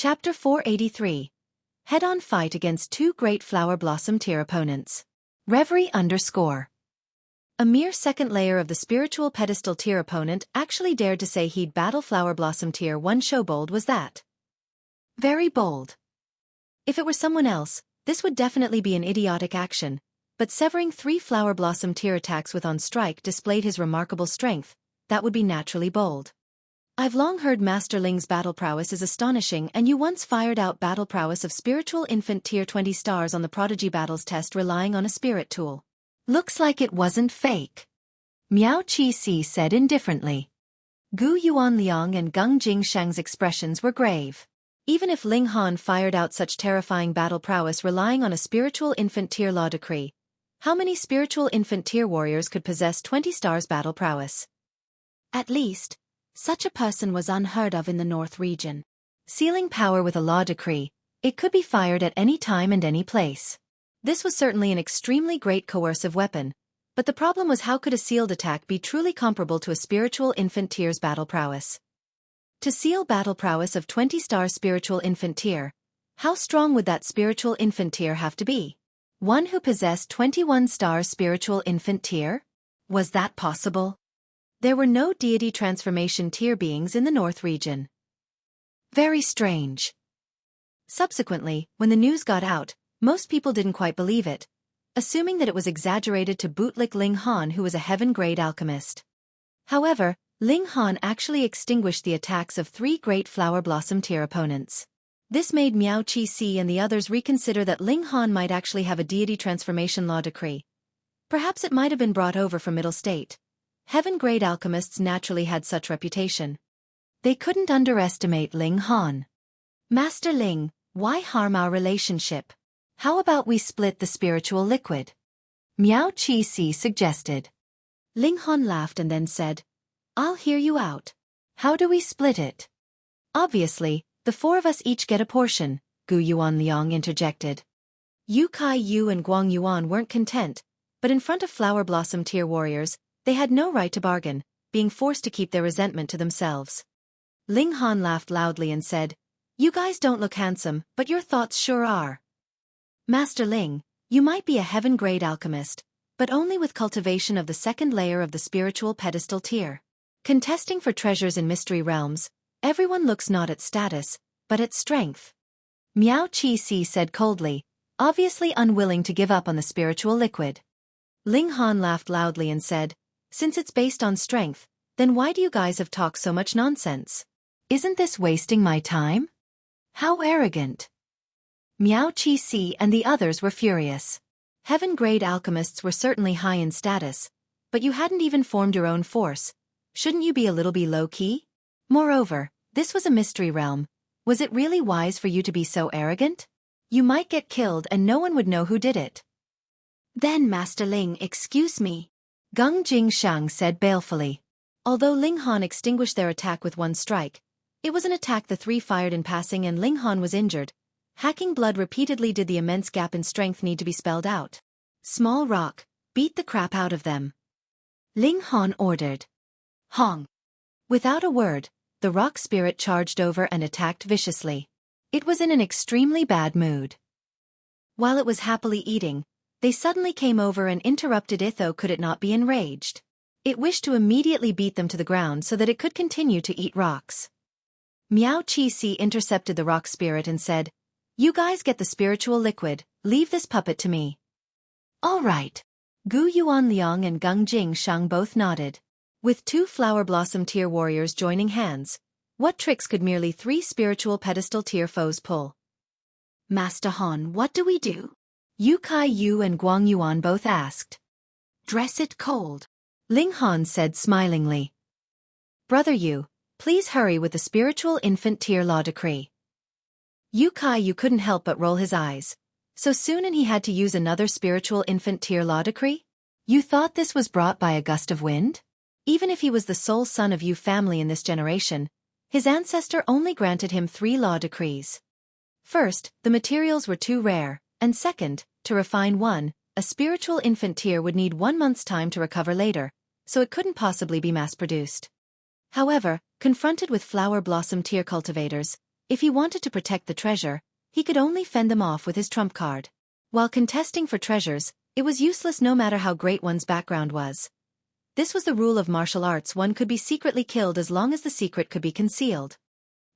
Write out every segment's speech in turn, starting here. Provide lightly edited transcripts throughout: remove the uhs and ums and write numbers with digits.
Chapter 483. Head-on fight against two great flower blossom tier opponents. Reverie _ A mere second layer of the spiritual pedestal tier opponent actually dared to say he'd battle flower blossom tier 1. Show bold was that. Very bold. If it were someone else, this would definitely be an idiotic action, but severing 3 flower blossom tier attacks with on strike displayed his remarkable strength. That would be naturally bold. I've long heard Master Ling's battle prowess is astonishing, and you once fired out battle prowess of spiritual infant tier 20 stars on the prodigy battles test relying on a spirit tool. Looks like it wasn't fake. Miao Qi said indifferently. Gu Yuanliang and Gung Jingshang's expressions were grave. Even if Ling Han fired out such terrifying battle prowess relying on a spiritual infant tier law decree, how many spiritual infant tier warriors could possess 20 stars battle prowess? At least, such a person was unheard of in the North region. Sealing power with a law decree, it could be fired at any time and any place. This was certainly an extremely great coercive weapon, but the problem was how could a sealed attack be truly comparable to a spiritual infant tier's battle prowess? To seal battle prowess of 20-star spiritual infant tier, how strong would that spiritual infant tier have to be? One who possessed 21-star spiritual infant tier? Was that possible? There were no deity transformation tier beings in the North region. Very strange. Subsequently, when the news got out, most people didn't quite believe it, assuming that it was exaggerated to bootlick Ling Han, who was a heaven-grade alchemist. However, Ling Han actually extinguished the attacks of 3 great flower blossom tier opponents. This made Miao Qi and the others reconsider that Ling Han might actually have a deity transformation law decree. Perhaps it might have been brought over from Middle State. Heaven-grade alchemists naturally had such reputation. They couldn't underestimate Ling Han. Master Ling, why harm our relationship? How about we split the spiritual liquid? Miao Qi suggested. Ling Han laughed and then said, I'll hear you out. How do we split it? Obviously, the 4 of us each get a portion, Gu Yuanliang interjected. Yu Kai Yu and Guang Yuan weren't content, but in front of flower blossom tier warriors, they had no right to bargain, being forced to keep their resentment to themselves. Ling Han laughed loudly and said, You guys don't look handsome, but your thoughts sure are. Master Ling, you might be a heaven-grade alchemist, but only with cultivation of the 2nd layer of the spiritual pedestal tier. Contesting for treasures in mystery realms, everyone looks not at status, but at strength. Miao Qi said coldly, obviously unwilling to give up on the spiritual liquid. Ling Han laughed loudly and said, Since it's based on strength, then why do you guys have talked so much nonsense? Isn't this wasting my time? How arrogant. Miao Qi and the others were furious. Heaven-grade alchemists were certainly high in status, but you hadn't even formed your own force. Shouldn't you be a little low-key? Moreover, this was a mystery realm. Was it really wise for you to be so arrogant? You might get killed and no one would know who did it. Then Master Ling, excuse me. Gung Jingshang said balefully. Although Ling Han extinguished their attack with 1 strike, it was an attack the 3 fired in passing and Ling Han was injured. Hacking blood repeatedly. Did the immense gap in strength need to be spelled out? Small rock, beat the crap out of them. Ling Han ordered. Hong. Without a word, the rock spirit charged over and attacked viciously. It was in an extremely bad mood. While it was happily eating, they suddenly came over and interrupted Itho. Could it not be enraged? It wished to immediately beat them to the ground so that it could continue to eat rocks. Miao Qi intercepted the rock spirit and said, You guys get the spiritual liquid, leave this puppet to me. All right. Gu Yuanliang and Gung Jingshang both nodded. With 2 flower blossom tier warriors joining hands, what tricks could merely 3 spiritual pedestal tier foes pull? Master Han, what do we do? Yu Kai Yu and Guang Yuan both asked. Dress it cold. Ling Han said smilingly. Brother Yu, please hurry with the spiritual infant tier law decree. Yu Kai Yu couldn't help but roll his eyes. So soon and he had to use another spiritual infant tier law decree? You thought this was brought by a gust of wind? Even if he was the sole son of Yu family in this generation, his ancestor only granted him 3 law decrees. First, the materials were too rare, and second, to refine one, a spiritual infant tier would need 1 month's time to recover later, so it couldn't possibly be mass-produced. However, confronted with flower blossom tier cultivators, If he wanted to protect the treasure, he could only fend them off with his trump card. While contesting for treasures, it was useless no matter how great one's background was. This was the rule of martial arts: one could be secretly killed as long as the secret could be concealed.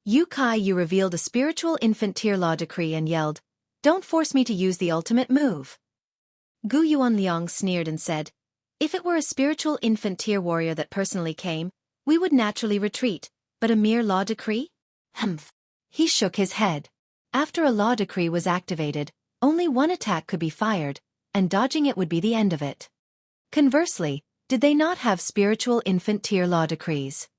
Yu revealed a spiritual infant tier law decree and yelled, "Don't force me to use the ultimate move." Gu Yuanliang sneered and said, "If it were a spiritual infant tier warrior that personally came, we would naturally retreat, but a mere law decree? Humph." He shook his head. After a law decree was activated, only one attack could be fired, and dodging it would be the end of it. Conversely, did they not have spiritual infant tier law decrees?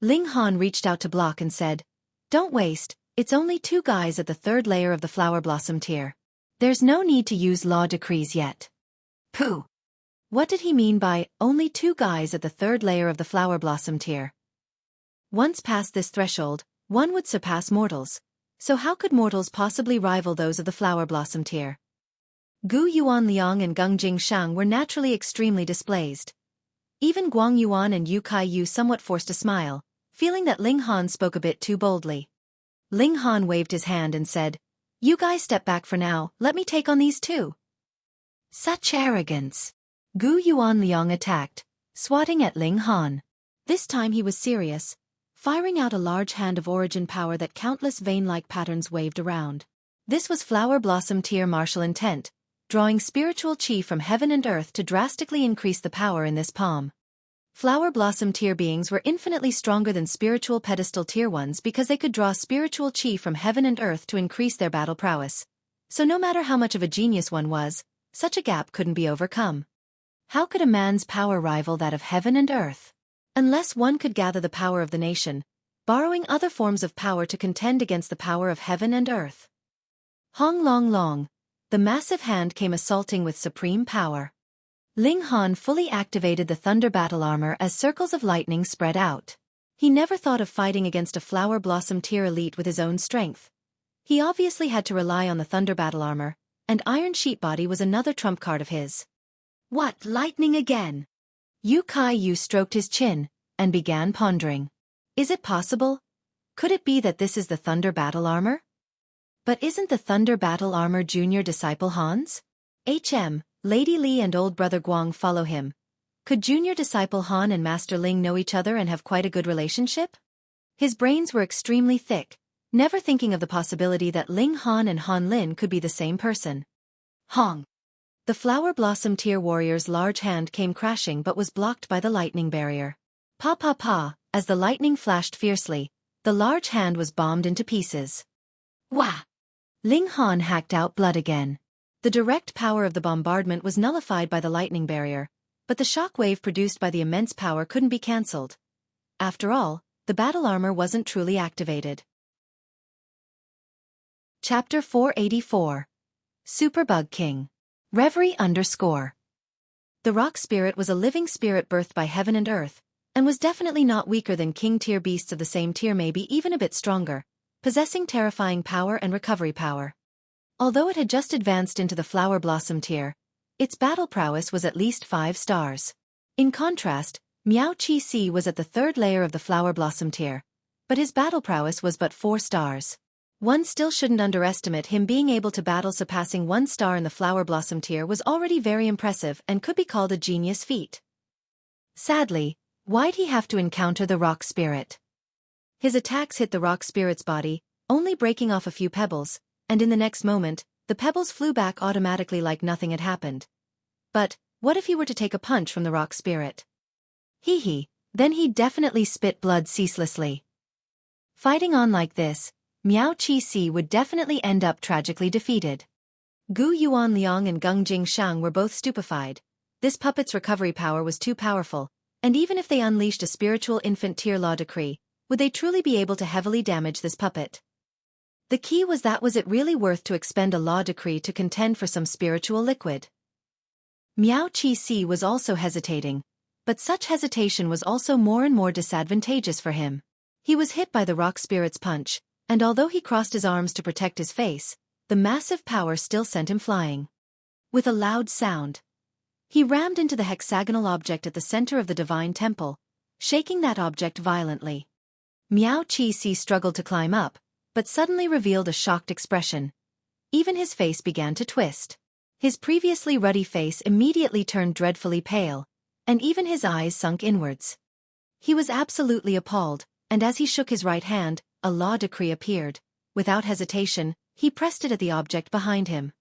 Ling Han reached out to block and said, "Don't waste, it's only 2 guys at the 3rd layer of the flower blossom tier. There's no need to use law decrees yet." Pooh! What did he mean by only 2 guys at the 3rd layer of the flower blossom tier? Once past this threshold, one would surpass mortals. So how could mortals possibly rival those of the flower blossom tier? Gu Yuanliang and Gung Jingshang were naturally extremely displeased. Even Guang Yuan and Yu Kaiyu somewhat forced a smile, feeling that Ling Han spoke a bit too boldly. Ling Han waved his hand and said, "You guys step back for now, let me take on these 2. Such arrogance! Gu Yuanliang attacked, swatting at Ling Han. This time he was serious, firing out a large hand of origin power that countless vein-like patterns waved around. This was flower blossom tier martial intent, drawing spiritual chi from heaven and earth to drastically increase the power in this palm. Flower blossom tier beings were infinitely stronger than spiritual pedestal tier ones because they could draw spiritual chi from heaven and earth to increase their battle prowess. So no matter how much of a genius one was, such a gap couldn't be overcome. How could a man's power rival that of heaven and earth? Unless one could gather the power of the nation, borrowing other forms of power to contend against the power of heaven and earth. Hong Long Long, the massive hand came assaulting with supreme power. Ling Han fully activated the thunder battle armor as circles of lightning spread out. He never thought of fighting against a flower blossom tier elite with his own strength. He obviously had to rely on the thunder battle armor, and iron sheet body was another trump card of his. What, lightning again? Yu Kaiyu stroked his chin, and began pondering. Is it possible? Could it be that this is the thunder battle armor? But isn't the thunder battle armor junior disciple Han's? Lady Li and old brother Guang follow him. Could junior disciple Han and Master Ling know each other and have quite a good relationship? His brains were extremely thick, never thinking of the possibility that Ling Han and Han Lin could be the same person. Hong! The flower blossom tier warrior's large hand came crashing but was blocked by the lightning barrier. Pa pa pa, as the lightning flashed fiercely, the large hand was bombed into pieces. Wah! Ling Han hacked out blood again. The direct power of the bombardment was nullified by the lightning barrier, but the shock wave produced by the immense power couldn't be cancelled. After all, the battle armor wasn't truly activated. Chapter 484. Superbug King. Reverie _ The rock spirit was a living spirit birthed by heaven and earth, and was definitely not weaker than king tier beasts of the same tier, maybe even a bit stronger, possessing terrifying power and recovery power. Although it had just advanced into the flower blossom tier, its battle prowess was at least 5 stars. In contrast, Miao Qi Si was at the 3rd layer of the flower blossom tier, but his battle prowess was but 4 stars. One still shouldn't underestimate him. Being able to battle surpassing 1 star in the flower blossom tier was already very impressive and could be called a genius feat. Sadly, why'd he have to encounter the rock spirit? His attacks hit the rock spirit's body, only breaking off a few pebbles, and in the next moment, the pebbles flew back automatically like nothing had happened. But, what if he were to take a punch from the rock spirit? Then he'd definitely spit blood ceaselessly. Fighting on like this, Miao Qi Si would definitely end up tragically defeated. Gu Yuanliang and Gung Jingshang were both stupefied. This puppet's recovery power was too powerful, and even if they unleashed a spiritual infant tier law decree, would they truly be able to heavily damage this puppet? The key was it really worth to expend a law decree to contend for some spiritual liquid? Miao Qi Si was also hesitating, but such hesitation was also more and more disadvantageous for him. He was hit by the rock spirit's punch, and although he crossed his arms to protect his face, the massive power still sent him flying. With a loud sound, he rammed into the hexagonal object at the center of the divine temple, shaking that object violently. Miao Qi Si struggled to climb up, but suddenly revealed a shocked expression. Even his face began to twist. His previously ruddy face immediately turned dreadfully pale, and even his eyes sunk inwards. He was absolutely appalled, and as he shook his right hand, a law decree appeared. Without hesitation, he pressed it at the object behind him.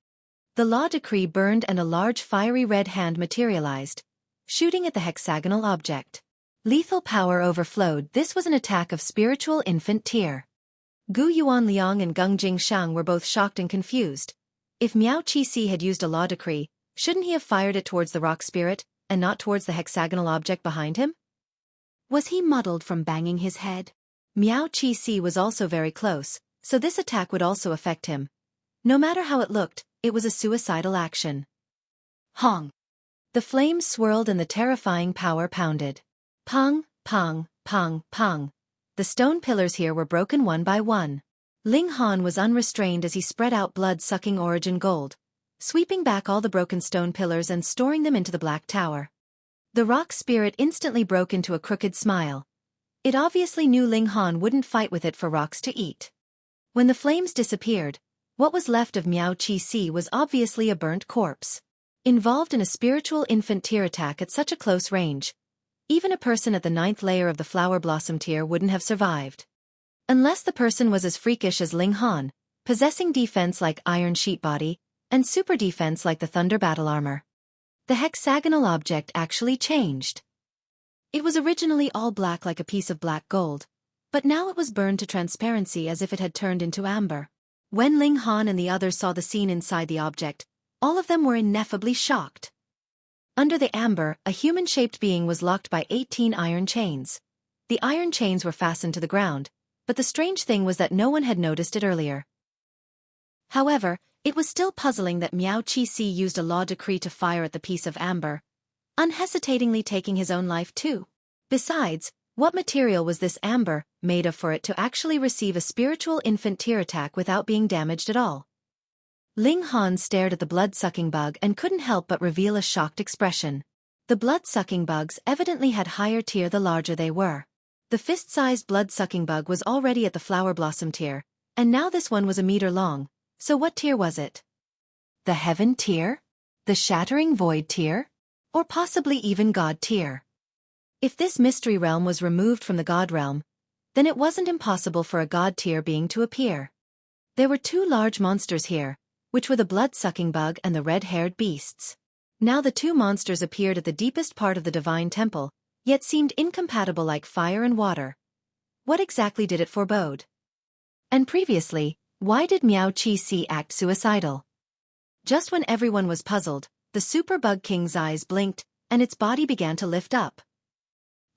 The law decree burned and a large fiery red hand materialized, shooting at the hexagonal object. Lethal power overflowed. This was an attack of spiritual infant tier. Gu Yuanliang and Gung Jingshang were both shocked and confused. If Miao Qixi had used a law decree, shouldn't he have fired it towards the rock spirit, and not towards the hexagonal object behind him? Was he muddled from banging his head? Miao Qixi was also very close, so this attack would also affect him. No matter how it looked, it was a suicidal action. Hong! The flames swirled and the terrifying power pounded. Pong, pong, pong, pong. The stone pillars here were broken one by one. Ling Han was unrestrained as he spread out blood-sucking origin gold, sweeping back all the broken stone pillars and storing them into the black tower. The rock spirit instantly broke into a crooked smile. It obviously knew Ling Han wouldn't fight with it for rocks to eat. When the flames disappeared, what was left of Miao Qixi was obviously a burnt corpse. Involved in a spiritual infant tier attack at such a close range, even a person at the 9th layer of the flower blossom tier wouldn't have survived. Unless the person was as freakish as Ling Han, possessing defense like iron sheet body, and super defense like the thunder battle armor. The hexagonal object actually changed. It was originally all black like a piece of black gold, but now it was burned to transparency as if it had turned into amber. When Ling Han and the others saw the scene inside the object, all of them were ineffably shocked. Under the amber, a human-shaped being was locked by 18 iron chains. The iron chains were fastened to the ground, but the strange thing was that no one had noticed it earlier. However, it was still puzzling that Miao Qixi used a law decree to fire at the piece of amber, unhesitatingly taking his own life too. Besides, what material was this amber made of for it to actually receive a spiritual infant tier attack without being damaged at all? Ling Han stared at the blood-sucking bug and couldn't help but reveal a shocked expression. The blood-sucking bugs evidently had higher tier the larger they were. The fist-sized blood-sucking bug was already at the flower blossom tier, and now this one was a meter long. So what tier was it? The heaven tier? The shattering void tier? Or possibly even God tier? If this mystery realm was removed from the God realm, then it wasn't impossible for a God tier being to appear. There were two large monsters here, which were the blood-sucking bug and the red-haired beasts. Now the two monsters appeared at the deepest part of the divine temple, yet seemed incompatible like fire and water. What exactly did it forebode? And previously, why did Miao Qixi act suicidal? Just when everyone was puzzled, the Super Bug King's eyes blinked, and its body began to lift up.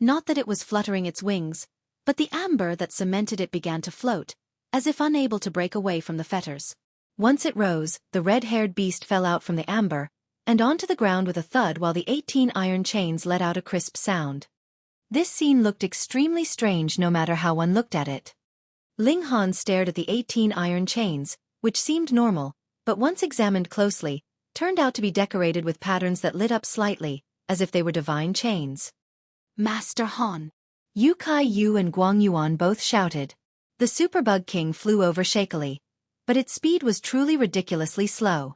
Not that it was fluttering its wings, but the amber that cemented it began to float, as if unable to break away from the fetters. Once it rose, the red-haired beast fell out from the amber, and onto the ground with a thud while the 18 iron chains let out a crisp sound. This scene looked extremely strange no matter how one looked at it. Ling Han stared at the 18 iron chains, which seemed normal, but once examined closely, turned out to be decorated with patterns that lit up slightly, as if they were divine chains. Master Han! Yu Kai Yu and Guang Yuan both shouted. The Super Bug King flew over shakily, but its speed was truly ridiculously slow.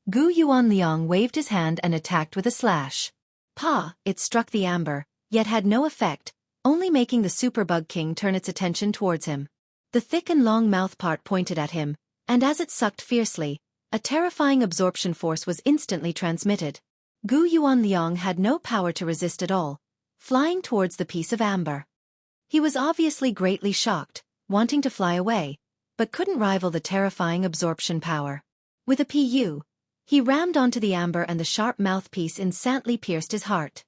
Gu Yuanliang waved his hand and attacked with a slash. Pa! It struck the amber, yet had no effect, only making the Super Bug King turn its attention towards him. The thick and long mouthpart pointed at him, and as it sucked fiercely, a terrifying absorption force was instantly transmitted. Gu Yuanliang had no power to resist at all, flying towards the piece of amber. He was obviously greatly shocked, wanting to fly away, but couldn't rival the terrifying absorption power. With a pu, he rammed onto the amber and the sharp mouthpiece instantly pierced his heart.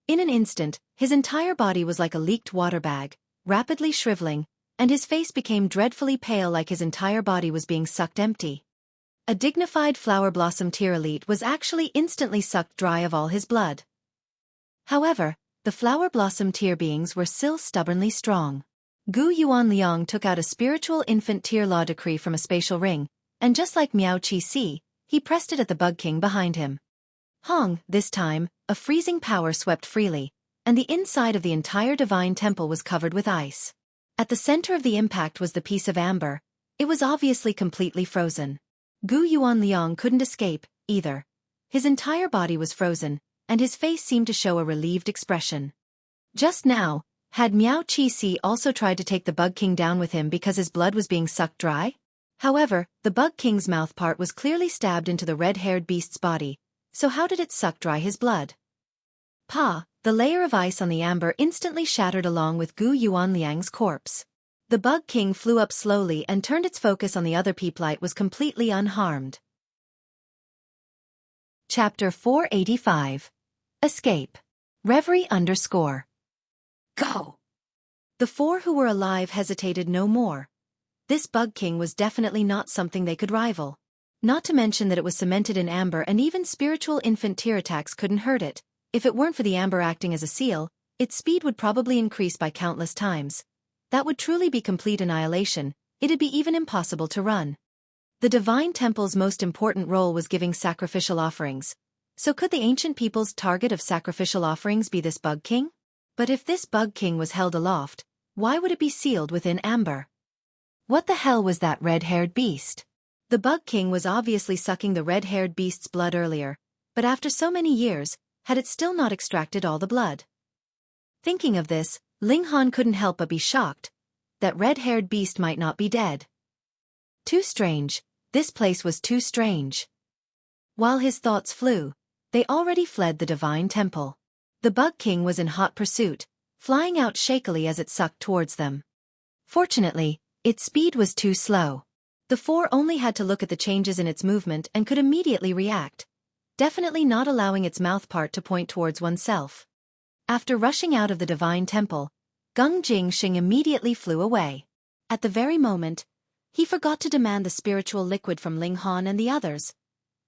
In an instant, his entire body was like a leaked water bag, rapidly shriveling, and his face became dreadfully pale like his entire body was being sucked empty. A dignified flower blossom tier elite was actually instantly sucked dry of all his blood. However, the flower blossom tier beings were still stubbornly strong. Gu Yuanliang took out a spiritual infant tier law decree from a spatial ring, and just like Miao Qixi, he pressed it at the Bug King behind him. Hong! This time, a freezing power swept freely, and the inside of the entire divine temple was covered with ice. At the center of the impact was the piece of amber, It was obviously completely frozen. Gu Yuanliang couldn't escape, either. His entire body was frozen, and his face seemed to show a relieved expression. Just now, had Miao Qi also tried to take the Bug King down with him because his blood was being sucked dry? However, the Bug King's mouth part was clearly stabbed into the red-haired beast's body, so how did it suck dry his blood? The layer of ice on the amber instantly shattered along with Gu Yuanliang's corpse. The Bug King flew up slowly and turned its focus on the other peeplight was completely unharmed. Chapter 485. Escape. Reverie _ Go! The four who were alive hesitated no more. This Bug King was definitely not something they could rival. Not to mention that it was cemented in amber and even spiritual infant tear attacks couldn't hurt it. If it weren't for the amber acting as a seal, its speed would probably increase by countless times. That would truly be complete annihilation, it'd be even impossible to run. The Divine Temple's most important role was giving sacrificial offerings. So could the ancient people's target of sacrificial offerings be this Bug King? But if this Bug King was held aloft, why would it be sealed within amber? What the hell was that red-haired beast? The Bug King was obviously sucking the red-haired beast's blood earlier, but after so many years, had it still not extracted all the blood? Thinking of this, Ling Han couldn't help but be shocked. That red-haired beast might not be dead. Too strange, this place was too strange. While his thoughts flew, they already fled the Divine Temple. The Bug King was in hot pursuit, flying out shakily as it sucked towards them. Fortunately, its speed was too slow. The four only had to look at the changes in its movement and could immediately react, definitely not allowing its mouth part to point towards oneself. After rushing out of the Divine Temple, Gung Jingxing immediately flew away. At the very moment, he forgot to demand the spiritual liquid from Ling Han and the others.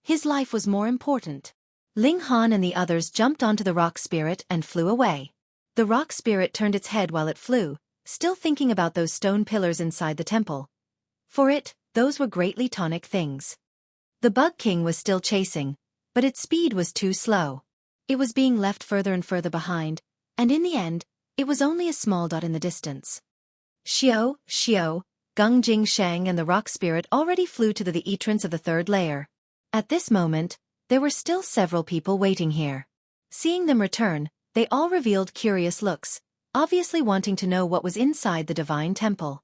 His life was more important. Ling Han and the others jumped onto the rock spirit and flew away. The rock spirit turned its head while it flew, still thinking about those stone pillars inside the temple. For it, those were greatly tonic things. The Bug King was still chasing, but its speed was too slow. It was being left further and further behind, and in the end, it was only a small dot in the distance. Xiao, Gung Jingsheng and the rock spirit already flew to the entrance of the third layer. At this moment, there were still several people waiting here. Seeing them return, they all revealed curious looks, obviously wanting to know what was inside the Divine Temple.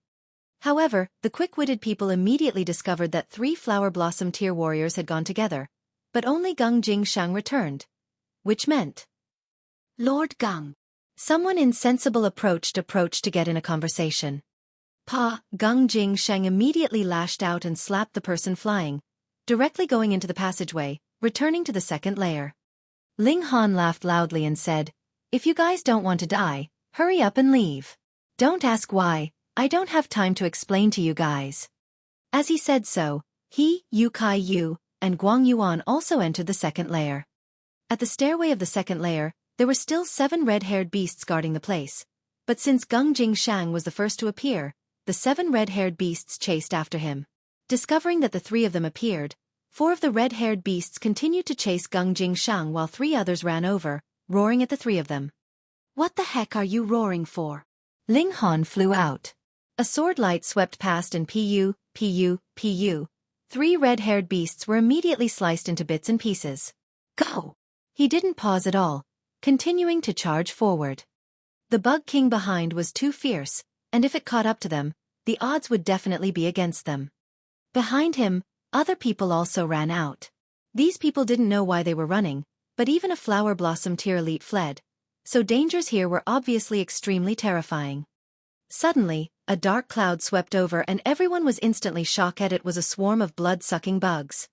However, the quick-witted people immediately discovered that 3 flower blossom tier warriors had gone together, but only Gung Jingsheng returned. Which meant, Lord Gung. Someone insensible approached to get in a conversation. Gung Jingsheng immediately lashed out and slapped the person flying, directly going into the passageway, returning to the second layer. Ling Han laughed loudly and said, "If you guys don't want to die, hurry up and leave. Don't ask why, I don't have time to explain to you guys." As he said so, he, Yu Kai Yu, and Guang Yuan also entered the second layer. At the stairway of the second layer, there were still 7 red-haired beasts guarding the place, but since Gung Jingsheng was the first to appear, the 7 red-haired beasts chased after him. Discovering that the 3 of them appeared, 4 of the red-haired beasts continued to chase Gung Jingsheng while 3 others ran over, roaring at the 3 of them. "What the heck are you roaring for?" Ling Han flew out. A sword light swept past and pu. 3 red-haired beasts were immediately sliced into bits and pieces. Go! He didn't pause at all, continuing to charge forward. The Bug King behind was too fierce, and if it caught up to them, the odds would definitely be against them. Behind him, other people also ran out. These people didn't know why they were running, but even a flower blossom tier elite fled, so dangers here were obviously extremely terrifying. Suddenly, a dark cloud swept over and everyone was instantly shocked at it was a swarm of blood-sucking bugs.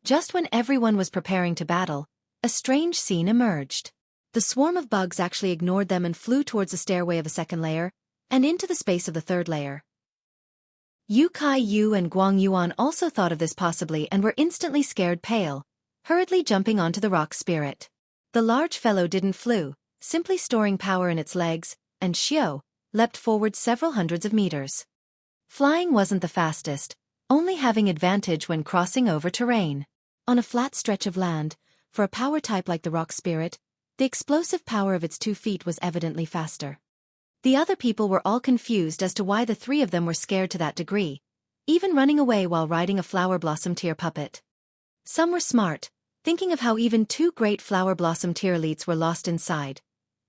Just when everyone was preparing to battle, a strange scene emerged. The swarm of bugs actually ignored them and flew towards the stairway of the second layer, and into the space of the third layer. Yu Kai Yu and Guang Yuan also thought of this possibly and were instantly scared pale, hurriedly jumping onto the rock spirit. The large fellow didn't flew, simply storing power in its legs, and Xiao leapt forward several hundreds of meters. Flying wasn't the fastest, only having advantage when crossing over terrain. On a flat stretch of land, for a power type like the rock spirit, the explosive power of its 2 feet was evidently faster. The other people were all confused as to why the 3 of them were scared to that degree, even running away while riding a flower blossom tear puppet. Some were smart, thinking of how even 2 great flower blossom tear elites were lost inside.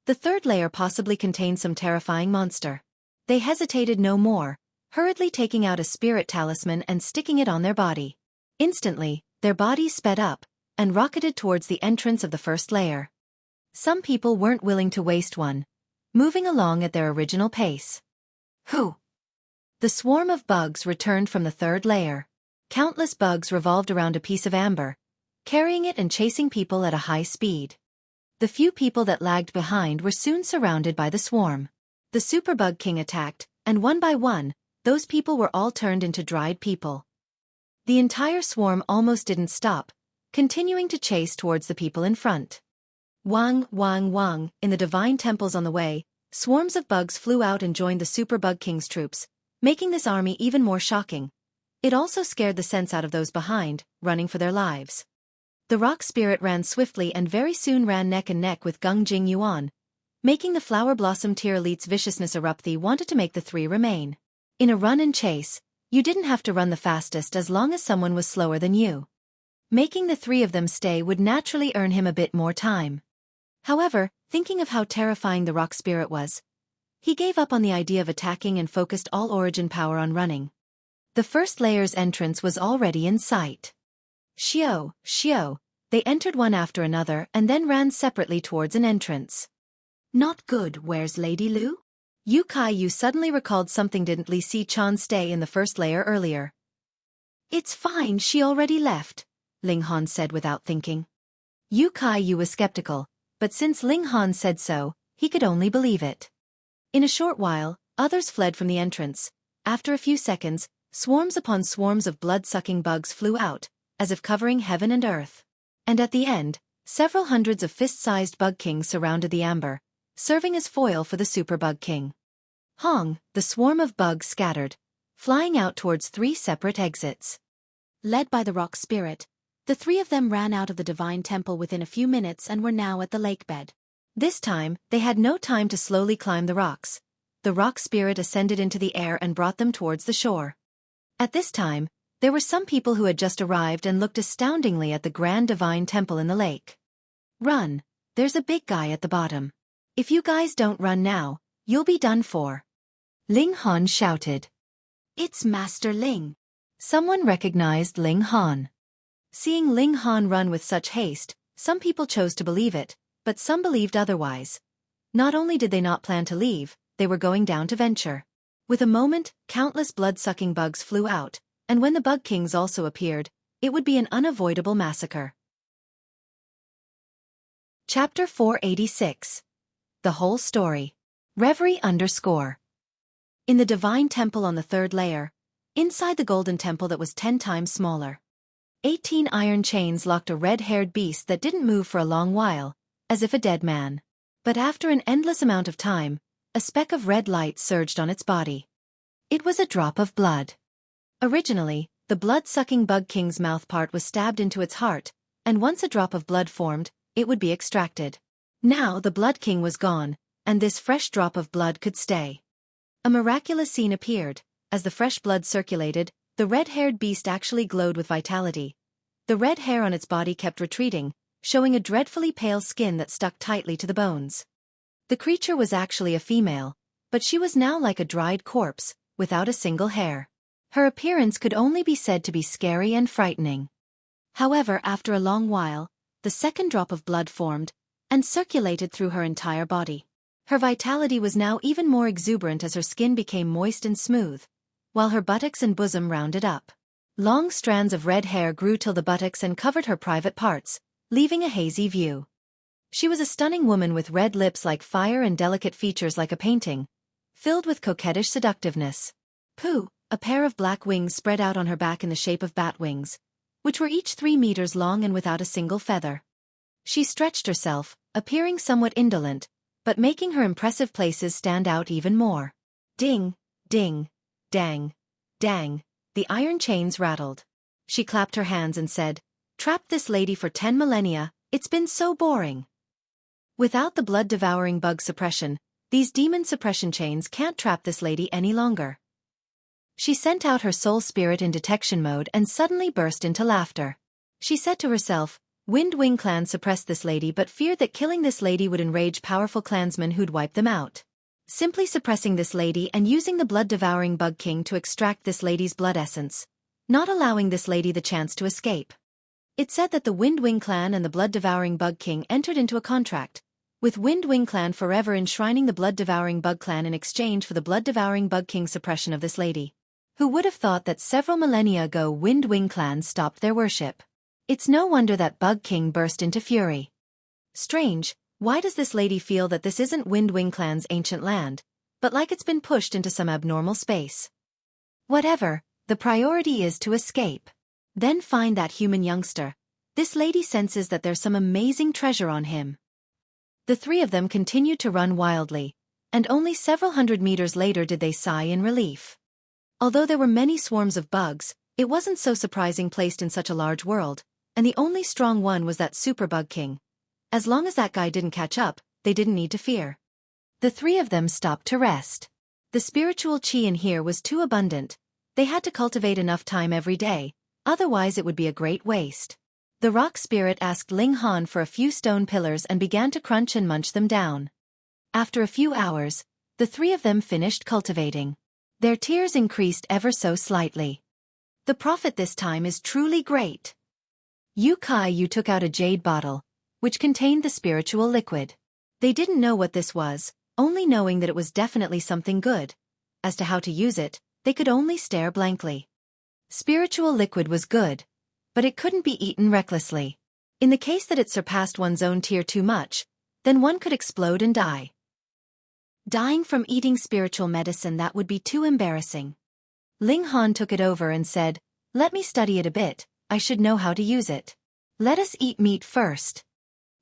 The third layer possibly contained some terrifying monster. They hesitated no more, hurriedly taking out a spirit talisman and sticking it on their body. Instantly, their bodies sped up and rocketed towards the entrance of the first layer. Some people weren't willing to waste one, moving along at their original pace. Whew! The swarm of bugs returned from the third layer. Countless bugs revolved around a piece of amber, carrying it and chasing people at a high speed. The few people that lagged behind were soon surrounded by the swarm. The Superbug King attacked, and one by one, those people were all turned into dried people. The entire swarm almost didn't stop, continuing to chase towards the people in front. Wang, wang, wang, in the divine temples on the way, swarms of bugs flew out and joined the Superbug King's troops, making this army even more shocking. It also scared the sense out of those behind, running for their lives. The rock spirit ran swiftly and very soon ran neck and neck with Gung Jing Yuan, making the flower blossom tear elite's viciousness erupt. They wanted to make the 3 remain. In a run and chase, you didn't have to run the fastest as long as someone was slower than you. Making the 3 of them stay would naturally earn him a bit more time. However, thinking of how terrifying the rock spirit was, he gave up on the idea of attacking and focused all origin power on running. The first layer's entrance was already in sight. Xiao, Xiao, they entered one after another and then ran separately towards an entrance. Not good. Where's Lady Lu? Yu Kai suddenly recalled something. Didn't Li Si Chan stay in the first layer earlier? It's fine, she already left, Ling Han said without thinking. Yu Kai was skeptical, but since Ling Han said so, he could only believe it. In a short while, others fled from the entrance. After a few seconds, swarms upon swarms of blood-sucking bugs flew out, as if covering heaven and earth. And at the end, several hundreds of fist-sized bug kings surrounded the amber, serving as foil for the Superbug King. Hong, the swarm of bugs scattered, flying out towards 3 separate exits. Led by the rock spirit, the 3 of them ran out of the divine temple within a few minutes and were now at the lake bed. This time, they had no time to slowly climb the rocks. The rock spirit ascended into the air and brought them towards the shore. At this time, there were some people who had just arrived and looked astoundingly at the grand divine temple in the lake. Run, there's a big guy at the bottom. If you guys don't run now, you'll be done for. Ling Han shouted. It's Master Ling. Someone recognized Ling Han. Seeing Ling Han run with such haste, some people chose to believe it, but some believed otherwise. Not only did they not plan to leave, they were going down to venture. With a moment, countless blood-sucking bugs flew out, and when the Bug Kings also appeared, it would be an unavoidable massacre. Chapter 486. The Whole Story. Reverie _ In the Divine Temple on the 3rd layer, inside the Golden Temple that was 10 times smaller, 18 iron chains locked a red-haired beast that didn't move for a long while, as if a dead man. But after an endless amount of time, a speck of red light surged on its body. It was a drop of blood. Originally, the blood-sucking Bug King's mouth part was stabbed into its heart, and once a drop of blood formed, it would be extracted. Now the Blood King was gone, and this fresh drop of blood could stay. A miraculous scene appeared. As the fresh blood circulated, the red-haired beast actually glowed with vitality. The red hair on its body kept retreating, showing a dreadfully pale skin that stuck tightly to the bones. The creature was actually a female, but she was now like a dried corpse, without a single hair. Her appearance could only be said to be scary and frightening. However, after a long while, the second drop of blood formed, and circulated through her entire body. Her vitality was now even more exuberant as her skin became moist and smooth, while her buttocks and bosom rounded up. Long strands of red hair grew till the buttocks and covered her private parts, leaving a hazy view. She was a stunning woman with red lips like fire and delicate features like a painting, filled with coquettish seductiveness. Pooh! A pair of black wings spread out on her back in the shape of bat wings, which were each 3 meters long and without a single feather. She stretched herself, appearing somewhat indolent, but making her impressive places stand out even more. Ding, ding, dang, dang, the iron chains rattled. She clapped her hands and said, "Trapped this lady for 10 millennia, it's been so boring." Without the blood-devouring bug suppression, these demon suppression chains can't trap this lady any longer. She sent out her soul spirit in detection mode and suddenly burst into laughter. She said to herself, Wind Wing clan suppressed this lady but feared that killing this lady would enrage powerful clansmen who'd wipe them out. Simply suppressing this lady and using the blood-devouring Bug King to extract this lady's blood essence, not allowing this lady the chance to escape. It said that the Wind Wing clan and the blood-devouring Bug King entered into a contract, with Wind Wing clan forever enshrining the blood-devouring Bug clan in exchange for the blood-devouring Bug King's suppression of this lady. Who would have thought that several millennia ago Wind Wing clan stopped their worship? It's no wonder that Bug King burst into fury. Strange, why does this lady feel that this isn't Wind Wing clan's ancient land, but like it's been pushed into some abnormal space? Whatever, the priority is to escape. Then find that human youngster. This lady senses that there's some amazing treasure on him. The three of them continued to run wildly, and only several hundred meters later did they sigh in relief. Although there were many swarms of bugs, it wasn't so surprising placed in such a large world, and the only strong one was that Super Bug King. As long as that guy didn't catch up, they didn't need to fear. The three of them stopped to rest. The spiritual chi in here was too abundant. They had to cultivate enough time every day, otherwise it would be a great waste. The rock spirit asked Ling Han for a few stone pillars and began to crunch and munch them down. After a few hours, the three of them finished cultivating. Their tears increased ever so slightly. The profit this time is truly great. Yu took out a jade bottle, which contained the spiritual liquid. They didn't know what this was, only knowing that it was definitely something good. As to how to use it, they could only stare blankly. Spiritual liquid was good, but it couldn't be eaten recklessly. In the case that it surpassed one's own tier too much, then one could explode and die. Dying from eating spiritual medicine, that would be too embarrassing. Ling Han took it over and said, Let me study it a bit, I should know how to use it. Let us eat meat first.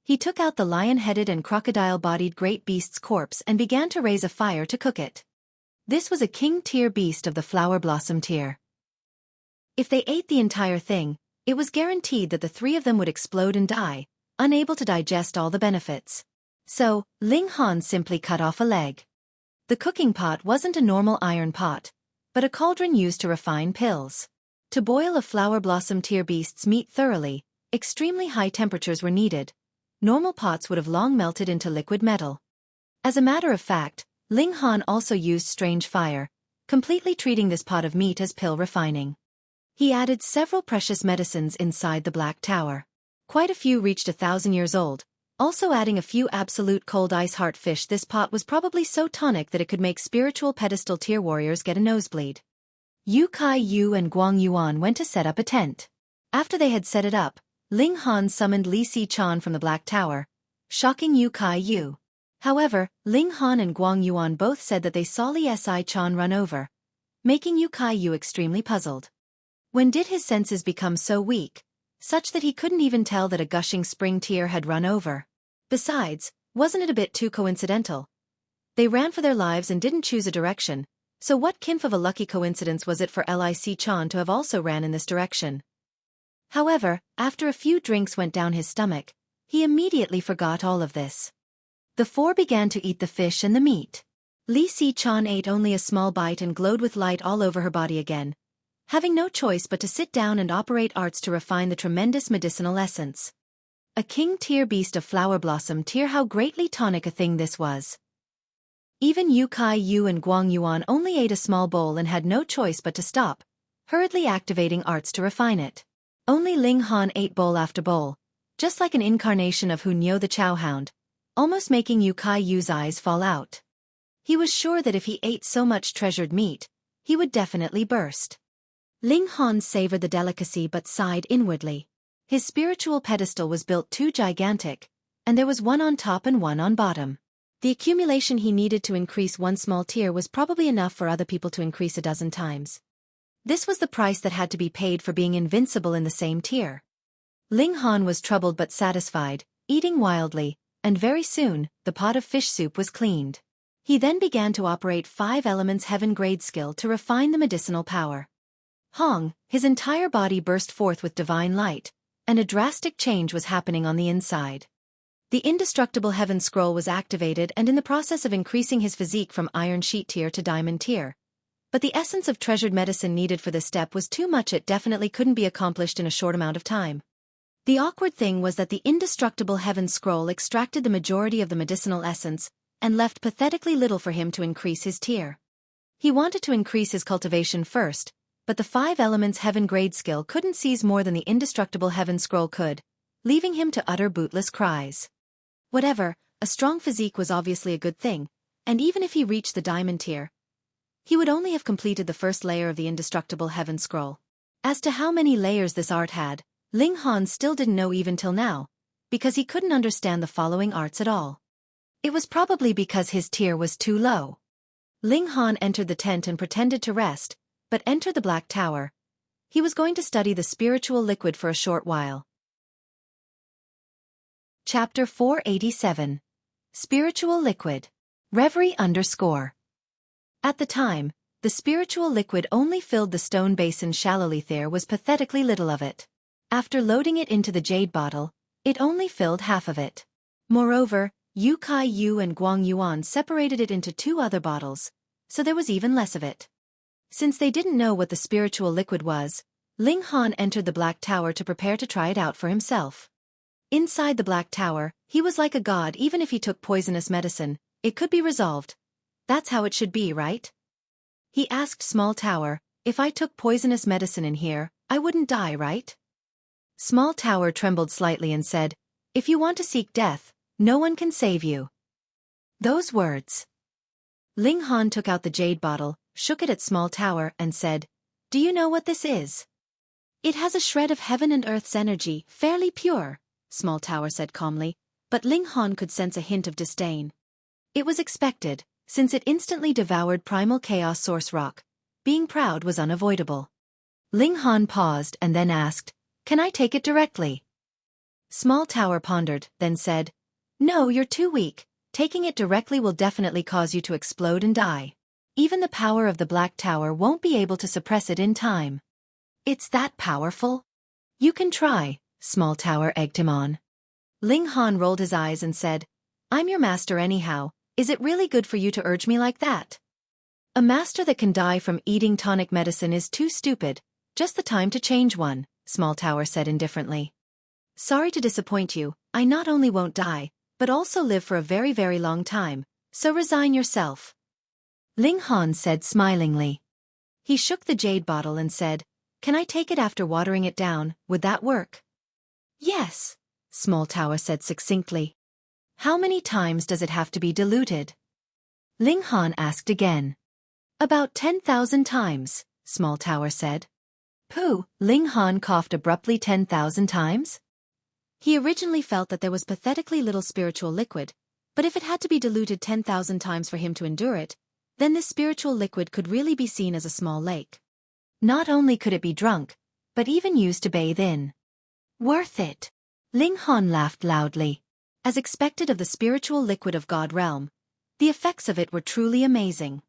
He took out the lion-headed and crocodile-bodied great beast's corpse and began to raise a fire to cook it. This was a king-tier beast of the flower blossom tier. If they ate the entire thing, it was guaranteed that the three of them would explode and die, unable to digest all the benefits. So, Ling Han simply cut off a leg. The cooking pot wasn't a normal iron pot, but a cauldron used to refine pills. To boil a flower blossom tier beast's meat thoroughly, extremely high temperatures were needed. Normal pots would have long melted into liquid metal. As a matter of fact, Ling Han also used strange fire, completely treating this pot of meat as pill refining. He added several precious medicines inside the Black Tower. Quite a few reached 1,000 years old, also adding a few absolute cold ice heart fish. This pot was probably so tonic that it could make spiritual pedestal tier warriors get a nosebleed. Yu and Guang Yuan went to set up a tent. After they had set it up, Ling Han summoned Li Si-chan from the Black Tower, shocking Yu. However, Ling Han and Guang Yuan both said that they saw Li Si-chan run over, making Yu extremely puzzled. When did his senses become so weak, such that he couldn't even tell that a gushing spring tear had run over? Besides, wasn't it a bit too coincidental? They ran for their lives and didn't choose a direction, so what kinf of a lucky coincidence was it for Li Si-chan to have also ran in this direction? However, after a few drinks went down his stomach, he immediately forgot all of this. The four began to eat the fish and the meat. Li Si-chan ate only a small bite and glowed with light all over her body again, having no choice but to sit down and operate arts to refine the tremendous medicinal essence. A king-tier beast of flower blossom tier, how greatly tonic a thing this was. Even Yu and Guang Yuan only ate a small bowl and had no choice but to stop, hurriedly activating arts to refine it. Only Ling Han ate bowl after bowl, just like an incarnation of Hu Nyo the Chowhound, almost making Yu's eyes fall out. He was sure that if he ate so much treasured meat, he would definitely burst. Ling Han savored the delicacy but sighed inwardly. His spiritual pedestal was built too gigantic, and there was one on top and one on bottom. The accumulation he needed to increase one small tier was probably enough for other people to increase 12 times. This was the price that had to be paid for being invincible in the same tier. Ling Han was troubled but satisfied, eating wildly, and very soon, the pot of fish soup was cleaned. He then began to operate 5 elements heaven-grade skill to refine the medicinal power. Hong, his entire body burst forth with divine light, and a drastic change was happening on the inside. The indestructible heaven scroll was activated and in the process of increasing his physique from iron sheet tier to diamond tier. But the essence of treasured medicine needed for this step was too much. It definitely couldn't be accomplished in a short amount of time. The awkward thing was that the indestructible heaven scroll extracted the majority of the medicinal essence, and left pathetically little for him to increase his tier. He wanted to increase his cultivation first, but the 5 elements heaven grade skill couldn't seize more than the indestructible heaven scroll could, leaving him to utter bootless cries. Whatever, a strong physique was obviously a good thing, and even if he reached the diamond tier, he would only have completed the first layer of the indestructible heaven scroll. As to how many layers this art had, Ling Han still didn't know even till now, because he couldn't understand the following arts at all. It was probably because his tier was too low. Ling Han entered the tent and pretended to rest, but entered the Black Tower. He was going to study the spiritual liquid for a short while. Chapter 487. Spiritual Liquid. Reverie _ At the time, the spiritual liquid only filled the stone basin shallowly. There was pathetically little of it. After loading it into the jade bottle, it only filled half of it. Moreover, Yu Kai Yu and Guang Yuan separated it into 2 other bottles, so there was even less of it. Since they didn't know what the spiritual liquid was, Ling Han entered the Black Tower to prepare to try it out for himself. Inside the Black Tower, he was like a god. Even if he took poisonous medicine, it could be resolved. That's how it should be, right? He asked Small Tower, if I took poisonous medicine in here, I wouldn't die, right? Small Tower trembled slightly and said, if you want to seek death, no one can save you. Those words. Ling Han took out the jade bottle, shook it at Small Tower, and said, do you know what this is? It has a shred of heaven and earth's energy, fairly pure, Small Tower said calmly, but Ling Han could sense a hint of disdain. It was expected, since it instantly devoured primal chaos source rock. Being proud was unavoidable. Ling Han paused and then asked, can I take it directly? Small Tower pondered, then said, no, you're too weak. Taking it directly will definitely cause you to explode and die. Even the power of the Black Tower won't be able to suppress it in time. It's that powerful? You can try, Small Tower egged him on. Ling Han rolled his eyes and said, I'm your master anyhow. Is it really good for you to urge me like that? A master that can die from eating tonic medicine is too stupid. Just the time to change one, Small Tower said indifferently. Sorry to disappoint you, I not only won't die, but also live for a very, very long time, so resign yourself. Ling Han said smilingly. He shook the jade bottle and said, can I take it after watering it down, would that work? Yes, Small Tower said succinctly. How many times does it have to be diluted? Ling Han asked again. About 10,000 times, Small Tower said. Pooh, Ling Han coughed abruptly. 10,000 times? He originally felt that there was pathetically little spiritual liquid, but if it had to be diluted 10,000 times for him to endure it, then this spiritual liquid could really be seen as a small lake. Not only could it be drunk, but even used to bathe in. Worth it. Ling Han laughed loudly. As expected of the spiritual liquid of God realm, the effects of it were truly amazing.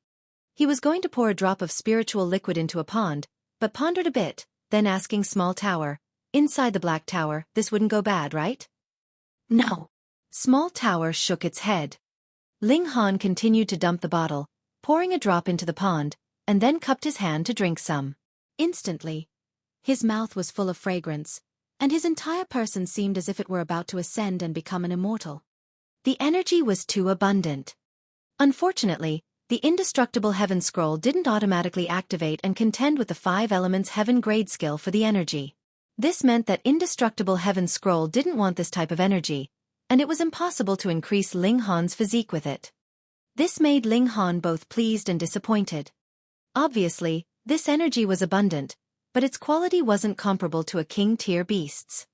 He was going to pour a drop of spiritual liquid into a pond, but pondered a bit, then asking Small Tower, inside the Black Tower, this wouldn't go bad, right? No. Small Tower shook its head. Ling Han continued to dump the bottle, pouring a drop into the pond, and then cupped his hand to drink some. Instantly, his mouth was full of fragrance, and his entire person seemed as if it were about to ascend and become an immortal. The energy was too abundant. Unfortunately, the indestructible heaven scroll didn't automatically activate and contend with the 5 elements heaven grade skill for the energy. This meant that indestructible heaven scroll didn't want this type of energy, and it was impossible to increase Ling Han's physique with it. This made Ling Han both pleased and disappointed. Obviously, this energy was abundant, but its quality wasn't comparable to a king-tier beast's.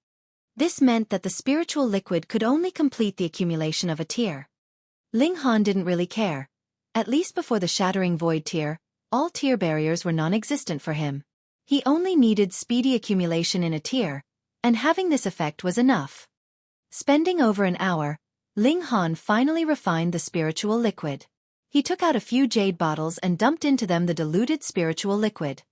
This meant that the spiritual liquid could only complete the accumulation of a tier. Ling Han didn't really care. At least before the Shattering Void tier, all tier barriers were non-existent for him. He only needed speedy accumulation in a tier, and having this effect was enough. Spending over an hour, Ling Han finally refined the spiritual liquid. He took out a few jade bottles and dumped into them the diluted spiritual liquid.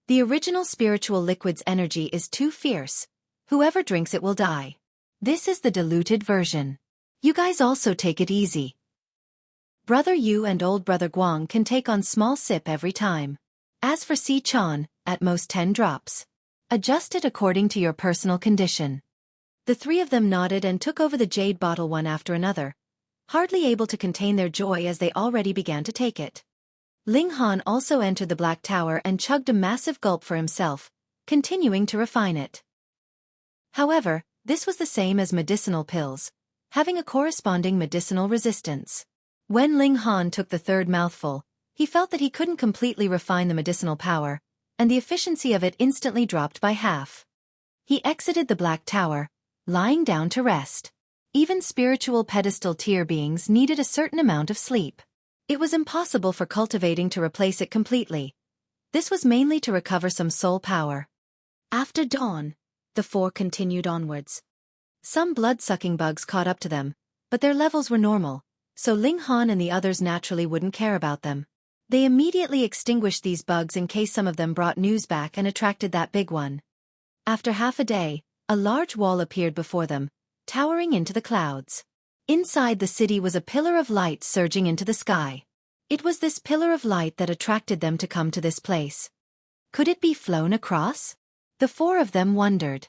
The original spiritual liquid's energy is too fierce. Whoever drinks it will die. This is the diluted version. You guys also take it easy. Brother Yu and old brother Guang can take on small sip every time. As for Si Chan, at most 10 drops. Adjust it according to your personal condition. The three of them nodded and took over the jade bottle one after another, hardly able to contain their joy as they already began to take it. Ling Han also entered the Black Tower and chugged a massive gulp for himself, continuing to refine it. However, this was the same as medicinal pills, having a corresponding medicinal resistance. When Ling Han took the third mouthful, he felt that he couldn't completely refine the medicinal power, and the efficiency of it instantly dropped by half. He exited the Black Tower, lying down to rest. Even spiritual pedestal tier beings needed a certain amount of sleep. It was impossible for cultivating to replace it completely. This was mainly to recover some soul power. After dawn, the four continued onwards. Some blood-sucking bugs caught up to them, but their levels were normal, so Ling Han and the others naturally wouldn't care about them. They immediately extinguished these bugs in case some of them brought news back and attracted that big one. After half a day, a large wall appeared before them, towering into the clouds. Inside the city was a pillar of light surging into the sky. It was this pillar of light that attracted them to come to this place. Could it be flown across? The four of them wondered.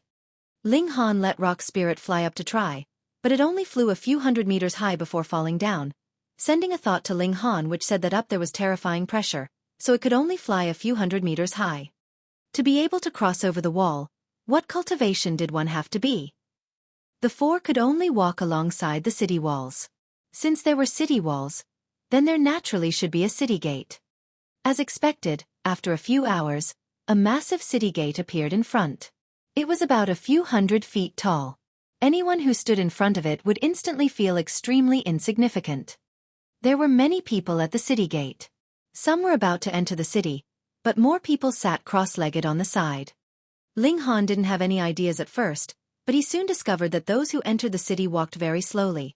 Ling Han let Rock Spirit fly up to try, but it only flew a few hundred meters high before falling down, sending a thought to Ling Han which said that up there was terrifying pressure, so it could only fly a few hundred meters high. To be able to cross over the wall, what cultivation did one have to be? The four could only walk alongside the city walls. Since there were city walls, then there naturally should be a city gate. As expected, after a few hours, a massive city gate appeared in front. It was about a few 100 feet tall. Anyone who stood in front of it would instantly feel extremely insignificant. There were many people at the city gate. Some were about to enter the city, but more people sat cross-legged on the side. Ling Han didn't have any ideas at first, but he soon discovered that those who entered the city walked very slowly.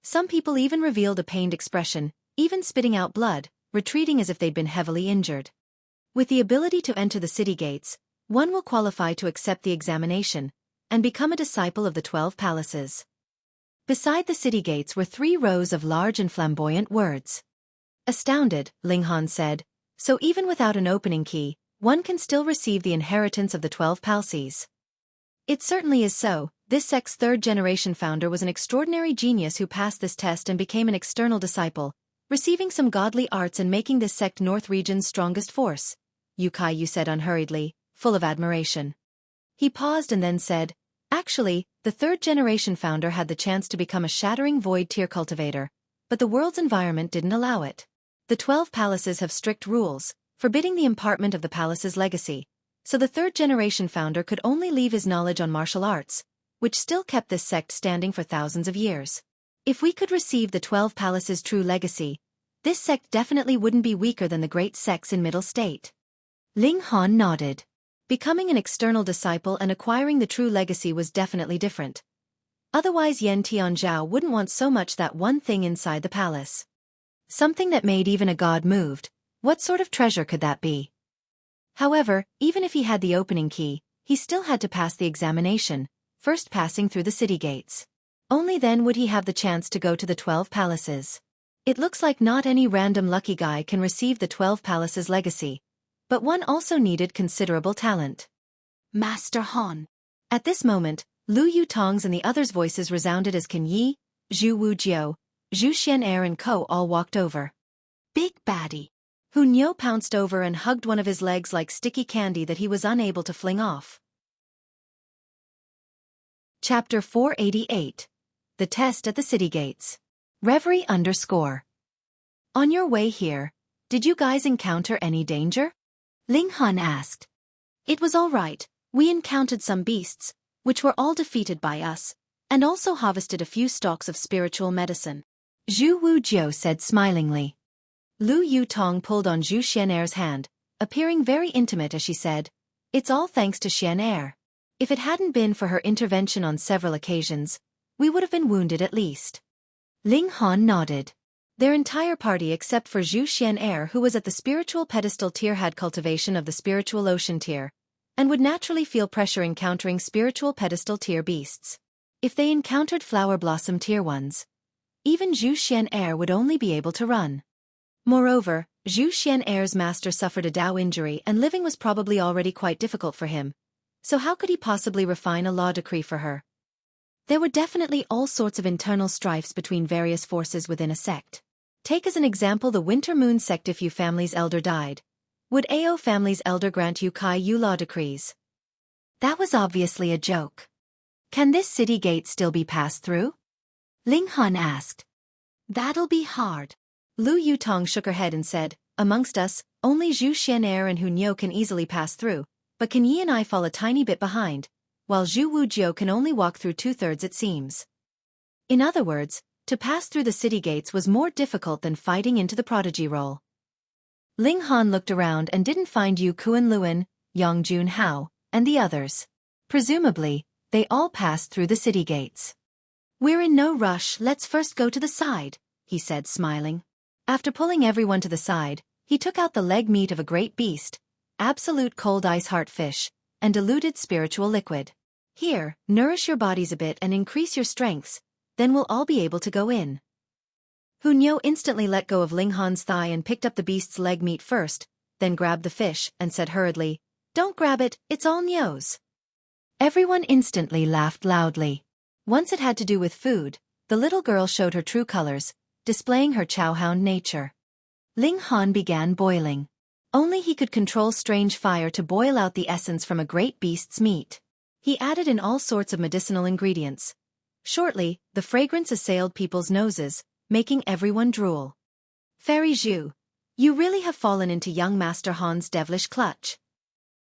Some people even revealed a pained expression, even spitting out blood, retreating as if they'd been heavily injured. With the ability to enter the city gates, one will qualify to accept the examination and become a disciple of the 12 palaces. Beside the city gates were 3 rows of large and flamboyant words. Astounded, Ling Han said, so even without an opening key, one can still receive the inheritance of the 12 palaces. It certainly is so. This sect's 3rd-generation founder was an extraordinary genius who passed this test and became an external disciple, receiving some godly arts and making this sect North region's strongest force, Yu said unhurriedly, full of admiration. He paused and then said, actually, the 3rd-generation founder had the chance to become a shattering void tier cultivator, but the world's environment didn't allow it. The 12 palaces have strict rules, forbidding the impartment of the palace's legacy, so the 3rd-generation founder could only leave his knowledge on martial arts, which still kept this sect standing for thousands of years. If we could receive the 12 palaces' true legacy, this sect definitely wouldn't be weaker than the great sects in Middle State. Ling Han nodded. Becoming an external disciple and acquiring the true legacy was definitely different. Otherwise Yen Tianzhao wouldn't want so much that one thing inside the palace. Something that made even a god moved. What sort of treasure could that be? However, even if he had the opening key, he still had to pass the examination, first passing through the city gates. Only then would he have the chance to go to the 12 palaces. It looks like not any random lucky guy can receive the 12 palaces' legacy, but one also needed considerable talent. Master Han. At this moment, Lu Yutong's and the others' voices resounded as Kan Yi, Zhu Wujiao, Zhu Xian'er and Co. all walked over. Big baddie. Hu Niu pounced over and hugged one of his legs like sticky candy that he was unable to fling off. Chapter 488. The Test at the City Gates. Reverie _ On your way here, did you guys encounter any danger? Ling Han asked. It was all right. We encountered some beasts, which were all defeated by us, and also harvested a few stalks of spiritual medicine. Zhu Wujiao said smilingly. Lu Yutong pulled on Zhu Xian'er's hand, appearing very intimate as she said, it's all thanks to Xian'er. If it hadn't been for her intervention on several occasions, we would have been wounded at least. Ling Han nodded. Their entire party except for Zhu Xian'er, who was at the spiritual pedestal tier, had cultivation of the spiritual ocean tier, and would naturally feel pressure encountering spiritual pedestal tier beasts. If they encountered flower blossom tier ones, even Zhu Xian'er would only be able to run. Moreover, Zhu Xian'er's master suffered a Dao injury and living was probably already quite difficult for him. So how could he possibly refine a law decree for her? There were definitely all sorts of internal strifes between various forces within a sect. Take as an example the Winter Moon sect. If Yu family's elder died, would Ao family's elder grant Yu Kai Yu law decrees? That was obviously a joke. Can this city gate still be passed through? Ling Han asked. That'll be hard. Lu Yutong shook her head and said, amongst us, only Zhu Xian'er and Hu Niu can easily pass through, but Can Yi and I fall a tiny bit behind, while Zhu Wujiu can only walk through 2/3 it seems. In other words, to pass through the city gates was more difficult than fighting into the prodigy role. Ling Han looked around and didn't find Yu Kuan Luan, Yang Jun Hao, and the others. Presumably, they all passed through the city gates. We're in no rush, let's first go to the side, he said smiling. After pulling everyone to the side, he took out the leg meat of a great beast, absolute cold ice heart fish, and diluted spiritual liquid. Here, nourish your bodies a bit and increase your strengths, then we'll all be able to go in. Hu Niu instantly let go of Ling Han's thigh and picked up the beast's leg meat first, then grabbed the fish and said hurriedly, Don't grab it, it's all Niu's. Everyone instantly laughed loudly. Once it had to do with food, the little girl showed her true colors, displaying her chowhound nature. Ling Han began boiling. Only he could control strange fire to boil out the essence from a great beast's meat. He added in all sorts of medicinal ingredients. Shortly, the fragrance assailed people's noses, making everyone drool. Fairy Zhu, you really have fallen into young Master Han's devilish clutch.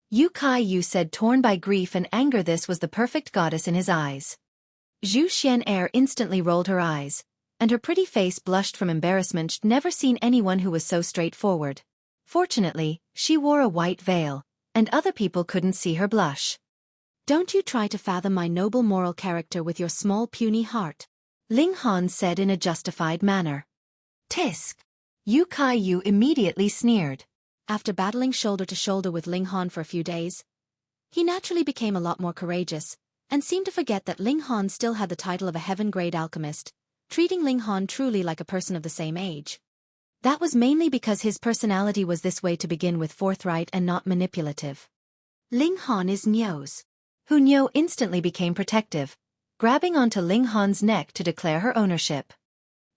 Yu Kai Yu said, torn by grief and anger. This was the perfect goddess in his eyes. Zhu Xian'er instantly rolled her eyes, and her pretty face blushed from embarrassment. She'd never seen anyone who was so straightforward. Fortunately, she wore a white veil, and other people couldn't see her blush. Don't you try to fathom my noble moral character with your small puny heart, Ling Han said in a justified manner. Tisk! Yu Kai Yu immediately sneered. After battling shoulder to shoulder with Ling Han for a few days, he naturally became a lot more courageous, and seemed to forget that Ling Han still had the title of a heaven-grade alchemist, treating Ling Han truly like a person of the same age. That was mainly because his personality was this way to begin with, forthright and not manipulative. Ling Han is Niu's. Hu Niu instantly became protective, grabbing onto Ling Han's neck to declare her ownership.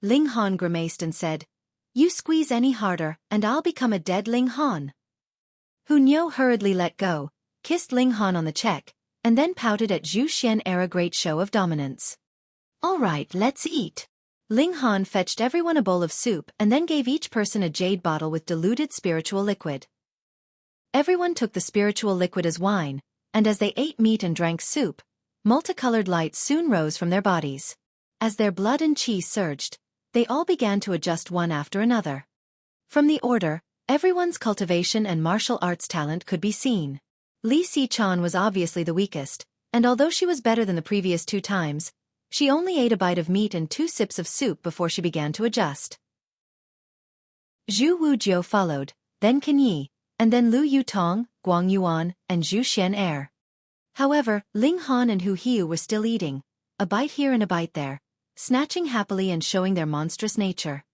Ling Han grimaced and said, You squeeze any harder, and I'll become a dead Ling Han. Hu Niu hurriedly let go, kissed Ling Han on the cheek, and then pouted at Zhu Xian'er, a great show of dominance. All right, let's eat. Ling Han fetched everyone a bowl of soup and then gave each person a jade bottle with diluted spiritual liquid. Everyone took the spiritual liquid as wine, and as they ate meat and drank soup, multicolored lights soon rose from their bodies. As their blood and qi surged, they all began to adjust one after another. From the order, everyone's cultivation and martial arts talent could be seen. Li Si-chan was obviously the weakest, and although she was better than the previous 2 times, she only ate a bite of meat and 2 sips of soup before she began to adjust. Zhu Wujiu followed, then Can Yi, and then Lu Yutong, Guang Yuan, and Zhu Xian'er. However, Ling Han and Hu Hiu were still eating, a bite here and a bite there, snatching happily and showing their monstrous nature.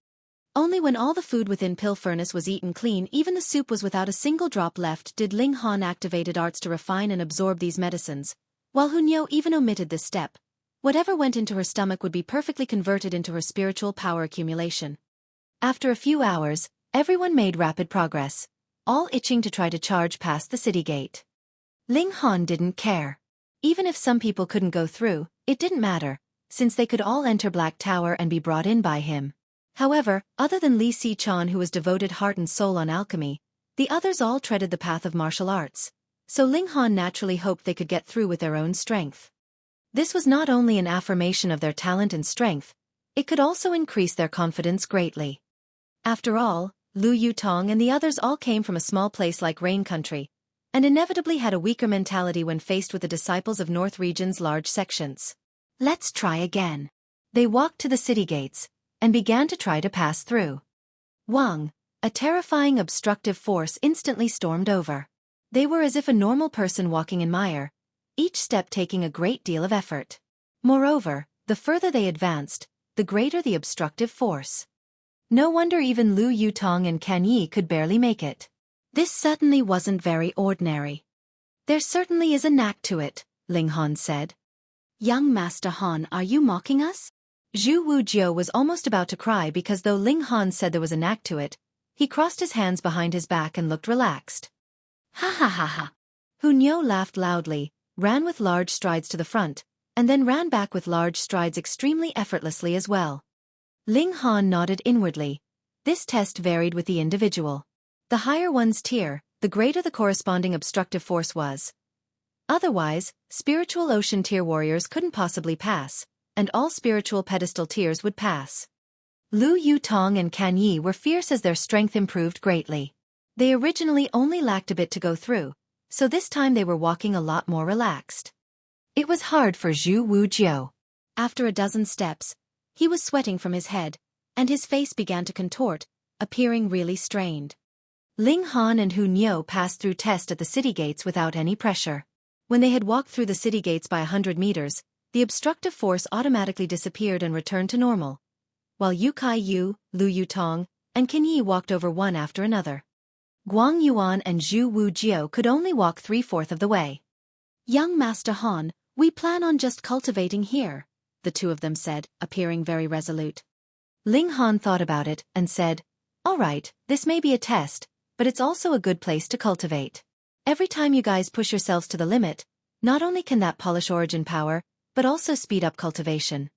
Only when all the food within Pill Furnace was eaten clean, even the soup was without a single drop left, did Ling Han activated arts to refine and absorb these medicines, while Hu Niu even omitted this step. Whatever went into her stomach would be perfectly converted into her spiritual power accumulation. After a few hours, everyone made rapid progress, all itching to try to charge past the city gate. Ling Han didn't care. Even if some people couldn't go through, it didn't matter, since they could all enter Black Tower and be brought in by him. However, other than Li Si-chan, who was devoted heart and soul on alchemy, the others all treaded the path of martial arts, so Ling Han naturally hoped they could get through with their own strength. This was not only an affirmation of their talent and strength, it could also increase their confidence greatly. After all, Lu Yutong and the others all came from a small place like Rain Country, and inevitably had a weaker mentality when faced with the disciples of North Region's large sections. Let's try again. They walked to the city gates, and began to try to pass through. Wang, a terrifying obstructive force, instantly stormed over. They were as if a normal person walking in mire, each step taking a great deal of effort. Moreover, the further they advanced, the greater the obstructive force. No wonder even Lu Yutong and Kan Yi could barely make it. This certainly wasn't very ordinary. There certainly is a knack to it, Ling Han said. Young Master Han, are you mocking us? Zhu Wujiu was almost about to cry because though Ling Han said there was a knack to it, he crossed his hands behind his back and looked relaxed. Ha ha ha ha. Hu Niu laughed loudly, ran with large strides to the front, and then ran back with large strides extremely effortlessly as well. Ling Han nodded inwardly. This test varied with the individual. The higher one's tier, the greater the corresponding obstructive force was. Otherwise, spiritual ocean tier warriors couldn't possibly pass, and all spiritual pedestal tiers would pass. Lu Yutong and Kan Yi were fierce as their strength improved greatly. They originally only lacked a bit to go through, so this time they were walking a lot more relaxed. It was hard for Zhu Wujiu. After a dozen steps, he was sweating from his head, and his face began to contort, appearing really strained. Ling Han and Hu Niu passed through test at the city gates without any pressure. When they had walked through the city gates by 100 meters, the obstructive force automatically disappeared and returned to normal, while Yu Kai Yu, Lu Yutong, and Kan Yi walked over one after another. Guang Yuan and Zhu Wujiu could only walk 3/4 of the way. Young Master Han, we plan on just cultivating here, the two of them said, appearing very resolute. Ling Han thought about it and said, all right, this may be a test, but it's also a good place to cultivate. Every time you guys push yourselves to the limit, not only can that polish origin power, but also speed up cultivation.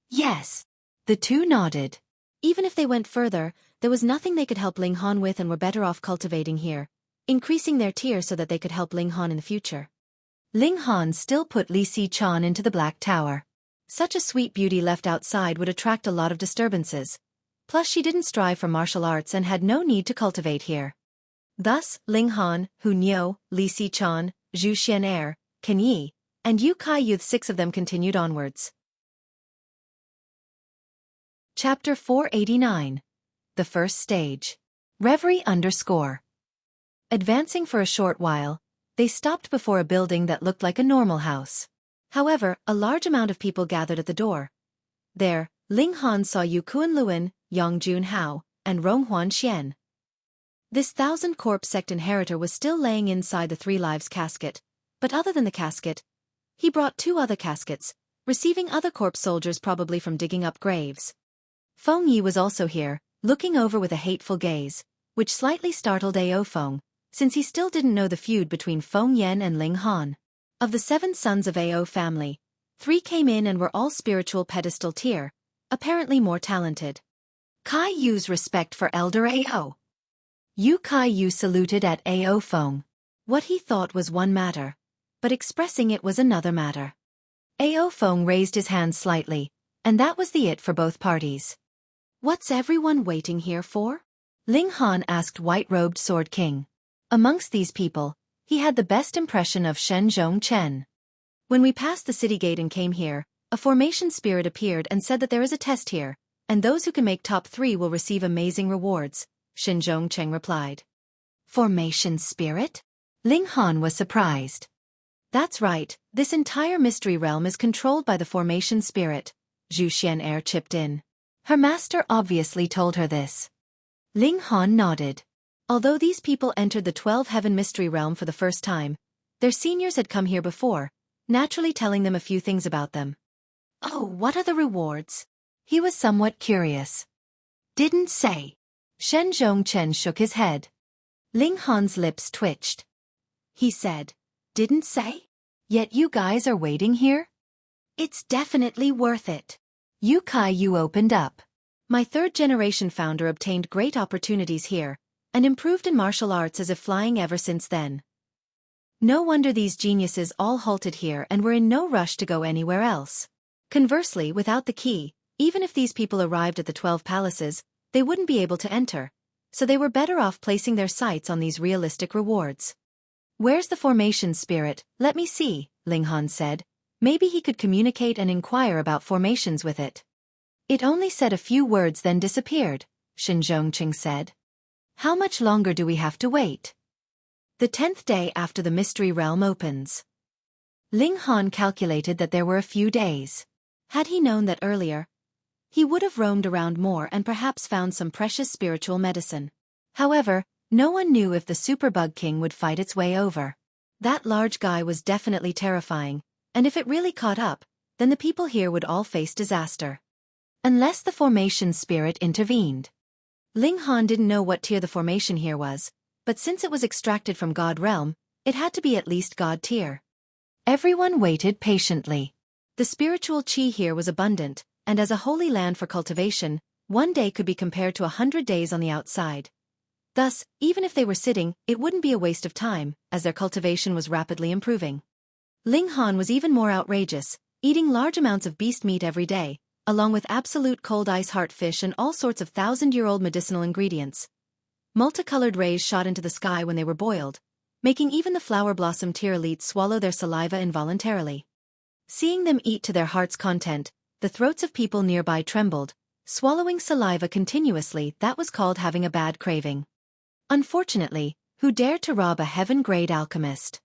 Yes. The two nodded. Even if they went further, there was nothing they could help Ling Han with and were better off cultivating here, increasing their tier so that they could help Ling Han in the future. Ling Han still put Li Si-chan into the Black Tower. Such a sweet beauty left outside would attract a lot of disturbances. Plus she didn't strive for martial arts and had no need to cultivate here. Thus, Ling Han, Hu Niu, Li Si-chan, Zhu Xian'er, Kan Yi, and Yu Kai Yu, 6 of them continued onwards. Chapter 489. The First Stage. Reverie _. Advancing for a short while, they stopped before a building that looked like a normal house. However, a large amount of people gathered at the door. There, Ling Han saw Yu Kuan-luan, Yang Jun-hao, and Ronghuan Xian. This 1,000-corpse sect inheritor was still laying inside the 3 lives casket, but other than the casket, he brought 2 other caskets, receiving other corpse soldiers probably from digging up graves. Feng Yi was also here, looking over with a hateful gaze, which slightly startled Ao Feng, since he still didn't know the feud between Feng Yan and Ling Han. Of the 7 sons of Ao family, 3 came in and were all spiritual pedestal tier, apparently more talented. Kai Yu's respect for Elder Ao. Yu Kai Yu saluted at Ao Feng. What he thought was one matter, but expressing it was another matter. Ao Feng raised his hand slightly, and that was the it for both parties. What's everyone waiting here for? Ling Han asked White-Robed Sword King. Amongst these people, he had the best impression of Shen Zhong Chen. When we passed the city gate and came here, a formation spirit appeared and said that there is a test here, and those who can make top 3 will receive amazing rewards, Shen Zhong Chen replied. Formation spirit? Ling Han was surprised. That's right, this entire mystery realm is controlled by the formation spirit, Zhu Xian'er chipped in. Her master obviously told her this. Ling Han nodded. Although these people entered the 12-heaven mystery realm for the first time, their seniors had come here before, naturally telling them a few things about them. Oh, what are the rewards? He was somewhat curious. Didn't say. Shen Zhongchen shook his head. Ling Han's lips twitched. He said, didn't say? Yet you guys are waiting here? It's definitely worth it. Yu Kai Yu opened up. My 3rd-generation founder obtained great opportunities here, and improved in martial arts as if flying ever since then. No wonder these geniuses all halted here and were in no rush to go anywhere else. Conversely, without the key, even if these people arrived at the 12 palaces, they wouldn't be able to enter, so they were better off placing their sights on these realistic rewards. Where's the formation spirit? Let me see, Ling Han said. Maybe he could communicate and inquire about formations with it. It only said a few words then disappeared, Shen Zhongqing said. How much longer do we have to wait? The 10th day after the mystery realm opens. Ling Han calculated that there were a few days. Had he known that earlier, He would have roamed around more and perhaps found some precious spiritual medicine. However, no one knew if the Superbug King would fight its way over. That large guy was definitely terrifying, and if it really caught up, then the people here would all face disaster. Unless the formation spirit intervened. Ling Han didn't know what tier the formation here was, but since it was extracted from God Realm, it had to be at least God tier. Everyone waited patiently. The spiritual qi here was abundant, and as a holy land for cultivation, one day could be compared to 100 days on the outside. Thus, even if they were sitting, it wouldn't be a waste of time, as their cultivation was rapidly improving. Ling Han was even more outrageous, eating large amounts of beast meat every day, along with absolute cold ice heart fish and all sorts of 1,000-year-old medicinal ingredients. Multicolored rays shot into the sky when they were boiled, making even the flower blossom tier elites swallow their saliva involuntarily. Seeing them eat to their heart's content, the throats of people nearby trembled. Swallowing saliva continuously, that was called having a bad craving. Unfortunately, who dared to rob a heaven-grade alchemist?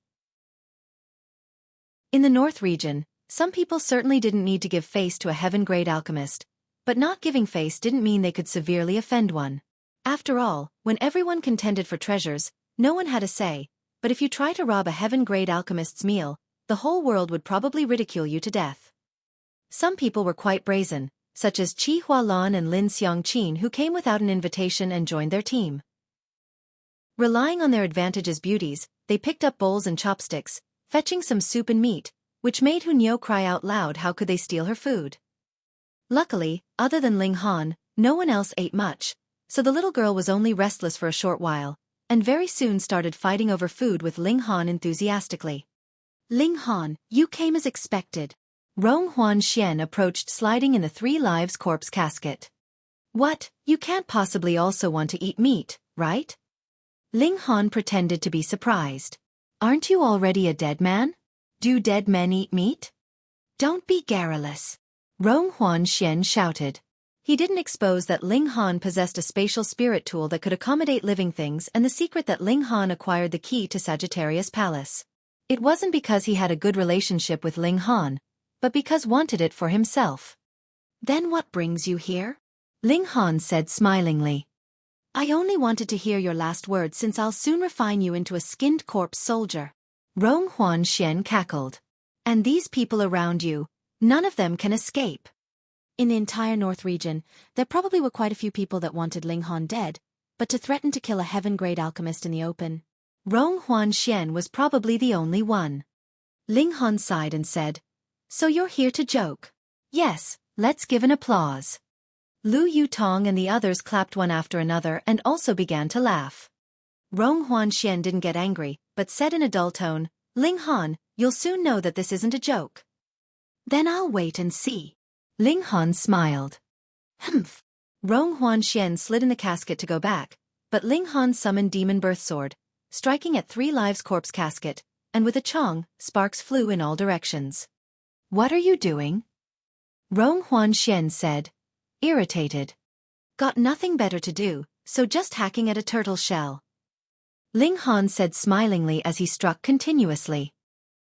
In the North region, some people certainly didn't need to give face to a heaven-grade alchemist, but not giving face didn't mean they could severely offend one. After all, when everyone contended for treasures, no one had a say, but if you try to rob a heaven-grade alchemist's meal, the whole world would probably ridicule you to death. Some people were quite brazen, such as Qi Hualan and Lin Xiangqin, who came without an invitation and joined their team. Relying on their advantage as beauties, they picked up bowls and chopsticks, fetching some soup and meat, which made Hunyao cry out loud how could they steal her food. Luckily, other than Ling Han, no one else ate much, so the little girl was only restless for a short while, and very soon started fighting over food with Ling Han enthusiastically. Ling Han, you came as expected. Rong Huanxian approached sliding in the 3 lives corpse casket. What, you can't possibly also want to eat meat, right? Ling Han pretended to be surprised. Aren't you already a dead man? Do dead men eat meat? Don't be garrulous. Rong Huanxian shouted. He didn't expose that Ling Han possessed a spatial spirit tool that could accommodate living things and the secret that Ling Han acquired the key to Sagittarius Palace. It wasn't because he had a good relationship with Ling Han, but because wanted it for himself. Then what brings you here? Ling Han said smilingly. I only wanted to hear your last words since I'll soon refine you into a skinned corpse soldier. Rong Huanxian cackled. And these people around you, none of them can escape. In the entire North region, there probably were quite a few people that wanted Ling Han dead, but to threaten to kill a heaven-grade alchemist in the open. Rong Huanxian was probably the only one. Ling Han sighed and said, So you're here to joke? Yes, let's give an applause. Lu Yutong and the others clapped one after another and also began to laugh. Rong Huanxian didn't get angry, but said in a dull tone, Ling Han, you'll soon know that this isn't a joke. Then I'll wait and see. Ling Han smiled. Humph. Rong Huanxian slid in the casket to go back, but Ling Han summoned Demon Birth Sword, striking at 3 lives corpse casket, and with a chong, sparks flew in all directions. What are you doing? Rong Huanxian said, irritated. Got nothing better to do, so just hacking at a turtle shell. Ling Han said smilingly as he struck continuously.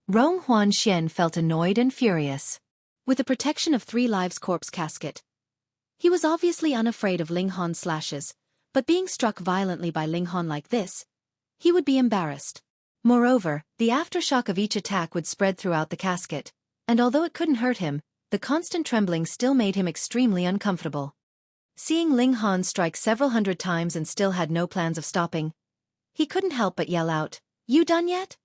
Rong Huanxian felt annoyed and furious. With the protection of 3 lives corpse casket, he was obviously unafraid of Ling Han's slashes, but being struck violently by Ling Han like this, he would be embarrassed. Moreover, the aftershock of each attack would spread throughout the casket, and although it couldn't hurt him, the constant trembling still made him extremely uncomfortable. Seeing Ling Han strike several hundred times and still had no plans of stopping, he couldn't help but yell out, You done yet?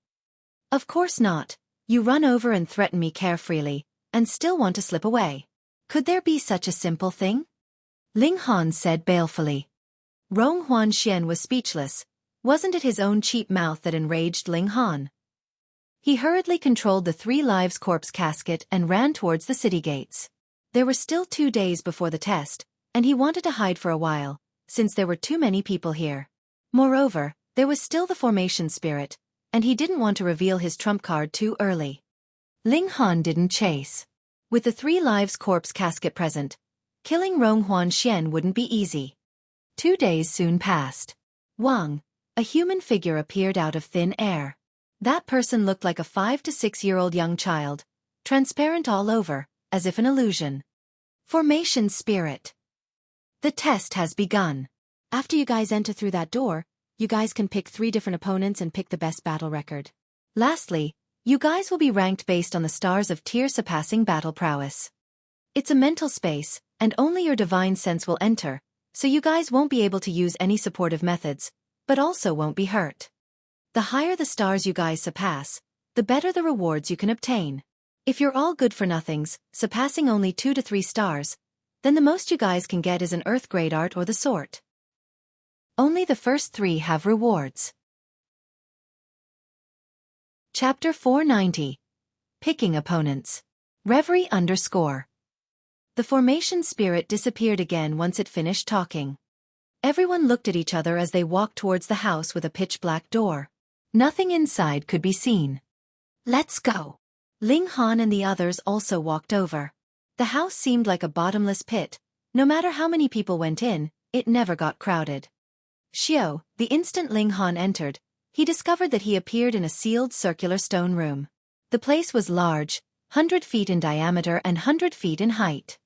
Of course not. You run over and threaten me carefreely, and still want to slip away. Could there be such a simple thing? Ling Han said balefully. Rong Huanxian was speechless. Wasn't it his own cheap mouth that enraged Ling Han? He hurriedly controlled the 3 lives corpse casket and ran towards the city gates. There were still 2 days before the test, and he wanted to hide for a while, since there were too many people here. Moreover, there was still the formation spirit, and he didn't want to reveal his trump card too early. Ling Han didn't chase. With the 3 lives corpse casket present, killing Rong Huanxian wouldn't be easy. 2 days soon passed. Wang, a human figure, appeared out of thin air. That person looked like a 5 to 6-year-old young child, transparent all over, as if an illusion. Formation Spirit. The test has begun. After you guys enter through that door, you guys can pick 3 different opponents and pick the best battle record. Lastly, you guys will be ranked based on the stars of tier surpassing battle prowess. It's a mental space, and only your divine sense will enter, so you guys won't be able to use any supportive methods, but also won't be hurt. The higher the stars you guys surpass, the better the rewards you can obtain. If you're all good for nothings, surpassing only 2 to 3 stars, then the most you guys can get is an Earth grade art or the sort. Only the first 3 have rewards. Chapter 490. Picking Opponents. Reverie _ The formation spirit disappeared again once it finished talking. Everyone looked at each other as they walked towards the house with a pitch-black door. Nothing inside could be seen. Let's go. Ling Han and the others also walked over. The house seemed like a bottomless pit. No matter how many people went in, it never got crowded. Xiao, the instant Ling Han entered, he discovered that he appeared in a sealed circular stone room. The place was large, 100 feet in diameter and 100 feet in height.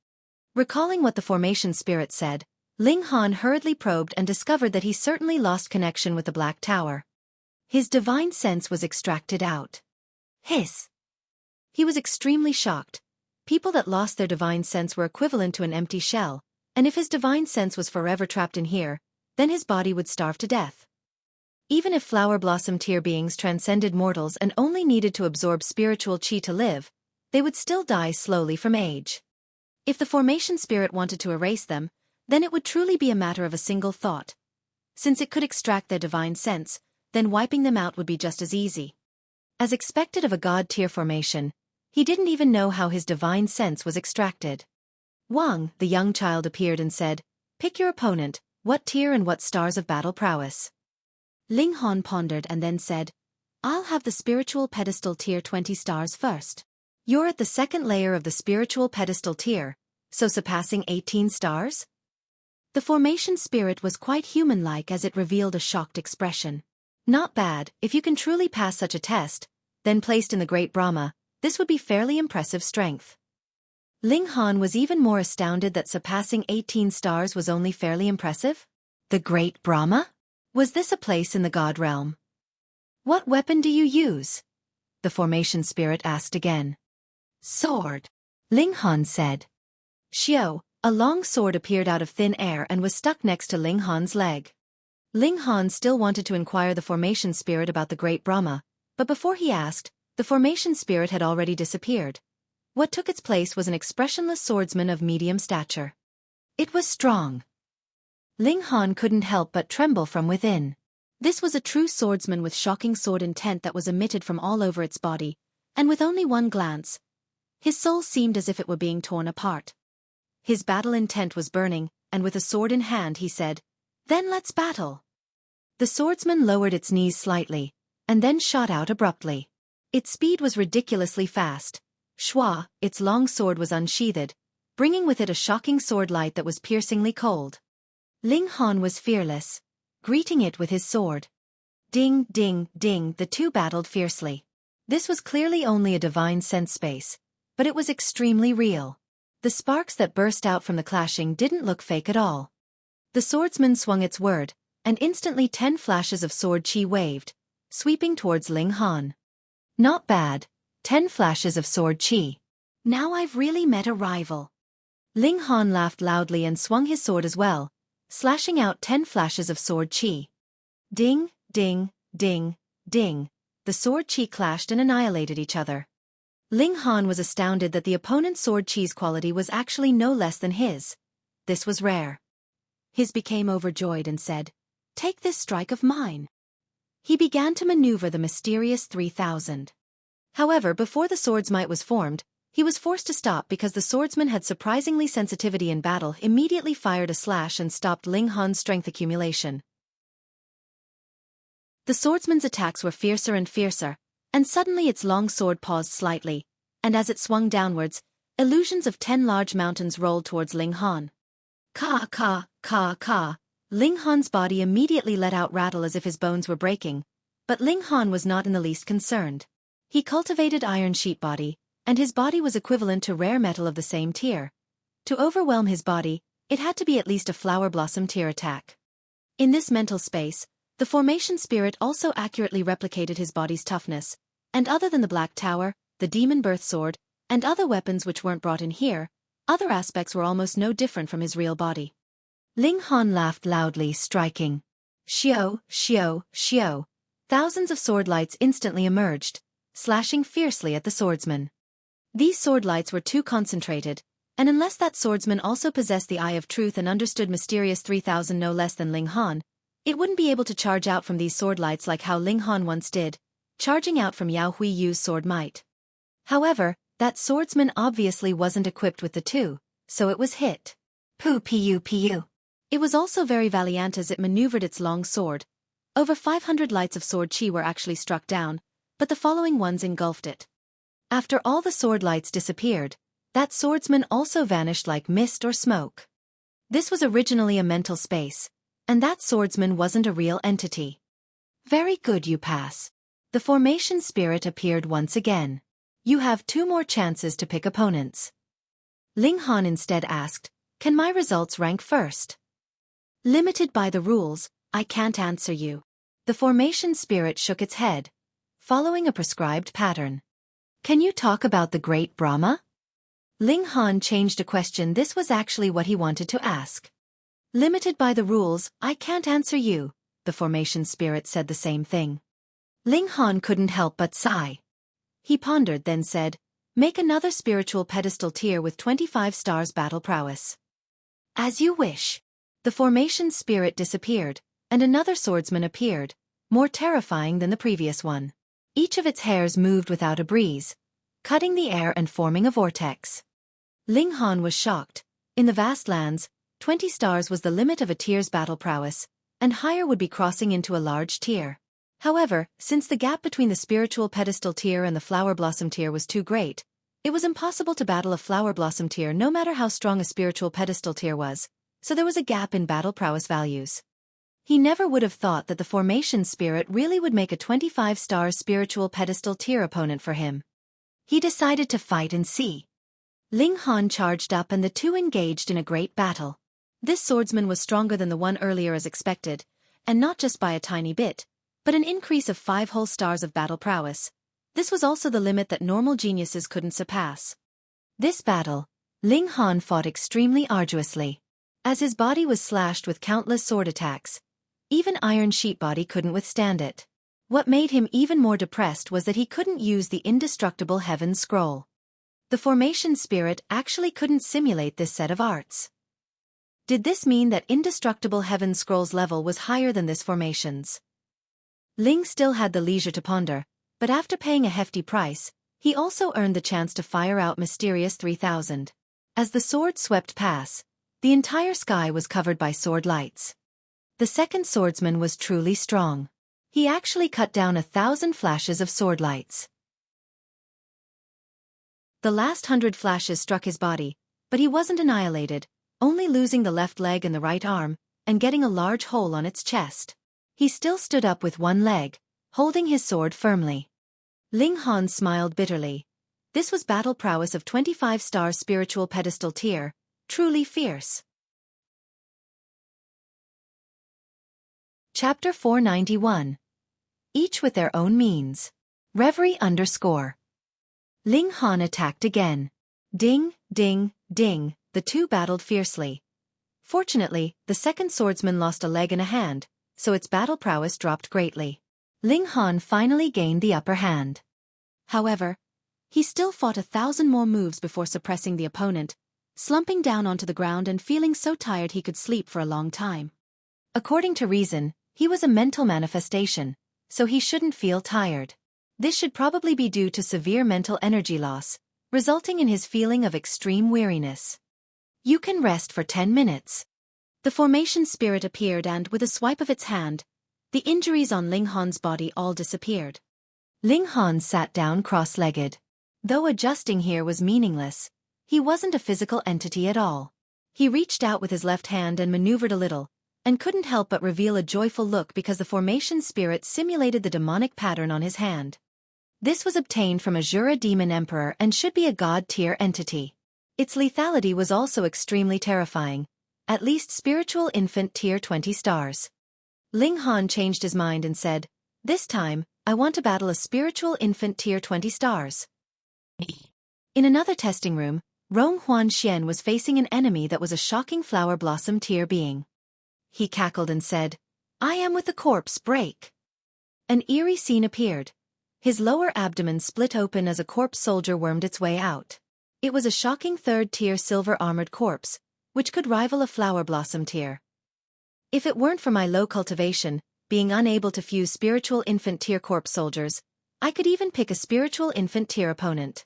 Recalling what the formation spirit said, Ling Han hurriedly probed and discovered that he certainly lost connection with the Black Tower. His divine sense was extracted out. Hiss! He was extremely shocked. People that lost their divine sense were equivalent to an empty shell, and if his divine sense was forever trapped in here, then his body would starve to death. Even if flower blossom tier beings transcended mortals and only needed to absorb spiritual chi to live, they would still die slowly from age. If the formation spirit wanted to erase them, then it would truly be a matter of a single thought. Since it could extract their divine sense, then wiping them out would be just as easy. As expected of a god-tier formation, he didn't even know how his divine sense was extracted. Wang, the young child, appeared and said, "Pick your opponent, what tier and what stars of battle prowess." Ling Han pondered and then said, "I'll have the spiritual pedestal tier 20 stars first. You're at the second layer of the spiritual pedestal tier, so surpassing 18 stars?" The formation spirit was quite human-like as it revealed a shocked expression. Not bad. If you can truly pass such a test, then placed in the Great Brahma, this would be fairly impressive strength. Ling Han was even more astounded that surpassing 18 stars was only fairly impressive. The Great Brahma? Was this a place in the god realm? What weapon do you use? The formation spirit asked again. Sword, Ling Han said. Xiao, a long sword appeared out of thin air and was stuck next to Ling Han's leg. Ling Han still wanted to inquire the formation spirit about the Great Brahma, but before he asked, the formation spirit had already disappeared. What took its place was an expressionless swordsman of medium stature. It was strong. Ling Han couldn't help but tremble from within. This was a true swordsman with shocking sword intent that was emitted from all over its body, and with only one glance, his soul seemed as if it were being torn apart. His battle intent was burning, and with a sword in hand he said, "Then let's battle." The swordsman lowered its knees slightly, and then shot out abruptly. Its speed was ridiculously fast. Shua, its long sword was unsheathed, bringing with it a shocking sword light that was piercingly cold. Ling Han was fearless, greeting it with his sword. Ding, ding, ding, the two battled fiercely. This was clearly only a divine sense space, but it was extremely real. The sparks that burst out from the clashing didn't look fake at all. The swordsman swung its word, and instantly 10 flashes of sword chi waved, sweeping towards Ling Han. Not bad, 10 flashes of sword chi. Now I've really met a rival. Ling Han laughed loudly and swung his sword as well, slashing out 10 flashes of sword chi. Ding, ding, ding, ding, the sword chi clashed and annihilated each other. Ling Han was astounded that the opponent's sword chi's quality was actually no less than his. This was rare. His became overjoyed and said, "Take this strike of mine." He began to maneuver the mysterious 3000. However, before the sword's might was formed, he was forced to stop because the swordsman had surprisingly sensitivity in battle, immediately fired a slash and stopped Ling Han's strength accumulation. The swordsman's attacks were fiercer and fiercer, and suddenly its long sword paused slightly, and as it swung downwards, illusions of 10 large mountains rolled towards Ling Han. Ka ka, ka ka. Ling Han's body immediately let out rattle as if his bones were breaking, but Ling Han was not in the least concerned. He cultivated iron sheet body, and his body was equivalent to rare metal of the same tier. To overwhelm his body, it had to be at least a flower blossom tear attack. In this mental space, the formation spirit also accurately replicated his body's toughness, and other than the Black Tower, the demon birth sword, and other weapons which weren't brought in here, other aspects were almost no different from his real body. Ling Han laughed loudly, striking. Xiao, xiao, xiao. Thousands of sword lights instantly emerged, slashing fiercely at the swordsman. These sword lights were too concentrated, and unless that swordsman also possessed the Eye of Truth and understood mysterious 3000 no less than Ling Han, it wouldn't be able to charge out from these sword lights like how Ling Han once did, charging out from Yao Hui Yu's sword might. However, that swordsman obviously wasn't equipped with the two, so it was hit. Pu. It was also very valiant as it maneuvered its long sword. Over 500 lights of sword chi were actually struck down, but the following ones engulfed it. After all the sword lights disappeared, that swordsman also vanished like mist or smoke. This was originally a mental space, and that swordsman wasn't a real entity. Very good, you pass. The formation spirit appeared once again. You have 2 more chances to pick opponents. Ling Han instead asked, can my results rank first? Limited by the rules, I can't answer you. The formation spirit shook its head, following a prescribed pattern. Can you talk about the great Brahma? Ling Han changed a question. This was actually what he wanted to ask. Limited by the rules, I can't answer you, the formation spirit said the same thing. Ling Han couldn't help but sigh. He pondered, then said, make another spiritual pedestal tier with 25 stars battle prowess. As you wish. The formation spirit disappeared, and another swordsman appeared, more terrifying than the previous one. Each of its hairs moved without a breeze, cutting the air and forming a vortex. Ling Han was shocked. In the vast lands, 20 stars was the limit of a tier's battle prowess, and higher would be crossing into a large tier. However, since the gap between the spiritual pedestal tier and the flower blossom tier was too great, it was impossible to battle a flower blossom tier no matter how strong a spiritual pedestal tier was, so there was a gap in battle prowess values. He never would have thought that the formation spirit really would make a 25-star spiritual pedestal tier opponent for him. He decided to fight and see. Ling Han charged up and the two engaged in a great battle. This swordsman was stronger than the one earlier as expected, and not just by a tiny bit, but an increase of 5 whole stars of battle prowess. This was also the limit that normal geniuses couldn't surpass. This battle, Ling Han fought extremely arduously. As his body was slashed with countless sword attacks, even Iron Sheet Body couldn't withstand it. What made him even more depressed was that he couldn't use the indestructible Heaven Scroll. The formation spirit actually couldn't simulate this set of arts. Did this mean that indestructible Heaven Scroll's level was higher than this formation's? Ling still had the leisure to ponder, but after paying a hefty price, he also earned the chance to fire out Mysterious 3000. As the sword swept past, the entire sky was covered by sword lights. The second swordsman was truly strong. He actually cut down 1,000 flashes of sword lights. The last 100 flashes struck his body, but he wasn't annihilated, only losing the left leg and the right arm, and getting a large hole on its chest. He still stood up with one leg, holding his sword firmly. Ling Han smiled bitterly. This was battle prowess of 25-star spiritual pedestal tier, truly fierce. Chapter 491. Each with their own means. Reverie _ Ling Han attacked again. Ding, ding, ding, the two battled fiercely. Fortunately, the second swordsman lost a leg and a hand, so its battle prowess dropped greatly. Ling Han finally gained the upper hand. However, he still fought 1,000 more moves before suppressing the opponent, slumping down onto the ground and feeling so tired he could sleep for a long time. According to reason, he was a mental manifestation, so he shouldn't feel tired. This should probably be due to severe mental energy loss, resulting in his feeling of extreme weariness. You can rest for 10 minutes. The formation spirit appeared and, with a swipe of its hand, the injuries on Ling Han's body all disappeared. Ling Han sat down cross-legged. Though adjusting here was meaningless, he wasn't a physical entity at all. He reached out with his left hand and maneuvered a little, and couldn't help but reveal a joyful look because the formation spirit simulated the demonic pattern on his hand. This was obtained from a Jura demon emperor and should be a god-tier entity. Its lethality was also extremely terrifying. At least spiritual infant tier 20 stars. Ling Han changed his mind and said, "This time, I want to battle a spiritual infant tier 20 stars." In another testing room, Rong Huanxian was facing an enemy that was a shocking flower blossom tier being. He cackled and said, "I am with the corpse break." An eerie scene appeared. His lower abdomen split open as a corpse soldier wormed its way out. It was a shocking third-tier silver-armored corpse, which could rival a flower blossom tier. If it weren't for my low cultivation, being unable to fuse spiritual infant tier corpse soldiers, I could even pick a spiritual infant tier opponent.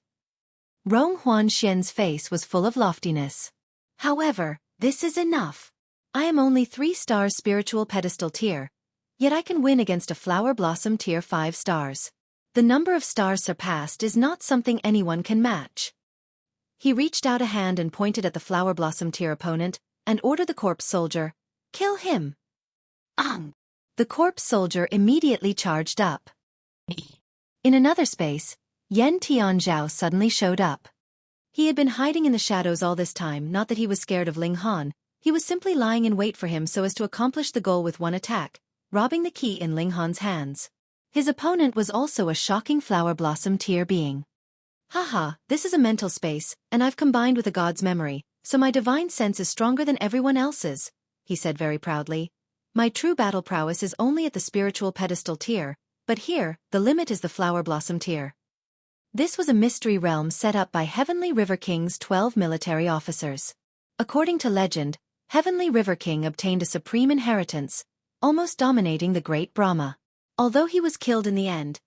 Rong Huanxian's face was full of loftiness. "However, this is enough. I am only 3-star spiritual pedestal tier, yet I can win against a flower blossom tier 5 stars. The number of stars surpassed is not something anyone can match." He reached out a hand and pointed at the flower blossom tier opponent, and ordered the corpse soldier, "Kill him." The corpse soldier immediately charged up. In another space, Yen Tianzhao suddenly showed up. He had been hiding in the shadows all this time, not that he was scared of Ling Han, he was simply lying in wait for him so as to accomplish the goal with one attack, robbing the key in Ling Han's hands. His opponent was also a shocking flower blossom tier being. "Haha, this is a mental space, and I've combined with a god's memory, so my divine sense is stronger than everyone else's," he said very proudly. "My true battle prowess is only at the spiritual pedestal tier, but here, the limit is the flower blossom tier." This was a mystery realm set up by Heavenly River King's 12 military officers. According to legend, Heavenly River King obtained a supreme inheritance, almost dominating the great Brahma. Although he was killed in the end,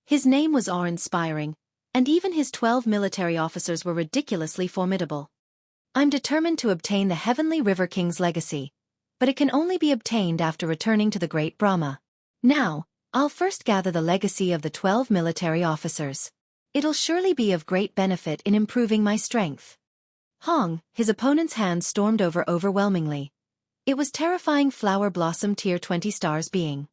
his name was awe-inspiring, and even his 12 military officers were ridiculously formidable. I'm determined to obtain the Heavenly River King's legacy, but it can only be obtained after returning to the great Brahma. Now, I'll first gather the legacy of the 12 military officers. It'll surely be of great benefit in improving my strength. Hong, his opponent's hand stormed over overwhelmingly. It was terrifying flower blossom tier 20 stars being.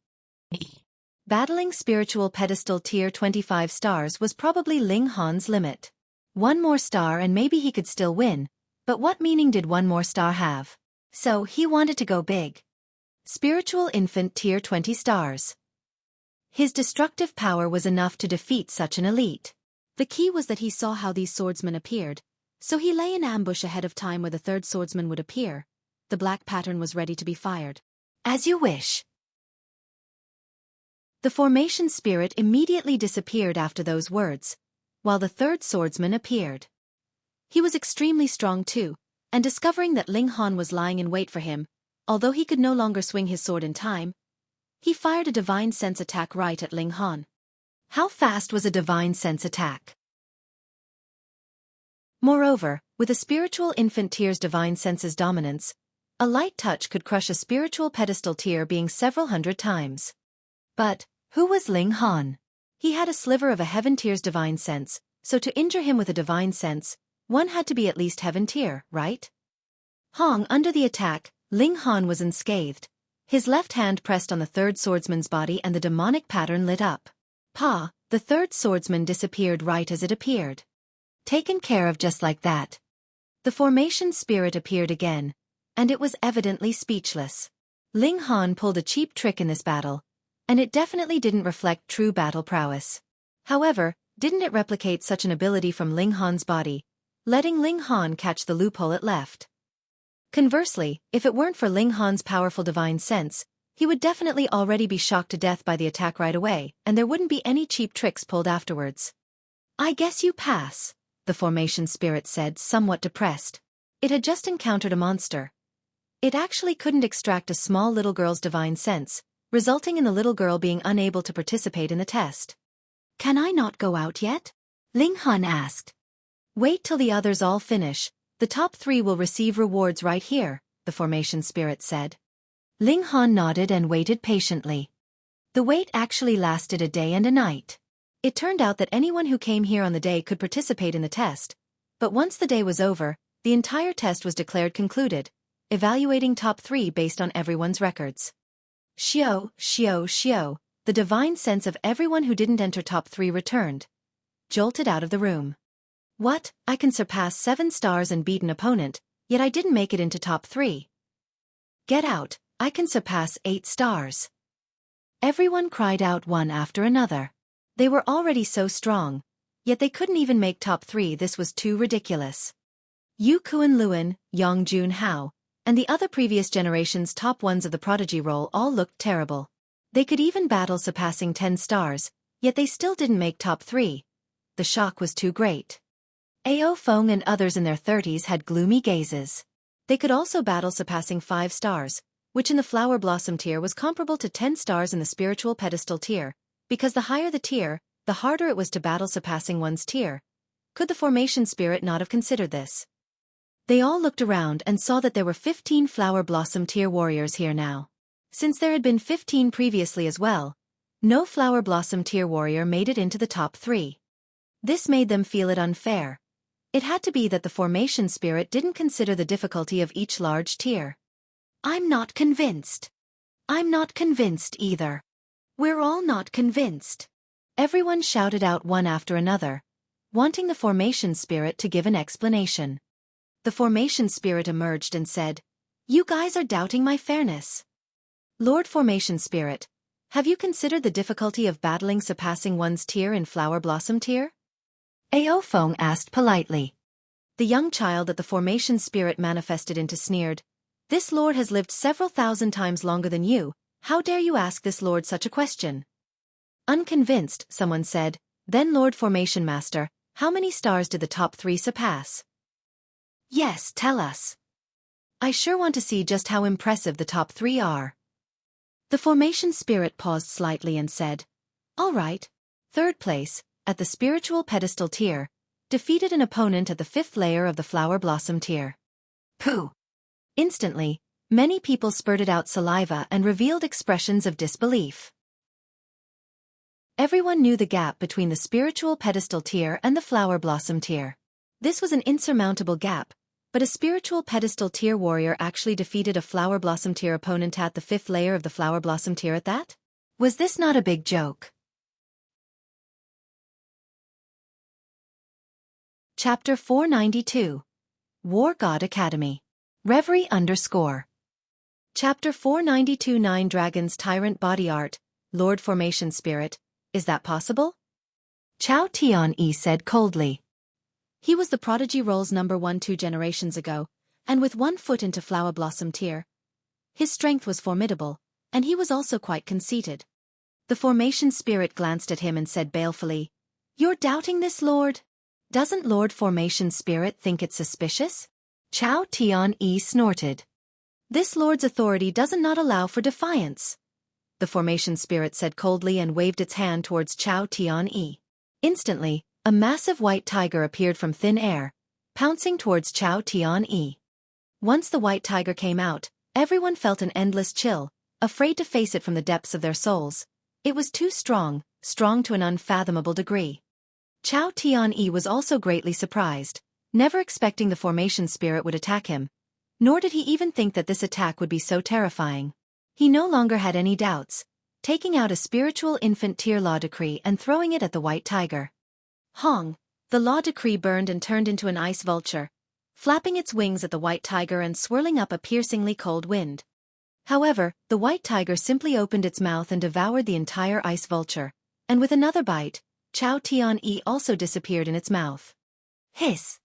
Battling spiritual pedestal tier 25 stars was probably Ling Han's limit. One more star and maybe he could still win, but what meaning did one more star have? So he wanted to go big. Spiritual infant tier 20 stars. His destructive power was enough to defeat such an elite. The key was that he saw how these swordsmen appeared, so he lay in ambush ahead of time where the third swordsman would appear. The black pattern was ready to be fired. "As you wish." The formation spirit immediately disappeared after those words, while the third swordsman appeared. He was extremely strong too, and discovering that Ling Han was lying in wait for him, although he could no longer swing his sword in time, he fired a divine sense attack right at Ling Han. How fast was a divine sense attack? Moreover, with a spiritual infant tier's divine sense's dominance, a light touch could crush a spiritual pedestal tier being several hundred times. But, who was Ling Han? He had a sliver of a heaven tier's divine sense, so to injure him with a divine sense, one had to be at least heaven tier, right? Hong under the attack, Ling Han was unscathed. His left hand pressed on the third swordsman's body and the demonic pattern lit up. The third swordsman disappeared right as it appeared. Taken care of just like that. The formation spirit appeared again, and it was evidently speechless. Ling Han pulled a cheap trick in this battle, and it definitely didn't reflect true battle prowess. However, didn't it replicate such an ability from Ling Han's body, letting Ling Han catch the loophole it left? Conversely, if it weren't for Ling Han's powerful divine sense, he would definitely already be shocked to death by the attack right away, and there wouldn't be any cheap tricks pulled afterwards. "I guess you pass," the formation spirit said, somewhat depressed. It had just encountered a monster. It actually couldn't extract a small little girl's divine sense, resulting in the little girl being unable to participate in the test. "Can I not go out yet?" Ling Han asked. "Wait till the others all finish. The top 3 will receive rewards right here," the formation spirit said. Ling Han nodded and waited patiently. The wait actually lasted a day and a night. It turned out that anyone who came here on the day could participate in the test, but once the day was over, the entire test was declared concluded, evaluating top 3 based on everyone's records. Xiao, the divine sense of everyone who didn't enter top 3 returned, jolted out of the room. What? I can surpass 7 stars and beat an opponent, yet I didn't make it into top 3. Get out, I can surpass 8 stars. Everyone cried out one after another. They were already so strong, yet they couldn't even make top 3. This was too ridiculous. Yu Kuan Luan, Yang Jun Hao, and the other previous generation's top ones of the prodigy role all looked terrible. They could even battle surpassing 10 stars, yet they still didn't make top 3. The shock was too great. Ao Feng and others in their 30s had gloomy gazes. They could also battle surpassing 5 stars, which in the flower blossom tier was comparable to 10 stars in the spiritual pedestal tier, because the higher the tier, the harder it was to battle surpassing one's tier. Could the formation spirit not have considered this? They all looked around and saw that there were 15 flower blossom tier warriors here now. Since there had been 15 previously as well, no flower blossom tier warrior made it into the top 3. This made them feel it unfair. It had to be that the formation spirit didn't consider the difficulty of each large tier. I'm not convinced. I'm not convinced either. We're all not convinced. Everyone shouted out one after another, wanting the formation spirit to give an explanation. The formation spirit emerged and said, "You guys are doubting my fairness. Lord Formation Spirit, have you considered the difficulty of battling surpassing one's tier in Flower Blossom tier?" Ao Feng asked politely. The young child that the formation spirit manifested into sneered, "This lord has lived several thousand times longer than you, how dare you ask this lord such a question?" Unconvinced, someone said, "Then Lord Formation Master, how many stars did the top 3 surpass?" "Yes, tell us. I sure want to see just how impressive the top 3 are." The formation spirit paused slightly and said, "All right. 3rd place, at the spiritual pedestal tier, defeated an opponent at the 5th layer of the flower blossom tier." Pooh! Instantly, many people spurted out saliva and revealed expressions of disbelief. Everyone knew the gap between the spiritual pedestal tier and the flower blossom tier. This was an insurmountable gap, but a spiritual pedestal tier warrior actually defeated a flower blossom tier opponent at the 5th layer of the flower blossom tier at that? Was this not a big joke? Chapter 492. War God Academy. Reverie _ Chapter 492 9 Dragons Tyrant Body Art, Lord Formation Spirit, is that possible? Chao Tian-yi said coldly. He was the prodigy role's number 1 2 generations ago, and with 1 foot into Flower Blossom tier. His strength was formidable, and he was also quite conceited. The Formation Spirit glanced at him and said balefully, "You're doubting this, Lord? Doesn't Lord Formation Spirit think it's suspicious?" Chao Tian-yi snorted. "This Lord's authority does not allow for defiance," the Formation Spirit said coldly and waved its hand towards Chao Tian-yi. Instantly, a massive white tiger appeared from thin air, pouncing towards Chao Tian-yi. Once the white tiger came out, everyone felt an endless chill, afraid to face it from the depths of their souls. It was too strong, strong to an unfathomable degree. Chao Tian-yi was also greatly surprised, never expecting the Formation Spirit would attack him, nor did he even think that this attack would be so terrifying. He no longer had any doubts, taking out a spiritual infant tier law decree and throwing it at the white tiger. Hong! The law decree burned and turned into an ice vulture, flapping its wings at the white tiger and swirling up a piercingly cold wind. However, the white tiger simply opened its mouth and devoured the entire ice vulture, and with another bite, Chao Tian-yi also disappeared in its mouth. Hiss!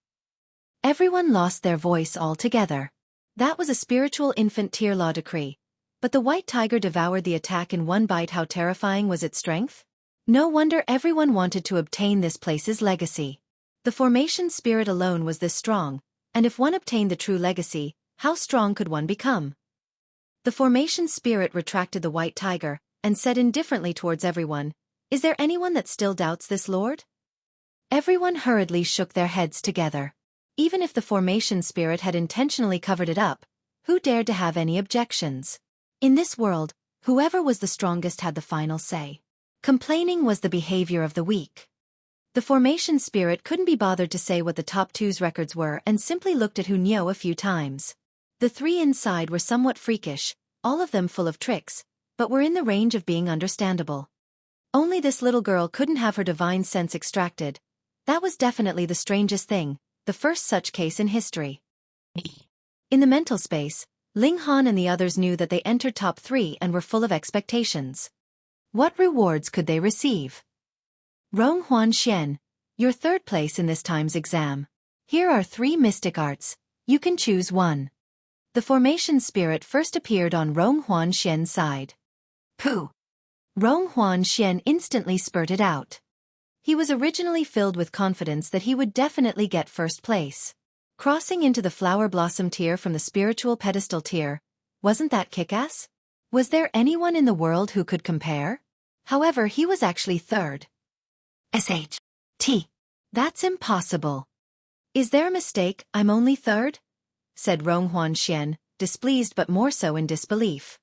Everyone lost their voice altogether. That was a spiritual infant tier law decree, but the white tiger devoured the attack in 1 bite. How terrifying was its strength? No wonder everyone wanted to obtain this place's legacy. The Formation Spirit alone was this strong, and if one obtained the true legacy, how strong could one become? The Formation Spirit retracted the white tiger, and said indifferently towards everyone, "Is there anyone that still doubts this lord?" Everyone hurriedly shook their heads together. Even if the Formation Spirit had intentionally covered it up, who dared to have any objections? In this world, whoever was the strongest had the final say. Complaining was the behavior of the weak. The Formation Spirit couldn't be bothered to say what the top 2's records were and simply looked at Hunyo a few times. The 3 inside were somewhat freakish, all of them full of tricks, but were in the range of being understandable. Only this little girl couldn't have her divine sense extracted. That was definitely the strangest thing, the first such case in history. In the mental space, Ling Han and the others knew that they entered top 3 and were full of expectations. What rewards could they receive? Rong Huan Xian, your 3rd place in this time's exam. Here are 3 mystic arts, you can choose one. The formation spirit first appeared on Rong Huan Xian's side. Pooh! Rong Huan Xian instantly spurted out. He was originally filled with confidence that he would definitely get 1st place. Crossing into the flower blossom tier from the spiritual pedestal tier, wasn't that kick-ass? Was there anyone in the world who could compare? However, he was actually 3rd. SHT. That's impossible. Is there a mistake, I'm only 3rd? Said Rong Huan Xian, displeased but more so in disbelief.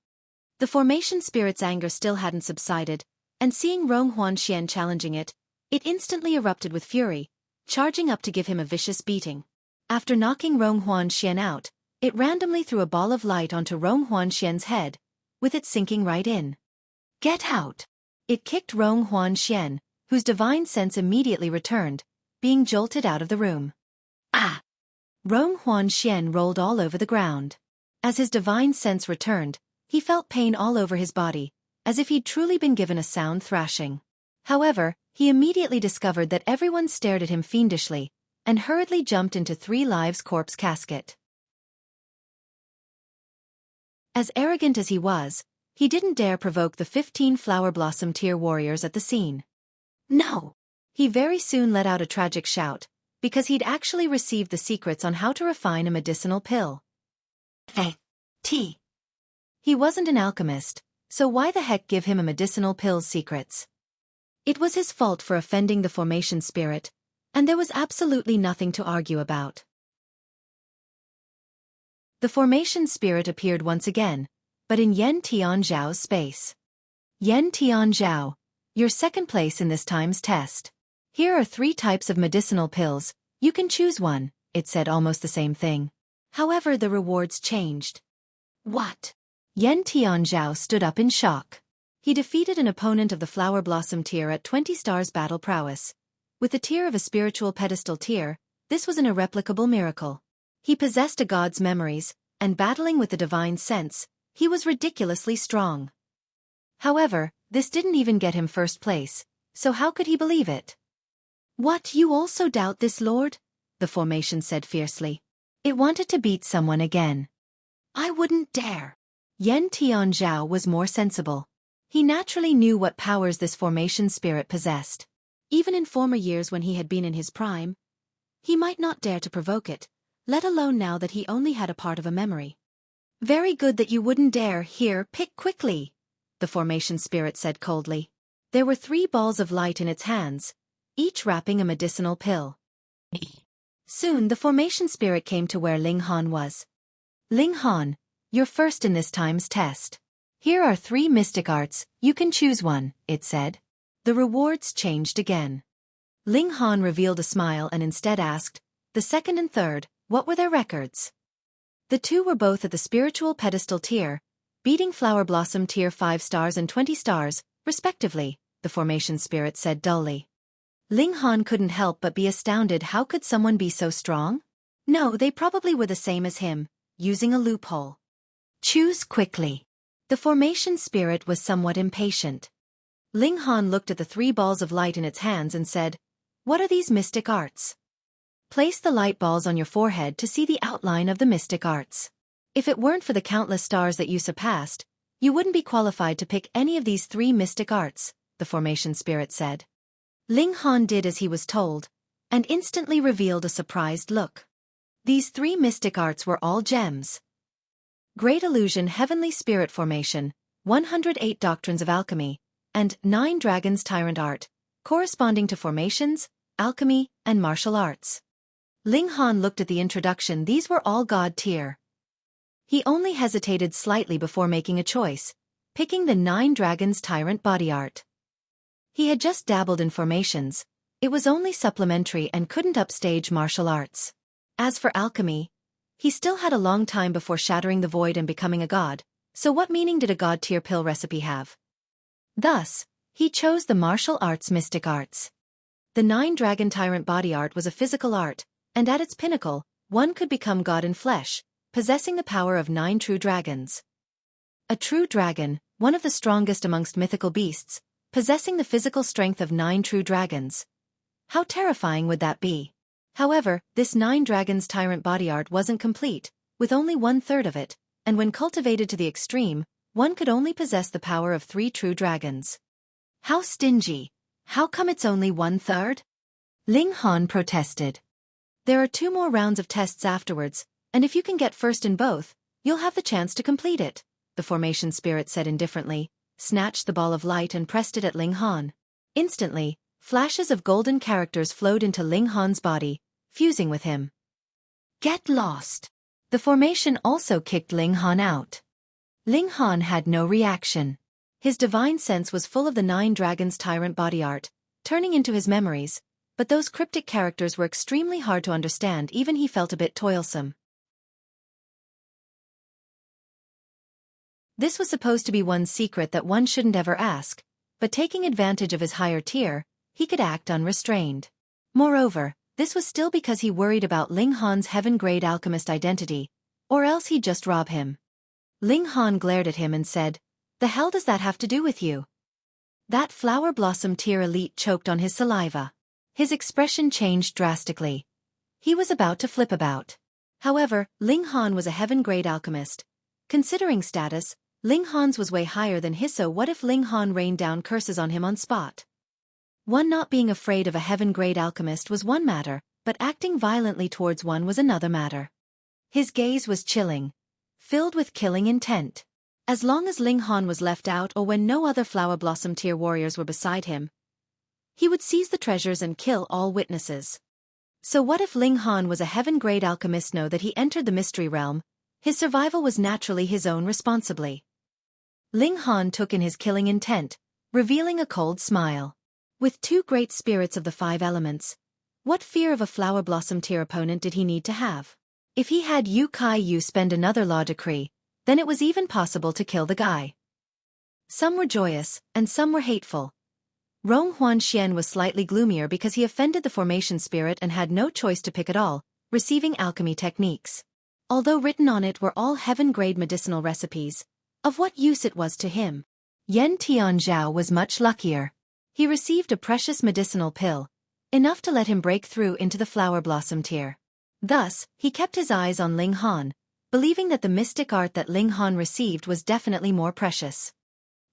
The formation spirit's anger still hadn't subsided, and seeing Rong Huan Xian challenging it, it instantly erupted with fury, charging up to give him a vicious beating. After knocking Rong Huan Xian out, it randomly threw a ball of light onto Rong Huan Xian's head, with it sinking right in. Get out! It kicked Rong Huan Xian, whose divine sense immediately returned, being jolted out of the room. Ah! Rong Huan Xian rolled all over the ground. As his divine sense returned, he felt pain all over his body, as if he'd truly been given a sound thrashing. However, he immediately discovered that everyone stared at him fiendishly, and hurriedly jumped into 3 Lives corpse casket. As arrogant as he was, he didn't dare provoke the 15 flower blossom tier warriors at the scene. No! He very soon let out a tragic shout, because he'd actually received the secrets on how to refine a medicinal pill. He wasn't an alchemist, so why the heck give him a medicinal pill's secrets? It was his fault for offending the formation spirit, and there was absolutely nothing to argue about. The formation spirit appeared once again, but in Yan Tianzhao's space. Yan Tianzhao, your 2nd place in this time's test. Here are 3 types of medicinal pills, you can choose one, it said almost the same thing. However, the rewards changed. What? Yan Tianzhao stood up in shock. He defeated an opponent of the flower blossom tier at 20 stars battle prowess. With the tier of a spiritual pedestal tier, this was an irreplicable miracle. He possessed a god's memories, and battling with the divine sense, he was ridiculously strong. However, this didn't even get him 1st place, so how could he believe it? What, you also doubt this, Lord? The formation said fiercely. It wanted to beat someone again. I wouldn't dare. Yan Tianzhao was more sensible. He naturally knew what powers this formation spirit possessed. Even in former years when he had been in his prime, he might not dare to provoke it, let alone now that he only had a part of a memory. Very good that you wouldn't dare. Here, pick quickly, the formation spirit said coldly. There were 3 balls of light in its hands, each wrapping a medicinal pill. Soon the formation spirit came to where Ling Han was. Ling Han, you're 1st in this time's test. Here are 3 mystic arts, you can choose one, it said. The rewards changed again. Ling Han revealed a smile and instead asked, the 2nd and 3rd, what were their records? The 2 were both at the spiritual pedestal tier, beating flower blossom tier 5 stars and 20 stars, respectively, the formation spirit said dully. Ling Han couldn't help but be astounded. How could someone be so strong? No, they probably were the same as him, using a loophole. Choose quickly. The formation spirit was somewhat impatient. Ling Han looked at the 3 balls of light in its hands and said, what are these mystic arts? Place the light balls on your forehead to see the outline of the mystic arts. If it weren't for the countless stars that you surpassed, you wouldn't be qualified to pick any of these 3 mystic arts, the formation spirit said. Ling Han did as he was told, and instantly revealed a surprised look. These 3 mystic arts were all gems. Great Illusion, Heavenly Spirit Formation, 108 Doctrines of Alchemy, and 9 Dragons Tyrant Art, corresponding to formations, alchemy, and martial arts. Ling Han looked at the introduction. These were all God tier. He only hesitated slightly before making a choice, picking the 9 Dragons Tyrant Body Art. He had just dabbled in formations, it was only supplementary and couldn't upstage martial arts. As for alchemy, he still had a long time before shattering the void and becoming a god, so what meaning did a god tier pill recipe have? Thus, he chose the martial arts mystic arts. The 9-dragon tyrant body art was a physical art, and at its pinnacle, one could become god in flesh, possessing the power of 9 true dragons. A true dragon, one of the strongest amongst mythical beasts, possessing the physical strength of 9 true dragons. How terrifying would that be? However, this 9 dragons tyrant body art wasn't complete, with only 1/3 of it, and when cultivated to the extreme, one could only possess the power of 3 true dragons. How stingy! How come it's only 1/3? Ling Han protested. There are 2 more rounds of tests afterwards, and if you can get first in both, you'll have the chance to complete it, the formation spirit said indifferently, snatched the ball of light and pressed it at Ling Han. Instantly, flashes of golden characters flowed into Ling Han's body, fusing with him. Get lost! The formation also kicked Ling Han out. Ling Han had no reaction. His divine sense was full of the 9 dragons tyrant body art, turning into his memories, but those cryptic characters were extremely hard to understand, even he felt a bit toilsome. This was supposed to be one's secret that one shouldn't ever ask, but taking advantage of his higher tier, he could act unrestrained. Moreover, this was still because he worried about Ling Han's heaven-grade alchemist identity, or else he'd just rob him. Ling Han glared at him and said, "The hell does that have to do with you?" That flower blossom tier elite choked on his saliva. His expression changed drastically. He was about to flip about. However, Ling Han was a heaven-grade alchemist. Considering status, Ling Han's was way higher than his, so what if Ling Han rained down curses on him on spot? One not being afraid of a heaven-grade alchemist was one matter, but acting violently towards one was another matter. His gaze was chilling, filled with killing intent. As long as Ling Han was left out or when no other flower blossom tier warriors were beside him, he would seize the treasures and kill all witnesses. So what if Ling Han was a heaven-grade alchemist? Know that he entered the mystery realm, his survival was naturally his own responsibly. Ling Han took in his killing intent, revealing a cold smile. With 2 great spirits of the 5 elements, what fear of a flower blossom tier opponent did he need to have? If he had Yu Kai Yu spend another law decree, then it was even possible to kill the guy. Some were joyous, and some were hateful. Rong Huanxian was slightly gloomier because he offended the formation spirit and had no choice to pick at all, receiving alchemy techniques. Although written on it were all heaven-grade medicinal recipes, of what use it was to him? Yan Tianzhao was much luckier. He received a precious medicinal pill, enough to let him break through into the flower blossom tier. Thus, he kept his eyes on Ling Han, believing that the mystic art that Ling Han received was definitely more precious.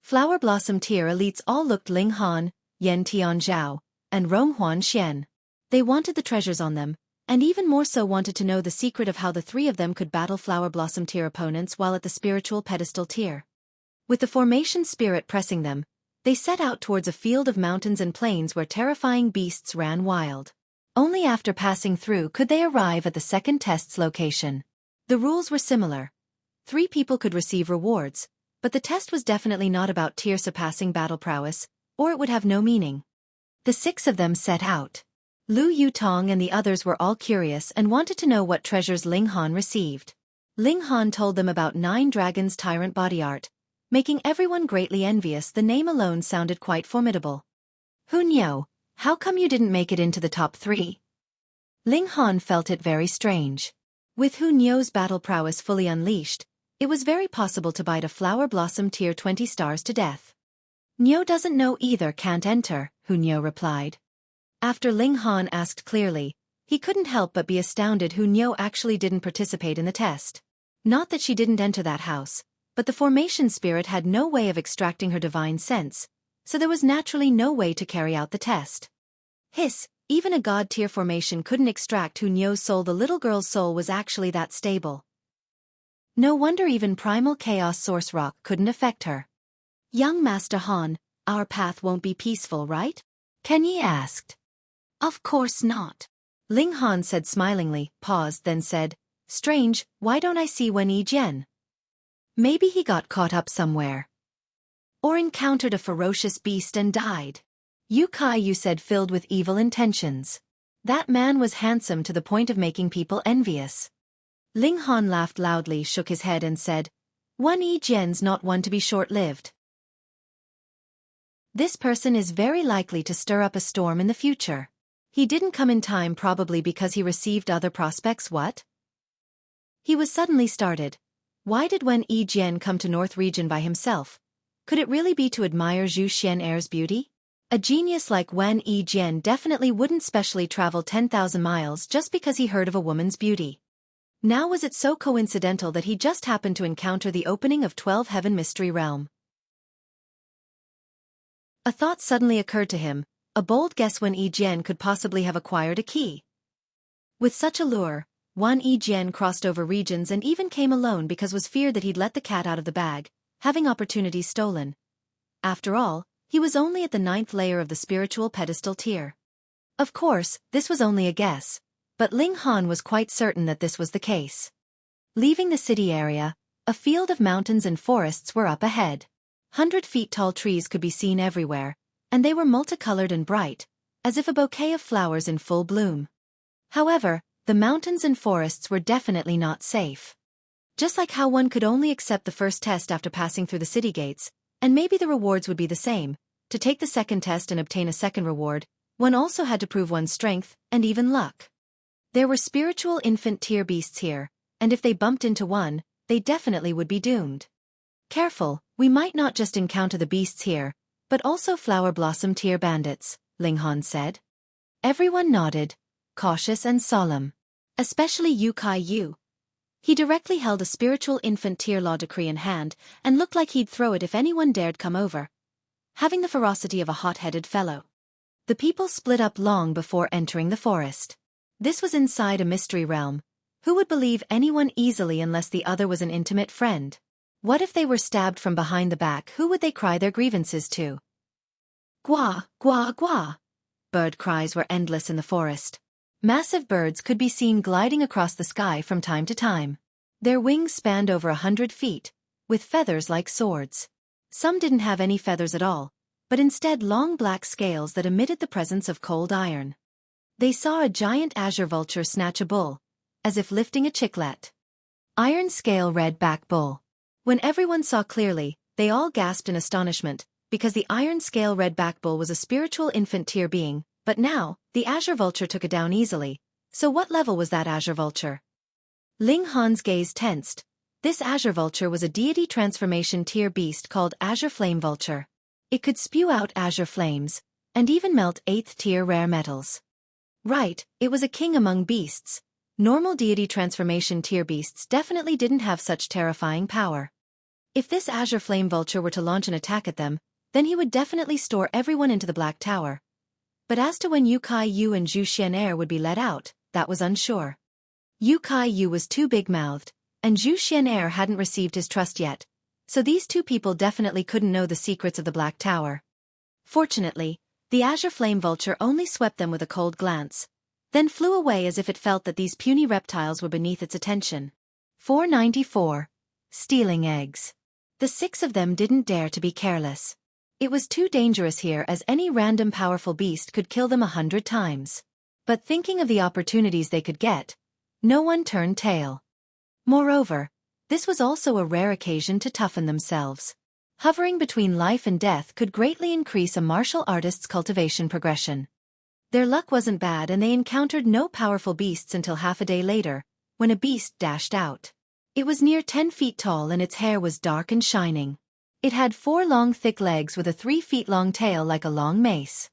Flower blossom tier elites all looked Ling Han, Yan Tianzhao, and Rong Huanxian. They wanted the treasures on them, and even more so wanted to know the secret of how the 3 of them could battle flower blossom tier opponents while at the spiritual pedestal tier. With the formation spirit pressing them, they set out towards a field of mountains and plains where terrifying beasts ran wild. Only after passing through could they arrive at the second test's location. The rules were similar. 3 people could receive rewards, but the test was definitely not about tier-surpassing battle prowess, or it would have no meaning. The 6 of them set out. Lu Yutong and the others were all curious and wanted to know what treasures Ling Han received. Ling Han told them about 9 dragons tyrant body art, making everyone greatly envious. The name alone sounded quite formidable. Hunyo, how come you didn't make it into the top 3? Ling Han felt it very strange. With Hunyo's battle prowess fully unleashed, it was very possible to bite a flower blossom tier 20 stars to death. Nyo doesn't know either, can't enter, Hunyo replied. After Ling Han asked clearly, he couldn't help but be astounded Hunyo actually didn't participate in the test. Not that she didn't enter that house, but the formation spirit had no way of extracting her divine sense, so there was naturally no way to carry out the test. Hiss, even a god-tier formation couldn't extract Hunyo's soul. The little girl's soul was actually that stable. No wonder even primal chaos source rock couldn't affect her. Young Master Han, our path won't be peaceful, right? Kenyi asked. Of course not. Ling Han said smilingly, paused, then said, Strange, why don't I see Wen Yi Jian? Maybe he got caught up somewhere. Or encountered a ferocious beast and died. Yu Kai Yu said, filled with evil intentions. That man was handsome to the point of making people envious. Ling Han laughed loudly, shook his head and said, Wen Yi Jian's not one to be short-lived. This person is very likely to stir up a storm in the future. He didn't come in time probably because he received other prospects. What? He was suddenly started. Why did Wen Yijian come to North Region by himself? Could it really be to admire Zhu Xian'er's beauty? A genius like Wen Yijian definitely wouldn't specially travel 10,000 miles just because he heard of a woman's beauty. Now was it so coincidental that he just happened to encounter the opening of 12 Heaven Mystery Realm? A thought suddenly occurred to him, a bold guess Wen Yijian could possibly have acquired a key. With such a lure, Wen Yijian crossed over regions and even came alone because was feared that he'd let the cat out of the bag, having opportunities stolen. After all, he was only at the 9th layer of the spiritual pedestal tier. Of course, this was only a guess, but Ling Han was quite certain that this was the case. Leaving the city area, a field of mountains and forests were up ahead. 100-feet-tall trees could be seen everywhere, and they were multicolored and bright, as if a bouquet of flowers in full bloom. However, the mountains and forests were definitely not safe. Just like how one could only accept the first test after passing through the city gates, and maybe the rewards would be the same, to take the second test and obtain a second reward, one also had to prove one's strength and even luck. There were spiritual infant tier beasts here, and if they bumped into one, they definitely would be doomed. Careful, we might not just encounter the beasts here, but also flower blossom tier bandits, Ling Han said. Everyone nodded, cautious and solemn. Especially Yu Kai Yu. He directly held a spiritual infant tier law decree in hand and looked like he'd throw it if anyone dared come over, having the ferocity of a hot-headed fellow. The people split up long before entering the forest. This was inside a mystery realm. Who would believe anyone easily unless the other was an intimate friend? What if they were stabbed from behind the back? Who would they cry their grievances to? Gua, gua, gua. Bird cries were endless in the forest. Massive birds could be seen gliding across the sky from time to time. Their wings spanned over 100 feet, with feathers like swords. Some didn't have any feathers at all, but instead long black scales that emitted the presence of cold iron. They saw a giant azure vulture snatch a bull, as if lifting a chiclet. Iron scale red-back bull. When everyone saw clearly, they all gasped in astonishment, because the iron scale red-back bull was a spiritual infant tier being, but now, the azure vulture took it down easily. So what level was that azure vulture? Ling Han's gaze tensed. This azure vulture was a deity transformation tier beast called Azure Flame Vulture. It could spew out azure flames, and even melt 8th tier rare metals. Right, it was a king among beasts. Normal deity transformation tier beasts definitely didn't have such terrifying power. If this Azure Flame Vulture were to launch an attack at them, then he would definitely store everyone into the Black Tower. But as to when Yu Kai Yu and Zhu Xian'er would be let out, that was unsure. Yu Kai Yu was too big-mouthed, and Zhu Xian'er hadn't received his trust yet, so these two people definitely couldn't know the secrets of the Black Tower. Fortunately, the Azure Flame Vulture only swept them with a cold glance, then flew away as if it felt that these puny reptiles were beneath its attention. 494. Stealing eggs. The 6 of them didn't dare to be careless. It was too dangerous here as any random powerful beast could kill them 100 times. But thinking of the opportunities they could get, no one turned tail. Moreover, this was also a rare occasion to toughen themselves. Hovering between life and death could greatly increase a martial artist's cultivation progression. Their luck wasn't bad and they encountered no powerful beasts until half a day later, when a beast dashed out. It was near 10 feet tall and its hair was dark and shining. It had 4 long thick legs with a 3-feet-long tail like a long mace.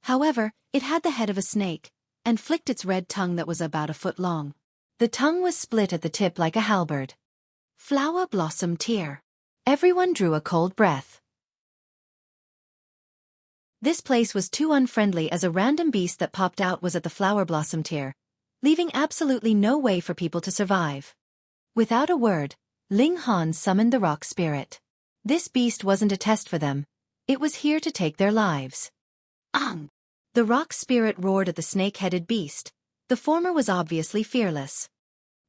However, it had the head of a snake, and flicked its red tongue that was about a foot long. The tongue was split at the tip like a halberd. Flower blossom tear. Everyone drew a cold breath. This place was too unfriendly as a random beast that popped out was at the flower blossom tier, leaving absolutely no way for people to survive. Without a word, Ling Han summoned the rock spirit. This beast wasn't a test for them. It was here to take their lives. Ang! The rock spirit roared at the snake-headed beast. The former was obviously fearless.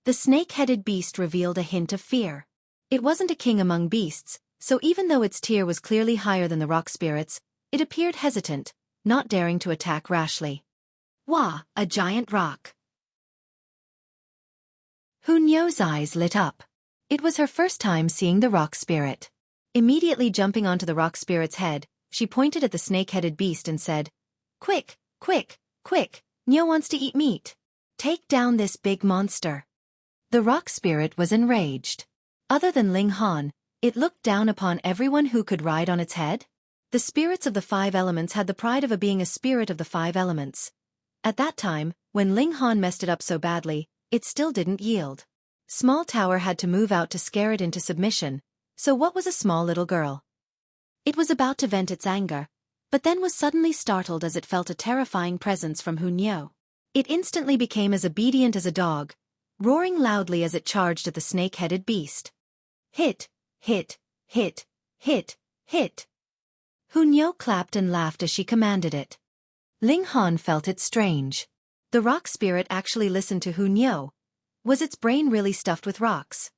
The snake-headed beast revealed a hint of fear. It wasn't a king among beasts, so even though its tier was clearly higher than the rock spirits, it appeared hesitant, not daring to attack rashly. Wah! A giant rock. Hunyo's eyes lit up. It was her first time seeing the rock spirit. Immediately jumping onto the rock spirit's head, She pointed at the snake-headed beast and said, "Quick, quick, quick, Niu wants to eat meat. Take down this big monster." The rock spirit was enraged. Other than Ling Han, it looked down upon everyone who could ride on its head. The spirits of the 5 elements had the pride of being a spirit of the 5 elements. At that time, when Ling Han messed it up so badly, it still didn't yield. Small Tower had to move out to scare it into submission, so what was a small little girl? It was about to vent its anger, but then was suddenly startled as it felt a terrifying presence from Hu Niu. It instantly became as obedient as a dog, roaring loudly as it charged at the snake-headed beast. Hit, hit, hit, hit, hit. Hu Niu clapped and laughed as she commanded it. Ling Han felt it strange. The rock spirit actually listened to Hu Niu. Was its brain really stuffed with rocks?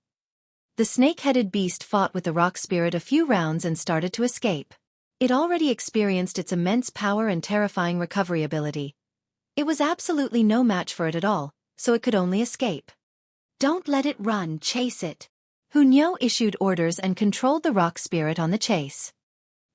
The snake-headed beast fought with the rock spirit a few rounds and started to escape. It already experienced its immense power and terrifying recovery ability. It was absolutely no match for it at all, so it could only escape. "Don't let it run, chase it." Hu Niu issued orders and controlled the rock spirit on the chase.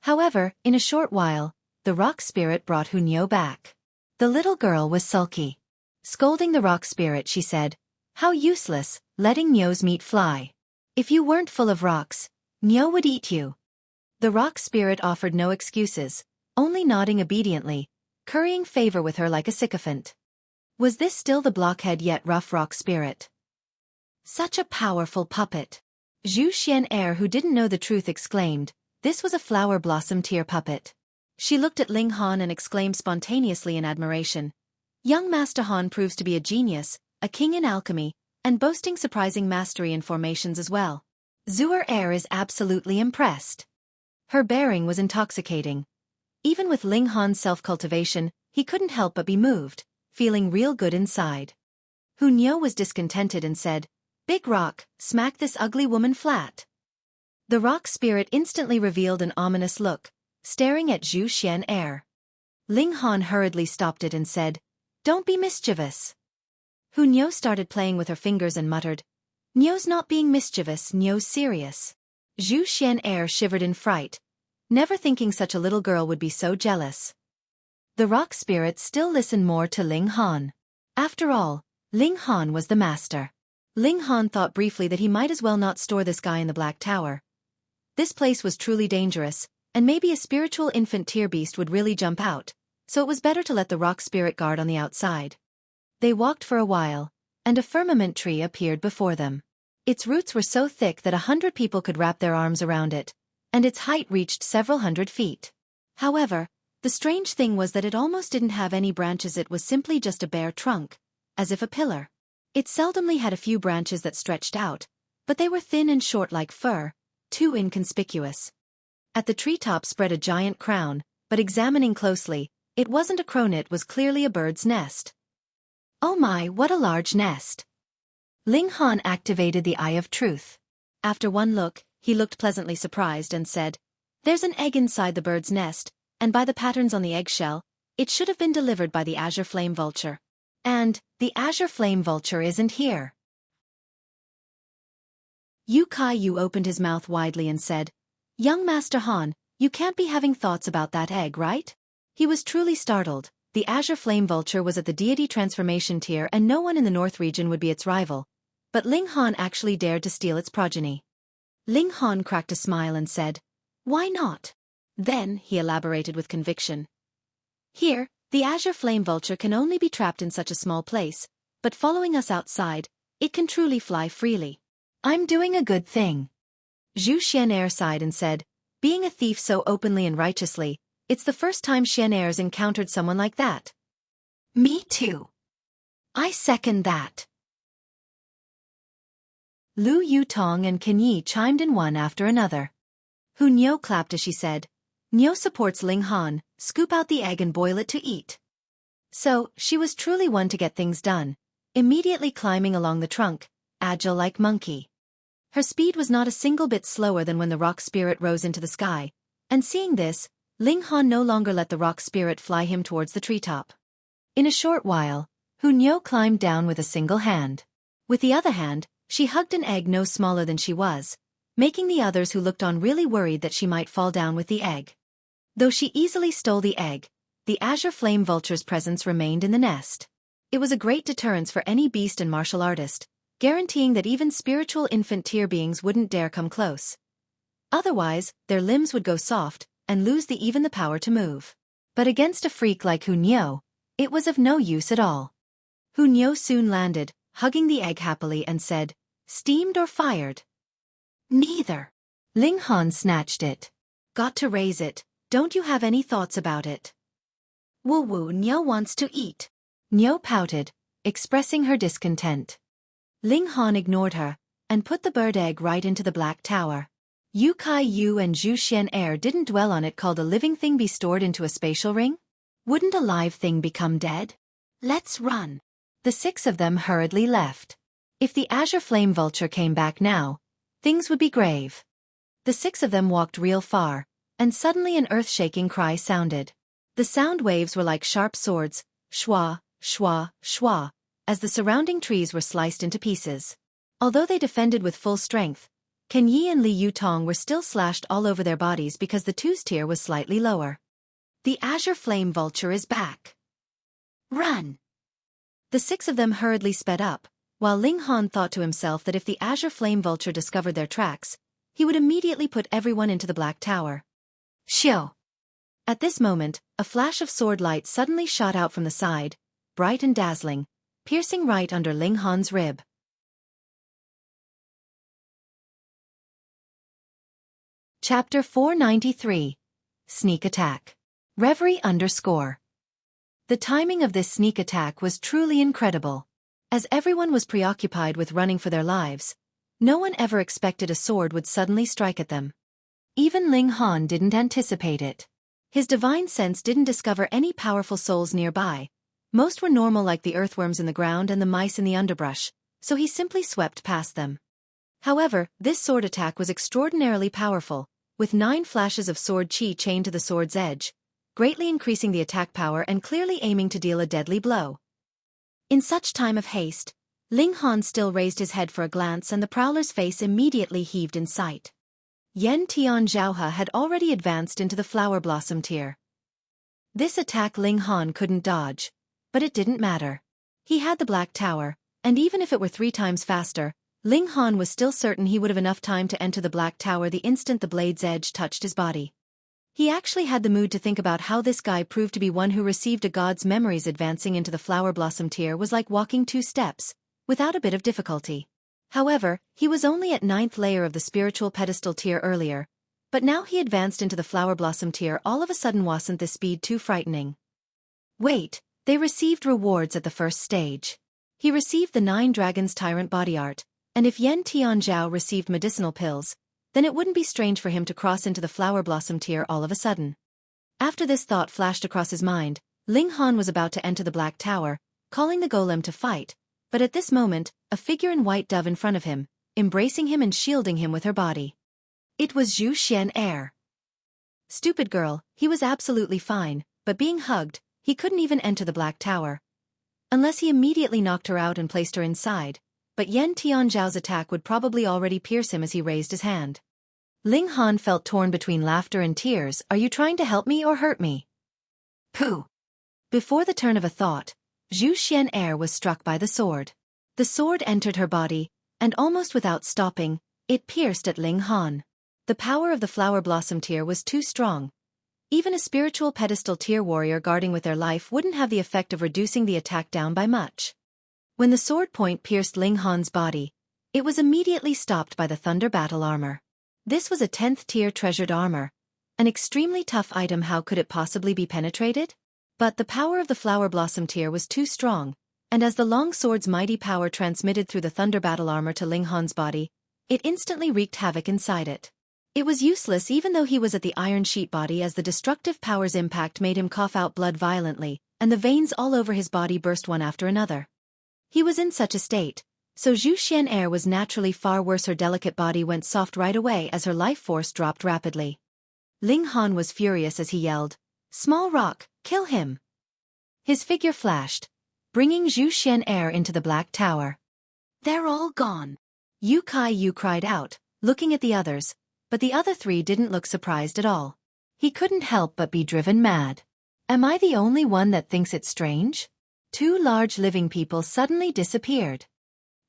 However, in a short while, the rock spirit brought Hu Niu back. The little girl was sulky. Scolding the rock spirit, she said, "How useless, letting Niu's meat fly. If you weren't full of rocks, Niu would eat you." The rock spirit offered no excuses, only nodding obediently, currying favor with her like a sycophant. Was this still the blockhead yet rough rock spirit? Such a powerful puppet. Zhu Xian'er, who didn't know the truth, exclaimed, this was a flower blossom tear puppet. She looked at Ling Han and exclaimed spontaneously in admiration, "Young Master Han proves to be a genius, a king in alchemy, and boasting surprising mastery in formations as well. Zhu'er Er is absolutely impressed." Her bearing was intoxicating. Even with Ling Han's self-cultivation, he couldn't help but be moved, feeling real good inside. Hu Niu was discontented and said, "Big rock, smack this ugly woman flat." The rock spirit instantly revealed an ominous look, staring at Zhu Xian'er. Ling Han hurriedly stopped it and said, "Don't be mischievous." Hu Niu started playing with her fingers and muttered, "Niu's not being mischievous, Niu's serious." Zhu Xian'er shivered in fright, never thinking such a little girl would be so jealous. The rock spirit still listened more to Ling Han. After all, Ling Han was the master. Ling Han thought briefly that he might as well not store this guy in the Black Tower. This place was truly dangerous, and maybe a spiritual infant tier beast would really jump out, so it was better to let the rock spirit guard on the outside. They walked for a while, and a firmament tree appeared before them. Its roots were so thick that 100 people could wrap their arms around it, and its height reached several hundred feet. However, the strange thing was that it almost didn't have any branches. It was simply just a bare trunk, as if a pillar. It seldomly had a few branches that stretched out, but they were thin and short like fur, too inconspicuous. At the treetop spread a giant crown, but examining closely, it wasn't a crown, it was clearly a bird's nest. "Oh my, what a large nest!" Ling Han activated the Eye of Truth. After one look, he looked pleasantly surprised and said, "There's an egg inside the bird's nest, and by the patterns on the eggshell, it should have been delivered by the Azure Flame Vulture. And the Azure Flame Vulture isn't here." Yu Kai-yu opened his mouth widely and said, "Young Master Han, you can't be having thoughts about that egg, right?" He was truly startled. The Azure Flame Vulture was at the deity transformation tier and no one in the North region would be its rival. But Ling Han actually dared to steal its progeny. Ling Han cracked a smile and said, "Why not?" Then, he elaborated with conviction. "Here, the Azure Flame Vulture can only be trapped in such a small place, but following us outside, it can truly fly freely. I'm doing a good thing." Zhu Xian'er sighed and said, "Being a thief so openly and righteously, it's the first time Xian'er's encountered someone like that." "Me too. I second that." Lu Yutong and Ken Yi chimed in one after another. Hu Niu clapped as she said, "Niu supports Ling Han, scoop out the egg and boil it to eat." So, she was truly one to get things done, immediately climbing along the trunk, agile like monkey. Her speed was not a single bit slower than when the rock spirit rose into the sky, and seeing this, Ling Han no longer let the rock spirit fly him towards the treetop. In a short while, Hu Niu climbed down with a single hand. With the other hand, she hugged an egg no smaller than she was, making the others who looked on really worried that she might fall down with the egg. Though she easily stole the egg, the azure flame vulture's presence remained in the nest. It was a great deterrence for any beast and martial artist, guaranteeing that even spiritual infant tier beings wouldn't dare come close. Otherwise, their limbs would go soft, and lose even the power to move. But against a freak like Hunyo, it was of no use at all. Hunyo soon landed, hugging the egg happily and said, "Steamed or fired?" "Neither." Ling Han snatched it. "Got to raise it, don't you have any thoughts about it?" "Wu Nyo wants to eat." Nyo pouted, expressing her discontent. Ling Han ignored her, and put the bird egg right into the black tower. Yu Kai Yu and Zhu Xian didn't dwell on it. Called a living thing be stored into a spatial ring? Wouldn't a live thing become dead? Let's run. The 6 of them hurriedly left. If the azure flame vulture came back now, things would be grave. The 6 of them walked real far, and suddenly an earth-shaking cry sounded. The sound waves were like sharp swords, shwa, shwa, shwa, as the surrounding trees were sliced into pieces. Although they defended with full strength, Ken Yi and Li Yutong were still slashed all over their bodies because the two's tier was slightly lower. The azure flame vulture is back. Run! The 6 of them hurriedly sped up, while Ling Han thought to himself that if the azure flame vulture discovered their tracks, he would immediately put everyone into the black tower. Shio! At this moment, a flash of sword light suddenly shot out from the side, bright and dazzling, piercing right under Ling Han's rib. Chapter 493. Sneak Attack. Reverie _ The timing of this sneak attack was truly incredible. As everyone was preoccupied with running for their lives, no one ever expected a sword would suddenly strike at them. Even Ling Han didn't anticipate it. His divine sense didn't discover any powerful souls nearby. Most were normal like the earthworms in the ground and the mice in the underbrush, so he simply swept past them. However, this sword attack was extraordinarily powerful, with 9 flashes of sword chi chained to the sword's edge, greatly increasing the attack power and clearly aiming to deal a deadly blow. In such time of haste, Ling Han still raised his head for a glance and the prowler's face immediately heaved in sight. Yen Tianzhaohe had already advanced into the flower blossom tier. This attack Ling Han couldn't dodge, but it didn't matter. He had the black tower, and even if it were 3 times faster, Ling Han was still certain he would have enough time to enter the black tower the instant the blade's edge touched his body. He actually had the mood to think about how this guy proved to be one who received a god's memories. Advancing into the flower blossom tier was like walking 2 steps, without a bit of difficulty. However, he was only at 9th layer of the spiritual pedestal tier earlier, but now he advanced into the flower blossom tier. All of a sudden wasn't this speed too frightening? Wait, they received rewards at the first stage. He received the 9 Dragons Tyrant body art, and if Yen Tianzhao received medicinal pills, then it wouldn't be strange for him to cross into the flower blossom tier all of a sudden. After this thought flashed across his mind, Ling Han was about to enter the black tower, calling the golem to fight, but at this moment, a figure in white dove in front of him, embracing him and shielding him with her body. It was Zhu Xian. Stupid girl, he was absolutely fine, but being hugged, he couldn't even enter the black tower. Unless he immediately knocked her out and placed her inside, but Yen Tianzhao's attack would probably already pierce him as he raised his hand. Ling Han felt torn between laughter and tears. Are you trying to help me or hurt me? Pooh! Before the turn of a thought, Zhu Xian was struck by the sword. The sword entered her body, and almost without stopping, it pierced at Ling Han. The power of the flower blossom tier was too strong. Even a spiritual pedestal tier warrior guarding with their life wouldn't have the effect of reducing the attack down by much. When the sword point pierced Ling Han's body, it was immediately stopped by the thunder battle armor. This was a 10th tier treasured armor, an extremely tough item. How could it possibly be penetrated? But the power of the flower blossom tier was too strong, and as the long sword's mighty power transmitted through the thunder battle armor to Ling Han's body, it instantly wreaked havoc inside it. It was useless even though he was at the iron sheet body, as the destructive power's impact made him cough out blood violently, and the veins all over his body burst one after another. He was in such a state, so Zhu Xian was naturally far worse. Her delicate body went soft right away as her life force dropped rapidly. Ling Han was furious as he yelled, "Small rock, kill him!" His figure flashed, bringing Zhu Xian into the black tower. "They're all gone!" Yu Kai Yu cried out, looking at the others, but the other 3 didn't look surprised at all. He couldn't help but be driven mad. Am I the only one that thinks it strange? 2 large living people suddenly disappeared.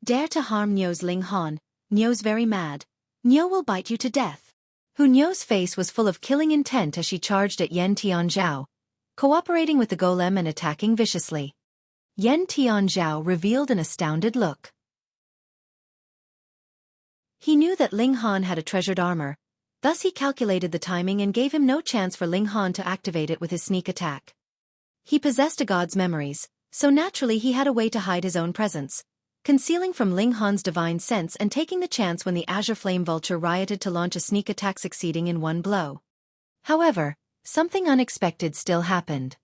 Dare to harm Nyo's Ling Han. Nyo's very mad. Nyo will bite you to death. Nyo's face was full of killing intent as she charged at Yen Tianzhao, cooperating with the golem and attacking viciously. Yen Tianzhao revealed an astounded look. He knew that Ling Han had a treasured armor, thus he calculated the timing and gave him no chance for Ling Han to activate it with his sneak attack. He possessed a god's memories, so naturally he had a way to hide his own presence, concealing from Ling Han's divine sense and taking the chance when the Azure Flame Vulture rioted to launch a sneak attack succeeding in one blow. However, something unexpected still happened.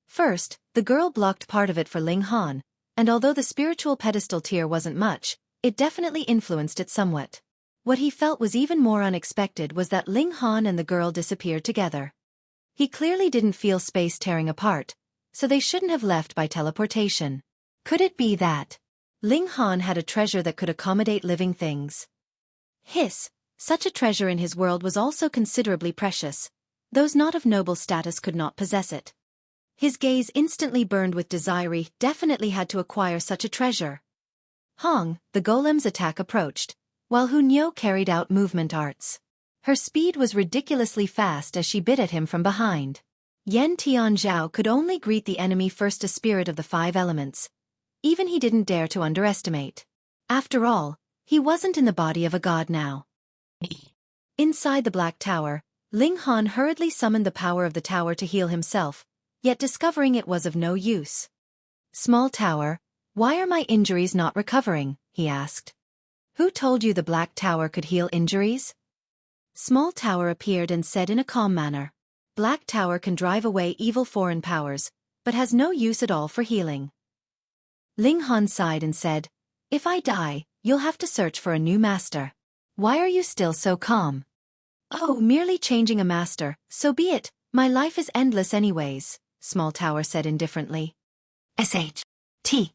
First, the girl blocked part of it for Ling Han, and although the spiritual pedestal tier wasn't much, it definitely influenced it somewhat. What he felt was even more unexpected was that Ling Han and the girl disappeared together. He clearly didn't feel space tearing apart, so they shouldn't have left by teleportation. Could it be that Ling Han had a treasure that could accommodate living things? Such a treasure in his world was also considerably precious. Those not of noble status could not possess it. His gaze instantly burned with desire. He definitely had to acquire such a treasure. The golem's attack approached, while Nyo carried out movement arts. Her speed was ridiculously fast as she bit at him from behind. Yen Tianzhao could only greet the enemy first, a spirit of the 5 elements. Even he didn't dare to underestimate. After all, he wasn't in the body of a god now. Inside the Black Tower, Ling Han hurriedly summoned the power of the tower to heal himself, yet discovering it was of no use. Small tower, why are my injuries not recovering? He asked. Who told you the Black Tower could heal injuries? Small tower appeared and said in a calm manner. Black Tower can drive away evil foreign powers, but has no use at all for healing. Ling Han sighed and said, if I die, you'll have to search for a new master. Why are you still so calm? Oh, merely changing a master, so be it, my life is endless anyways, Small Tower said indifferently. T.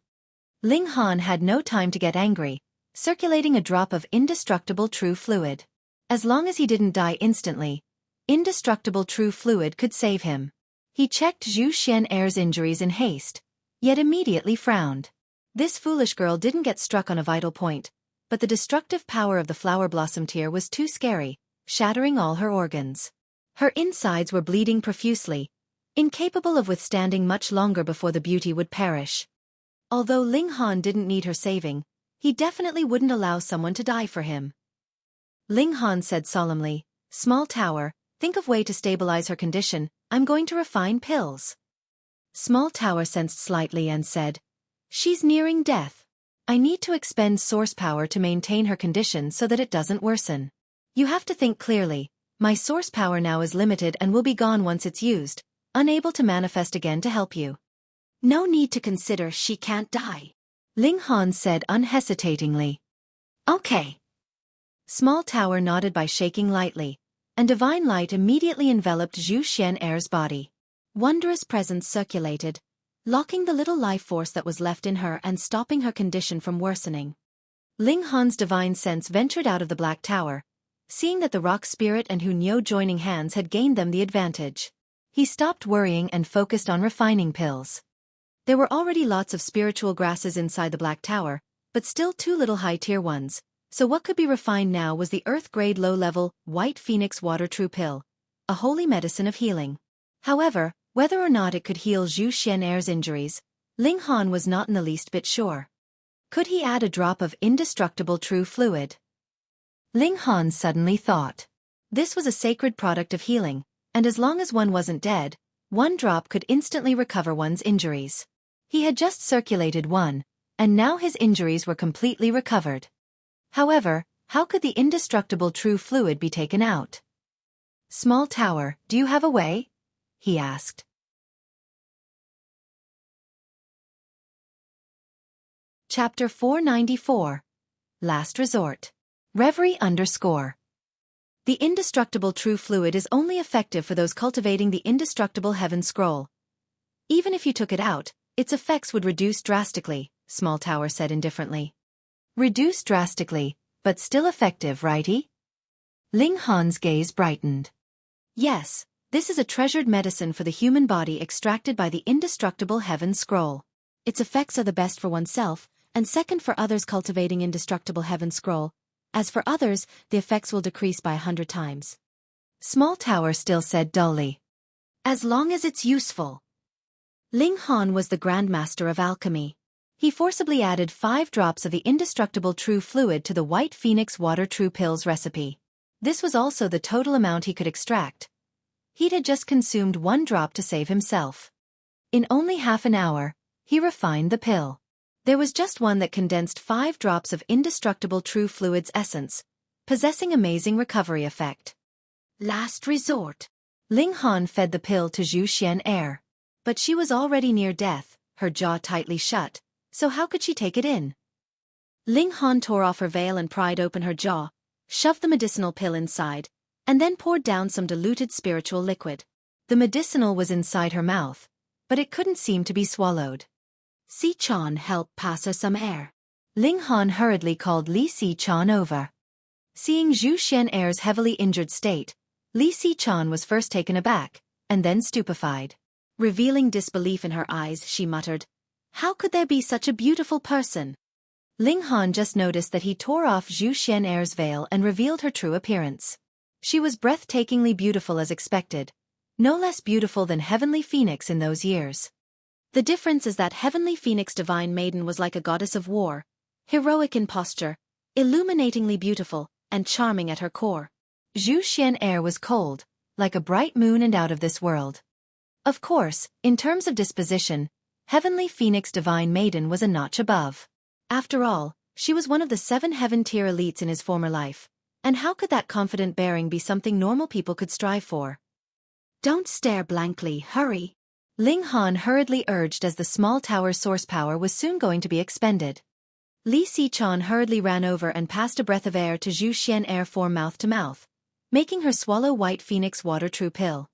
Ling Han had no time to get angry, circulating a drop of indestructible true fluid. As long as he didn't die instantly, indestructible true fluid could save him. He checked Zhu Xian'er's injuries in haste, yet immediately frowned. This foolish girl didn't get struck on a vital point, but the destructive power of the flower blossom tier was too scary, shattering all her organs. Her insides were bleeding profusely, incapable of withstanding much longer before the beauty would perish. Although Ling Han didn't need her saving, he definitely wouldn't allow someone to die for him. Ling Han said solemnly, Small Tower, think of way to stabilize her condition, I'm going to refine pills. Small Tower sensed slightly and said, she's nearing death. I need to expend source power to maintain her condition so that it doesn't worsen. You have to think clearly, my source power now is limited and will be gone once it's used, unable to manifest again to help you. No need to consider she can't die. Ling Han said unhesitatingly. Okay. Small Tower nodded by shaking lightly, and divine light immediately enveloped Zhu Xian'er's body. Wondrous presence circulated, locking the little life force that was left in her and stopping her condition from worsening. Ling Han's divine sense ventured out of the Black Tower, seeing that the rock spirit and Nyo joining hands had gained them the advantage. He stopped worrying and focused on refining pills. There were already lots of spiritual grasses inside the Black Tower, but still 2 little high-tier ones, so what could be refined now was the earth-grade low-level, White Phoenix Water True Pill, a holy medicine of healing. However, whether or not it could heal Zhu Xian'er's injuries, Ling Han was not in the least bit sure. Could he add a drop of indestructible true fluid? Ling Han suddenly thought. This was a sacred product of healing, and as long as one wasn't dead, 1 drop could instantly recover one's injuries. He had just circulated 1, and now his injuries were completely recovered. However, how could the indestructible true fluid be taken out? Small Tower, do you have a way? He asked. Chapter 494. Last Resort. Reverie _ The indestructible true fluid is only effective for those cultivating the indestructible heaven scroll. Even if you took it out, its effects would reduce drastically, Small Tower said indifferently. Reduce drastically, but still effective, righty? Ling Han's gaze brightened. Yes, this is a treasured medicine for the human body extracted by the indestructible Heaven Scroll. Its effects are the best for oneself, and second for others cultivating indestructible Heaven Scroll. As for others, the effects will decrease by 100 times. Small Tower still said dully. As long as it's useful. Ling Han was the Grandmaster of Alchemy. He forcibly added 5 drops of the indestructible True Fluid to the White Phoenix Water True Pills recipe. This was also the total amount he could extract. He'd had just consumed 1 drop to save himself. In only half an hour, he refined the pill. There was just one that condensed 5 drops of indestructible True Fluid's essence, possessing amazing recovery effect. Last resort. Ling Han fed the pill to Zhu Xian. But she was already near death, her jaw tightly shut, so how could she take it in? Ling Han tore off her veil and pried open her jaw, shoved the medicinal pill inside, and then poured down some diluted spiritual liquid. The medicinal was inside her mouth, but it couldn't seem to be swallowed. Si-chan, help pass her some air. Ling Han hurriedly called Li Si-chan over. Seeing Zhu Xian's heavily injured state, Li Si-chan was first taken aback, and then stupefied. Revealing disbelief in her eyes, she muttered, "How could there be such a beautiful person?" Ling Han just noticed that he tore off Zhu Xian's veil and revealed her true appearance. She was breathtakingly beautiful as expected, no less beautiful than Heavenly Phoenix in those years. The difference is that Heavenly Phoenix Divine Maiden was like a goddess of war, heroic in posture, illuminatingly beautiful, and charming at her core. Zhu Xian was cold, like a bright moon and out of this world. Of course, in terms of disposition, Heavenly Phoenix Divine Maiden was a notch above. After all, she was one of the 7 heaven-tier elites in his former life, and how could that confident bearing be something normal people could strive for? Don't stare blankly, hurry. Ling Han hurriedly urged as the small tower's source power was soon going to be expended. Li Si-chan hurriedly ran over and passed a breath of air to Zhu Xian from mouth to mouth, making her swallow White Phoenix Water True Pill.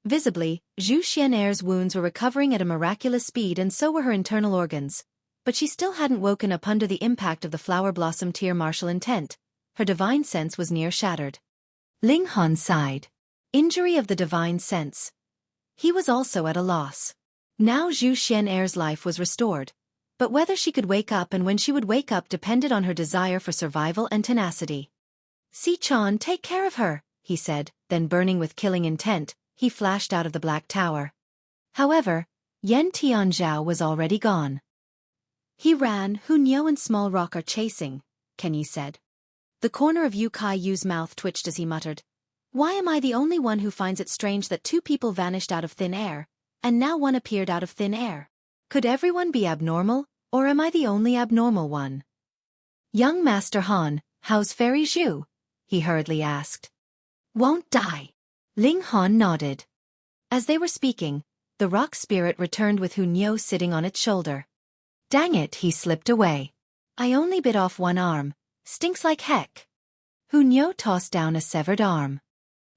Visibly, Zhu Xian's wounds were recovering at a miraculous speed and so were her internal organs, but she still hadn't woken up under the impact of the Flower Blossom Tear martial intent. Her divine sense was near shattered. Ling Han sighed. Injury of the divine sense. He was also at a loss. Now Zhu Xian's life was restored, but whether she could wake up and when she would wake up depended on her desire for survival and tenacity. Si-chan, take care of her, he said, then burning with killing intent, he flashed out of the Black Tower. However, Yan Tianzhao was already gone. He ran, Hunyao and Small Rock are chasing, Ken Yi said. The corner of Yu Kai-Yu's mouth twitched as he muttered, "Why am I the only one who finds it strange that 2 people vanished out of thin air, and now one appeared out of thin air? Could everyone be abnormal, or am I the only abnormal one?" "Young Master Han, how's Fairy Zhu?" he hurriedly asked. "Won't die." Ling Han nodded. As they were speaking, the rock spirit returned with Hunyao sitting on its shoulder. "Dang it," he slipped away. "I only bit off 1 arm. Stinks like heck." Hunyao tossed down a severed arm.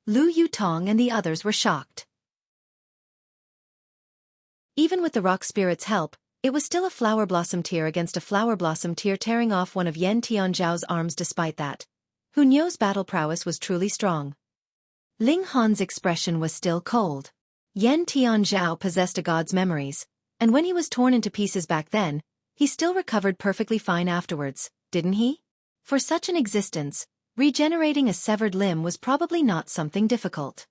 Lu Yutong and the others were shocked. Even with the rock spirit's help, it was still a flower blossom tear against a flower blossom tear tearing off one of Yan Tianzhao's arms. Despite that, Hunyao's battle prowess was truly strong. Ling Han's expression was still cold. Yan Tianzhao possessed a god's memories, and when he was torn into pieces back then, he still recovered perfectly fine afterwards, didn't he? For such an existence, regenerating a severed limb was probably not something difficult.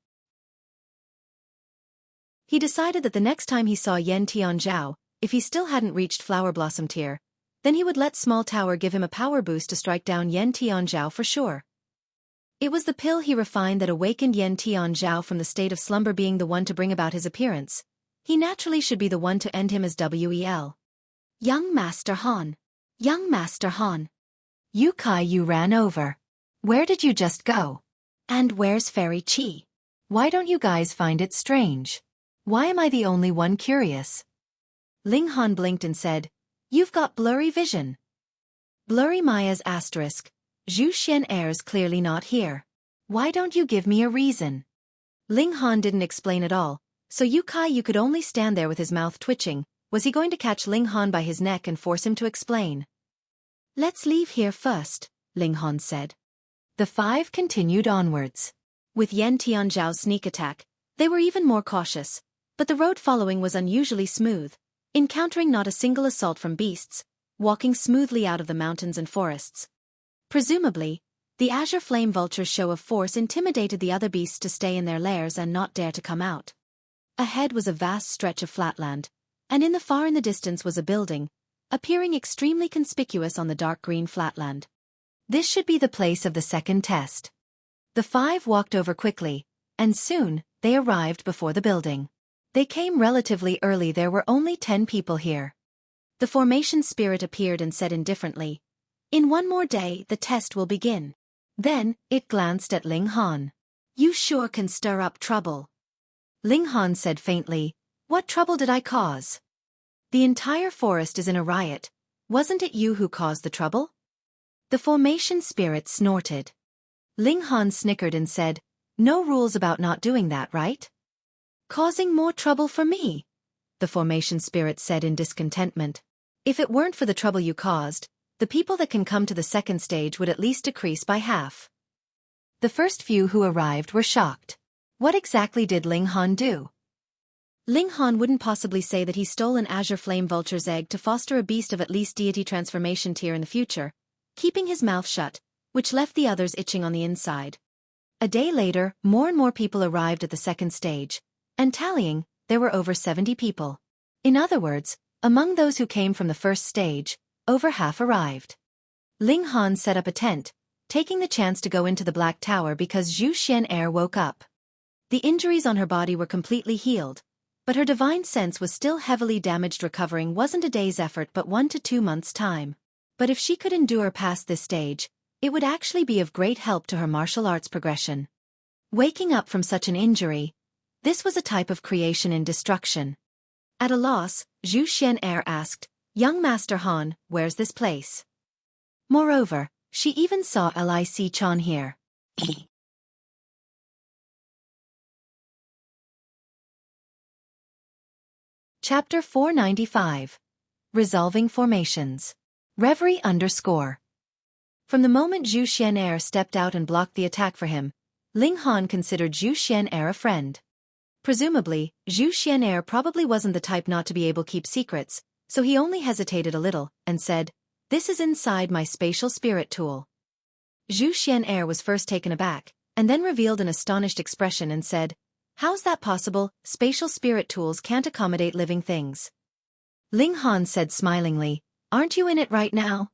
He decided that the next time he saw Yan Tianzhao, if he still hadn't reached Flower Blossom Tier, then he would let Small Tower give him a power boost to strike down Yan Tianzhao for sure. It was the pill he refined that awakened Yan Tianzhao from the state of slumber. Being the one to bring about his appearance, he naturally should be the one to end him as well. "Young Master Han. Young Master Han." Yu Kai-Yu ran over. "Where did you just go? And where's Fairy Qi? Why don't you guys find it strange? Why am I the only one curious?" Ling Han blinked and said, "You've got blurry vision." Blurry Maya's asterisk. Zhu Xian's clearly not here. Why don't you give me a reason? Ling Han didn't explain at all, so Yu Kai-Yu could only stand there with his mouth twitching. Was he going to catch Ling Han by his neck and force him to explain? "Let's leave here first," Ling Han said. The 5 continued onwards. With Yan Tianzhao's sneak attack, they were even more cautious, but the road following was unusually smooth, encountering not a single assault from beasts, walking smoothly out of the mountains and forests. Presumably, the azure flame vulture's show of force intimidated the other beasts to stay in their lairs and not dare to come out. Ahead was a vast stretch of flatland, and in the distance was a building, appearing extremely conspicuous on the dark green flatland. This should be the place of the second test. The 5 walked over quickly, and soon, they arrived before the building. They came relatively early. There were only 10 people here. The formation spirit appeared and said indifferently, "In one more day, the test will begin." Then, it glanced at Ling Han. "You sure can stir up trouble." Ling Han said faintly, "What trouble did I cause? The entire forest is in a riot. Wasn't it you who caused the trouble?" The formation spirit snorted. Ling Han snickered and said, "No rules about not doing that, right? Causing more trouble for me," the formation spirit said in discontentment. "If it weren't for the trouble you caused, the people that can come to the second stage would at least decrease by half." The first few who arrived were shocked. What exactly did Ling Han do? Ling Han wouldn't possibly say that he stole an azure flame vulture's egg to foster a beast of at least deity transformation tier in the future, keeping his mouth shut, which left the others itching on the inside. A day later, more and more people arrived at the second stage, and tallying, there were over 70 people. In other words, among those who came from the first stage, over half arrived. Ling Han set up a tent, taking the chance to go into the Black Tower because Zhu Xian'er woke up. The injuries on her body were completely healed, but her divine sense was still heavily damaged. Recovering wasn't a day's effort but 1 to 2 months' time. But if she could endure past this stage, it would actually be of great help to her martial arts progression. Waking up from such an injury, this was a type of creation in destruction. At a loss, Zhu Xian'er asked, "Young Master Han, where's this place?" Moreover, she even saw Lic Chan here. Chapter 495. Resolving Formations. Reverie _. From the moment Zhu Xian'er stepped out and blocked the attack for him, Ling Han considered Zhu Xian'er a friend. Presumably, Zhu Xian'er probably wasn't the type not to be able to keep secrets, so he only hesitated a little, and said, "This is inside my spatial spirit tool." Zhu Xian'er was first taken aback, and then revealed an astonished expression and said, "How's that possible? Spatial spirit tools can't accommodate living things." Ling Han said smilingly, "Aren't you in it right now?"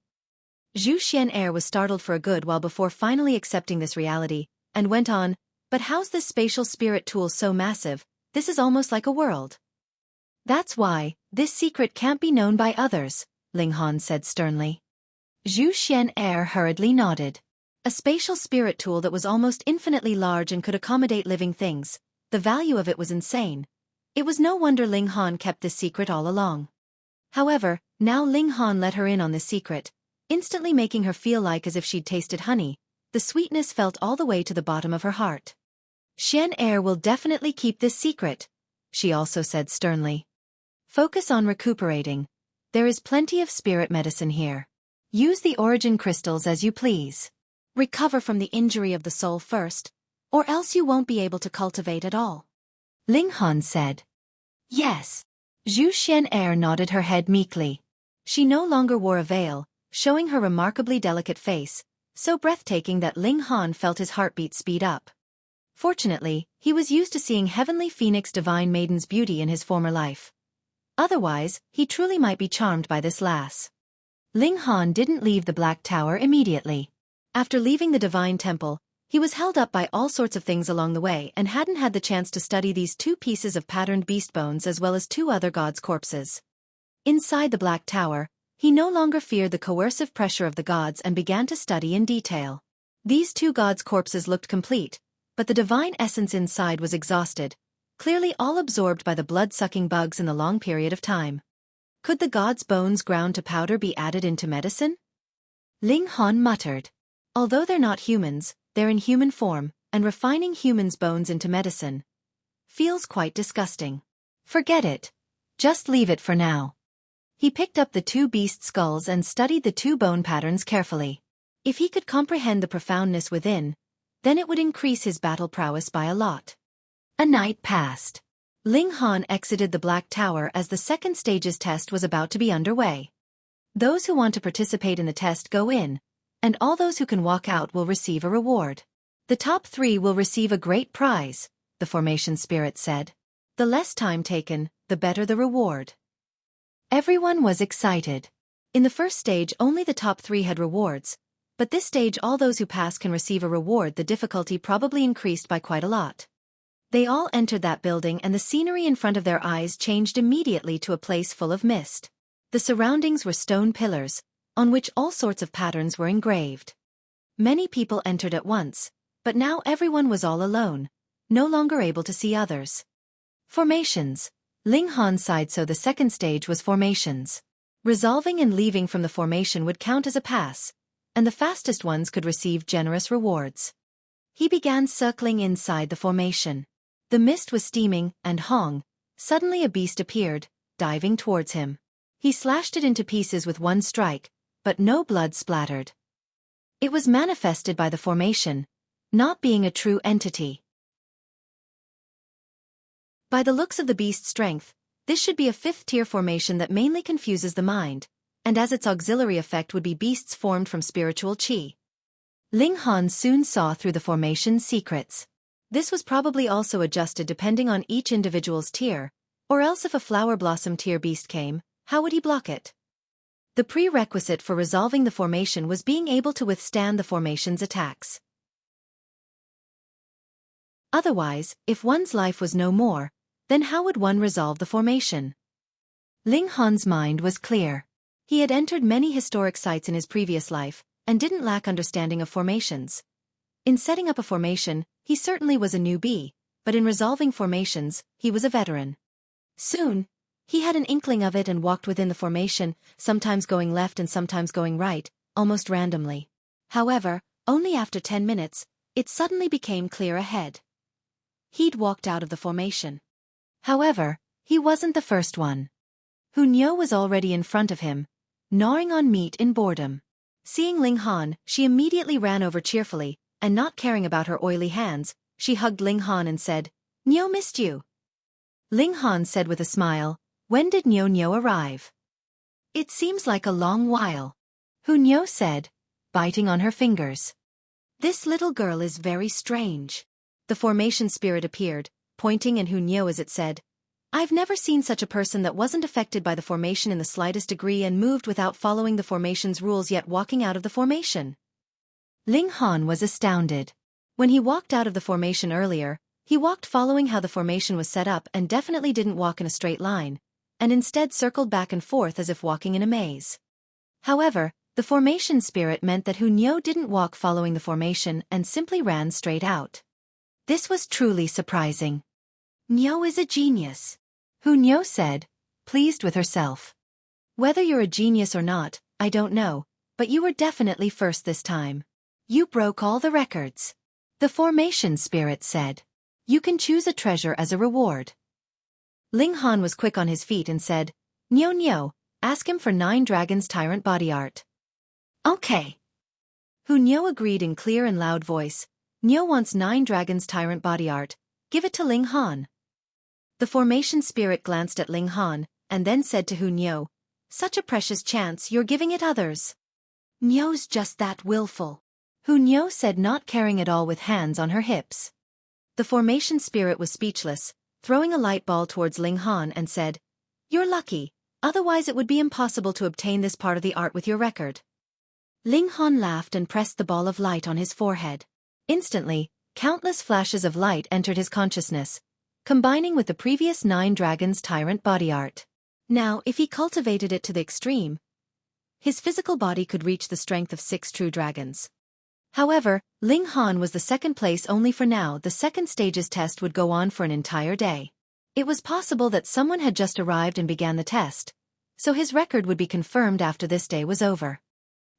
Zhu Xian'er was startled for a good while before finally accepting this reality, and went on, "But how's this spatial spirit tool so massive? This is almost like a world." "That's why, this secret can't be known by others," Ling Han said sternly. Zhu Xian'er hurriedly nodded. A spatial spirit tool that was almost infinitely large and could accommodate living things. The value of it was insane. It was no wonder Ling Han kept this secret all along. However, now Ling Han let her in on this secret, instantly making her feel like as if she'd tasted honey. The sweetness felt all the way to the bottom of her heart. "Xian'er will definitely keep this secret," she also said sternly. "Focus on recuperating. There is plenty of spirit medicine here. Use the origin crystals as you please. Recover from the injury of the soul first, or else you won't be able to cultivate at all." Ling Han said. "Yes." Zhu Xian'er nodded her head meekly. She no longer wore a veil, showing her remarkably delicate face, so breathtaking that Ling Han felt his heartbeat speed up. Fortunately, he was used to seeing heavenly phoenix divine maiden's beauty in his former life. Otherwise, he truly might be charmed by this lass. Ling Han didn't leave the Black Tower immediately. After leaving the divine temple, he was held up by all sorts of things along the way and hadn't had the chance to study these 2 pieces of patterned beast bones as well as 2 other gods' corpses. Inside the Black Tower, he no longer feared the coercive pressure of the gods and began to study in detail. These 2 gods' corpses looked complete, but the divine essence inside was exhausted, clearly all absorbed by the blood-sucking bugs in the long period of time. Could the gods' bones ground to powder be added into medicine? Ling Han muttered. Although they're not humans, they're in human form, and refining humans' bones into medicine feels quite disgusting. Forget it. Just leave it for now. He picked up the 2 beast skulls and studied the 2 bone patterns carefully. If he could comprehend the profoundness within, then it would increase his battle prowess by a lot. A night passed. Ling Han exited the Black Tower as the second stage's test was about to be underway. Those who want to participate in the test go in, and all those who can walk out will receive a reward. The top 3 will receive a great prize, the formation spirit said. The less time taken, the better the reward. Everyone was excited. In the first stage only the top 3 had rewards, but this stage all those who pass can receive a reward. The difficulty probably increased by quite a lot. They all entered that building and the scenery in front of their eyes changed immediately to a place full of mist. The surroundings were stone pillars, on which all sorts of patterns were engraved. Many people entered at once, but now everyone was all alone, no longer able to see others. Formations. Ling Han sighed. So the second stage was formations. Resolving and leaving from the formation would count as a pass, and the fastest ones could receive generous rewards. He began circling inside the formation. The mist was steaming, and suddenly a beast appeared, diving towards him. He slashed it into pieces with one strike, but no blood splattered. It was manifested by the formation, not being a true entity. By the looks of the beast's strength, this should be a 5th-tier formation that mainly confuses the mind, and as its auxiliary effect would be beasts formed from spiritual qi. Ling Han soon saw through the formation's secrets. This was probably also adjusted depending on each individual's tier, or else if a flower blossom tier beast came, how would he block it? The prerequisite for resolving the formation was being able to withstand the formation's attacks. Otherwise, if one's life was no more, then how would one resolve the formation? Ling Han's mind was clear. He had entered many historic sites in his previous life, and didn't lack understanding of formations. In setting up a formation, he certainly was a newbie, but in resolving formations, he was a veteran. Soon, he had an inkling of it and walked within the formation, sometimes going left and sometimes going right, almost randomly. However, only after 10 minutes, it suddenly became clear ahead. He'd walked out of the formation. However, he wasn't the first one. Hunyao was already in front of him, gnawing on meat in boredom. Seeing Ling Han, she immediately ran over cheerfully, and not caring about her oily hands, she hugged Ling Han and said, "Niao missed you." Ling Han said with a smile, "When did Niao arrive?" "It seems like a long while," Hunyao said, biting on her fingers. "This little girl is very strange." The formation spirit appeared, pointing in Hunyao as it said, "I've never seen such a person that wasn't affected by the formation in the slightest degree and moved without following the formation's rules yet walking out of the formation." Ling Han was astounded. When he walked out of the formation earlier, he walked following how the formation was set up and definitely didn't walk in a straight line, and instead circled back and forth as if walking in a maze. However, the formation spirit meant that Hunyao didn't walk following the formation and simply ran straight out. This was truly surprising. "Niao is a genius," Hunyao said, pleased with herself. "Whether you're a genius or not, I don't know, but you were definitely first this time. You broke all the records." The formation spirit said, "You can choose a treasure as a reward." Ling Han was quick on his feet and said, Niao, ask him for 9 dragons tyrant body art." "Okay." Hunyao agreed in clear and loud voice, "Niao wants 9 dragons tyrant body art, give it to Ling Han." The formation spirit glanced at Ling Han, and then said to Hunyao, "Such a precious chance, you're giving it others." "Niao's just that willful," Hunyao said, not caring at all, with hands on her hips. The formation spirit was speechless, throwing a light ball towards Ling Han and said, "You're lucky, otherwise it would be impossible to obtain this part of the art with your record." Ling Han laughed and pressed the ball of light on his forehead. Instantly, countless flashes of light entered his consciousness, combining with the previous 9 dragons tyrant body art. Now, if he cultivated it to the extreme, his physical body could reach the strength of 6 true dragons. However, Ling Han was the second place only for now. The second stage's test would go on for an entire day. It was possible that someone had just arrived and began the test, so his record would be confirmed after this day was over.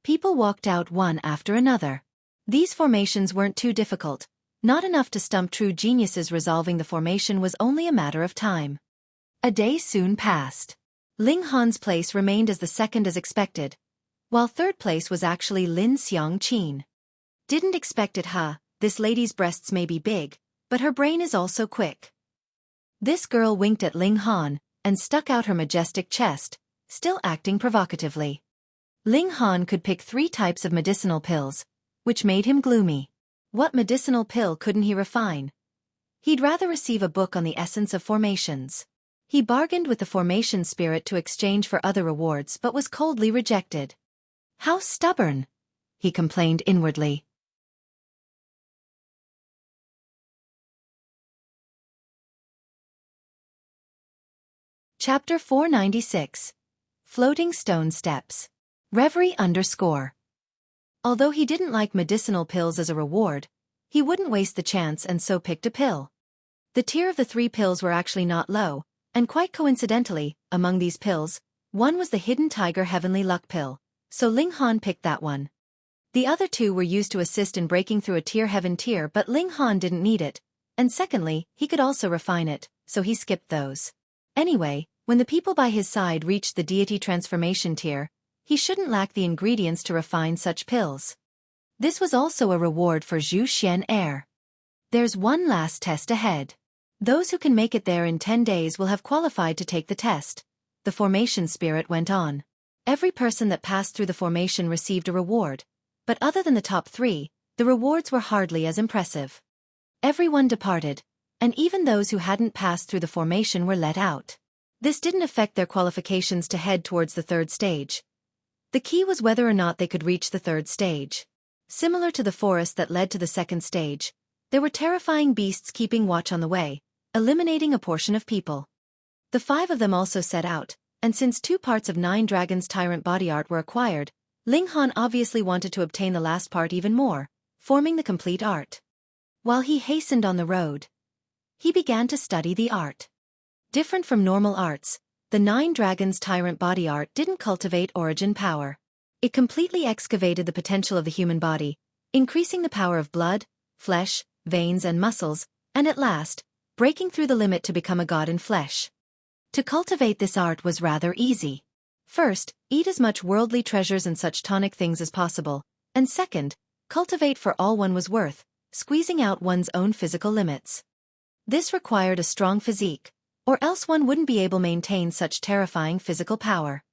People walked out one after another. These formations weren't too difficult, not enough to stump true geniuses. Resolving the formation was only a matter of time. A day soon passed. Ling Han's place remained as the second as expected, while third place was actually Lin Xiangqin. Didn't expect it, huh? This lady's breasts may be big, but her brain is also quick. This girl winked at Ling Han and stuck out her majestic chest, still acting provocatively. Ling Han could pick 3 types of medicinal pills, which made him gloomy. What medicinal pill couldn't he refine? He'd rather receive a book on the essence of formations. He bargained with the formation spirit to exchange for other rewards but was coldly rejected. How stubborn! He complained inwardly. Chapter 496. Floating Stone Steps. Reverie _ Although he didn't like medicinal pills as a reward, he wouldn't waste the chance and so picked a pill. The tier of the 3 pills were actually not low, and quite coincidentally, among these pills, one was the Hidden Tiger Heavenly Luck pill, so Ling Han picked that one. The other 2 were used to assist in breaking through a tier heaven tier, but Ling Han didn't need it, and secondly, he could also refine it, so he skipped those. Anyway, when the people by his side reached the deity transformation tier, he shouldn't lack the ingredients to refine such pills. This was also a reward for Zhu Xian Heir. There's one last test ahead. Those who can make it there in 10 days will have qualified to take the test, the formation spirit went on. Every person that passed through the formation received a reward, but other than the top 3, the rewards were hardly as impressive. Everyone departed, and even those who hadn't passed through the formation were let out. This didn't affect their qualifications to head towards the 3rd stage. The key was whether or not they could reach the 3rd stage. Similar to the forest that led to the 2nd stage, there were terrifying beasts keeping watch on the way, eliminating a portion of people. The 5 of them also set out, and since 2 parts of 9 Dragons Tyrant body art were acquired, Ling Han obviously wanted to obtain the last part even more, forming the complete art. While he hastened on the road, he began to study the art. Different from normal arts, the 9 Dragons Tyrant body art didn't cultivate origin power. It completely excavated the potential of the human body, increasing the power of blood, flesh, veins and muscles, and at last, breaking through the limit to become a god in flesh. To cultivate this art was rather easy. First, eat as much worldly treasures and such tonic things as possible, and second, cultivate for all one was worth, squeezing out one's own physical limits. This required a strong physique, or else one wouldn't be able to maintain such terrifying physical power.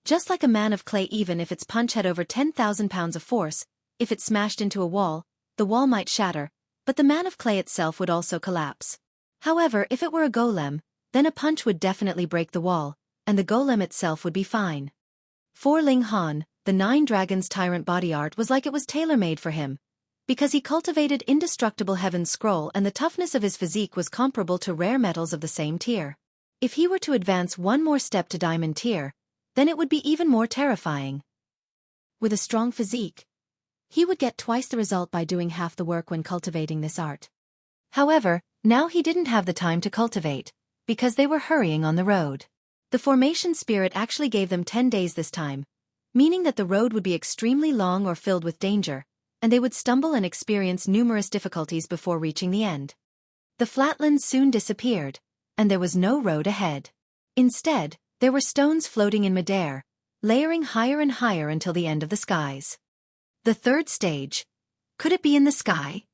Just like a man of clay, even if its punch had over 10,000 pounds of force, if it smashed into a wall, the wall might shatter, but the man of clay itself would also collapse. However, if it were a golem, then a punch would definitely break the wall, and the golem itself would be fine. For Ling Han, the 9 Dragons Tyrant body art was like it was tailor-made for him, because he cultivated indestructible Heaven's Scroll and the toughness of his physique was comparable to rare metals of the same tier. If he were to advance one more step to Diamond tier, then it would be even more terrifying. With a strong physique, he would get twice the result by doing half the work when cultivating this art. However, now he didn't have the time to cultivate, because they were hurrying on the road. The formation spirit actually gave them 10 days this time, meaning that the road would be extremely long or filled with danger, and they would stumble and experience numerous difficulties before reaching the end. The flatlands soon disappeared, and there was no road ahead. Instead, there were stones floating in midair, layering higher and higher until the end of the skies. The 3rd stage. Could it be in the sky?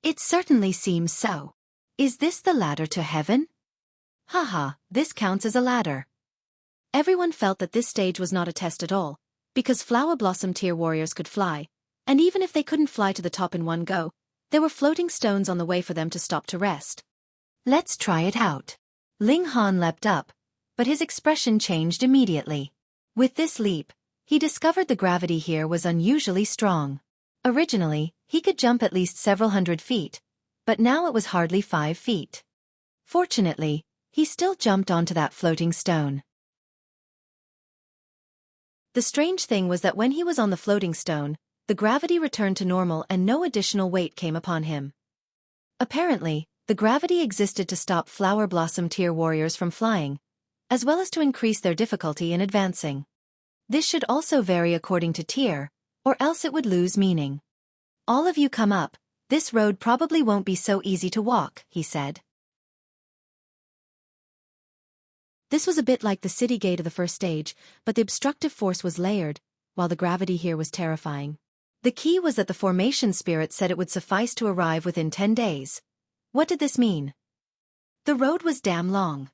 It certainly seems so. Is this the ladder to heaven? Haha, this counts as a ladder. Everyone felt that this stage was not a test at all, because Flower Blossom tier warriors could fly, and even if they couldn't fly to the top in one go, there were floating stones on the way for them to stop to rest. Let's try it out. Ling Han leapt up, but his expression changed immediately. With this leap, he discovered the gravity here was unusually strong. Originally, he could jump at least several hundred feet, but now it was hardly 5 feet. Fortunately, he still jumped onto that floating stone. The strange thing was that when he was on the floating stone, the gravity returned to normal and no additional weight came upon him. Apparently, the gravity existed to stop Flower Blossom tier warriors from flying, as well as to increase their difficulty in advancing. This should also vary according to tier, or else it would lose meaning. All of you come up, this road probably won't be so easy to walk, he said. This was a bit like the city gate of the 1st stage, but the obstructive force was layered, while the gravity here was terrifying. The key was that the formation spirit said it would suffice to arrive within 10 days. What did this mean? The road was damn long.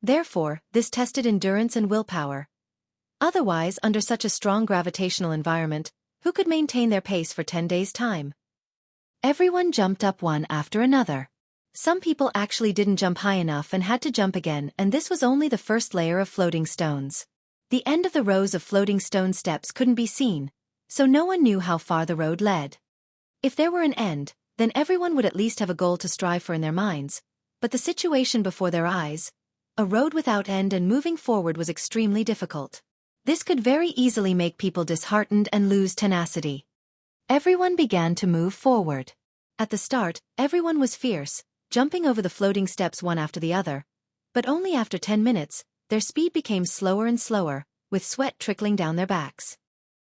Therefore, this tested endurance and willpower. Otherwise, under such a strong gravitational environment, who could maintain their pace for 10 days' time? Everyone jumped up one after another. Some people actually didn't jump high enough and had to jump again, and this was only the first layer of floating stones. The end of the rows of floating stone steps couldn't be seen, so no one knew how far the road led. If there were an end, then everyone would at least have a goal to strive for in their minds, but the situation before their eyes, a road without end and moving forward, was extremely difficult. This could very easily make people disheartened and lose tenacity. Everyone began to move forward. At the start, everyone was fierce, jumping over the floating steps one after the other, but only after 10 minutes, their speed became slower and slower, with sweat trickling down their backs.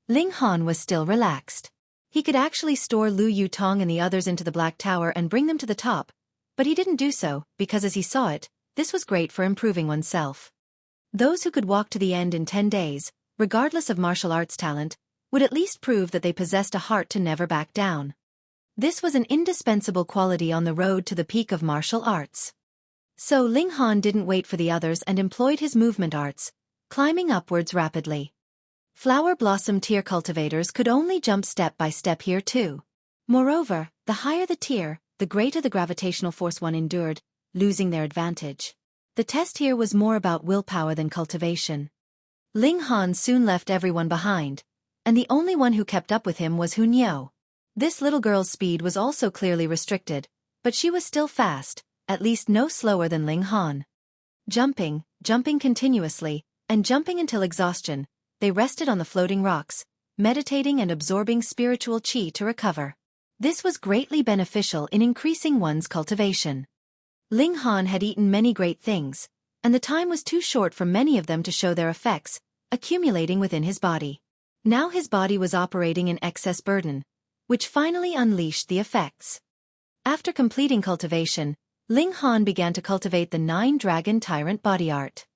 Ling Han was still relaxed. He could actually store Lu Yutong and the others into the Black Tower and bring them to the top, but he didn't do so, because as he saw it, this was great for improving oneself. Those who could walk to the end in 10 days, regardless of martial arts talent, would at least prove that they possessed a heart to never back down. This was an indispensable quality on the road to the peak of martial arts. So Ling Han didn't wait for the others and employed his movement arts, climbing upwards rapidly. Flower blossom tier cultivators could only jump step by step here too. Moreover, the higher the tier, the greater the gravitational force one endured, losing their advantage. The test here was more about willpower than cultivation. Ling Han soon left everyone behind, and the only one who kept up with him was Hun Yo. This little girl's speed was also clearly restricted, but she was still fast, at least no slower than Ling Han. Jumping continuously, and jumping until exhaustion, they rested on the floating rocks, meditating and absorbing spiritual qi to recover. This was greatly beneficial in increasing one's cultivation. Ling Han had eaten many great things, and the time was too short for many of them to show their effects, accumulating within his body. Now his body was operating in excess burden, which finally unleashed the effects. After completing cultivation, Ling Han began to cultivate the 9-Dragon Tyrant body art.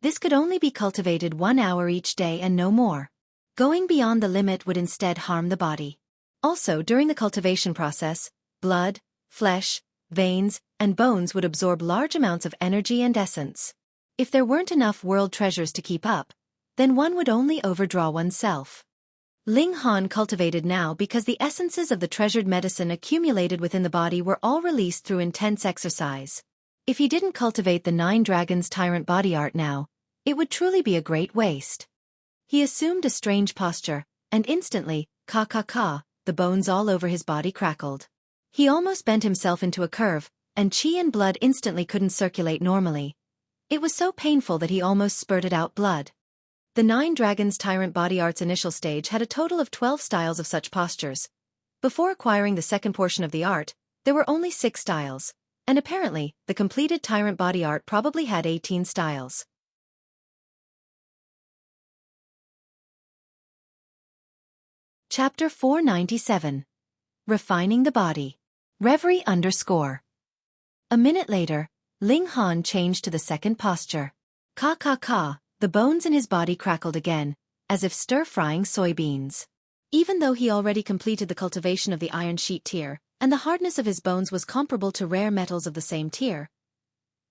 This could only be cultivated 1 hour each day and no more. Going beyond the limit would instead harm the body. Also, during the cultivation process, blood, flesh, veins, and bones would absorb large amounts of energy and essence. If there weren't enough world treasures to keep up, then one would only overdraw oneself. Ling Han cultivated now because the essences of the treasured medicine accumulated within the body were all released through intense exercise. If he didn't cultivate the 9 Dragons Tyrant body art now, it would truly be a great waste. He assumed a strange posture, and instantly, the bones all over his body crackled. He almost bent himself into a curve, and qi and blood instantly couldn't circulate normally. It was so painful that he almost spurted out blood. The 9 Dragons Tyrant body art's initial stage had a total of 12 styles of such postures. Before acquiring the second portion of the art, there were only 6 styles, and apparently, the completed Tyrant body art probably had 18 styles. Chapter 497. Refining the Body. Reverie _. A minute later, Ling Han changed to the second posture. The bones in his body crackled again, as if stir-frying soybeans. Even though he already completed the cultivation of the iron sheet tier, and the hardness of his bones was comparable to rare metals of the same tier,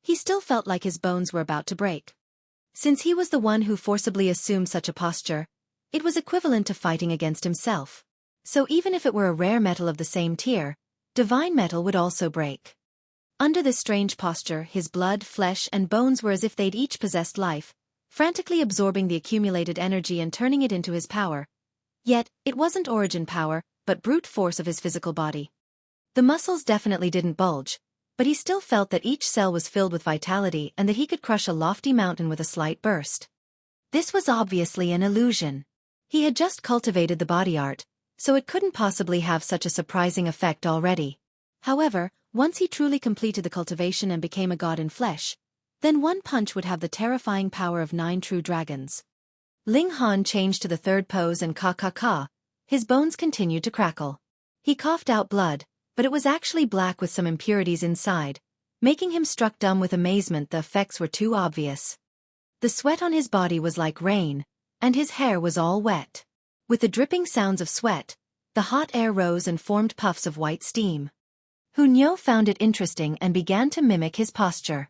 he still felt like his bones were about to break. Since he was the one who forcibly assumed such a posture, it was equivalent to fighting against himself. So even if it were a rare metal of the same tier, divine metal would also break. Under this strange posture, his blood, flesh, and bones were as if they'd each possessed life, frantically absorbing the accumulated energy and turning it into his power. Yet, it wasn't origin power, but brute force of his physical body. The muscles definitely didn't bulge, but he still felt that each cell was filled with vitality and that he could crush a lofty mountain with a slight burst. This was obviously an illusion. He had just cultivated the body art, so it couldn't possibly have such a surprising effect already. However, once he truly completed the cultivation and became a god in flesh, then one punch would have the terrifying power of 9 true dragons. Ling Han changed to the third pose and his bones continued to crackle. He coughed out blood, but it was actually black with some impurities inside, making him struck dumb with amazement. The effects were too obvious. The sweat on his body was like rain, and his hair was all wet. With the dripping sounds of sweat, the hot air rose and formed puffs of white steam. Hunyo found it interesting and began to mimic his posture.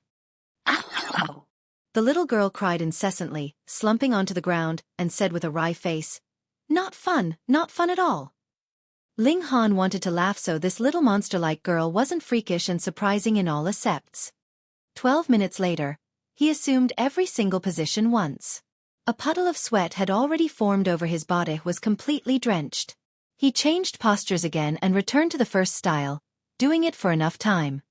Ow! The little girl cried incessantly, slumping onto the ground, and said with a wry face, not fun at all. Ling Han wanted to laugh, so this little monster-like girl wasn't freakish and surprising in all aspects. 12 minutes later, he assumed every single position once. A puddle of sweat had already formed over his body, was completely drenched. He changed postures again and returned to the first style, doing it for enough time.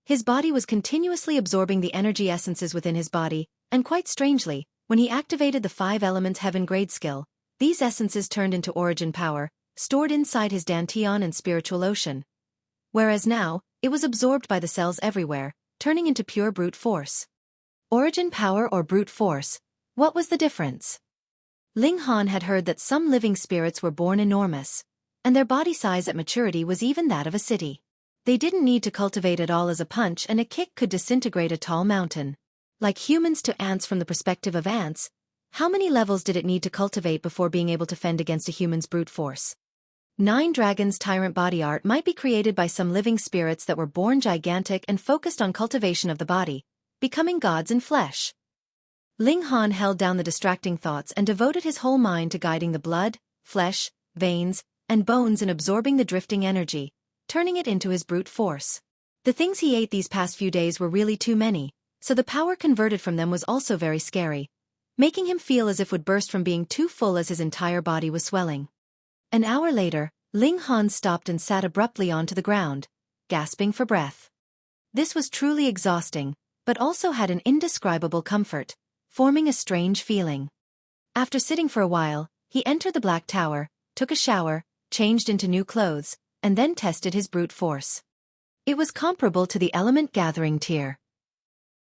His body was continuously absorbing the energy essences within his body, and quite strangely, when he activated the 5 elements heaven grade skill, these essences turned into origin power, stored inside his dantian and spiritual ocean. Whereas now, it was absorbed by the cells everywhere, turning into pure brute force. Origin power or brute force, what was the difference? Ling Han had heard that some living spirits were born enormous, and their body size at maturity was even that of a city. They didn't need to cultivate at all, as a punch and a kick could disintegrate a tall mountain. Like humans to ants. From the perspective of ants, how many levels did it need to cultivate before being able to fend against a human's brute force? 9 Dragons Tyrant body art might be created by some living spirits that were born gigantic and focused on cultivation of the body, becoming gods in flesh. Ling Han held down the distracting thoughts and devoted his whole mind to guiding the blood, flesh, veins, and bones and absorbing the drifting energy, turning it into his brute force. The things he ate these past few days were really too many, so the power converted from them was also very scary, making him feel as if would burst from being too full as his entire body was swelling. An hour later, Ling Han stopped and sat abruptly onto the ground, gasping for breath. This was truly exhausting, but also had an indescribable comfort, forming a strange feeling. After sitting for a while, he entered the Black Tower, took a shower, changed into new clothes, and then tested his brute force. It was comparable to the element gathering tier.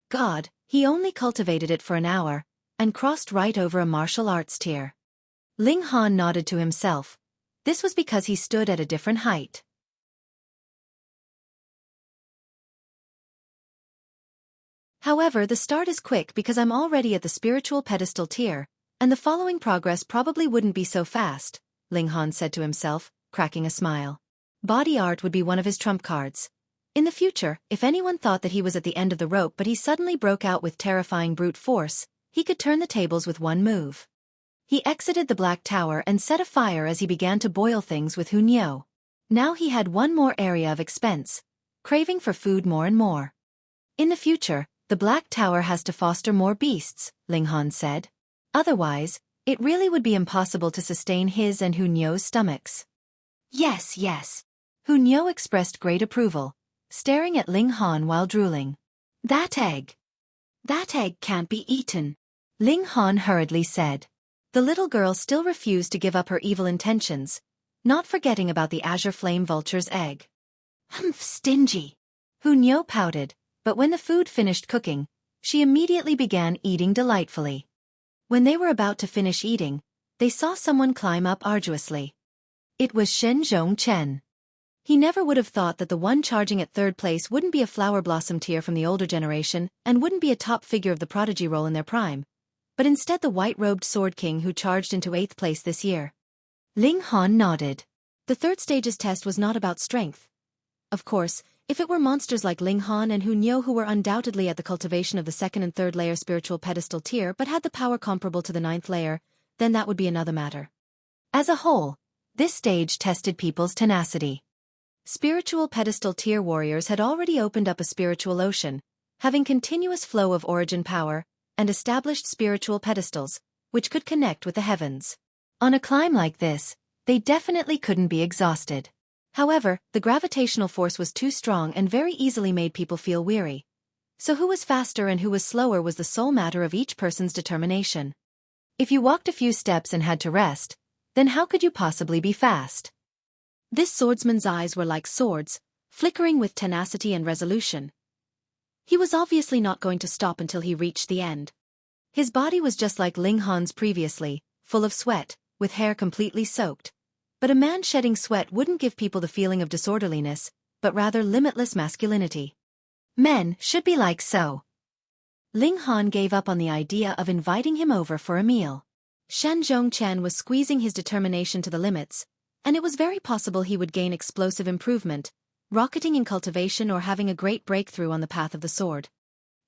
God, he only cultivated it for an hour, and crossed right over a martial arts tier. Ling Han nodded to himself. This was because he stood at a different height. However, the start is quick because I'm already at the spiritual pedestal tier, and the following progress probably wouldn't be so fast, Ling Han said to himself, cracking a smile. Body art would be one of his trump cards. In the future, if anyone thought that he was at the end of the rope but he suddenly broke out with terrifying brute force, he could turn the tables with one move. He exited the Black Tower and set a fire as he began to boil things with Hunyo. Now he had one more area of expense, craving for food more and more. In the future, the Black Tower has to foster more beasts, Ling Han said. Otherwise, it really would be impossible to sustain his and Hunyo's stomachs. Yes, yes. Hunyo expressed great approval, staring at Ling Han while drooling. That egg can't be eaten, Ling Han hurriedly said. The little girl still refused to give up her evil intentions, not forgetting about the azure flame vulture's egg. Humph, stingy. Hunyo pouted, but when the food finished cooking, she immediately began eating delightfully. When they were about to finish eating, they saw someone climb up arduously. It was Shen Zhongchen. He never would have thought that the one charging at 3rd place wouldn't be a flower blossom tier from the older generation and wouldn't be a top figure of the prodigy role in their prime, but instead the white-robed sword king who charged into 8th place this year. Ling Han nodded. The 3rd stage's test was not about strength. Of course, if it were monsters like Ling Han and Hunyo who were undoubtedly at the cultivation of the 2nd and 3rd layer spiritual pedestal tier but had the power comparable to the 9th layer, then that would be another matter. As a whole, this stage tested people's tenacity. Spiritual pedestal tier warriors had already opened up a spiritual ocean, having continuous flow of origin power, and established spiritual pedestals, which could connect with the heavens. On a climb like this, they definitely couldn't be exhausted. However, the gravitational force was too strong and very easily made people feel weary. So who was faster and who was slower was the sole matter of each person's determination. If you walked a few steps and had to rest, then how could you possibly be fast? This swordsman's eyes were like swords, flickering with tenacity and resolution. He was obviously not going to stop until he reached the end. His body was just like Ling Han's previously, full of sweat, with hair completely soaked. But a man shedding sweat wouldn't give people the feeling of disorderliness, but rather limitless masculinity. Men should be like so. Ling Han gave up on the idea of inviting him over for a meal. Shen Zhongchen was squeezing his determination to the limits, and it was very possible he would gain explosive improvement, rocketing in cultivation or having a great breakthrough on the path of the sword.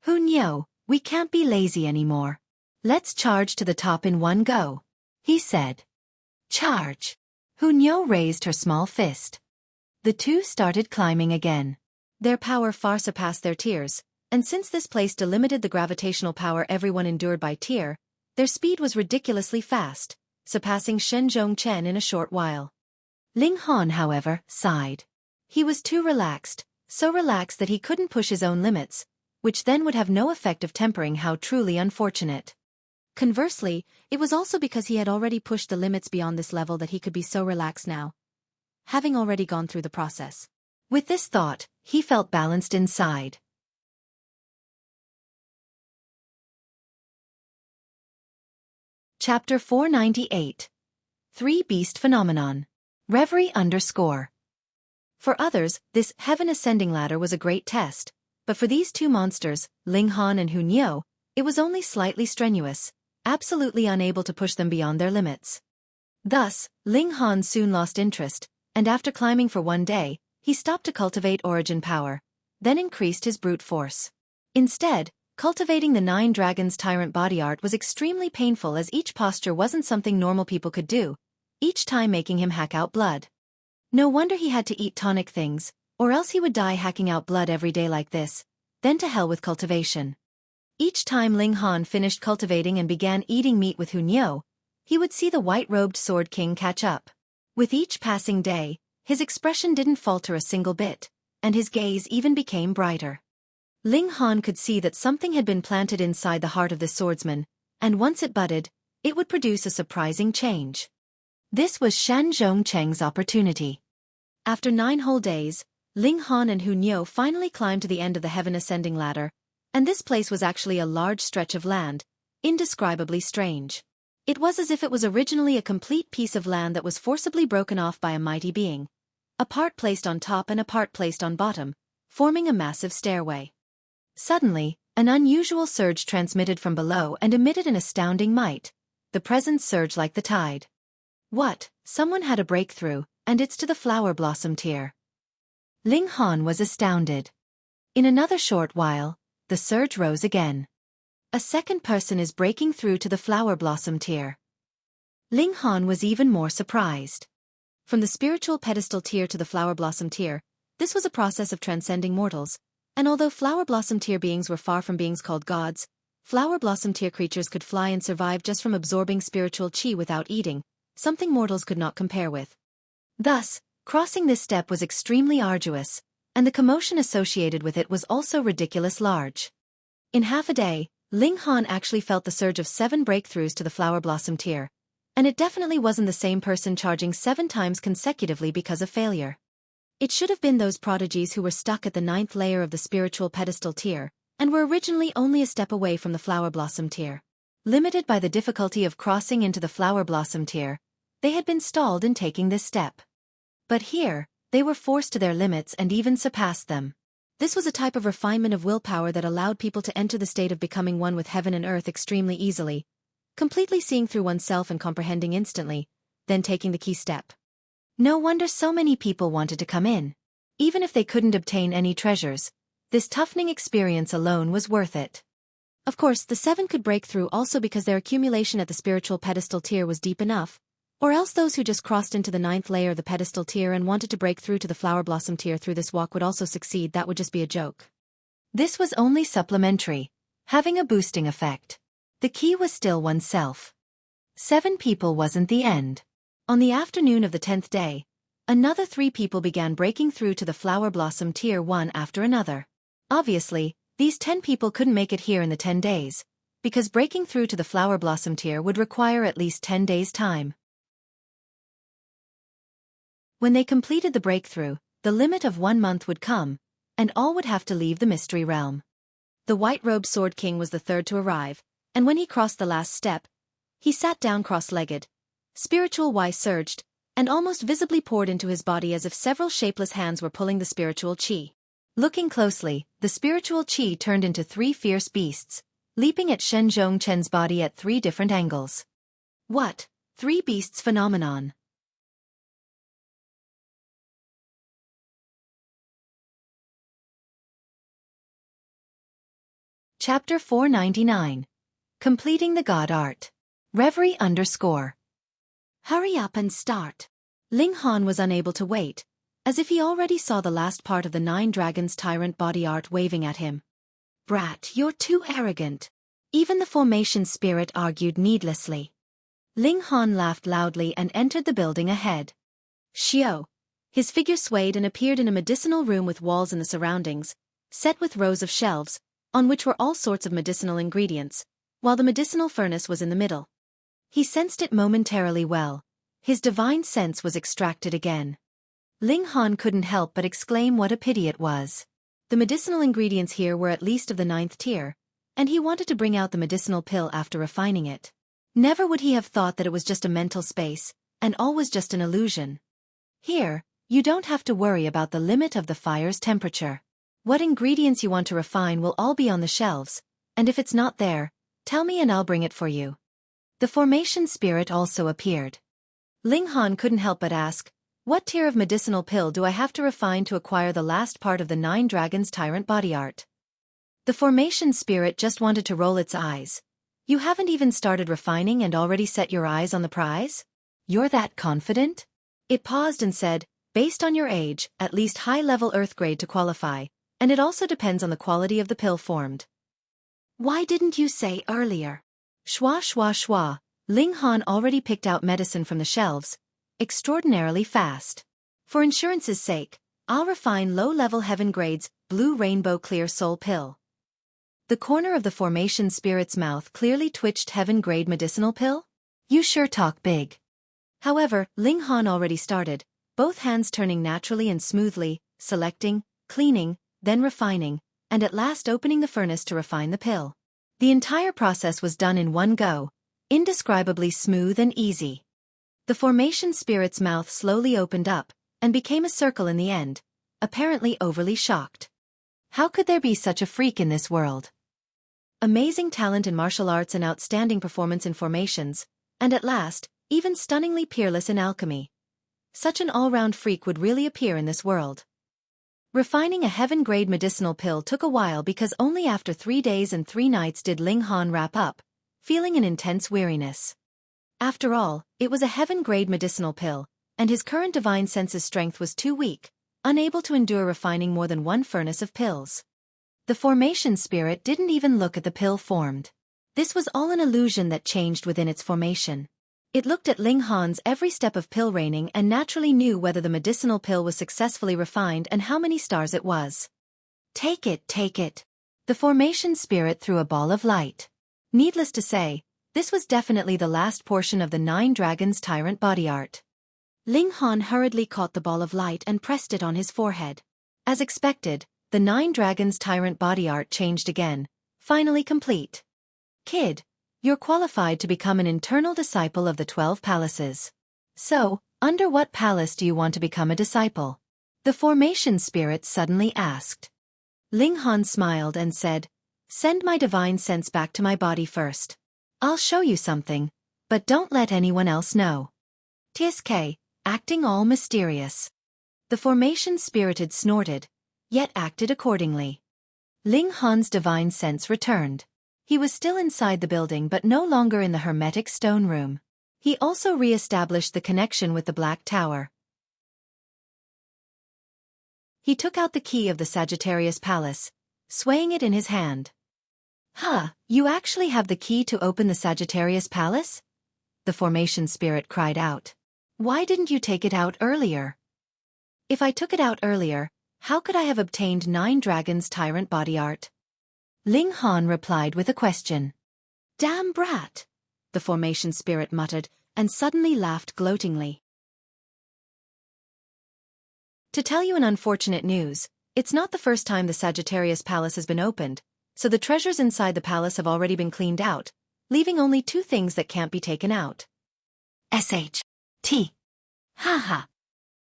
Hunyo, we can't be lazy anymore. Let's charge to the top in one go, he said. Charge! Hunyo raised her small fist. The two started climbing again. Their power far surpassed their tiers, and since this place delimited the gravitational power everyone endured by tier, their speed was ridiculously fast, surpassing Shen Zhongchen in a short while. Ling Han, however, sighed. He was too relaxed, so relaxed that he couldn't push his own limits, which then would have no effect of tempering how truly unfortunate. Conversely, it was also because he had already pushed the limits beyond this level that he could be so relaxed now, having already gone through the process. With this thought, he felt balanced inside. Chapter 498. Three-Beast Phenomenon. Reverie _. For others, this heaven ascending ladder was a great test, but for these two monsters, Ling Han and Hunyo, it was only slightly strenuous, absolutely unable to push them beyond their limits. Thus, Ling Han soon lost interest, and after climbing for one day, he stopped to cultivate origin power, then increased his brute force. Instead, cultivating the 9 Dragons Tyrant body art was extremely painful as each posture wasn't something normal people could do, each time making him hack out blood. No wonder he had to eat tonic things, or else he would die hacking out blood every day like this, then to hell with cultivation. Each time Ling Han finished cultivating and began eating meat with Hunyo, he would see the white-robed Sword King catch up. With each passing day, his expression didn't falter a single bit, and his gaze even became brighter. Ling Han could see that something had been planted inside the heart of this swordsman, and once it budded, it would produce a surprising change. This was Shen Zhongchen's opportunity. After 9 whole days, Ling Han and Hunyo finally climbed to the end of the heaven ascending ladder, and this place was actually a large stretch of land, indescribably strange. It was as if it was originally a complete piece of land that was forcibly broken off by a mighty being, a part placed on top and a part placed on bottom, forming a massive stairway. Suddenly, an unusual surge transmitted from below and emitted an astounding might. The presence surged like the tide. What? Someone had a breakthrough, and it's to the flower blossom tier. Ling Han was astounded. In another short while, the surge rose again. A second person is breaking through to the flower blossom tier. Ling Han was even more surprised. From the spiritual pedestal tier to the flower blossom tier, this was a process of transcending mortals, and although flower blossom tier beings were far from beings called gods, flower blossom tier creatures could fly and survive just from absorbing spiritual chi without eating, something mortals could not compare with. Thus, crossing this step was extremely arduous, and the commotion associated with it was also ridiculous large. In half a day, Ling Han actually felt the surge of 7 breakthroughs to the flower blossom tier, and it definitely wasn't the same person charging 7 times consecutively because of failure. It should have been those prodigies who were stuck at the 9th layer of the spiritual pedestal tier, and were originally only a step away from the flower blossom tier. Limited by the difficulty of crossing into the flower blossom tier, they had been stalled in taking this step. But here, they were forced to their limits and even surpassed them. This was a type of refinement of willpower that allowed people to enter the state of becoming one with heaven and earth extremely easily, completely seeing through oneself and comprehending instantly, then taking the key step. No wonder so many people wanted to come in. Even if they couldn't obtain any treasures, this toughening experience alone was worth it. Of course, the 7 could break through also because their accumulation at the spiritual pedestal tier was deep enough, or else those who just crossed into the 9th layer of the pedestal tier and wanted to break through to the flower blossom tier through this walk would also succeed. That would just be a joke. This was only supplementary, having a boosting effect. The key was still oneself. 7 people wasn't the end. On the afternoon of the 10th day, another 3 people began breaking through to the flower blossom tier one after another. Obviously, these 10 people couldn't make it here in the 10 days, because breaking through to the flower blossom tier would require at least 10 days' time. When they completed the breakthrough, the limit of 1 month would come, and all would have to leave the mystery realm. The white-robed Sword King was the third to arrive, and when he crossed the last step, he sat down cross-legged. Spiritual Y surged, and almost visibly poured into his body as if several shapeless hands were pulling the spiritual chi. Looking closely, the spiritual chi turned into 3 fierce beasts, leaping at Shen Zhongchen's body at 3 different angles. What? Three beasts phenomenon. Chapter 499. Completing the God Art. Reverie _ Hurry up and start. Ling Han was unable to wait, as if he already saw the last part of the 9 Dragons Tyrant body art waving at him. Brat, you're too arrogant. Even the formation spirit argued needlessly. Ling Han laughed loudly and entered the building ahead. Xiao. His figure swayed and appeared in a medicinal room with walls in the surroundings, set with rows of shelves, on which were all sorts of medicinal ingredients, while the medicinal furnace was in the middle. He sensed it momentarily well. His divine sense was extracted again. Ling Han couldn't help but exclaim what a pity it was. The medicinal ingredients here were at least of the 9th tier, and he wanted to bring out the medicinal pill after refining it. Never would he have thought that it was just a mental space, and all was just an illusion. Here, you don't have to worry about the limit of the fire's temperature. What ingredients you want to refine will all be on the shelves, and if it's not there, tell me and I'll bring it for you. The formation spirit also appeared. Ling Han couldn't help but ask, what tier of medicinal pill do I have to refine to acquire the last part of the 9 Dragons Tyrant body art? The formation spirit just wanted to roll its eyes. You haven't even started refining and already set your eyes on the prize? You're that confident? It paused and said, based on your age, at least high-level Earth grade to qualify, and it also depends on the quality of the pill formed. Why didn't you say earlier? Shwa shwa shwa, Ling Han already picked out medicine from the shelves, extraordinarily fast. For insurance's sake, I'll refine low-level heaven grades, blue rainbow clear soul pill. The corner of the formation spirit's mouth clearly twitched heaven-grade medicinal pill? You sure talk big. However, Ling Han already started, both hands turning naturally and smoothly, selecting, cleaning, then refining, and at last opening the furnace to refine the pill. The entire process was done in one go, indescribably smooth and easy. The formation spirit's mouth slowly opened up, and became a circle in the end, apparently overly shocked. How could there be such a freak in this world? Amazing talent in martial arts and outstanding performance in formations, and at last, even stunningly peerless in alchemy. Such an all-round freak would really appear in this world. Refining a heaven-grade medicinal pill took a while because only after 3 days and 3 nights did Ling Han wrap up, feeling an intense weariness. After all, it was a heaven-grade medicinal pill, and his current divine sense's strength was too weak, unable to endure refining more than 1 furnace of pills. The formation spirit didn't even look at the pill formed. This was all an illusion that changed within its formation. It looked at Ling Han's every step of pill raining and naturally knew whether the medicinal pill was successfully refined and how many stars it was. Take it, take it. The formation spirit threw a ball of light. Needless to say, this was definitely the last portion of the 9 Dragons Tyrant body art. Ling Han hurriedly caught the ball of light and pressed it on his forehead. As expected, the 9 Dragons Tyrant body art changed again, finally complete. Kid, you're qualified to become an internal disciple of the 12 palaces. So, under what palace do you want to become a disciple? The formation spirit suddenly asked. Ling Han smiled and said, send my divine sense back to my body first. I'll show you something, but don't let anyone else know. TSK, acting all mysterious. The formation spirited snorted, yet acted accordingly. Ling Han's divine sense returned. He was still inside the building but no longer in the hermetic stone room. He also re-established the connection with the Black Tower. He took out the key of the Sagittarius Palace, swaying it in his hand. Huh, you actually have the key to open the Sagittarius Palace? The formation spirit cried out. Why didn't you take it out earlier? If I took it out earlier, how could I have obtained 9 Dragons Tyrant body art? Ling Han replied with a question. Damn brat! The formation spirit muttered, and suddenly laughed gloatingly. To tell you an unfortunate news, it's not the first time the Sagittarius Palace has been opened, so the treasures inside the palace have already been cleaned out, leaving only 2 things that can't be taken out. SHT. Ha.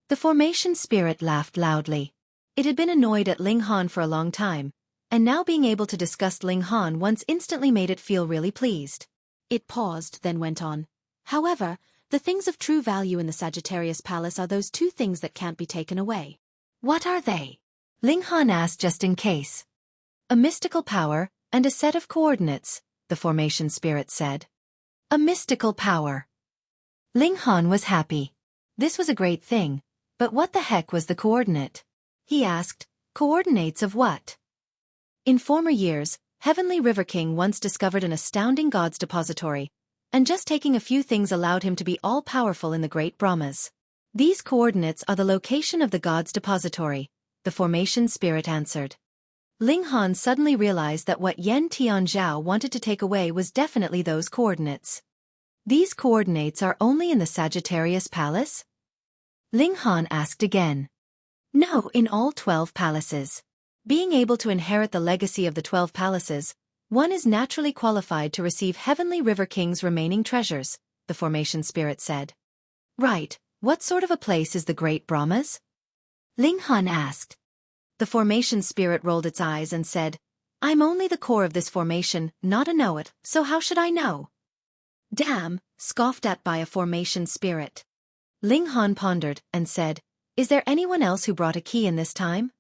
The formation spirit laughed loudly. It had been annoyed at Ling Han for a long time, and now being able to disgust Ling Han once instantly made it feel really pleased. It paused, then went on. However, the things of true value in the Sagittarius Palace are those two things that can't be taken away. What are they? Ling Han asked just in case. A mystical power, and a set of coordinates, the formation spirit said. A mystical power. Ling Han was happy. This was a great thing, but what the heck was the coordinate? He asked, coordinates of what? In former years, Heavenly River King once discovered an astounding God's depository, and just taking a few things allowed him to be all-powerful in the great Brahmas. These coordinates are the location of the God's depository, the formation spirit answered. Ling Han suddenly realized that what Yen Tianzhao wanted to take away was definitely those coordinates. These coordinates are only in the Sagittarius Palace? Ling Han asked again. No, in all 12 palaces. Being able to inherit the legacy of the 12 palaces, one is naturally qualified to receive Heavenly River King's remaining treasures, the formation spirit said. Right, what sort of a place is the Great Brahmas? Ling Han asked. The formation spirit rolled its eyes and said, I'm only the core of this formation, not a know-it, so how should I know? Damn, scoffed at by a formation spirit. Ling Han pondered and said, Is there anyone else who brought a key in this time?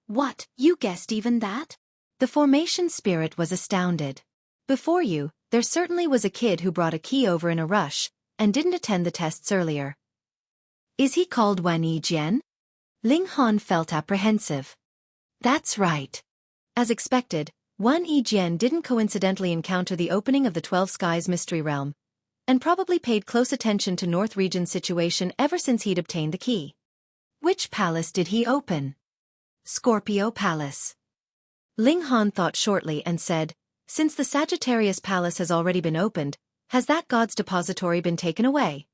What, you guessed even that? The formation spirit was astounded. Before you, there certainly was a kid who brought a key over in a rush, and didn't attend the tests earlier. Is he called Wan Yijian? Ling Han felt apprehensive. That's right. As expected, Wan Yijian didn't coincidentally encounter the opening of the 12 Skies Mystery Realm, and probably paid close attention to North Region's situation ever since he'd obtained the key. Which palace did he open? Scorpio Palace. Ling Han thought shortly and said, Since the Sagittarius Palace has already been opened, has that God's depository been taken away?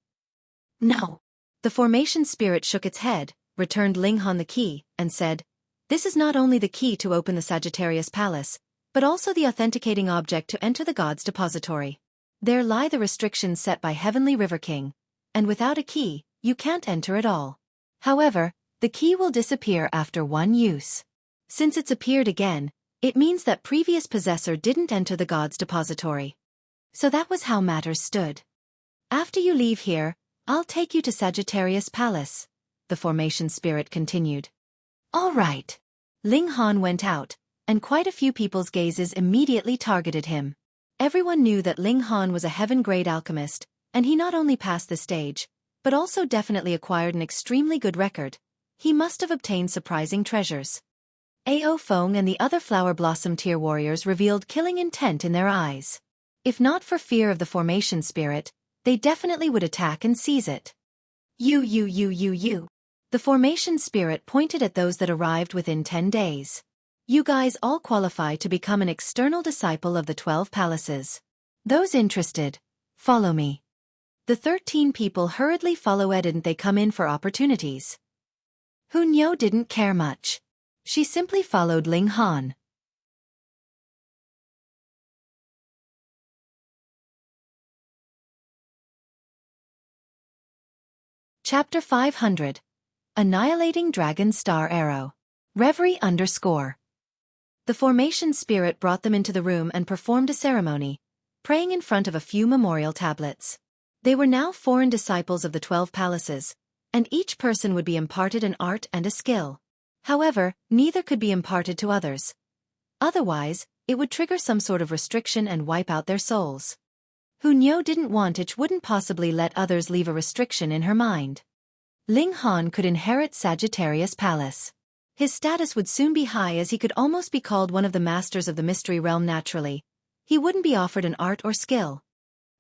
No. The formation spirit shook its head, returned Ling Han the key, and said, This is not only the key to open the Sagittarius Palace, but also the authenticating object to enter the God's depository. There lie the restrictions set by Heavenly River King, and without a key, you can't enter at all. However, the key will disappear after one use. Since it's appeared again, it means that previous possessor didn't enter the God's depository. So that was how matters stood. After you leave here, I'll take you to Sagittarius Palace, the formation spirit continued. All right. Ling Han went out, and quite a few people's gazes immediately targeted him. Everyone knew that Ling Han was a heaven-grade alchemist, and he not only passed the stage, but also definitely acquired an extremely good record. He must have obtained surprising treasures. Ao Feng and the other Flower Blossom tier warriors revealed killing intent in their eyes. If not for fear of the formation spirit, they definitely would attack and seize it. You. The formation spirit pointed at those that arrived within 10 days. You guys all qualify to become an external disciple of the 12 palaces. Those interested, follow me. The 13 people hurriedly followed and they come in for opportunities. Hunyo didn't care much. She simply followed Ling Han. Chapter 500. Annihilating Dragon Star Arrow. Reverie _ The formation spirit brought them into the room and performed a ceremony, praying in front of a few memorial tablets. They were now foreign disciples of the 12 palaces, and each person would be imparted an art and a skill. However, neither could be imparted to others. Otherwise, it would trigger some sort of restriction and wipe out their souls. Hunyo didn't want it, wouldn't possibly let others leave a restriction in her mind. Ling Han could inherit Sagittarius Palace. His status would soon be high as he could almost be called one of the masters of the mystery realm naturally. He wouldn't be offered an art or skill.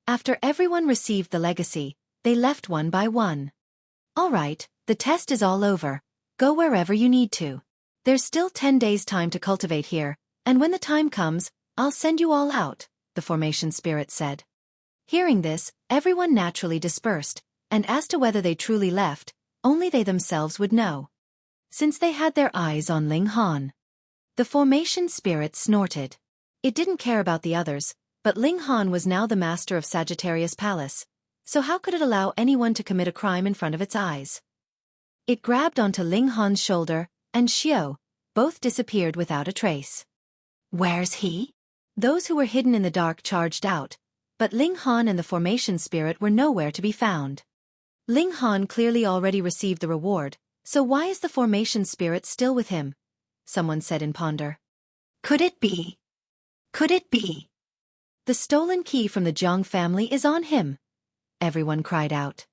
After everyone received the legacy, they left one by one. All right, the test is all over. Go wherever you need to. There's still 10 days time to cultivate here, and when the time comes, I'll send you all out, the formation spirit said. Hearing this, everyone naturally dispersed, and as to whether they truly left, only they themselves would know. Since they had their eyes on Ling Han. The formation spirit snorted. It didn't care about the others, but Ling Han was now the master of Sagittarius Palace, so how could it allow anyone to commit a crime in front of its eyes? It grabbed onto Ling Han's shoulder, and Xiao, both disappeared without a trace. Where's he? Those who were hidden in the dark charged out, but Ling Han and the formation spirit were nowhere to be found. Ling Han clearly already received the reward, so why is the formation spirit still with him? Someone said in ponder. Could it be? Could it be? The stolen key from the Jiang family is on him. Everyone cried out.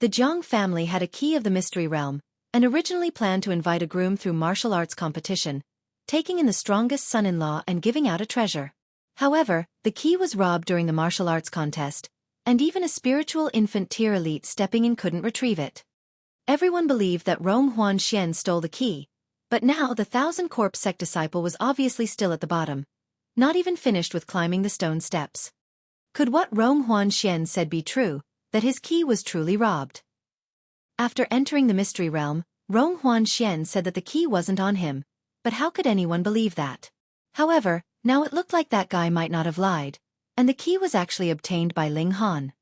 The Jiang family had a key of the mystery realm, and originally planned to invite a groom through martial arts competition, taking in the strongest son-in-law and giving out a treasure. However, the key was robbed during the martial arts contest, and even a spiritual infant tier elite stepping in couldn't retrieve it. Everyone believed that Rong Huanxian stole the key, but now the Thousand Corpse sect disciple was obviously still at the bottom, not even finished with climbing the stone steps. Could what Rong Huanxian said be true, that his key was truly robbed? After entering the mystery realm, Rong Huanxian said that the key wasn't on him, but how could anyone believe that? However, now it looked like that guy might not have lied, and the key was actually obtained by Ling Han.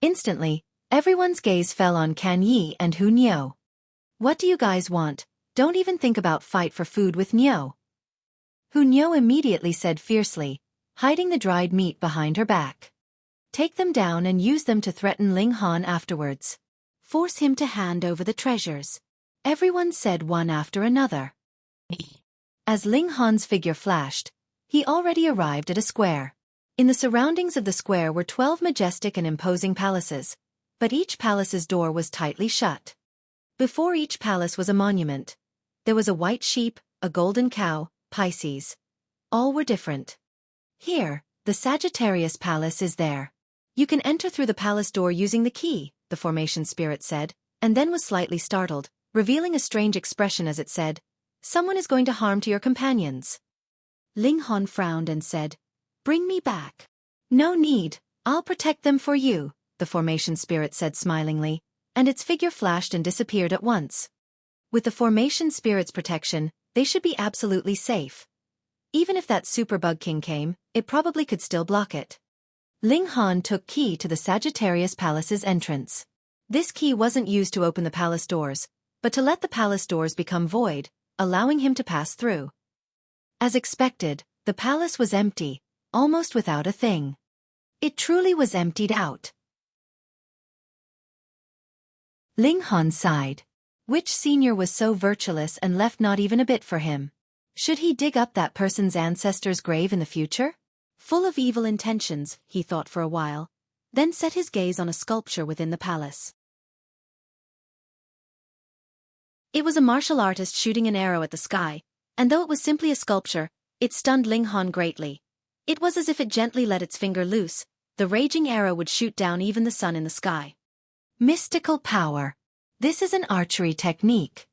Instantly, everyone's gaze fell on Kan Yi and Hu Niu. What do you guys want? Don't even think about fight for food with Niu. Hu Niu immediately said fiercely, hiding the dried meat behind her back. Take them down and use them to threaten Ling Han afterwards. Force him to hand over the treasures. Everyone said one after another. As Ling Han's figure flashed, he already arrived at a square. In the surroundings of the square were 12 majestic and imposing palaces, but each palace's door was tightly shut. Before each palace was a monument. There was a white sheep, a golden cow, Pisces. All were different. Here, the Sagittarius Palace is there. You can enter through the palace door using the key, the formation spirit said, and then was slightly startled, revealing a strange expression as it said, "Someone is going to harm to your companions." Ling Han frowned and said, "Bring me back." "No need, I'll protect them for you," the formation spirit said smilingly, and its figure flashed and disappeared at once. With the formation spirit's protection, they should be absolutely safe. Even if that superbug king came, it probably could still block it. Ling Han took key to the Sagittarius Palace's entrance. This key wasn't used to open the palace doors, but to let the palace doors become void, allowing him to pass through. As expected, the palace was empty, almost without a thing. It truly was emptied out. Ling Han sighed. Which senior was so virtuous and left not even a bit for him? Should he dig up that person's ancestor's grave in the future? Full of evil intentions, he thought for a while, then set his gaze on a sculpture within the palace. It was a martial artist shooting an arrow at the sky, and though it was simply a sculpture, it stunned Ling Han greatly. It was as if it gently let its finger loose, the raging arrow would shoot down even the sun in the sky. Mystical power. This is an archery technique.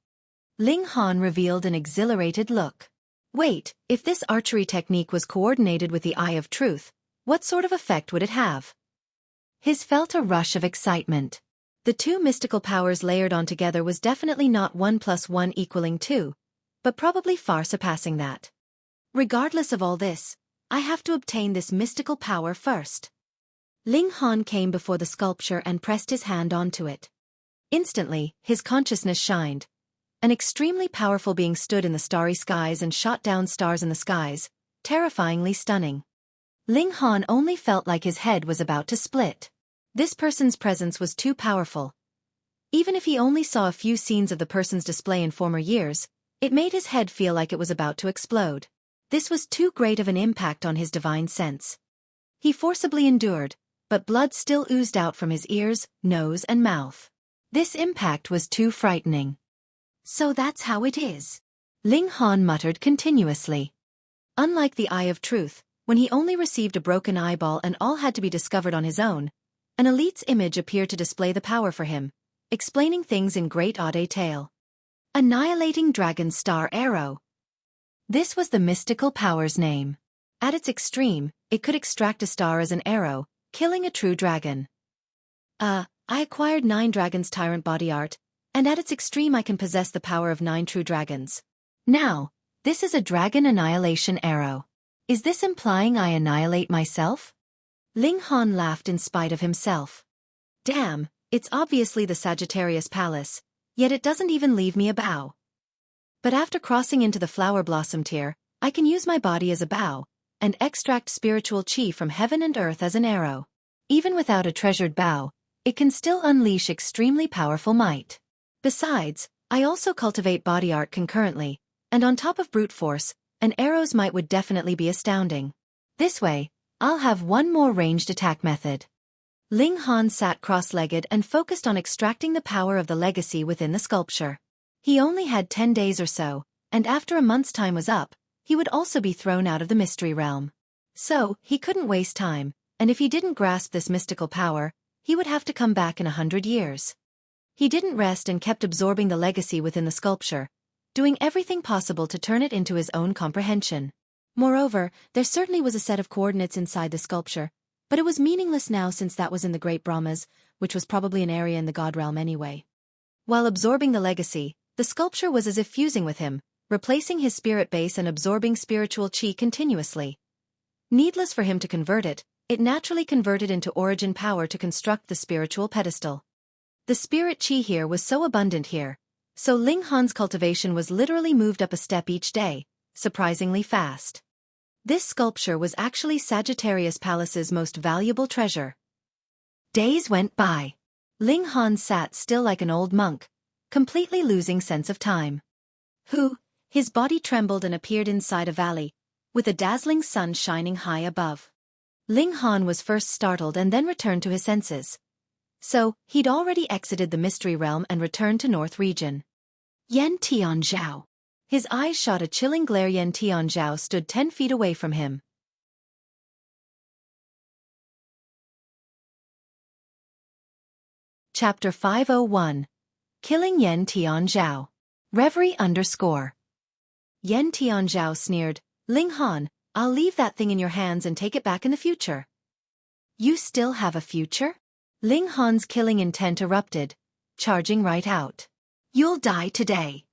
Ling Han revealed an exhilarated look. Wait, if this archery technique was coordinated with the Eye of Truth, what sort of effect would it have? His felt a rush of excitement. The two mystical powers layered on together was definitely not 1 + 1 = 2, but probably far surpassing that. Regardless of all this, I have to obtain this mystical power first. Ling Han came before the sculpture and pressed his hand onto it. Instantly, his consciousness shined. An extremely powerful being stood in the starry skies and shot down stars in the skies, terrifyingly stunning. Ling Han only felt like his head was about to split. This person's presence was too powerful. Even if he only saw a few scenes of the person's display in former years, it made his head feel like it was about to explode. This was too great of an impact on his divine sense. He forcibly endured, but blood still oozed out from his ears, nose and mouth. This impact was too frightening. So that's how it is. Ling Han muttered continuously. Unlike the Eye of Truth, when he only received a broken eyeball and all had to be discovered on his own, an elite's image appeared to display the power for him, explaining things in great detail. Annihilating Dragon Star Arrow. This was the mystical power's name. At its extreme, it could extract a star as an arrow, killing a true dragon. I acquired 9 dragons tyrant body art, and at its extreme I can possess the power of 9 true dragons. Now, this is a dragon annihilation arrow. Is this implying I annihilate myself? Ling Han laughed in spite of himself. Damn, it's obviously the Sagittarius Palace, yet it doesn't even leave me a bow. But after crossing into the flower blossom tier, I can use my body as a bow, and extract spiritual chi from heaven and earth as an arrow. Even without a treasured bow, it can still unleash extremely powerful might. Besides, I also cultivate body art concurrently, and on top of brute force, an arrow's might would definitely be astounding. This way, I'll have one more ranged attack method. Ling Han sat cross-legged and focused on extracting the power of the legacy within the sculpture. He only had 10 days or so, and after a month's time was up, he would also be thrown out of the mystery realm. So, he couldn't waste time, and if he didn't grasp this mystical power, he would have to come back in 100 years. He didn't rest and kept absorbing the legacy within the sculpture, doing everything possible to turn it into his own comprehension. Moreover, there certainly was a set of coordinates inside the sculpture, but it was meaningless now since that was in the Great Brahmas, which was probably an area in the god realm anyway. While absorbing the legacy, the sculpture was as if fusing with him, replacing his spirit base and absorbing spiritual chi continuously. Needless for him to convert it, it naturally converted into origin power to construct the spiritual pedestal. The spirit chi here was so abundant here, so Ling Han's cultivation was literally moved up a step each day, surprisingly fast. This sculpture was actually Sagittarius Palace's most valuable treasure. Days went by. Ling Han sat still like an old monk, completely losing sense of time. His body trembled and appeared inside a valley, with a dazzling sun shining high above. Ling Han was first startled and then returned to his senses. So, he'd already exited the mystery realm and returned to North Region. Yan Tianzhao. His eyes shot a chilling glare. Yan Tianzhao stood 10 feet away from him. Chapter 501. Killing Yan Tianzhao. Reverie _ Yan Tianzhao sneered, Ling Han, I'll leave that thing in your hands and take it back in the future. You still have a future? Ling Han's killing intent erupted, charging right out. You'll die today.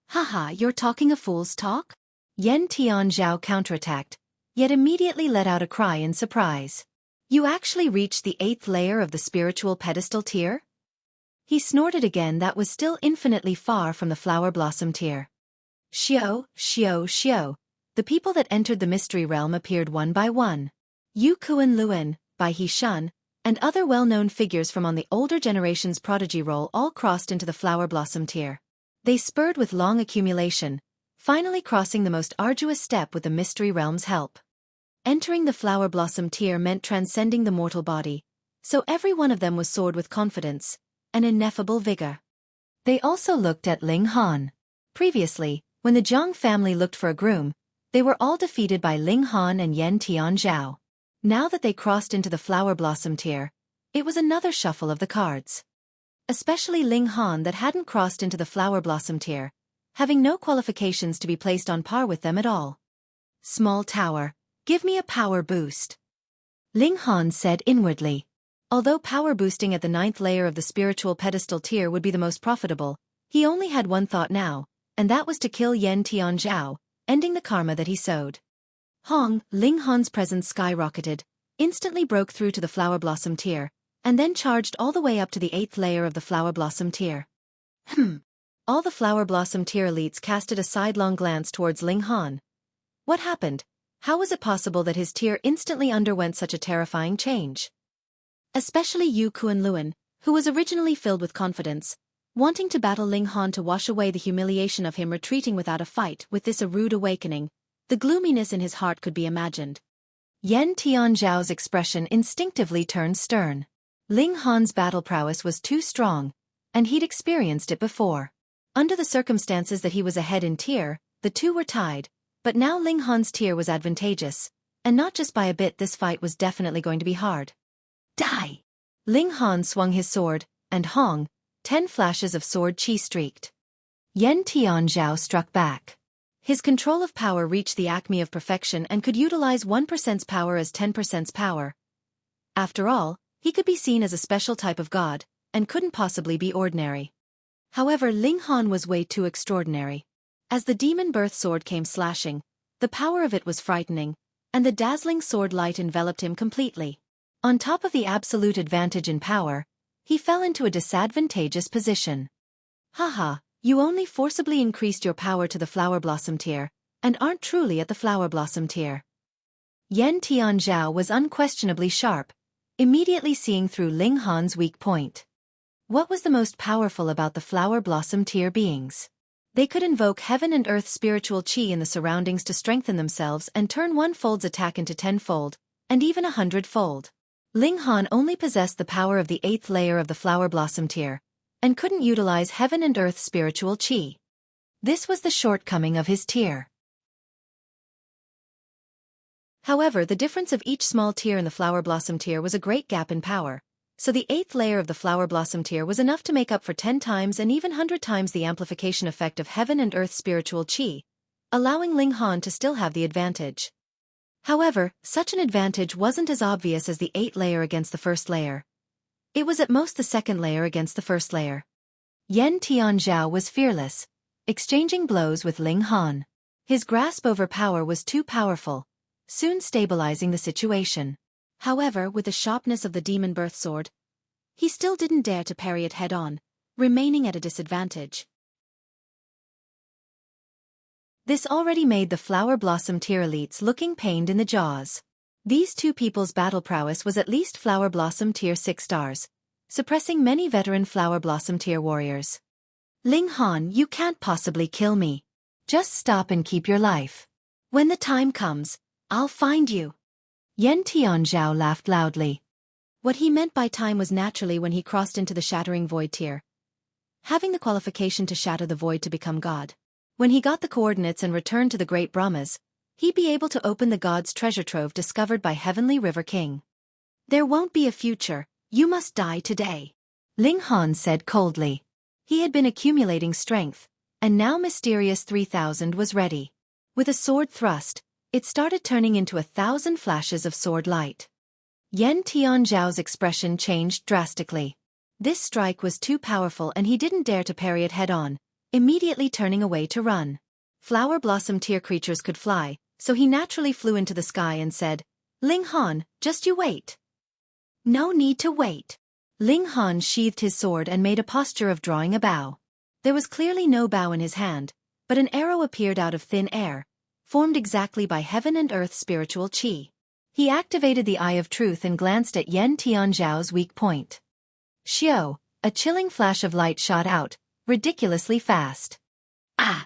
Haha, you're talking a fool's talk? Yan Tianzhao counterattacked, yet immediately let out a cry in surprise. You actually reached the 8th layer of the spiritual pedestal tier? He snorted again. That was still infinitely far from the flower blossom tier. Xiao. The people that entered the mystery realm appeared one by one. Yu Kuan Luan, Bai He Shun, and other well-known figures from on the older generation's prodigy roll all crossed into the flower blossom tier. They spurred with long accumulation, finally crossing the most arduous step with the mystery realm's help. Entering the flower blossom tier meant transcending the mortal body, so every one of them was soared with confidence, an ineffable vigor. They also looked at Ling Han. Previously, when the Zhang family looked for a groom, they were all defeated by Ling Han and Yan Tianzhao. Now that they crossed into the flower blossom tier, it was another shuffle of the cards. Especially Ling Han that hadn't crossed into the flower blossom tier, having no qualifications to be placed on par with them at all. Small tower, give me a power boost. Ling Han said inwardly. Although power boosting at the 9th layer of the spiritual pedestal tier would be the most profitable, he only had one thought now, and that was to kill Yan Tianzhao, ending the karma that he sowed. Ling Han's presence skyrocketed, instantly broke through to the flower blossom tier, and then charged all the way up to the 8th layer of the flower blossom tier. All the flower blossom tier elites casted a sidelong glance towards Ling Han. What happened? How was it possible that his tier instantly underwent such a terrifying change? Especially Yu Kuan Luan, who was originally filled with confidence, wanting to battle Ling Han to wash away the humiliation of him retreating without a fight. With this a rude awakening, the gloominess in his heart could be imagined. Yan Tianzhao's expression instinctively turned stern. Ling Han's battle prowess was too strong, and he'd experienced it before. Under the circumstances that he was ahead in tier, the two were tied, but now Ling Han's tier was advantageous, and not just by a bit. This fight was definitely going to be hard. Die! Ling Han swung his sword, and 10 flashes of sword chi streaked. Yan Tianzhao struck back. His control of power reached the acme of perfection and could utilize 1%'s power as 10%'s power. After all, he could be seen as a special type of god, and couldn't possibly be ordinary. However, Ling Han was way too extraordinary. As the demon birth sword came slashing, the power of it was frightening, and the dazzling sword light enveloped him completely. On top of the absolute advantage in power, he fell into a disadvantageous position. You only forcibly increased your power to the flower blossom tier, and aren't truly at the flower blossom tier. Yan Tianzhao was unquestionably sharp, immediately seeing through Ling Han's weak point. What was the most powerful about the flower blossom tier beings? They could invoke heaven and earth spiritual qi in the surroundings to strengthen themselves and turn one-fold's attack into 10-fold, and even 100-fold. Ling Han only possessed the power of the 8th layer of the flower blossom tier, and couldn't utilize heaven and earth spiritual qi. This was the shortcoming of his tier. However, the difference of each small tier in the flower blossom tier was a great gap in power, so the 8th layer of the flower blossom tier was enough to make up for 10 times and even 100 times the amplification effect of heaven and earth spiritual qi, allowing Ling Han to still have the advantage. However, such an advantage wasn't as obvious as the 8th layer against the 1st layer. It was at most the 2nd layer against the 1st layer. Yan Tianzhao was fearless, exchanging blows with Ling Han. His grasp over power was too powerful, soon stabilizing the situation. However, with the sharpness of the demon birth sword, he still didn't dare to parry it head-on, remaining at a disadvantage. This already made the flower blossom tier elites looking pained in the jaws. These two people's battle prowess was at least flower blossom tier 6 stars, suppressing many veteran flower blossom tier warriors. Ling Han, you can't possibly kill me. Just stop and keep your life. When the time comes, I'll find you. Yan Tianzhao laughed loudly. What he meant by time was naturally when he crossed into the shattering void tier, having the qualification to shatter the void to become God. When he got the coordinates and returned to the great Brahmas, he'd be able to open the god's treasure trove discovered by Heavenly River King. There won't be a future, you must die today, Ling Han said coldly. He had been accumulating strength, and now Mysterious 3000 was ready. With a sword thrust, it started turning into 1,000 flashes of sword light. Yan Tianzhao's expression changed drastically. This strike was too powerful and he didn't dare to parry it head-on, immediately turning away to run. Flower blossom tier creatures could fly, so he naturally flew into the sky and said, Ling Han, just you wait. No need to wait. Ling Han sheathed his sword and made a posture of drawing a bow. There was clearly no bow in his hand, but an arrow appeared out of thin air, formed exactly by heaven and earth spiritual qi. He activated the Eye of Truth and glanced at Yan Tianzhao's weak point. Xiao, a chilling flash of light shot out, ridiculously fast. Ah!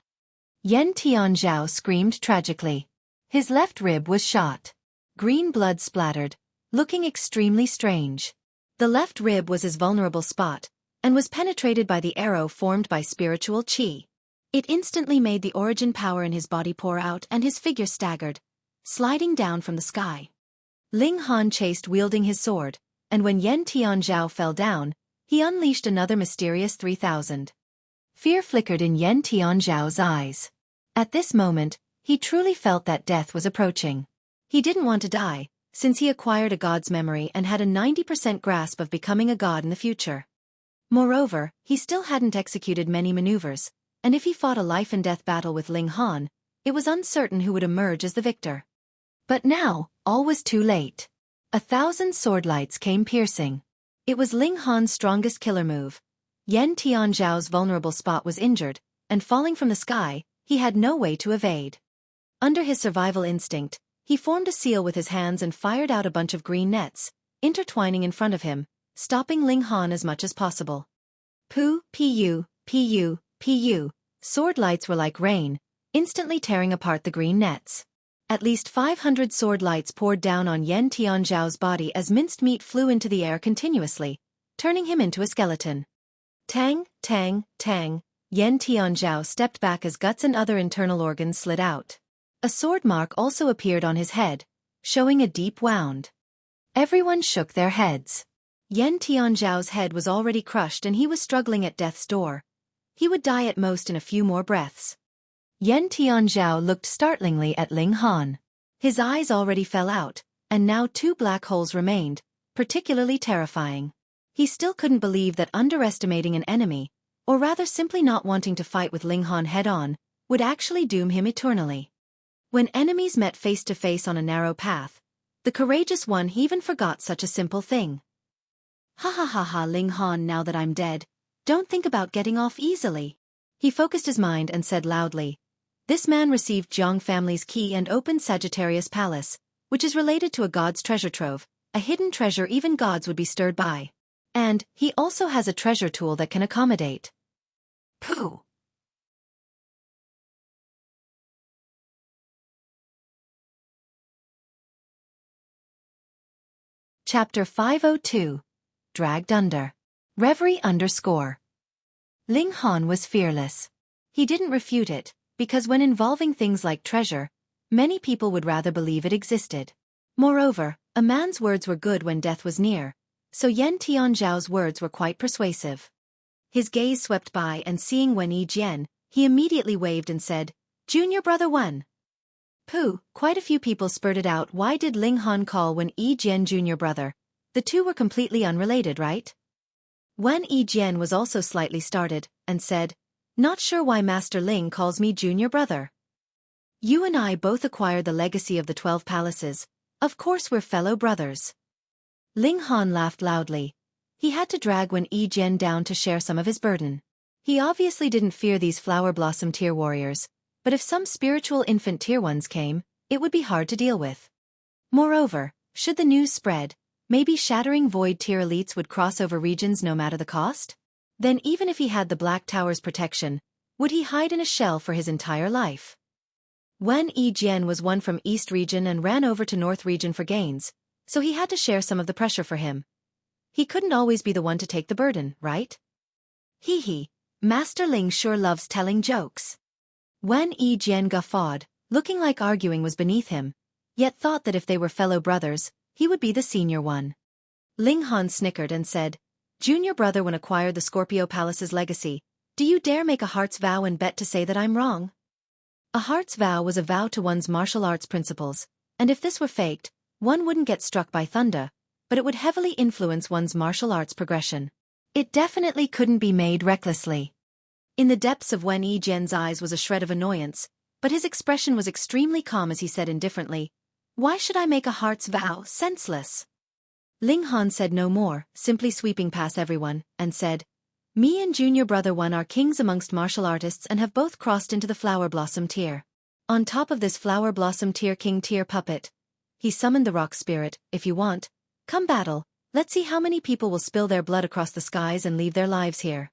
Yan Tianzhao screamed tragically. His left rib was shot. Green blood splattered, looking extremely strange. The left rib was his vulnerable spot, and was penetrated by the arrow formed by spiritual qi. It instantly made the origin power in his body pour out and his figure staggered, sliding down from the sky. Ling Han chased wielding his sword, and when Yan Tianzhao fell down, he unleashed another Mysterious 3000. Fear flickered in Yan Tianzhao's eyes. At this moment, he truly felt that death was approaching. He didn't want to die, since he acquired a god's memory and had a 90% grasp of becoming a god in the future. Moreover, he still hadn't executed many maneuvers, and if he fought a life-and-death battle with Ling Han, it was uncertain who would emerge as the victor. But now, all was too late. 1,000 sword lights came piercing. It was Ling Han's strongest killer move. Yan Tianzhao's vulnerable spot was injured, and falling from the sky, he had no way to evade. Under his survival instinct, he formed a seal with his hands and fired out a bunch of green nets, intertwining in front of him, stopping Ling Han as much as possible. Pu, pu, pu, pu, sword lights were like rain, instantly tearing apart the green nets. At least 500 sword lights poured down on Yan Tianzhao's body as minced meat flew into the air continuously, turning him into a skeleton. Tang, tang, tang, Yan Tianzhao stepped back as guts and other internal organs slid out. A sword mark also appeared on his head, showing a deep wound. Everyone shook their heads. Yan Tianzhao's head was already crushed and he was struggling at death's door. He would die at most in a few more breaths. Yan Tianzhao looked startlingly at Ling Han. His eyes already fell out, and now 2 black holes remained, particularly terrifying. He still couldn't believe that underestimating an enemy, or rather simply not wanting to fight with Ling Han head-on, would actually doom him eternally. When enemies met face-to-face on a narrow path, the courageous one even forgot such a simple thing. Ha ha ha ha, Ling Han, now that I'm dead, don't think about getting off easily. He focused his mind and said loudly, this man received Jiang family's key and opened Sagittarius Palace, which is related to a god's treasure trove, a hidden treasure even gods would be stirred by. And he also has a treasure tool that can accommodate. Pooh. Chapter 502. Dragged Under. Reverie _ Ling Han was fearless. He didn't refute it, because when involving things like treasure, many people would rather believe it existed. Moreover, a man's words were good when death was near, so Yan Tianzhao's words were quite persuasive. His gaze swept by and seeing Wen Yijian, he immediately waved and said, "Junior brother Wen." Pooh, quite a few people spurted out, why did Ling Han call Wen Yijian junior brother? The two were completely unrelated, right? Wen Yijian was also slightly startled, and said, "Not sure why Master Ling calls me junior brother. You and I both acquired the legacy of the 12 palaces, of course we're fellow brothers." Ling Han laughed loudly. He had to drag Wen Yijian down to share some of his burden. He obviously didn't fear these flower blossom tier warriors, but if some spiritual infant tier ones came, it would be hard to deal with. Moreover, should the news spread, maybe shattering void tier elites would cross over regions no matter the cost? Then even if he had the Black Tower's protection, would he hide in a shell for his entire life? Wen Yijian was one from East region and ran over to North region for gains, so he had to share some of the pressure for him. He couldn't always be the one to take the burden, right? Hee hee, Master Ling sure loves telling jokes. Wen Yijian guffawed, looking like arguing was beneath him, yet thought that if they were fellow brothers, he would be the senior one. Ling Han snickered and said, "Junior brother, when acquired the Scorpio Palace's legacy, do you dare make a heart's vow and bet to say that I'm wrong?" A heart's vow was a vow to one's martial arts principles, and if this were faked, one wouldn't get struck by thunder, but it would heavily influence one's martial arts progression. It definitely couldn't be made recklessly. In the depths of Wen Yijian's eyes was a shred of annoyance, but his expression was extremely calm as he said indifferently, "Why should I make a heart's vow? Senseless." Ling Han said no more, simply sweeping past everyone, and said, "Me and junior brother Wen are kings amongst martial artists and have both crossed into the flower blossom tier. On top of this flower blossom tier king tier puppet," he summoned the rock spirit, "if you want, come battle, let's see how many people will spill their blood across the skies and leave their lives here."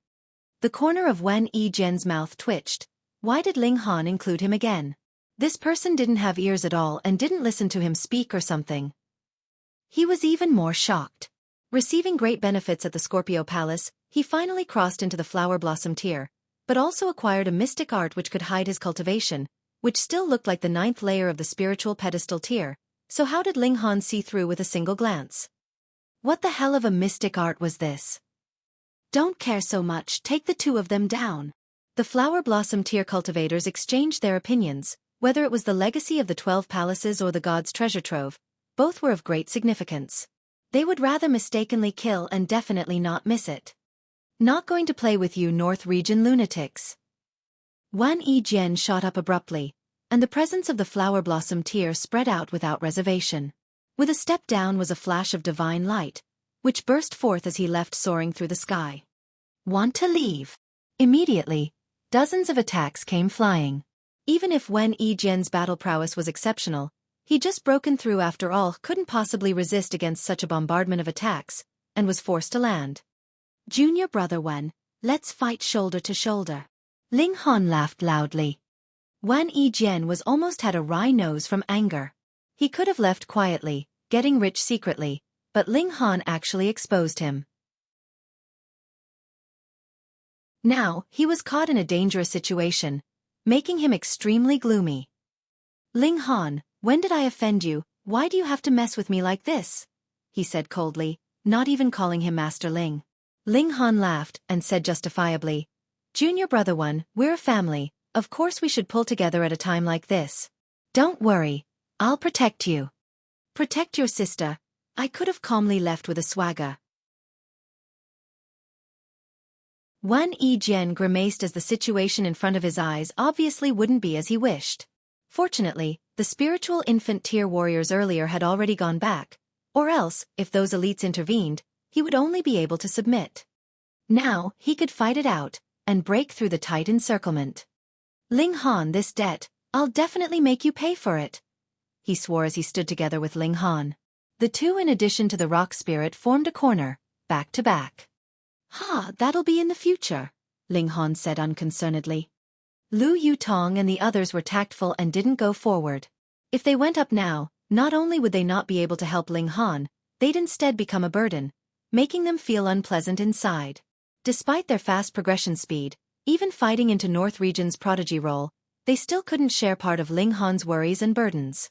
The corner of Wen Yijian's mouth twitched. Why did Ling Han include him again? This person didn't have ears at all and didn't listen to him speak or something. He was even more shocked. Receiving great benefits at the Scorpio Palace, he finally crossed into the flower blossom tier, but also acquired a mystic art which could hide his cultivation, which still looked like the 9th layer of the spiritual pedestal tier, so how did Ling Han see through with a single glance? What the hell of a mystic art was this? "Don't care so much, take the two of them down." The flower blossom tier cultivators exchanged their opinions, whether it was the legacy of the 12 palaces or the god's treasure trove, both were of great significance. They would rather mistakenly kill and definitely not miss it. "Not going to play with you North region lunatics." Wen Yijian shot up abruptly, and the presence of the flower blossom tier spread out without reservation. With a step down was a flash of divine light, which burst forth as he left soaring through the sky. "Want to leave?" Immediately, dozens of attacks came flying. Even if Wen Yijian's battle prowess was exceptional, he'd just broken through after all, couldn't possibly resist against such a bombardment of attacks, and was forced to land. "Junior brother Wen, let's fight shoulder to shoulder." Ling Han laughed loudly. Wen Yijian was almost had a wry nose from anger. He could have left quietly, getting rich secretly, but Ling Han actually exposed him. Now, he was caught in a dangerous situation, making him extremely gloomy. "Ling Han, when did I offend you? Why do you have to mess with me like this?" he said coldly, not even calling him Master Ling. Ling Han laughed and said justifiably, "Junior brother Wen, we're a family, of course we should pull together at a time like this. Don't worry, I'll protect you." "Protect your sister," I could have calmly left with a swagger. Wen Yijian grimaced as the situation in front of his eyes obviously wouldn't be as he wished. Fortunately, the spiritual infant tier warriors earlier had already gone back, or else, if those elites intervened, he would only be able to submit. Now, he could fight it out, and break through the tight encirclement. "Ling Han, this debt, I'll definitely make you pay for it," he swore as he stood together with Ling Han. The two in addition to the rock spirit formed a corner, back to back. That'll be in the future, Ling Han said unconcernedly. Lu Yutong and the others were tactful and didn't go forward. If they went up now, not only would they not be able to help Ling Han, they'd instead become a burden, making them feel unpleasant inside. Despite their fast progression speed, even fighting into North Region's prodigy role, they still couldn't share part of Ling Han's worries and burdens.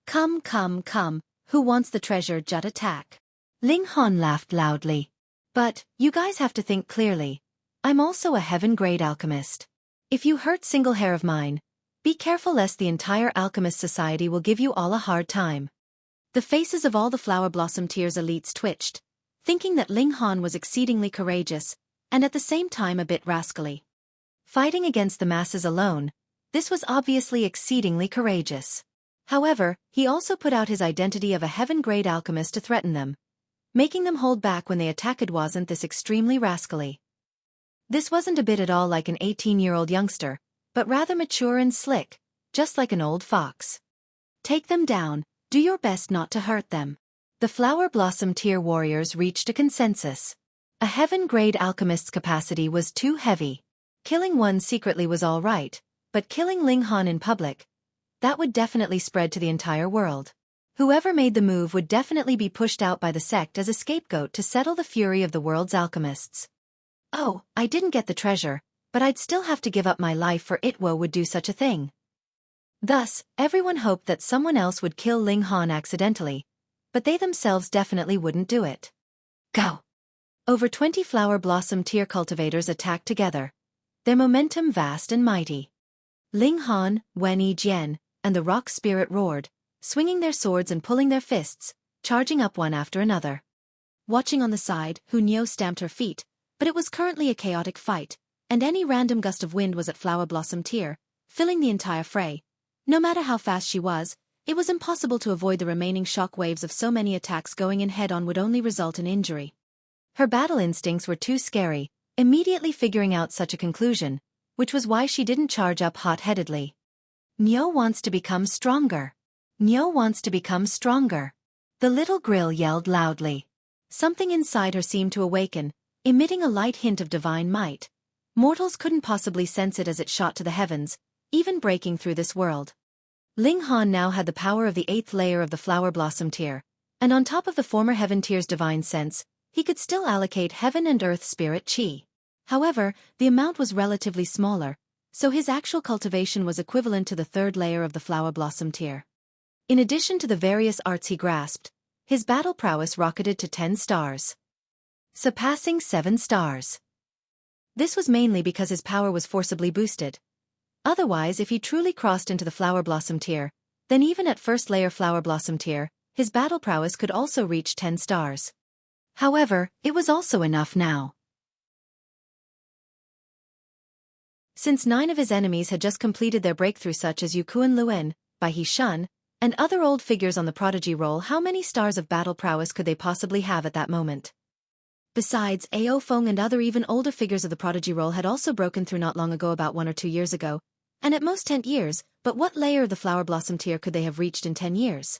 Come, who wants the treasure? Just attack. Ling Han laughed loudly. But, you guys have to think clearly. I'm also a heaven-grade alchemist. If you hurt single hair of mine, be careful lest the entire alchemist society will give you all a hard time. The faces of all the Flower Blossom Tears elites twitched, thinking that Ling Han was exceedingly courageous, and at the same time a bit rascally. Fighting against the masses alone, this was obviously exceedingly courageous. However, he also put out his identity of a heaven-grade alchemist to threaten them, making them hold back when they attacked. Wasn't this extremely rascally? This wasn't a bit at all like an 18-year-old youngster, but rather mature and slick, just like an old fox. Take them down, do your best not to hurt them. The Flower Blossom Tier warriors reached a consensus. A heaven-grade alchemist's capacity was too heavy. Killing one secretly was all right, but killing Ling Han in public, that would definitely spread to the entire world. Whoever made the move would definitely be pushed out by the sect as a scapegoat to settle the fury of the world's alchemists. Oh, I didn't get the treasure, but I'd still have to give up my life for it. Would do such a thing. Thus, everyone hoped that someone else would kill Ling Han accidentally, but they themselves definitely wouldn't do it. Go! Over 20 Flower Blossom Tier cultivators attacked together, their momentum vast and mighty. Ling Han, Wen Yijian, and the rock spirit roared, swinging their swords and pulling their fists, charging up one after another. Watching on the side, Hu Niu stamped her feet, but it was currently a chaotic fight, and any random gust of wind was at Flower Blossom Tier, filling the entire fray. No matter how fast she was, it was impossible to avoid the remaining shock waves of so many attacks. Going in head-on would only result in injury. Her battle instincts were too scary, immediately figuring out such a conclusion, which was why she didn't charge up hot-headedly. Niu wants to become stronger. Niu wants to become stronger. The little grill yelled loudly. Something inside her seemed to awaken, emitting a light hint of divine might. Mortals couldn't possibly sense it as it shot to the heavens, even breaking through this world. Ling Han now had the power of the 8th layer of the Flower Blossom Tier, and on top of the former Heaven Tier's divine sense, he could still allocate Heaven and Earth Spirit Qi. However, the amount was relatively smaller, so his actual cultivation was equivalent to the 3rd layer of the Flower Blossom Tier. In addition to the various arts he grasped, his battle prowess rocketed to 10 stars, surpassing 7 stars. This was mainly because his power was forcibly boosted. Otherwise, if he truly crossed into the Flower Blossom Tier, then even at 1st layer Flower Blossom Tier, his battle prowess could also reach 10 stars. However, it was also enough now. Since 9 of his enemies had just completed their breakthrough, such as Yukuan Luen, Bai He Shun, and other old figures on the prodigy roll, how many stars of battle prowess could they possibly have at that moment? Besides, Ao Feng and other even older figures of the prodigy roll had also broken through not long ago, about 1 or 2 years ago, and at most 10 years, but what layer of the Flower Blossom Tier could they have reached in 10 years?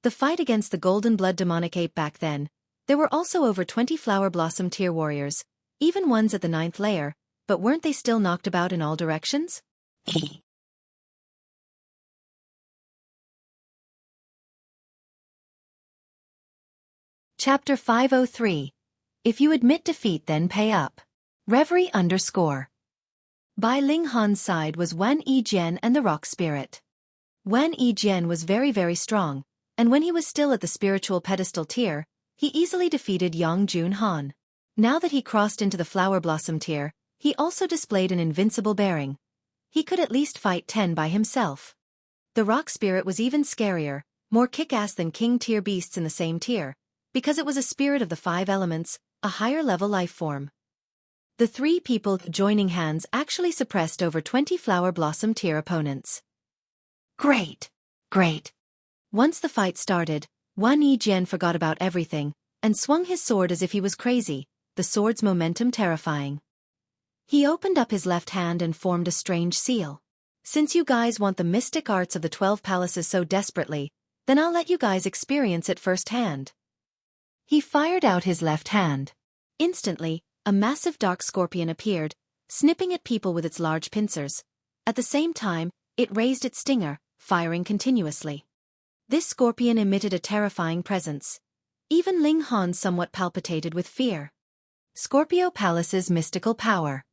The fight against the Golden Blood demonic ape back then, there were also over 20 Flower Blossom Tier warriors, even ones at the 9th layer, but weren't they still knocked about in all directions? Chapter 503. If you admit defeat, then pay up. Reverie _ By Ling Han's side was Wen Yijian and the rock spirit. Wen Yijian was very strong, and when he was still at the spiritual pedestal tier, he easily defeated Yang Jun Han. Now that he crossed into the Flower Blossom Tier, he also displayed an invincible bearing. He could at least fight 10 by himself. The rock spirit was even scarier, more kick-ass than king tier beasts in the same tier, because it was a spirit of the 5 elements, a higher-level life form. The 3 people joining hands actually suppressed over 20 Flower Blossom Tier opponents. Great! Once the fight started, Wen Yijian forgot about everything, and swung his sword as if he was crazy, the sword's momentum terrifying. He opened up his left hand and formed a strange seal. Since you guys want the mystic arts of the 12 palaces so desperately, then I'll let you guys experience it firsthand. He fired out his left hand. Instantly, a massive dark scorpion appeared, snipping at people with its large pincers. At the same time, it raised its stinger, firing continuously. This scorpion emitted a terrifying presence. Even Ling Han somewhat palpitated with fear. Scorpio Palace's mystical power.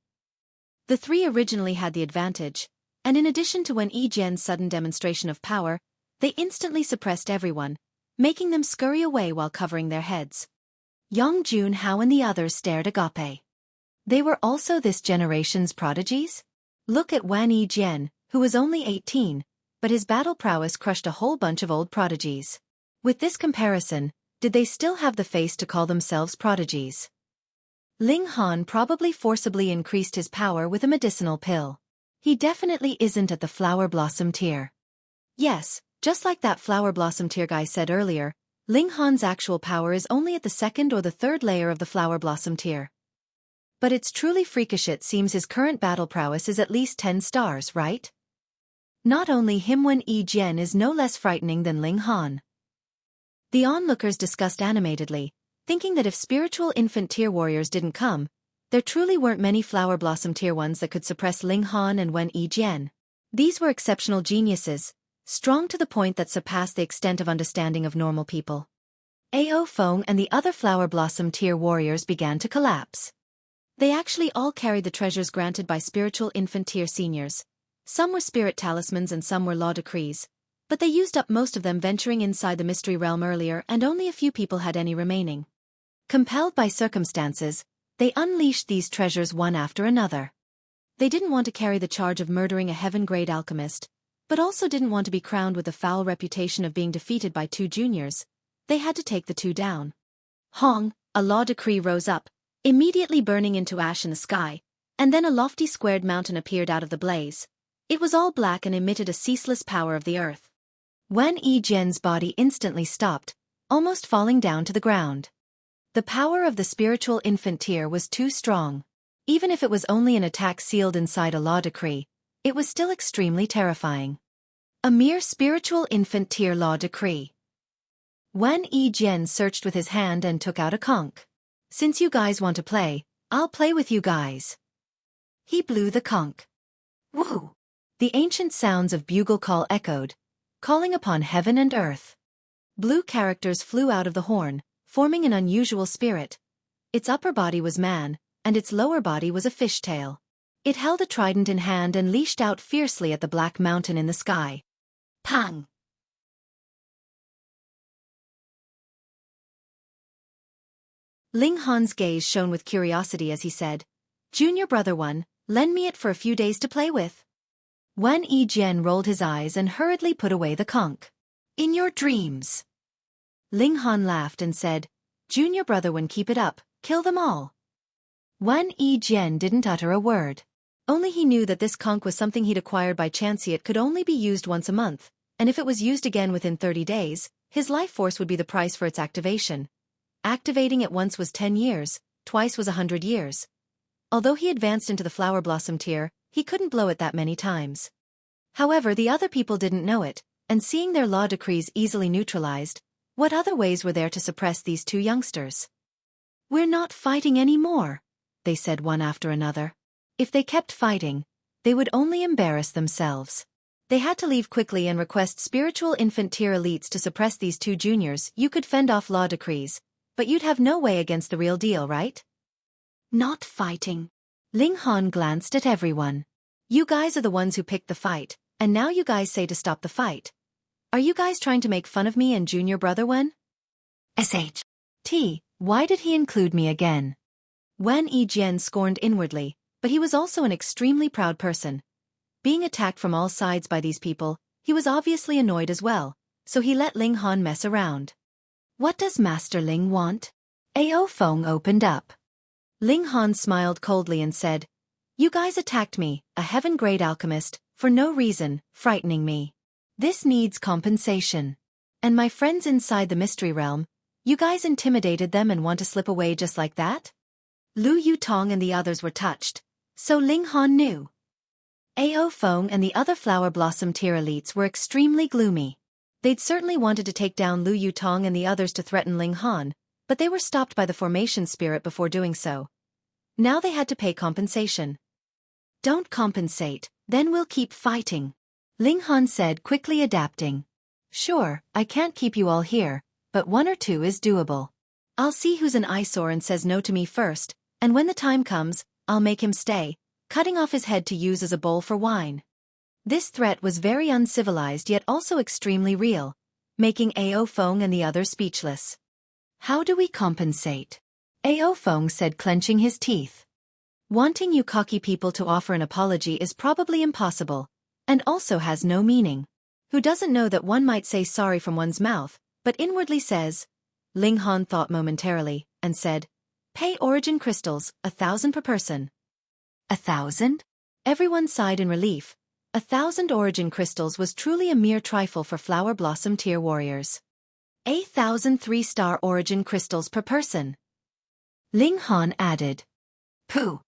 The three originally had the advantage, and in addition to Wen Yijian's sudden demonstration of power, they instantly suppressed everyone, making them scurry away while covering their heads. Yang Junhao and the others stared agape. They were also this generation's prodigies? Look at Wen Yijian, who was only 18, but his battle prowess crushed a whole bunch of old prodigies. With this comparison, did they still have the face to call themselves prodigies? Ling Han probably forcibly increased his power with a medicinal pill. He definitely isn't at the flower blossom tier. Yes, just like that flower blossom tier guy said earlier, Ling Han's actual power is only at the second or the third layer of the flower blossom tier. But it's truly freakish. It seems his current battle prowess is at least 10 stars, right? Not only him, Wen Yijian is no less frightening than Ling Han. The onlookers discussed animatedly, thinking that if spiritual infant tier warriors didn't come, there truly weren't many flower blossom tier ones that could suppress Ling Han and Wen Yijian. These were exceptional geniuses, strong to the point that surpassed the extent of understanding of normal people. Ao Feng and the other flower blossom tier warriors began to collapse. They actually all carried the treasures granted by spiritual infant tier seniors. Some were spirit talismans and some were law decrees, but they used up most of them venturing inside the mystery realm earlier, and only a few people had any remaining. Compelled by circumstances, they unleashed these treasures one after another. They didn't want to carry the charge of murdering a heaven-grade alchemist, but also didn't want to be crowned with the foul reputation of being defeated by 2 juniors. They had to take the 2 down. Hong, a law decree rose up, immediately burning into ash in the sky, and then a lofty squared mountain appeared out of the blaze. It was all black and emitted a ceaseless power of the earth. Wen Yijian's body instantly stopped, almost falling down to the ground. The power of the spiritual infant tier was too strong. Even if it was only an attack sealed inside a law decree, it was still extremely terrifying. A mere spiritual infant tier law decree. Wen Yijian searched with his hand and took out a conch. Since you guys want to play, I'll play with you guys. He blew the conch. Woo! The ancient sounds of bugle call echoed, calling upon heaven and earth. Blue characters flew out of the horn, forming an unusual spirit. Its upper body was man, and its lower body was a fishtail. It held a trident in hand and leashed out fiercely at the black mountain in the sky. Pang! Ling Han's gaze shone with curiosity as he said, "Junior brother one, lend me it for a few days to play with." Wen Yijian rolled his eyes and hurriedly put away the conch. "In your dreams." Ling Han laughed and said, "Junior brother one, keep it up, kill them all." Wen Yijian didn't utter a word. Only he knew that this conch was something he'd acquired by chance. It could only be used once a month, and if it was used again within 30 days, his life force would be the price for its activation. Activating it once was 10 years, twice was 100 years. Although he advanced into the flower blossom tier, he couldn't blow it that many times. However, the other people didn't know it, and seeing their law decrees easily neutralized, what other ways were there to suppress these 2 youngsters? "We're not fighting anymore," they said one after another. If they kept fighting, they would only embarrass themselves. They had to leave quickly and request spiritual infant tier elites to suppress these 2 juniors. You could fend off law decrees, but you'd have no way against the real deal, right? Not fighting. Ling Han glanced at everyone. You guys are the ones who picked the fight, and now you guys say to stop the fight. Are you guys trying to make fun of me and junior brother Wen? SHT, why did he include me again? Wen Yijian scorned inwardly, but he was also an extremely proud person. Being attacked from all sides by these people, he was obviously annoyed as well, so he let Ling Han mess around. What does Master Ling want? Ao Feng opened up. Ling Han smiled coldly and said, "You guys attacked me, a heaven-grade alchemist, for no reason, frightening me. This needs compensation. And my friends inside the mystery realm, you guys intimidated them and want to slip away just like that?" Lu Yutong and the others were touched, so Ling Han knew. Ao Feng and the other flower blossom tier elites were extremely gloomy. They'd certainly wanted to take down Lu Yutong and the others to threaten Ling Han, but they were stopped by the formation spirit before doing so. Now they had to pay compensation. Don't compensate, then we'll keep fighting, Ling Han said, quickly adapting. Sure, I can't keep you all here, but 1 or 2 is doable. I'll see who's an eyesore and says no to me first, and when the time comes, I'll make him stay, cutting off his head to use as a bowl for wine. This threat was very uncivilized yet also extremely real, making Ao Feng and the others speechless. How do we compensate? Ao Feng said, clenching his teeth. Wanting you cocky people to offer an apology is probably impossible, and also has no meaning. Who doesn't know that one might say sorry from one's mouth, but inwardly says? Ling Han thought momentarily, and said, pay origin crystals, 1,000 per person. 1,000? Everyone sighed in relief. 1,000 origin crystals was truly a mere trifle for flower blossom tier warriors. 1,000 3-star origin crystals per person. Ling Han added. Pooh.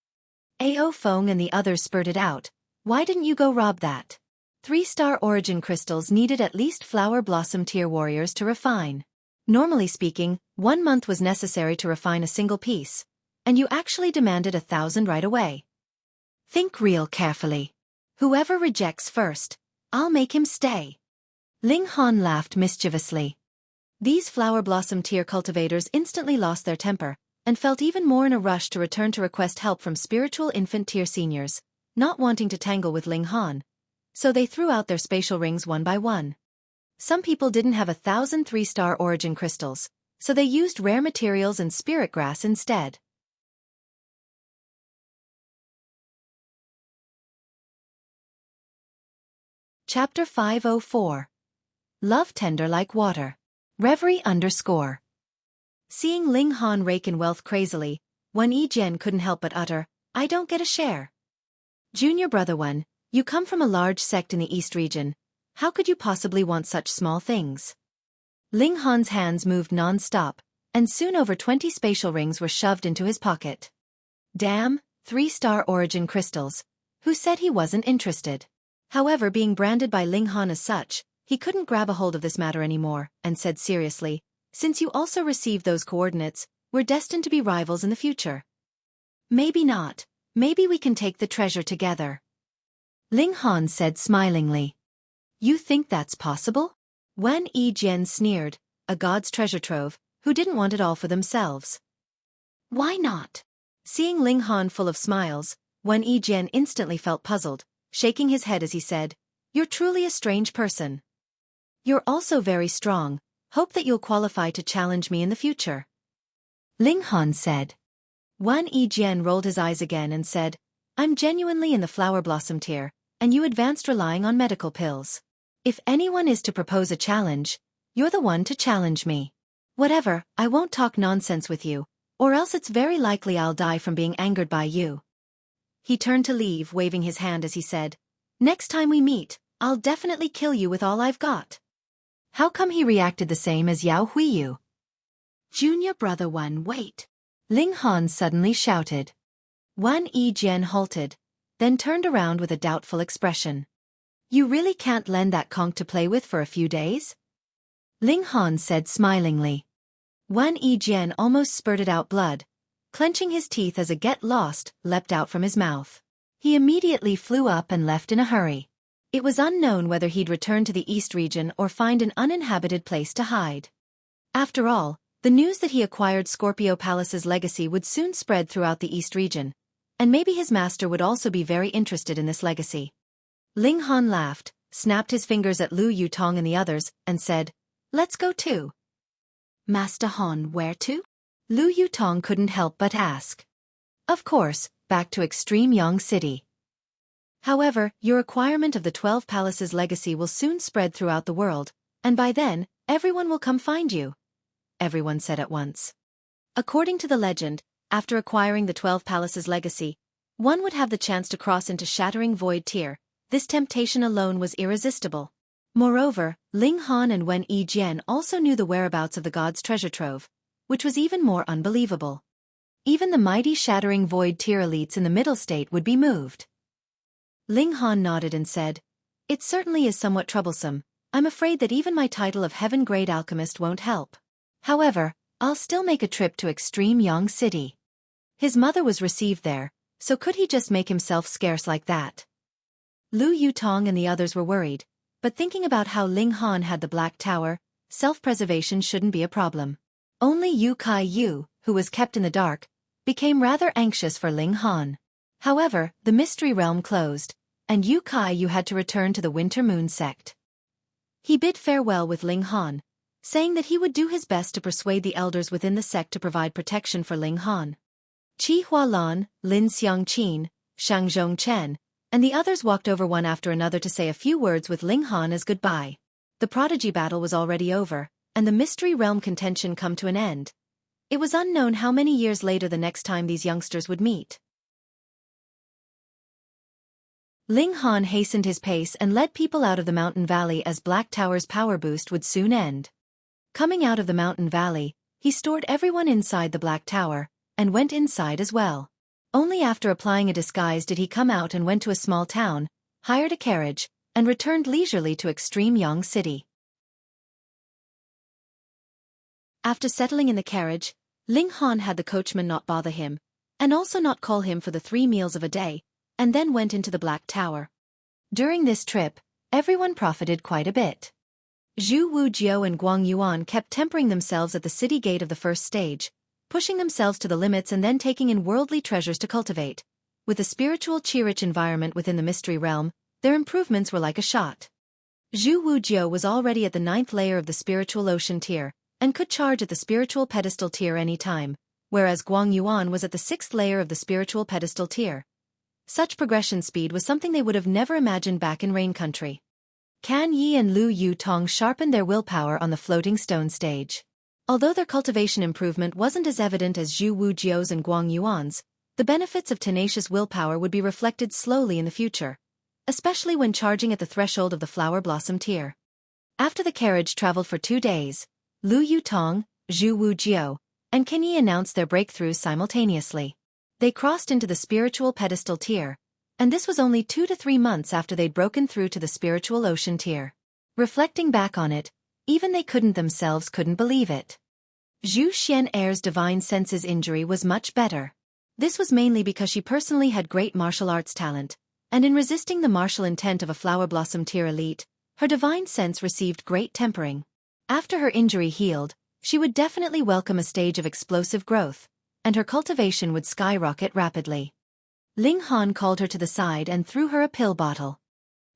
Ao Feng and the others spurted out. Why didn't you go rob that? 3-star origin crystals needed at least flower blossom tier warriors to refine. Normally speaking, 1 month was necessary to refine a single piece, and you actually demanded 1,000 right away. Think real carefully. Whoever rejects first, I'll make him stay. Ling Han laughed mischievously. These flower blossom tier cultivators instantly lost their temper, and felt even more in a rush to return to request help from spiritual infant tier seniors, not wanting to tangle with Ling Han. So they threw out their spatial rings one by one. Some people didn't have 1,000 3-star origin crystals, so they used rare materials and spirit grass instead. Chapter 504. Love Tender Like Water. Reverie _ Seeing Ling Han rake in wealth crazily, Wen Yijian couldn't help but utter, I don't get a share. Junior brother Wen, you come from a large sect in the East region. How could you possibly want such small things? Ling Han's hands moved non-stop, and soon over 20 spatial rings were shoved into his pocket. Damn, 3-star origin crystals. Who said he wasn't interested? However, being branded by Ling Han as such, he couldn't grab a hold of this matter anymore, and said seriously, since you also received those coordinates, we're destined to be rivals in the future. Maybe not. Maybe we can take the treasure together. Ling Han said smilingly. You think that's possible? Wen Yijian sneered, a god's treasure trove, who didn't want it all for themselves. Why not? Seeing Ling Han full of smiles, Wen Yijian instantly felt puzzled, shaking his head as he said, You're truly a strange person. You're also very strong. Hope that you'll qualify to challenge me in the future. Ling Han said. Wen Yijian rolled his eyes again and said, I'm genuinely in the flower blossom tier, and you advanced relying on medical pills. If anyone is to propose a challenge, you're the one to challenge me. Whatever, I won't talk nonsense with you, or else it's very likely I'll die from being angered by you. He turned to leave, waving his hand as he said, Next time we meet, I'll definitely kill you with all I've got. How come he reacted the same as Yao Huiyu? Junior brother Wen, wait. Ling Han suddenly shouted. Wen Yijian halted, then turned around with a doubtful expression. You really can't lend that conch to play with for a few days? Ling Han said smilingly. Wen Yijian almost spurted out blood, clenching his teeth as a get lost leapt out from his mouth. He immediately flew up and left in a hurry. It was unknown whether he'd return to the East region or find an uninhabited place to hide. After all, the news that he acquired Scorpio Palace's legacy would soon spread throughout the East region, and maybe his master would also be very interested in this legacy. Ling Han laughed, snapped his fingers at Lu Yutong and the others, and said, Let's go too. Master Han, where to? Lu Yutong couldn't help but ask. Of course, back to Extreme Yang City. However, your acquirement of the 12 Palaces legacy will soon spread throughout the world, and by then, everyone will come find you. Everyone said at once. According to the legend, after acquiring the 12 Palaces legacy, one would have the chance to cross into Shattering Void tier. This temptation alone was irresistible. Moreover, Ling Han and Wen Yijian also knew the whereabouts of the god's treasure trove, which was even more unbelievable. Even the mighty Shattering Void tier elites in the middle state would be moved. Ling Han nodded and said, "It certainly is somewhat troublesome. I'm afraid that even my title of heaven-grade alchemist won't help. However, I'll still make a trip to extreme Yang City." His mother was received there, so could he just make himself scarce like that? Lu Yutong and the others were worried, but thinking about how Ling Han had the Black Tower, self-preservation shouldn't be a problem. Only Yu Kai Yu, who was kept in the dark, became rather anxious for Ling Han. However, the mystery realm closed, and Yu Kai Yu had to return to the Winter Moon sect. He bid farewell with Ling Han, saying that he would do his best to persuade the elders within the sect to provide protection for Ling Han. Qi Hualan, Lin Xiangqin, Shang Zhongchen, and the others walked over one after another to say a few words with Ling Han as goodbye. The prodigy battle was already over, and the mystery realm contention come to an end. It was unknown how many years later the next time these youngsters would meet. Ling Han hastened his pace and led people out of the mountain valley as Black Tower's power boost would soon end. Coming out of the mountain valley, he stored everyone inside the Black Tower, and went inside as well. Only after applying a disguise did he come out and went to a small town, hired a carriage, and returned leisurely to extreme Yang City. After settling in the carriage, Ling Han had the coachman not bother him, and also not call him for the 3 meals of a day, and then went into the Black Tower. During this trip, everyone profited quite a bit. Zhu Wujiao and Guang Yuan kept tempering themselves at the city gate of the first stage, pushing themselves to the limits and then taking in worldly treasures to cultivate. With a spiritual chi-rich environment within the mystery realm, their improvements were like a shot. Zhu Wujiao was already at the 9th layer of the spiritual ocean tier, and could charge at the spiritual pedestal tier any time, whereas Guang Yuan was at the 6th layer of the spiritual pedestal tier. Such progression speed was something they would have never imagined back in Rain Country. Can Yi and Lu Yutong sharpened their willpower on the floating stone stage. Although their cultivation improvement wasn't as evident as Zhu Wujiao's and Guang Yuan's, the benefits of tenacious willpower would be reflected slowly in the future, especially when charging at the threshold of the flower blossom tier. After the carriage traveled for 2 days, Lu Yutong, Zhu Wujiao, and Can Yi announced their breakthroughs simultaneously. They crossed into the spiritual pedestal tier, and this was only 2 to 3 months after they'd broken through to the spiritual ocean tier. Reflecting back on it, even they themselves couldn't believe it. Zhu Xian'er's divine senses injury was much better. This was mainly because she personally had great martial arts talent, and in resisting the martial intent of a flower blossom tier elite, her divine sense received great tempering. After her injury healed, she would definitely welcome a stage of explosive growth, and her cultivation would skyrocket rapidly. Ling Han called her to the side and threw her a pill bottle.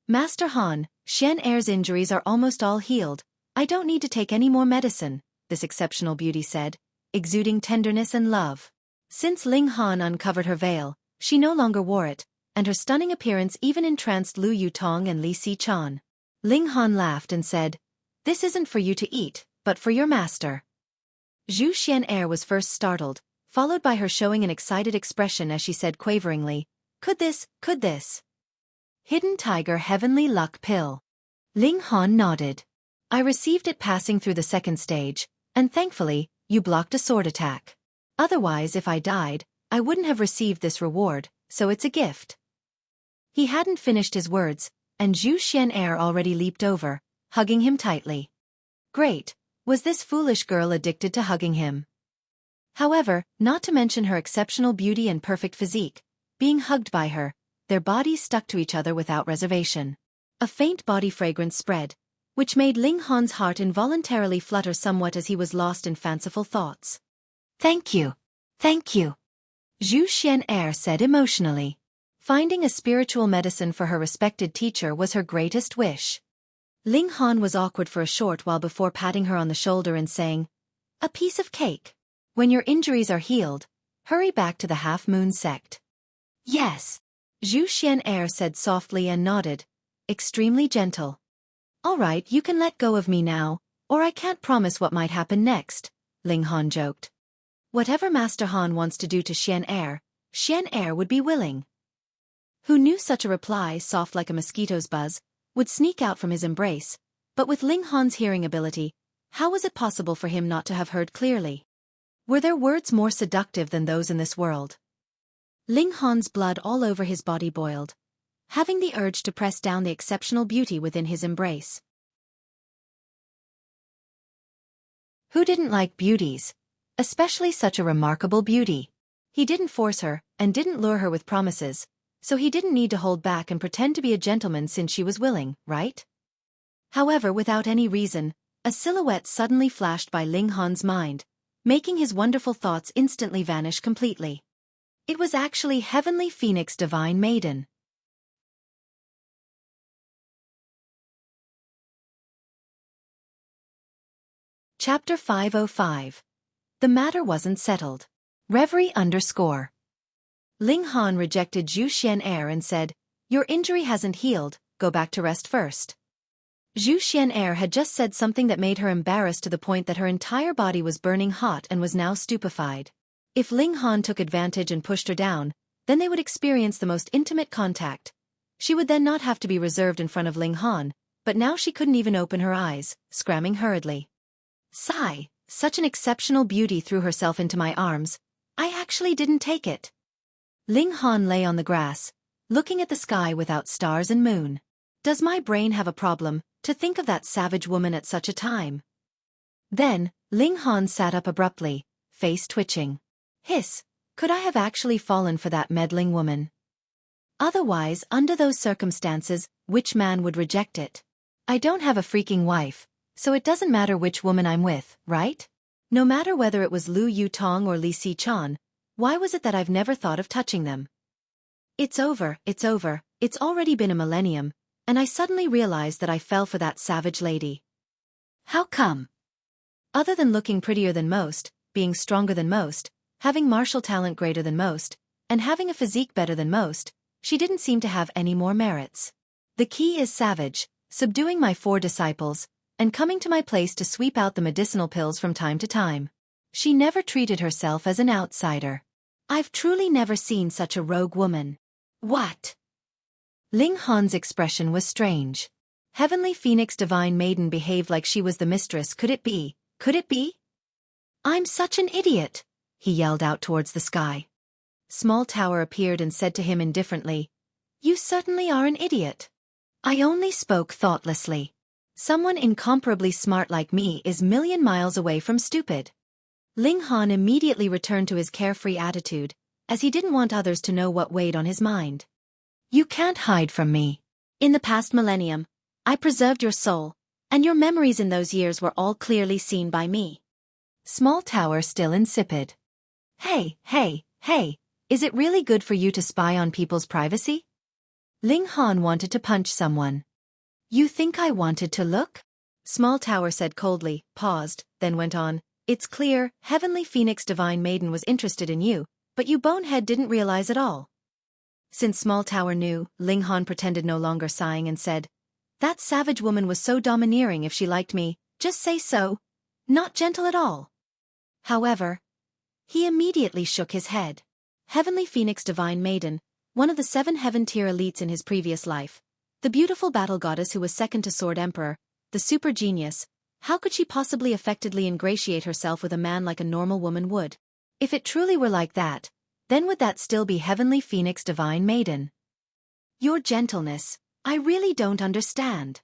"Master Han, Xian'er's injuries are almost all healed. I don't need to take any more medicine," this exceptional beauty said, exuding tenderness and love. Since Ling Han uncovered her veil, she no longer wore it, and her stunning appearance even entranced Lu Yutong and Li Si-chan. Ling Han laughed and said, "This isn't for you to eat, but for your master." Zhu Xian'er was first startled, followed by her showing an excited expression as she said quaveringly, could this? Hidden Tiger Heavenly Luck Pill." Ling Han nodded. "I received it passing through the 2nd stage, and thankfully, you blocked a sword attack. Otherwise if I died, I wouldn't have received this reward, so it's a gift." He hadn't finished his words, and Zhu Xian'er already leaped over, hugging him tightly. Great, was this foolish girl addicted to hugging him? However, not to mention her exceptional beauty and perfect physique, being hugged by her, their bodies stuck to each other without reservation. A faint body fragrance spread, which made Ling Han's heart involuntarily flutter somewhat as he was lost in fanciful thoughts. Thank you. Zhu Xian'er said emotionally. Finding a spiritual medicine for her respected teacher was her greatest wish. Ling Han was awkward for a short while before patting her on the shoulder and saying, "A piece of cake. When your injuries are healed, hurry back to the Half-Moon sect." "Yes," Zhu Xian'er said softly and nodded, extremely gentle. "All right, you can let go of me now, or I can't promise what might happen next," Ling Han joked. Whatever Master Han wants to do to Xian'er would be willing. Who knew such a reply, soft like a mosquito's buzz, would sneak out from his embrace, but with Ling Han's hearing ability, how was it possible for him not to have heard clearly? Were there words more seductive than those in this world? Ling Han's blood all over his body boiled. having the urge to press down the exceptional beauty within his embrace. Who didn't like beauties? Especially such a remarkable beauty. He didn't force her, and didn't lure her with promises, so he didn't need to hold back and pretend to be a gentleman since she was willing, right? However, without any reason, a silhouette suddenly flashed by Ling Han's mind, making his wonderful thoughts instantly vanish completely. It was actually Heavenly Phoenix Divine Maiden. Chapter 505. The matter wasn't settled. Reverie _ Ling Han rejected Zhu Xian'er and said, "Your injury hasn't healed, go back to rest first." Zhu Xian'er had just said something that made her embarrassed to the point that her entire body was burning hot and was now stupefied. If Ling Han took advantage and pushed her down, then they would experience the most intimate contact. She would then not have to be reserved in front of Ling Han, but now she couldn't even open her eyes, scramming hurriedly. Sigh, such an exceptional beauty threw herself into my arms. I actually didn't take it. Ling Han lay on the grass, looking at the sky without stars and moon. Does my brain have a problem, to think of that savage woman at such a time? Then, Ling Han sat up abruptly, face twitching. Hiss, could I have actually fallen for that meddling woman? Otherwise, under those circumstances, which man would reject it? I don't have a freaking wife, so it doesn't matter which woman I'm with, right? No matter whether it was Lu Yutong or Li Sichan, why was it that I've never thought of touching them? It's over, it's already been a millennium, and I suddenly realized that I fell for that savage lady. How come? Other than looking prettier than most, being stronger than most, having martial talent greater than most, and having a physique better than most, she didn't seem to have any more merits. The key is savage, subduing my 4 disciples, and coming to my place to sweep out the medicinal pills from time to time. She never treated herself as an outsider. I've truly never seen such a rogue woman. What? Ling Han's expression was strange. Heavenly Phoenix Divine Maiden behaved like she was the mistress. Could it be? Could it be? I'm such an idiot, he yelled out towards the sky. Small Tower appeared and said to him indifferently, You certainly are an idiot. I only spoke thoughtlessly. Someone incomparably smart like me is million miles away from stupid. Ling Han immediately returned to his carefree attitude, as he didn't want others to know what weighed on his mind. You can't hide from me. In the past millennium, I preserved your soul, and your memories in those years were all clearly seen by me. Small Tower still insipid. Hey, is it really good for you to spy on people's privacy? Ling Han wanted to punch someone. You think I wanted to look? Small Tower said coldly, paused, then went on. It's clear, Heavenly Phoenix Divine Maiden was interested in you, but you bonehead didn't realize it all. Since Small Tower knew, Ling Han pretended no longer sighing and said, That savage woman was so domineering. If she liked me, just say so. Not gentle at all. However, he immediately shook his head. Heavenly Phoenix Divine Maiden, one of the 7 heaven-tier elites in his previous life, the beautiful battle goddess who was second to Sword Emperor, the super genius, how could she possibly effectively ingratiate herself with a man like a normal woman would? If it truly were like that, then would that still be Heavenly Phoenix Divine Maiden? Your gentleness, I really don't understand.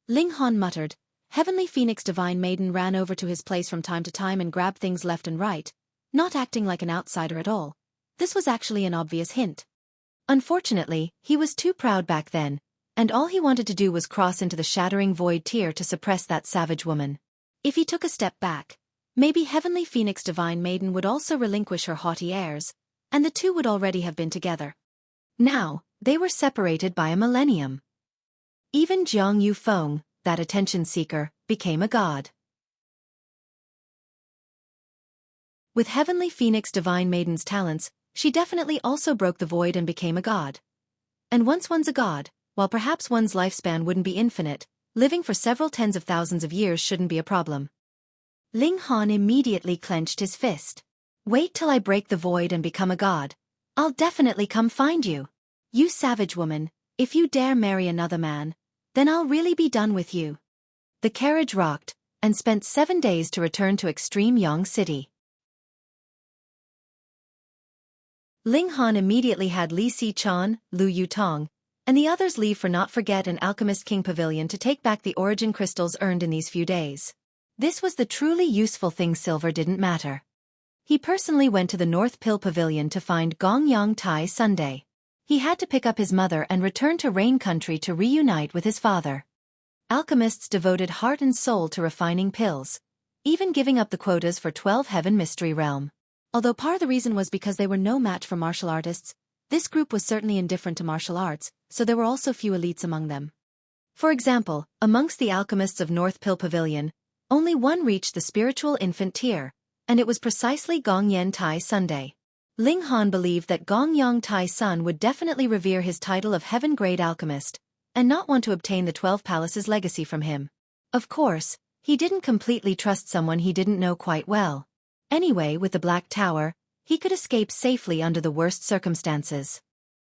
Ling Han muttered. Heavenly Phoenix Divine Maiden ran over to his place from time to time and grabbed things left and right, not acting like an outsider at all. This was actually an obvious hint. Unfortunately, he was too proud back then, and all he wanted to do was cross into the shattering void tier to suppress that savage woman. If he took a step back, maybe Heavenly Phoenix Divine Maiden would also relinquish her haughty airs, and the two would already have been together. Now, they were separated by a millennium. Even Jiang Yufeng, that attention-seeker, became a god. With Heavenly Phoenix Divine Maiden's talents, she definitely also broke the void and became a god. And once one's a god, while perhaps one's lifespan wouldn't be infinite, living for several tens of thousands of years shouldn't be a problem. Ling Han immediately clenched his fist. Wait till I break the void and become a god. I'll definitely come find you. You savage woman, if you dare marry another man, then I'll really be done with you. The carriage rocked, and spent 7 days to return to Extreme Yang City. Ling Han immediately had Li Sichan, Lu Yutong, and the others leave for Not Forget and Alchemist King Pavilion to take back the origin crystals earned in these few days. This was the truly useful thing. Silver didn't matter. He personally went to the North Pill Pavilion to find Gongyang Tai Sunday. He had to pick up his mother and return to Rain Country to reunite with his father. Alchemists devoted heart and soul to refining pills, even giving up the quotas for 12 Heaven Mystery Realm. Although part of the reason was because they were no match for martial artists, this group was certainly indifferent to martial arts, so there were also few elites among them. For example, amongst the alchemists of North Pill Pavilion, only one reached the spiritual infant tier, and it was precisely Gongyang Tai Sunday. Ling Han believed that Gongyang Tai Sun would definitely revere his title of heaven-grade alchemist, and not want to obtain the 12 Palaces legacy from him. Of course, he didn't completely trust someone he didn't know quite well. Anyway, with the Black Tower, he could escape safely under the worst circumstances.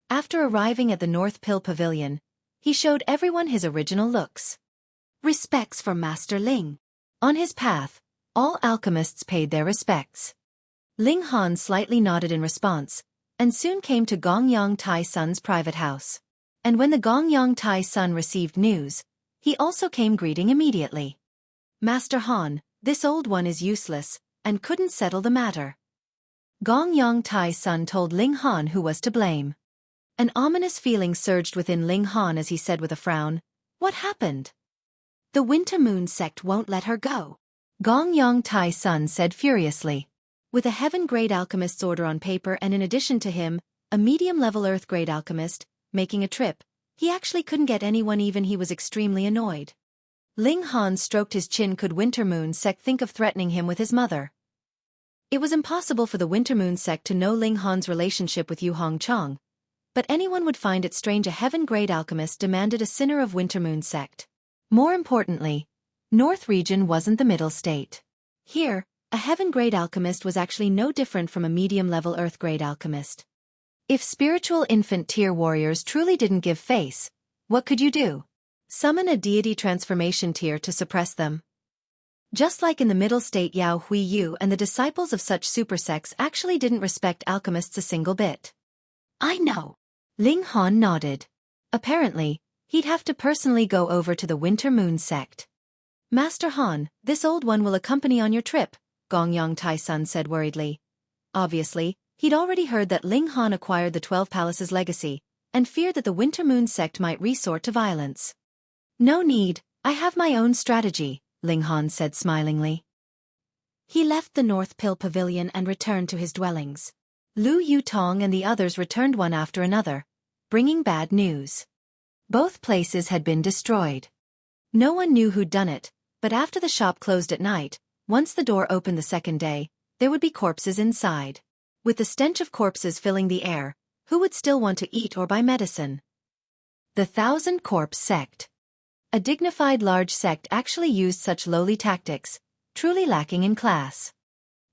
After arriving at the North Pill Pavilion, he showed everyone his original looks. Respects for Master Ling. On his path, all alchemists paid their respects. Ling Han slightly nodded in response, and soon came to Gongyang Tai Sun's private house. And when the Gongyang Tai Sun received news, he also came greeting immediately. Master Han, this old one is useless, and couldn't settle the matter. Gongyang Tai Sun told Ling Han who was to blame. An ominous feeling surged within Ling Han as he said with a frown, "What happened?" "The Winter Moon sect won't let her go," Gongyang Tai Sun said furiously. With a heaven-grade alchemist's order on paper and in addition to him, a medium-level earth-grade alchemist, making a trip, he actually couldn't get anyone even. He was extremely annoyed. Ling Han stroked his chin. Could Winter Moon sect think of threatening him with his mother? It was impossible for the Winter Moon sect to know Ling Han's relationship with Yu Hongchang, but anyone would find it strange a heaven-grade alchemist demanded a sinner of Winter Moon sect. More importantly, North Region wasn't the middle state. Here, a heaven-grade alchemist was actually no different from a medium-level earth-grade alchemist. If spiritual infant tier warriors truly didn't give face, what could you do? Summon a deity transformation tier to suppress them. Just like in the middle state, Yao Hui Yu and the disciples of such super sects actually didn't respect alchemists a single bit. I know. Ling Han nodded. Apparently, he'd have to personally go over to the Winter Moon sect. Master Han, this old one will accompany on your trip, Gongyang Tai Sun said worriedly. Obviously, he'd already heard that Ling Han acquired the 12 Palaces legacy, and feared that the Winter Moon sect might resort to violence. No need, I have my own strategy, Ling Han said smilingly. He left the North Pill Pavilion and returned to his dwellings. Lu Yutong and the others returned one after another, bringing bad news. Both places had been destroyed. No one knew who'd done it, but after the shop closed at night, once the door opened the second day, there would be corpses inside. With the stench of corpses filling the air, who would still want to eat or buy medicine? The Thousand Corpse Sect. A dignified large sect actually used such lowly tactics, truly lacking in class.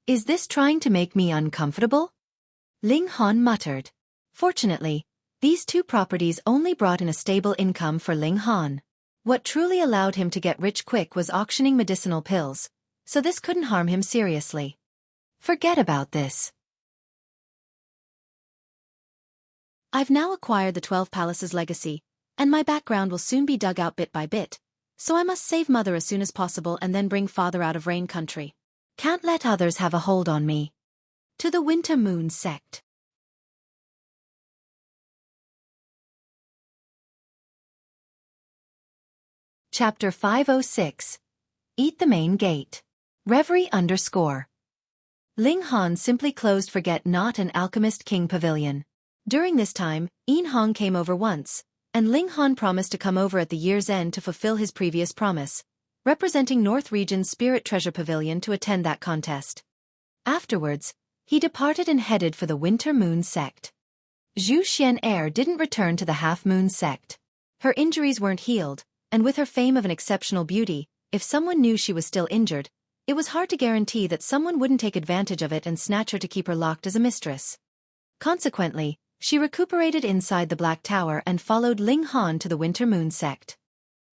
Is this trying to make me uncomfortable? Ling Han muttered. Fortunately, these two properties only brought in a stable income for Ling Han. What truly allowed him to get rich quick was auctioning medicinal pills, so this couldn't harm him seriously. Forget about this. I've now acquired the 12 Palaces legacy, and my background will soon be dug out bit by bit, so I must save Mother as soon as possible and then bring Father out of Rain Country. Can't let others have a hold on me. To the Winter Moon sect. Chapter 506. Eat the Main Gate. Reverie _ Ling Han simply closed Forget Not and Alchemist King Pavilion. During this time, Yin Hong came over once, and Ling Han promised to come over at the year's end to fulfill his previous promise, representing North Region's Spirit Treasure Pavilion to attend that contest. Afterwards, he departed and headed for the Winter Moon sect. Zhu Xian'er didn't return to the Half Moon sect. Her injuries weren't healed, and with her fame of an exceptional beauty, if someone knew she was still injured, it was hard to guarantee that someone wouldn't take advantage of it and snatch her to keep her locked as a mistress. Consequently, she recuperated inside the Black Tower and followed Ling Han to the Winter Moon sect.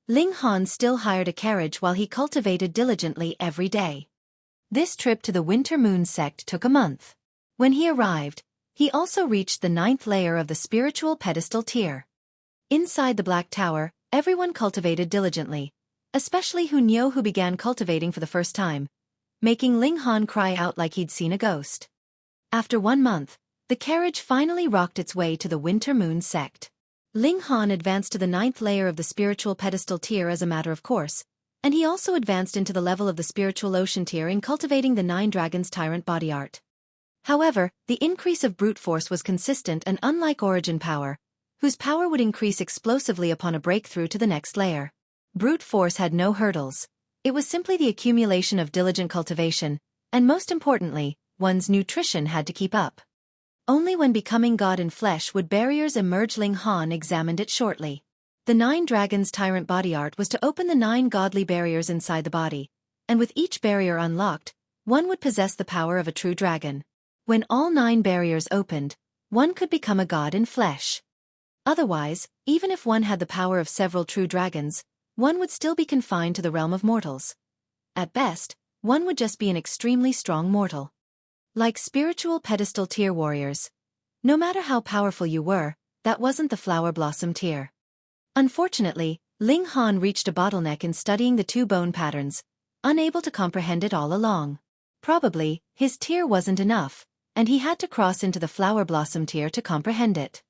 Ling Han still hired a carriage while he cultivated diligently every day. This trip to the Winter Moon sect took a month. When he arrived, he also reached the 9th layer of the spiritual pedestal tier. Inside the Black Tower, everyone cultivated diligently, especially Hu Niu, who began cultivating for the first time, making Ling Han cry out like he'd seen a ghost. After 1 month, the carriage finally rocked its way to the Winter Moon sect. Ling Han advanced to the 9th layer of the spiritual pedestal tier as a matter of course, and he also advanced into the level of the spiritual ocean tier in cultivating the 9 dragons tyrant body art. However, the increase of brute force was consistent, and unlike origin power, whose power would increase explosively upon a breakthrough to the next layer, brute force had no hurdles. It was simply the accumulation of diligent cultivation, and most importantly, one's nutrition had to keep up. Only when becoming God in flesh would barriers emerge. Ling Han examined it shortly. The 9 dragons tyrant body art was to open the 9 godly barriers inside the body, and with each barrier unlocked, one would possess the power of a true dragon. When all 9 barriers opened, one could become a god in flesh. Otherwise, even if one had the power of several true dragons, one would still be confined to the realm of mortals. At best, one would just be an extremely strong mortal. Like spiritual pedestal tier warriors. No matter how powerful you were, that wasn't the flower blossom tier. Unfortunately, Ling Han reached a bottleneck in studying the 2 bone patterns, unable to comprehend it all along. Probably, his tier wasn't enough, and he had to cross into the flower blossom tier to comprehend it.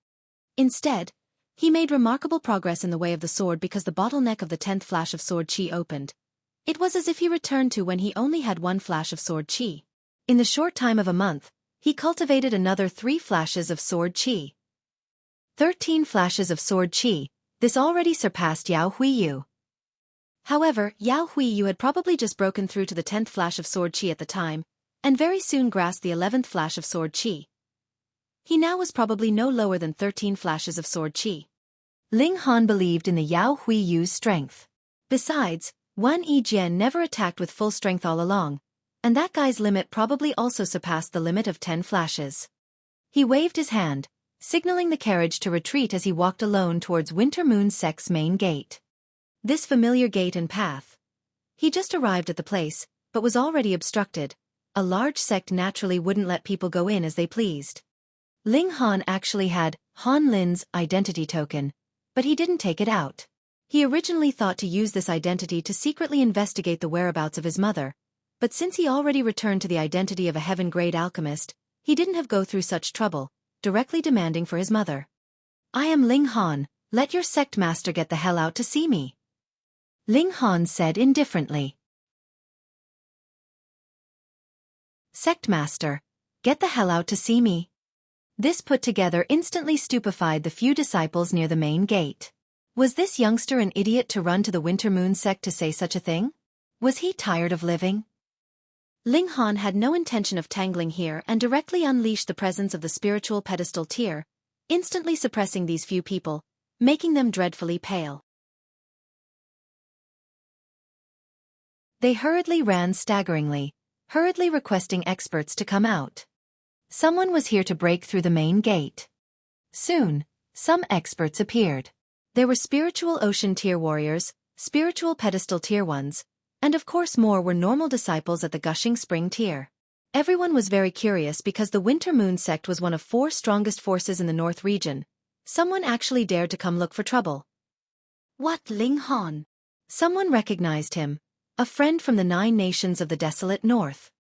Instead, he made remarkable progress in the way of the sword because the bottleneck of the 10th flash of sword chi opened. It was as if he returned to when he only had 1 flash of sword chi. In the short time of a month, he cultivated another 3 flashes of sword chi. 13 flashes of sword chi. This already surpassed Yao Huiyu. However, Yao Huiyu had probably just broken through to the 10th flash of sword chi at the time, and very soon grasped the 11th flash of sword chi. He now was probably no lower than 13 flashes of sword chi. Ling Han believed in the Yao Huiyu's strength. Besides, Wan Yijian never attacked with full strength all along, and that guy's limit probably also surpassed the limit of 10 flashes. He waved his hand, signaling the carriage to retreat as he walked alone towards Winter Moon sect's main gate. This familiar gate and path. He just arrived at the place, but was already obstructed. A large sect naturally wouldn't let people go in as they pleased. Ling Han actually had Han Lin's identity token, but he didn't take it out. He originally thought to use this identity to secretly investigate the whereabouts of his mother, but since he already returned to the identity of a heaven-grade alchemist, he didn't have go through such trouble, directly demanding for his mother. "I am Ling Han, let your sect master get the hell out to see me," Ling Han said indifferently. "Sect master, get the hell out to see me." This put together instantly stupefied the few disciples near the main gate. Was this youngster an idiot to run to the Winter Moon sect to say such a thing? Was he tired of living? Ling Han had no intention of tangling here and directly unleashed the presence of the spiritual pedestal tier, instantly suppressing these few people, making them dreadfully pale. They hurriedly ran staggeringly, hurriedly requesting experts to come out. Someone was here to break through the main gate. Soon, some experts appeared. There were spiritual ocean tier warriors, spiritual pedestal tier ones, and of course more were normal disciples at the gushing spring tier. Everyone was very curious because the Winter Moon sect was one of 4 strongest forces in the North region. Someone actually dared to come look for trouble. What, Ling Han? Someone recognized him. A friend from the 9 nations of the desolate North.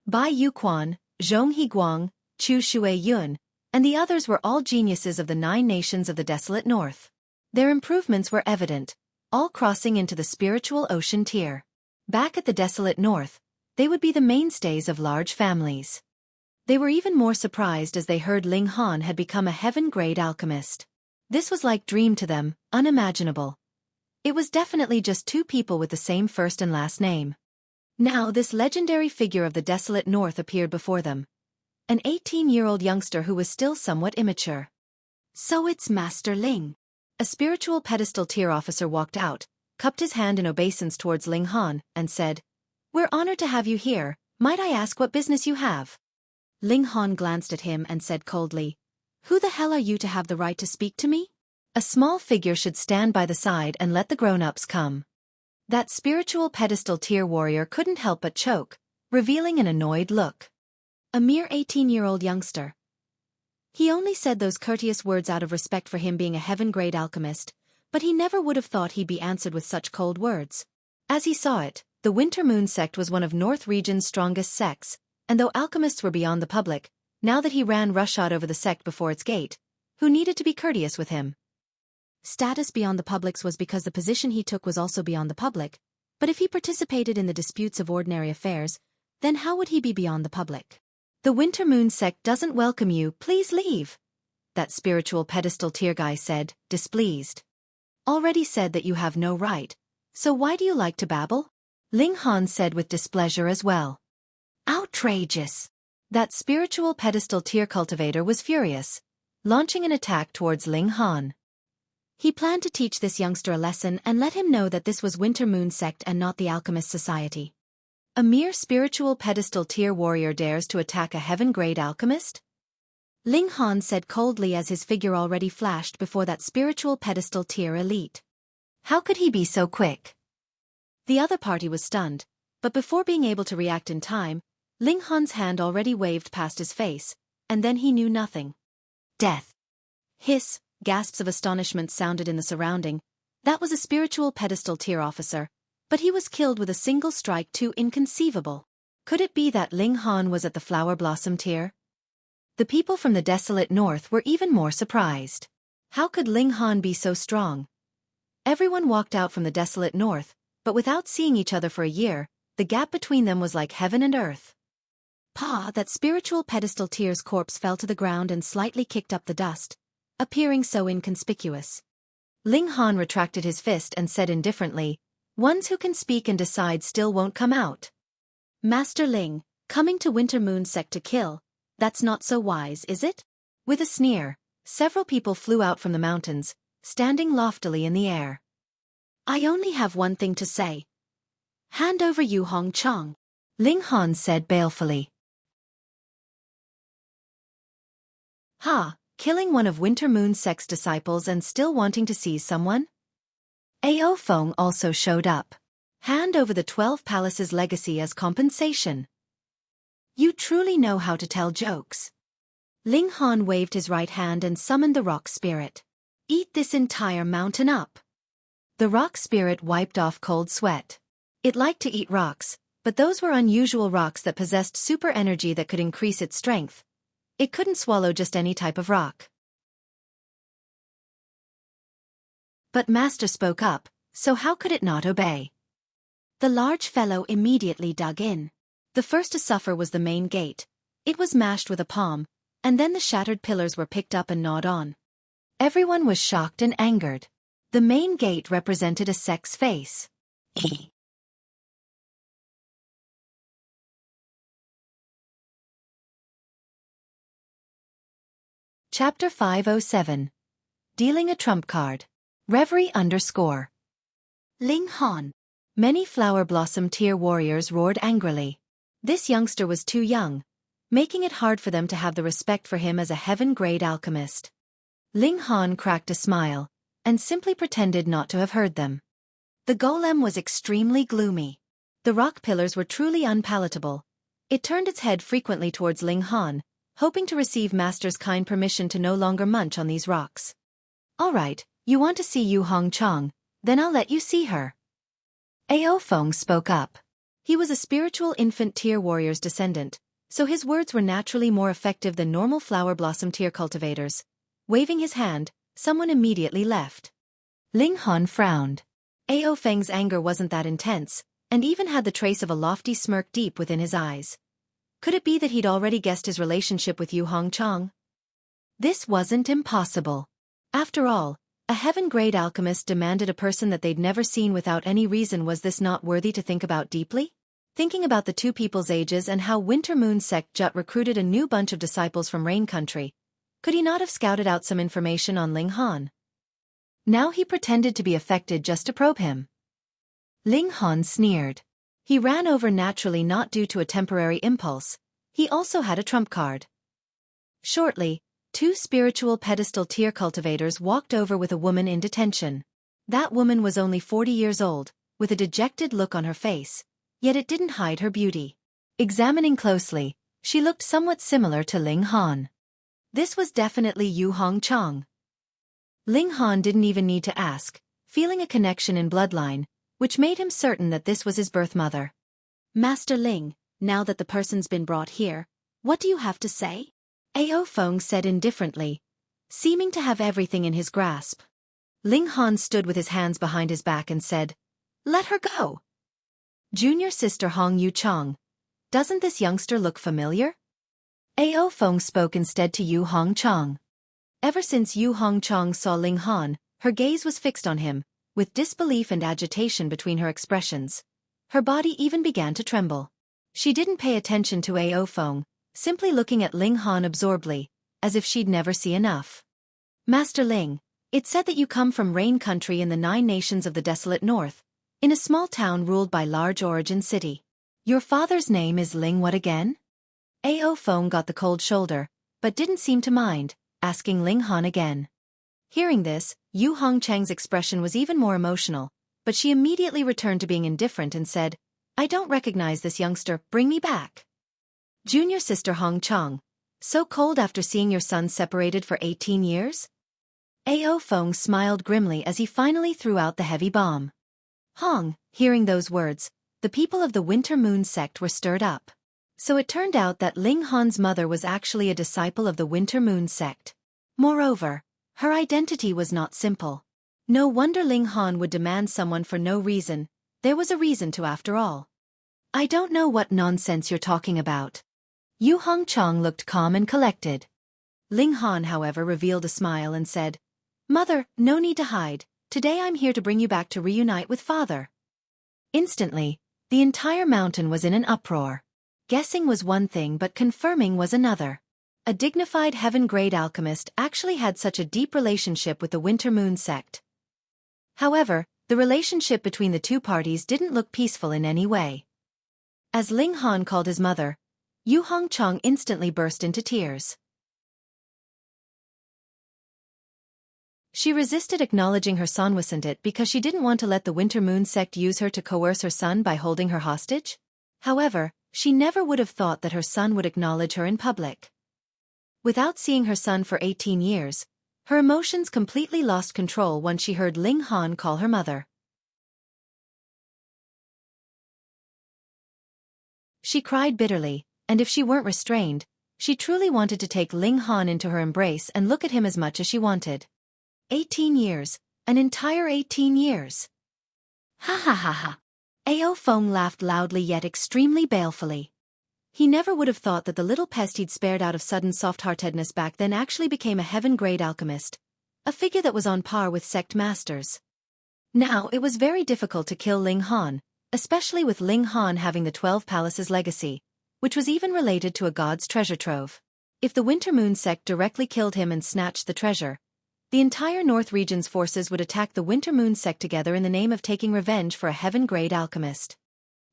Bai Yuquan, Zhong Higuang, Chu Shui Yun, and the others were all geniuses of the 9 nations of the desolate North. Their improvements were evident, all crossing into the spiritual ocean tier. Back at the desolate North, they would be the mainstays of large families. They were even more surprised as they heard Ling Han had become a heaven-grade alchemist. This was like dream to them, unimaginable. It was definitely just 2 people with the same first and last name. Now this legendary figure of the desolate North appeared before them. An 18-year-old youngster who was still somewhat immature. "So it's Master Ling." A spiritual pedestal tier officer walked out, cupped his hand in obeisance towards Ling Han, and said, "We're honored to have you here. Might I ask what business you have?" Ling Han glanced at him and said coldly, "Who the hell are you to have the right to speak to me?" A small figure should stand by the side and let the grown-ups come. That spiritual pedestal tier warrior couldn't help but choke, revealing an annoyed look. A mere 18-year-old youngster. He only said those courteous words out of respect for him being a heaven-grade alchemist, but he never would have thought he'd be answered with such cold words. As he saw it, the Winter Moon sect was one of North Region's strongest sects, and though alchemists were beyond the public, now that he ran roughshod over the sect before its gate, who needed to be courteous with him? Status beyond the public's was because the position he took was also beyond the public, but if he participated in the disputes of ordinary affairs, then how would he be beyond the public? The Winter Moon sect doesn't welcome you, please leave, that spiritual pedestal tier guy said, displeased. Already said that you have no right, so why do you like to babble? Ling Han said with displeasure as well. Outrageous! That spiritual pedestal tier cultivator was furious, launching an attack towards Ling Han. He planned to teach this youngster a lesson and let him know that this was Winter Moon sect and not the Alchemist Society. A mere spiritual pedestal tier warrior dares to attack a heaven-grade alchemist? Ling Han said coldly as his figure already flashed before that spiritual pedestal tier elite. How could he be so quick? The other party was stunned, but before being able to react in time, Ling Han's hand already waved past his face, and then he knew nothing. Death. Hiss, gasps of astonishment sounded in the surrounding. That was a spiritual pedestal tier officer, but he was killed with a single strike too inconceivable. Could it be that Ling Han was at the flower blossom tier? The people from the desolate north were even more surprised. How could Ling Han be so strong? Everyone walked out from the desolate north, but without seeing each other for a year, the gap between them was like heaven and earth. That spiritual pedestal tier's corpse fell to the ground and slightly kicked up the dust, appearing so inconspicuous. Ling Han retracted his fist and said indifferently, ones who can speak and decide still won't come out. Master Ling, coming to Winter Moon sect to kill, that's not so wise, is it? With a sneer, several people flew out from the mountains, standing loftily in the air. I only have one thing to say. Hand over Yu Hong Chong, Ling Han said balefully. Killing one of Winter Moon sect's disciples and still wanting to seize someone? Ao Feng also showed up. Hand over the 12 Palaces legacy as compensation. You truly know how to tell jokes. Ling Han waved his right hand and summoned the rock spirit. Eat this entire mountain up. The rock spirit wiped off cold sweat. It liked to eat rocks, but those were unusual rocks that possessed super energy that could increase its strength. It couldn't swallow just any type of rock. But Master spoke up, so how could it not obey? The large fellow immediately dug in. The first to suffer was the main gate. It was mashed with a palm, and then the shattered pillars were picked up and gnawed on. Everyone was shocked and angered. The main gate represented a sect's face. Chapter 507. Dealing a Trump Card. Reverie _ Ling Han. Many flower blossom tier warriors roared angrily. This youngster was too young, making it hard for them to have the respect for him as a heaven-grade alchemist. Ling Han cracked a smile, and simply pretended not to have heard them. The golem was extremely gloomy. The rock pillars were truly unpalatable. It turned its head frequently towards Ling Han, hoping to receive Master's kind permission to no longer munch on these rocks. All right, you want to see Yu Hong Chong, then I'll let you see her. Ao Feng spoke up. He was a spiritual infant tier warrior's descendant, so his words were naturally more effective than normal flower blossom tier cultivators. Waving his hand, someone immediately left. Ling Han frowned. Ao Feng's anger wasn't that intense, and even had the trace of a lofty smirk deep within his eyes. Could it be that he'd already guessed his relationship with Yu Hong Chong? This wasn't impossible. After all, a heaven-grade alchemist demanded a person that they'd never seen without any reason. Was this not worthy to think about deeply? Thinking about the two people's ages and how Winter Moon sect Jut recruited a new bunch of disciples from Rain Country, could he not have scouted out some information on Ling Han? Now he pretended to be affected just to probe him. Ling Han sneered. He ran over naturally, not due to a temporary impulse. He also had a trump card. Shortly, two spiritual pedestal tier cultivators walked over with a woman in detention. That woman was only 40 years old, with a dejected look on her face, yet it didn't hide her beauty. Examining closely, she looked somewhat similar to Ling Han. This was definitely Yu Hongchang. Ling Han didn't even need to ask, feeling a connection in bloodline, which made him certain that this was his birth mother. Master Ling, now that the person's been brought here, what do you have to say? Ao Feng said indifferently, seeming to have everything in his grasp. Ling Han stood with his hands behind his back and said, "Let her go." Junior sister Hong Yu Chong. Doesn't this youngster look familiar? Ao Feng spoke instead to Yu Hongchang. Ever since Yu Hongchang saw Ling Han, her gaze was fixed on him, with disbelief and agitation between her expressions. Her body even began to tremble. She didn't pay attention to Ao Feng, simply looking at Ling Han absorbedly, as if she'd never see enough. "Master Ling, it's said that you come from Rain Country in the 9 nations of the desolate north, in a small town ruled by large origin city. Your father's name is Ling what again?" Ao Feng got the cold shoulder, but didn't seem to mind, asking Ling Han again. Hearing this, Yu Hongchang's expression was even more emotional, but she immediately returned to being indifferent and said, "I don't recognize this youngster, bring me back." Junior sister Hongchang, so cold after seeing your son separated for 18 years? Ao Feng smiled grimly as he finally threw out the heavy bomb. Hearing those words, the people of the Winter Moon sect were stirred up. So it turned out that Ling Han's mother was actually a disciple of the Winter Moon sect. Moreover, her identity was not simple. No wonder Ling Han would demand someone for no reason. There was a reason to after all. "I don't know what nonsense you're talking about." Yu Hongchang looked calm and collected. Ling Han, however, revealed a smile and said, "Mother, no need to hide. Today I'm here to bring you back to reunite with father." Instantly, the entire mountain was in an uproar. Guessing was one thing but confirming was another. A dignified heaven-grade alchemist actually had such a deep relationship with the Winter Moon sect. However, the relationship between the two parties didn't look peaceful in any way. As Ling Han called his mother, Yu Hongchang instantly burst into tears. She resisted acknowledging her son wasn't it because she didn't want to let the Winter Moon sect use her to coerce her son by holding her hostage. However, she never would have thought that her son would acknowledge her in public. Without seeing her son for 18 years, her emotions completely lost control once she heard Ling Han call her mother. She cried bitterly, and if she weren't restrained, she truly wanted to take Ling Han into her embrace and look at him as much as she wanted. 18 years, an entire 18 years. Ha ha ha ha. Ao Feng laughed loudly yet extremely balefully. He never would have thought that the little pest he'd spared out of sudden soft-heartedness back then actually became a heaven-grade alchemist, a figure that was on par with sect masters. Now it was very difficult to kill Ling Han, especially with Ling Han having the 12 Palaces legacy, which was even related to a god's treasure trove. If the Winter Moon sect directly killed him and snatched the treasure, the entire North region's forces would attack the Winter Moon sect together in the name of taking revenge for a heaven-grade alchemist.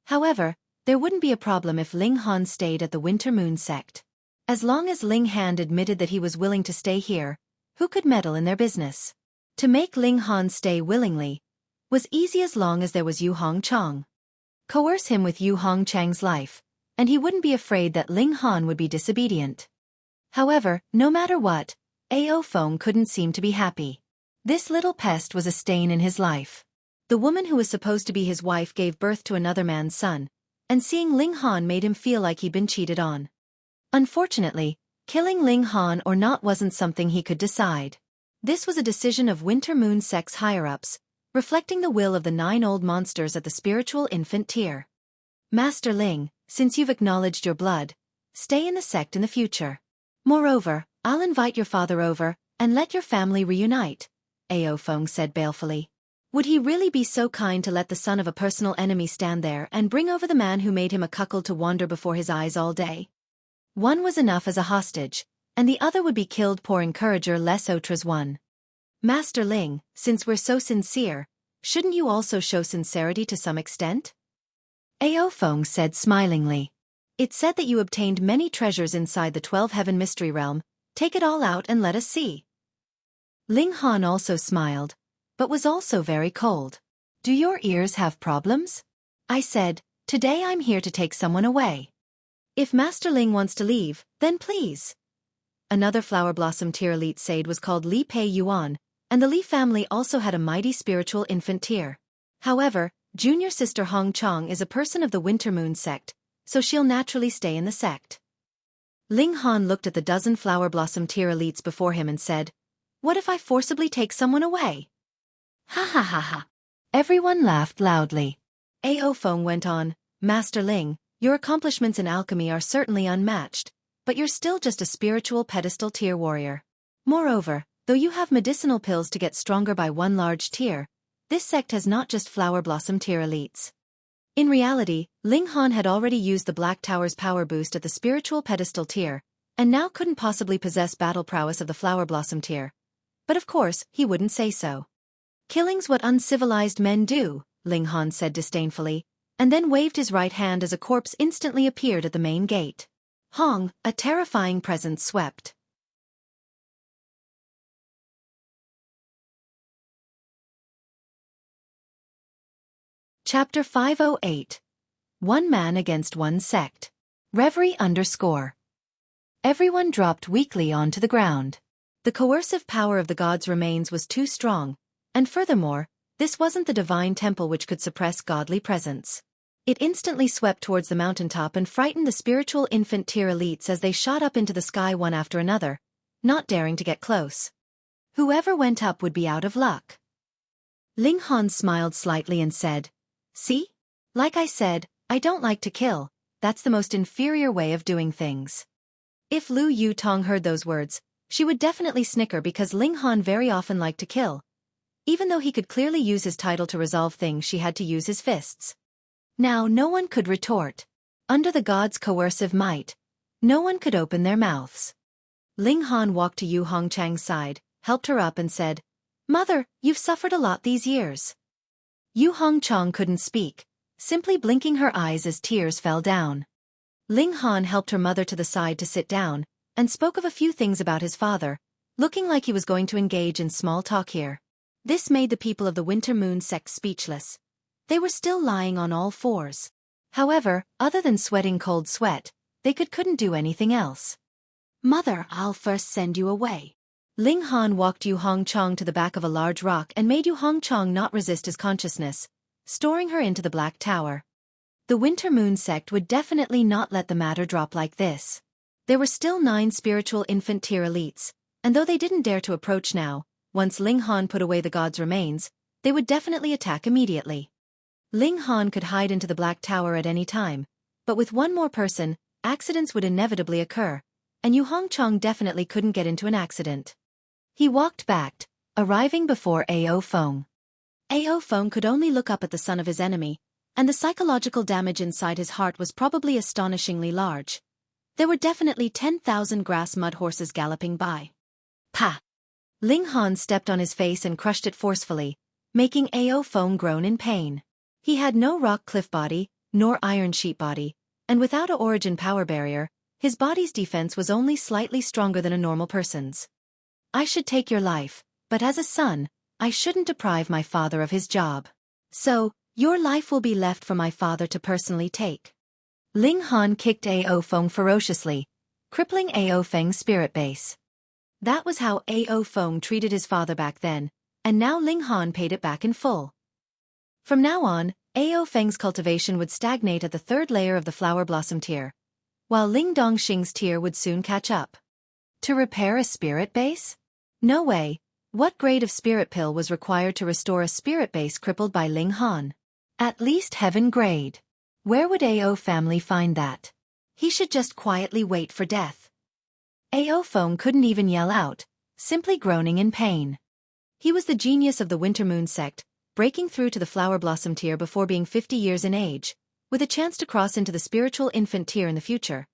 However, there wouldn't be a problem if Ling Han stayed at the Winter Moon sect. As long as Ling Han admitted that he was willing to stay here, who could meddle in their business? To make Ling Han stay willingly was easy as long as there was Yu Hongchang. Coerce him with Yu Hongchang's life, and he wouldn't be afraid that Ling Han would be disobedient. However, no matter what, Ao Feng couldn't seem to be happy. This little pest was a stain in his life. The woman who was supposed to be his wife gave birth to another man's son, and seeing Ling Han made him feel like he'd been cheated on. Unfortunately, killing Ling Han or not wasn't something he could decide. This was a decision of Winter Moon sect's higher-ups, reflecting the will of the 9 old monsters at the spiritual infant tier. "Master Ling, since you've acknowledged your blood, stay in the sect in the future. Moreover, I'll invite your father over, and let your family reunite," Ao Feng said balefully. Would he really be so kind to let the son of a personal enemy stand there and bring over the man who made him a cuckold to wander before his eyes all day? One was enough as a hostage, and the other would be killed pour encourager les autres one. "Master Ling, since we're so sincere, shouldn't you also show sincerity to some extent?" Ao Feng said smilingly. "It's said that you obtained many treasures inside the 12 Heaven Mystery Realm. Take it all out and let us see." Ling Han also smiled, but was also very cold. "Do your ears have problems?" I said, "Today I'm here to take someone away. If Master Ling wants to leave, then please." another flower blossom tier elite sage was called Li Pei Yuan, and the Li family also had a mighty spiritual infant tier. However, junior sister Hong Chong is a person of the Winter Moon sect, so she'll naturally stay in the sect. Ling Han looked at the dozen flower blossom tier elites before him and said, "What if I forcibly take someone away?" Ha ha ha ha. Everyone laughed loudly. Ao Feng went on, "Master Ling, your accomplishments in alchemy are certainly unmatched, but you're still just a spiritual pedestal tier warrior. Moreover, though you have medicinal pills to get stronger by one large tier, this sect has not just flower blossom tier elites." In reality, Ling Han had already used the Black Tower's power boost at the spiritual pedestal tier, and now couldn't possibly possess battle prowess of the flower blossom tier. But of course, he wouldn't say so. "Killing's what uncivilized men do," Ling Han said disdainfully, and then waved his right hand as a corpse instantly appeared at the main gate. Hong, a terrifying presence swept. Chapter 508. One Man Against One Sect. Reverie _ Everyone dropped weakly onto the ground. The coercive power of the god's remains was too strong, and furthermore, this wasn't the divine temple which could suppress godly presence. It instantly swept towards the mountaintop and frightened the spiritual infant tier elites as they shot up into the sky one after another, not daring to get close. Whoever went up would be out of luck. Ling Han smiled slightly and said, "See? Like I said, I don't like to kill, that's the most inferior way of doing things." If Lu Yutong heard those words, she would definitely snicker because Ling Han very often liked to kill. Even though he could clearly use his title to resolve things, she had to use his fists. Now no one could retort. Under the god's coercive might, no one could open their mouths. Ling Han walked to Yu Hongchang's side, helped her up and said, "Mother, you've suffered a lot these years." Yu Hongchang couldn't speak, simply blinking her eyes as tears fell down. Ling Han helped her mother to the side to sit down, and spoke of a few things about his father, looking like he was going to engage in small talk here. This made the people of the Winter Moon sect speechless. They were still lying on all fours. However, other than sweating cold sweat, they couldn't do anything else. "Mother, I'll first send you away." Ling Han walked Yu Hongchang to the back of a large rock and made Yu Hongchang not resist his consciousness, storing her into the Black Tower. The Winter Moon sect would definitely not let the matter drop like this. There were still 9 spiritual infant tier elites, and though they didn't dare to approach now, once Ling Han put away the god's remains, they would definitely attack immediately. Ling Han could hide into the Black Tower at any time, but with one more person, accidents would inevitably occur, and Yu Hongchang definitely couldn't get into an accident. He walked back, arriving before Ao Feng. Ao Feng could only look up at the son of his enemy, and the psychological damage inside his heart was probably astonishingly large. There were definitely 10,000 grass mud horses galloping by. "Pa!" Ling Han stepped on his face and crushed it forcefully, making Ao Feng groan in pain. He had no rock cliff body, nor iron sheet body, and without a origin power barrier, his body's defense was only slightly stronger than a normal person's. "I should take your life, but as a son, I shouldn't deprive my father of his job. So, your life will be left for my father to personally take." Ling Han kicked Ao Feng ferociously, crippling Ao Feng's spirit base. That was how Ao Feng treated his father back then, and now Ling Han paid it back in full. From now on, Ao Feng's cultivation would stagnate at the 3rd layer of the flower blossom tier, while Ling Dongxing's tier would soon catch up. To repair a spirit base? No way. What grade of spirit pill was required to restore a spirit base crippled by Ling Han? At least heaven grade. Where would Ao family find that? He should just quietly wait for death. Ao Feng couldn't even yell out, simply groaning in pain. He was the genius of the Winter Moon sect, breaking through to the flower blossom tier before being 50 years in age, with a chance to cross into the spiritual infant tier in the future.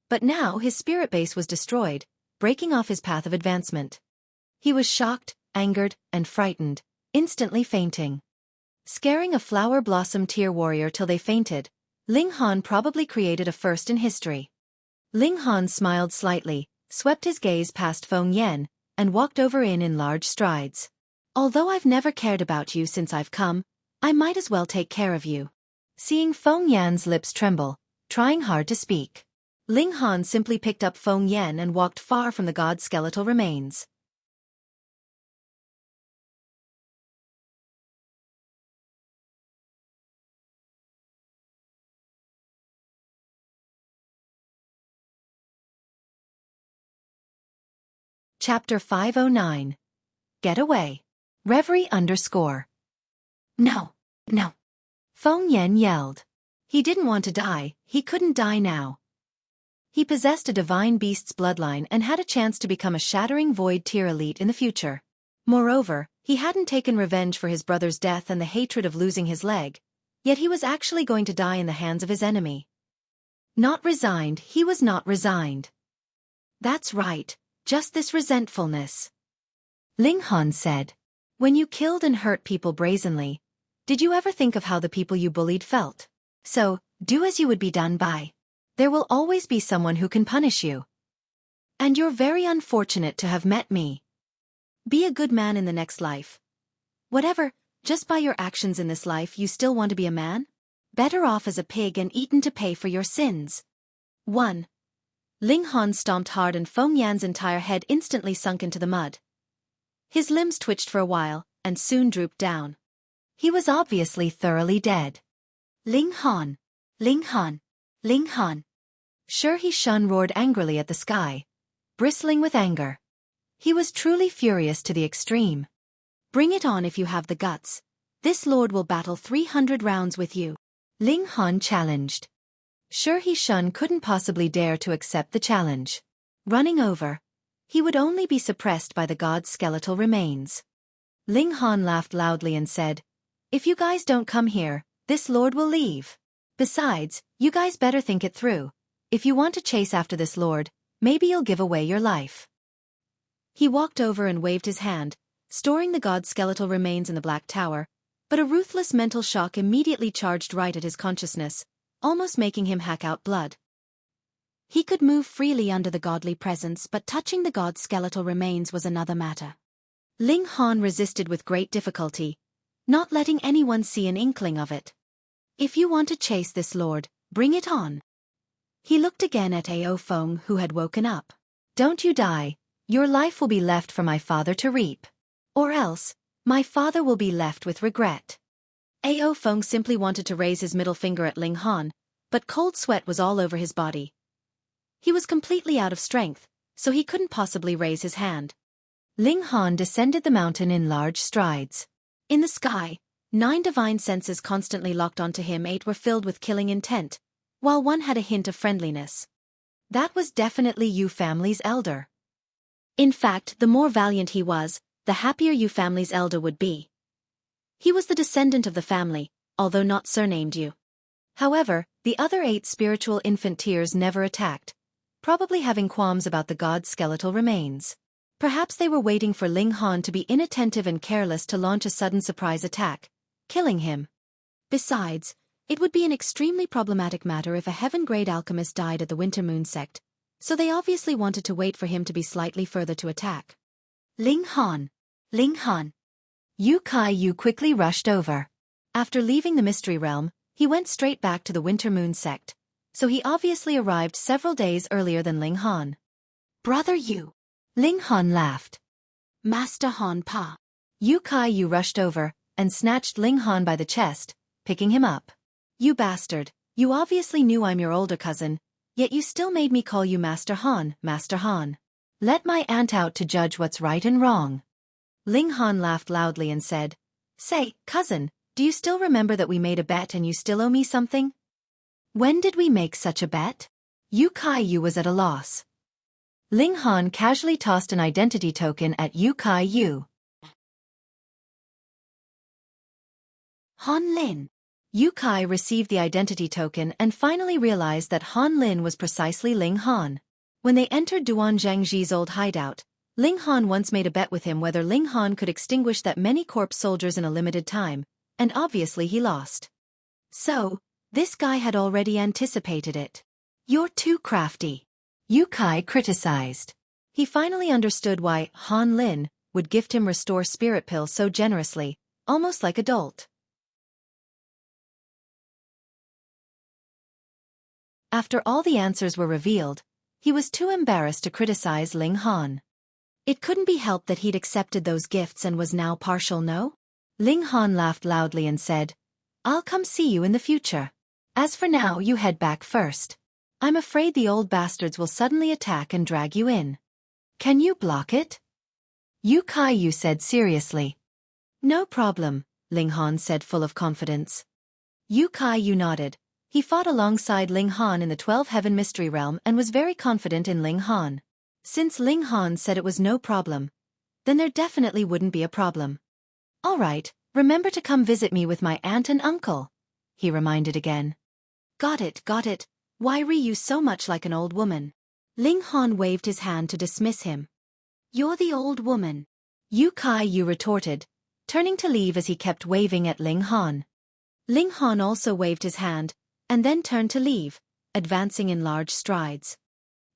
But now his spirit base was destroyed, breaking off his path of advancement. He was shocked, angered, and frightened, instantly fainting. Scaring a flower blossom tier warrior till they fainted, Ling Han probably created a first in history. Ling Han smiled slightly, swept his gaze past Feng Yan, and walked over in large strides. "Although I've never cared about you since I've come, I might as well take care of you." Seeing Feng Yan's lips tremble, trying hard to speak, Ling Han simply picked up Feng Yan and walked far from the god's skeletal remains. Chapter 509. Get Away. Reverie _ No, no. Feng Yan yelled. He didn't want to die, he couldn't die now. He possessed a divine beast's bloodline and had a chance to become a shattering void tier elite in the future. Moreover, he hadn't taken revenge for his brother's death and the hatred of losing his leg, yet he was actually going to die in the hands of his enemy. Not resigned, he was not resigned. That's right, just this resentfulness. Ling Han said. When you killed and hurt people brazenly, did you ever think of how the people you bullied felt? So, do as you would be done by. There will always be someone who can punish you. And you're very unfortunate to have met me. Be a good man in the next life. Whatever, just by your actions in this life you still want to be a man? Better off as a pig and eaten to pay for your sins. 1. Ling Han stomped hard and Feng Yan's entire head instantly sunk into the mud. His limbs twitched for a while, and soon drooped down. He was obviously thoroughly dead. Ling Han! Ling Han! Ling Han! Xiaofan roared angrily at the sky, bristling with anger. He was truly furious to the extreme. Bring it on if you have the guts. This lord will battle 300 rounds with you. Ling Han challenged. Xiaofan couldn't possibly dare to accept the challenge. Running over, he would only be suppressed by the god's skeletal remains. Ling Han laughed loudly and said, If you guys don't come here, this lord will leave. Besides, you guys better think it through. If you want to chase after this lord, maybe you'll give away your life. He walked over and waved his hand, storing the god's skeletal remains in the Black Tower, but a ruthless mental shock immediately charged right at his consciousness, almost making him hack out blood. He could move freely under the godly presence, but touching the god's skeletal remains was another matter. Ling Han resisted with great difficulty, not letting anyone see an inkling of it. If you want to chase this lord, bring it on. He looked again at Ao Feng, who had woken up. Don't you die, your life will be left for my father to reap. Or else, my father will be left with regret. Ao Feng simply wanted to raise his middle finger at Ling Han, but cold sweat was all over his body. He was completely out of strength, so he couldn't possibly raise his hand. Ling Han descended the mountain in large strides. In the sky, 9 divine senses constantly locked onto him. 8 were filled with killing intent, while 1 had a hint of friendliness. That was definitely Yu family's elder. In fact, the more valiant he was, the happier Yu family's elder would be. He was the descendant of the family, although not surnamed Yu. However, the other 8 spiritual infant tiers never attacked, probably having qualms about the god's skeletal remains. Perhaps they were waiting for Ling Han to be inattentive and careless to launch a sudden surprise attack, killing him. Besides, it would be an extremely problematic matter if a heaven-grade alchemist died at the Winter Moon sect, so they obviously wanted to wait for him to be slightly further to attack. Ling Han! Ling Han! Yu Kai quickly rushed over. After leaving the Mystery Realm, he went straight back to the Winter Moon sect, so he obviously arrived several days earlier than Ling Han. Brother Yu! Ling Han laughed. Master Han Pa! Yu Kai rushed over and snatched Ling Han by the chest, picking him up. You bastard, you obviously knew I'm your older cousin, yet you still made me call you Master Han, Master Han. Let my aunt out to judge what's right and wrong. Ling Han laughed loudly and said, Say, cousin, do you still remember that we made a bet and you still owe me something? When did we make such a bet? Yu Kai was at a loss. Ling Han casually tossed an identity token at Yu Kai. Han Lin. Yu Kai received the identity token and finally realized that Han Lin was precisely Ling Han. When they entered Duan Zhangji's old hideout, Ling Han once made a bet with him whether Ling Han could extinguish that many corpse soldiers in a limited time, and obviously he lost. So, this guy had already anticipated it. You're too crafty. Yu Kai criticized. He finally understood why Han Lin would gift him Restore Spirit Pill so generously, almost like a dolt. After all the answers were revealed, he was too embarrassed to criticize Ling Han. It couldn't be helped that he'd accepted those gifts and was now partial no? Ling Han laughed loudly and said, "I'll come see you in the future. As for now, you head back first. I'm afraid the old bastards will suddenly attack and drag you in. Can you block it?" Yu Kai said seriously. "No problem," Ling Han said full of confidence. Yu Kai nodded. He fought alongside Ling Han in the 12-Heaven Mystery Realm and was very confident in Ling Han. Since Ling Han said it was no problem, then there definitely wouldn't be a problem. "All right, remember to come visit me with my aunt and uncle," he reminded again. Got it. Why are you so much like an old woman?" Ling Han waved his hand to dismiss him. "You're the old woman," Yu Kai retorted, turning to leave as he kept waving at Ling Han. Ling Han also waved his hand, and then turned to leave, advancing in large strides.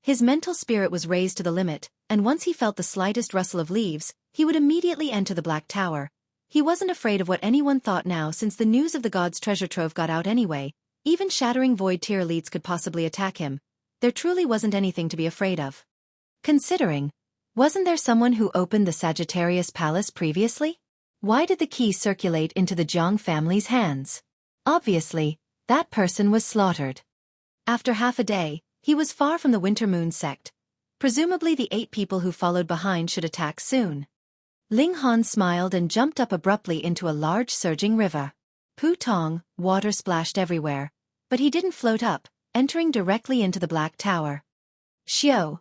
His mental spirit was raised to the limit, and once he felt the slightest rustle of leaves, he would immediately enter the Black Tower. He wasn't afraid of what anyone thought now since the news of the god's treasure trove got out anyway. Even shattering void tier elites could possibly attack him. There truly wasn't anything to be afraid of. Considering, wasn't there someone who opened the Sagittarius Palace previously? Why did the key circulate into the Jiang family's hands? Obviously, that person was slaughtered. After half a day, he was far from the Winter Moon sect. Presumably the 8 people who followed behind should attack soon. Ling Han smiled and jumped up abruptly into a large surging river. Putong, water splashed everywhere, but he didn't float up, entering directly into the Black Tower. Xiao.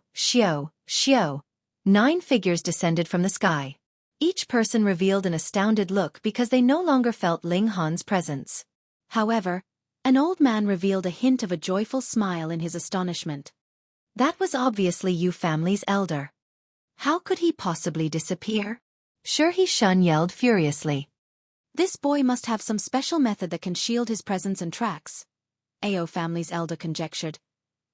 9 figures descended from the sky. Each person revealed an astounded look because they no longer felt Ling Han's presence. However, an old man revealed a hint of a joyful smile in his astonishment. That was obviously Yu family's elder. How could he possibly disappear? Sure, He Shun yelled furiously. This boy must have some special method that can shield his presence and tracks, Ao family's elder conjectured,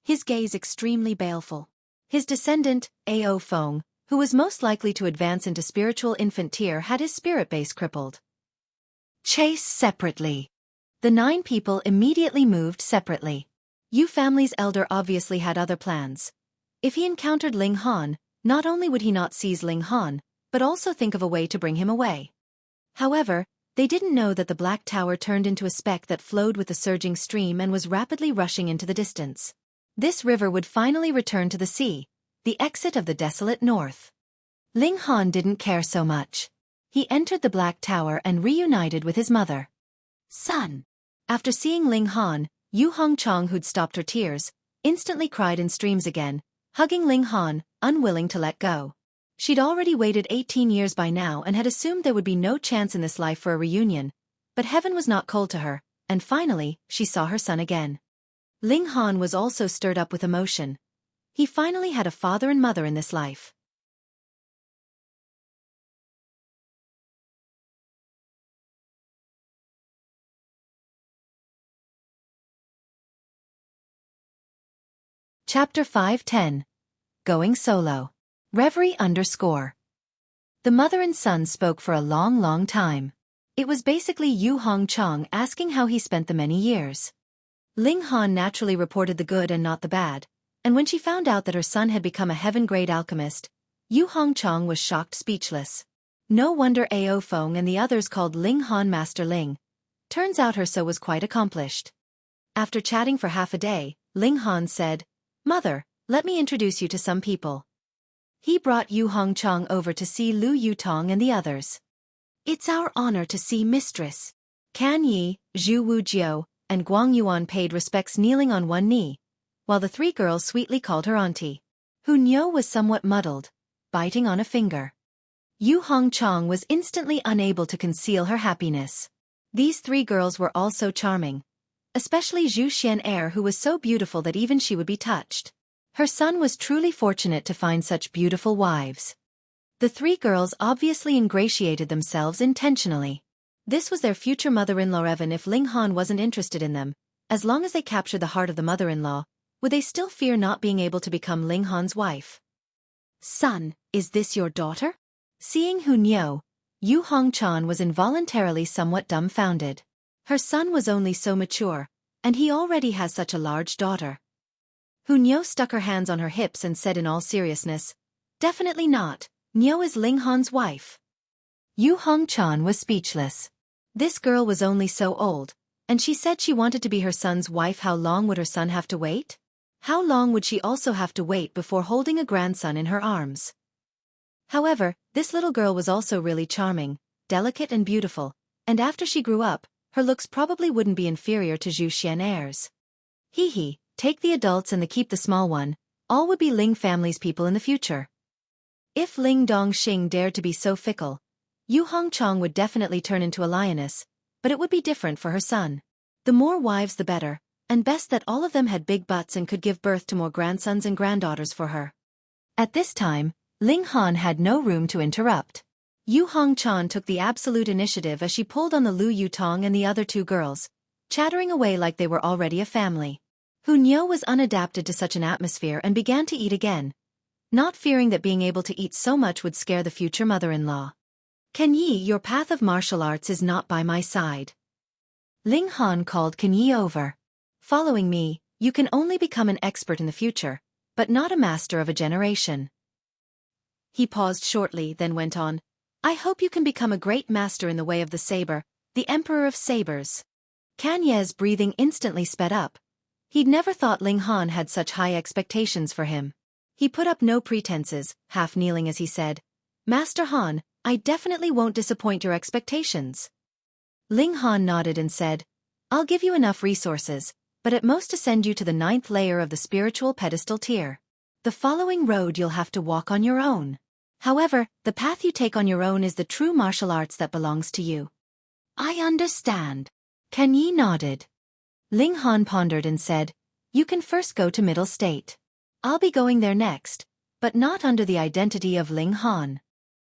his gaze extremely baleful. His descendant, Ao Feng, who was most likely to advance into spiritual infant tier, had his spirit base crippled. Chase separately. The 9 people immediately moved separately. Yu family's elder obviously had other plans. If he encountered Ling Han, not only would he not seize Ling Han, but also think of a way to bring him away. However, they didn't know that the Black Tower turned into a speck that flowed with the surging stream and was rapidly rushing into the distance. This river would finally return to the sea, the exit of the desolate north. Ling Han didn't care so much. He entered the Black Tower and reunited with his mother. "Son." After seeing Ling Han, Yu Hongchang, who'd stopped her tears, instantly cried in streams again, hugging Ling Han, unwilling to let go. She'd already waited 18 years by now and had assumed there would be no chance in this life for a reunion, but heaven was not cold to her, and finally, she saw her son again. Ling Han was also stirred up with emotion. He finally had a father and mother in this life. Chapter 5:10. Going Solo. Reverie _ The mother and son spoke for a long time. It was basically Yu Hongchang asking how he spent the many years. Ling Han naturally reported the good and not the bad, and when she found out that her son had become a heaven-grade alchemist, Yu Hongchang was shocked speechless. No wonder Ao Feng and the others called Ling Han Master Ling. Turns out her so was quite accomplished. After chatting for half a day, Ling Han said, "Mother, let me introduce you to some people." He brought Yu Hongchang over to see Lu Yutong and the others. "It's our honor to see Mistress." Kan Yi, Zhu Wujiao, and Guang Yuan paid respects kneeling on one knee, while the 3 girls sweetly called her auntie. Hu Niu was somewhat muddled, biting on a finger. Yu Hongchang was instantly unable to conceal her happiness. These 3 girls were all so charming, especially Zhu Xian'er, who was so beautiful that even she would be touched. Her son was truly fortunate to find such beautiful wives. The 3 girls obviously ingratiated themselves intentionally. This was their future mother-in-law. Even if Ling Han wasn't interested in them, as long as they captured the heart of the mother-in-law, would they still fear not being able to become Ling Han's wife? "Son, is this your daughter?" Seeing Hu Niu, Yu Hongchan was involuntarily somewhat dumbfounded. Her son was only so mature, and he already has such a large daughter. Hu Niu stuck her hands on her hips and said in all seriousness, "Definitely not. Niu is Ling Han's wife." Yu Hongchan was speechless. This girl was only so old, and she said she wanted to be her son's wife. How long would her son have to wait? How long would she also have to wait before holding a grandson in her arms? However, this little girl was also really charming, delicate and beautiful, and after she grew up, her looks probably wouldn't be inferior to Zhu Xian'er's. Hee, take the adults and keep the small one, all would be Ling family's people in the future. If Ling Dongxing dared to be so fickle, Yu Hongchang would definitely turn into a lioness, but it would be different for her son. The more wives the better, and best that all of them had big butts and could give birth to more grandsons and granddaughters for her. At this time, Ling Han had no room to interrupt. Yu Hongchan took the absolute initiative as she pulled on the Lu Yutong and the other two girls, chattering away like they were already a family. Hu Niu was unadapted to such an atmosphere and began to eat again, not fearing that being able to eat so much would scare the future mother-in-law. "Can Yi, your path of martial arts is not by my side." Ling Han called Can Yi over. "Following me, you can only become an expert in the future, but not a master of a generation." He paused shortly, then went on, "I hope you can become a great master in the way of the saber, the emperor of sabers." Kan Ye's breathing instantly sped up. He'd never thought Ling Han had such high expectations for him. He put up no pretenses, half kneeling as he said, "Master Han, I definitely won't disappoint your expectations." Ling Han nodded and said, "I'll give you enough resources, but at most to send you to the 9th layer of the spiritual pedestal tier. The following road you'll have to walk on your own. However, the path you take on your own is the true martial arts that belongs to you." "I understand." Kan Yi nodded. Ling Han pondered and said, "You can first go to Middle State. I'll be going there next, but not under the identity of Ling Han."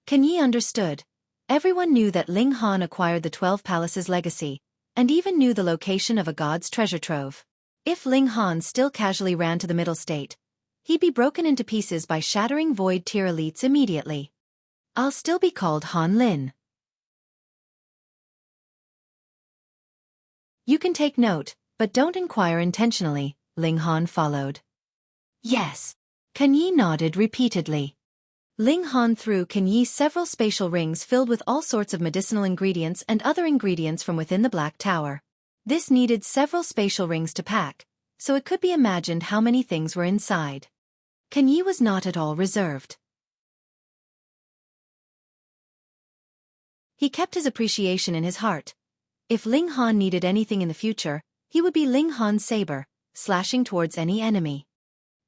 Kan Yi understood. Everyone knew that Ling Han acquired the 12 Palaces legacy, and even knew the location of a god's treasure trove. If Ling Han still casually ran to the Middle State, he'd be broken into pieces by shattering void tier elites immediately. "I'll still be called Han Lin. You can take note, but don't inquire intentionally," Ling Han followed. "Yes." Kan Yi nodded repeatedly. Ling Han threw Kan Yi several spatial rings filled with all sorts of medicinal ingredients and other ingredients from within the Black Tower. This needed several spatial rings to pack, so it could be imagined how many things were inside. Kan Yi was not at all reserved. He kept his appreciation in his heart. If Ling Han needed anything in the future, he would be Ling Han's saber, slashing towards any enemy.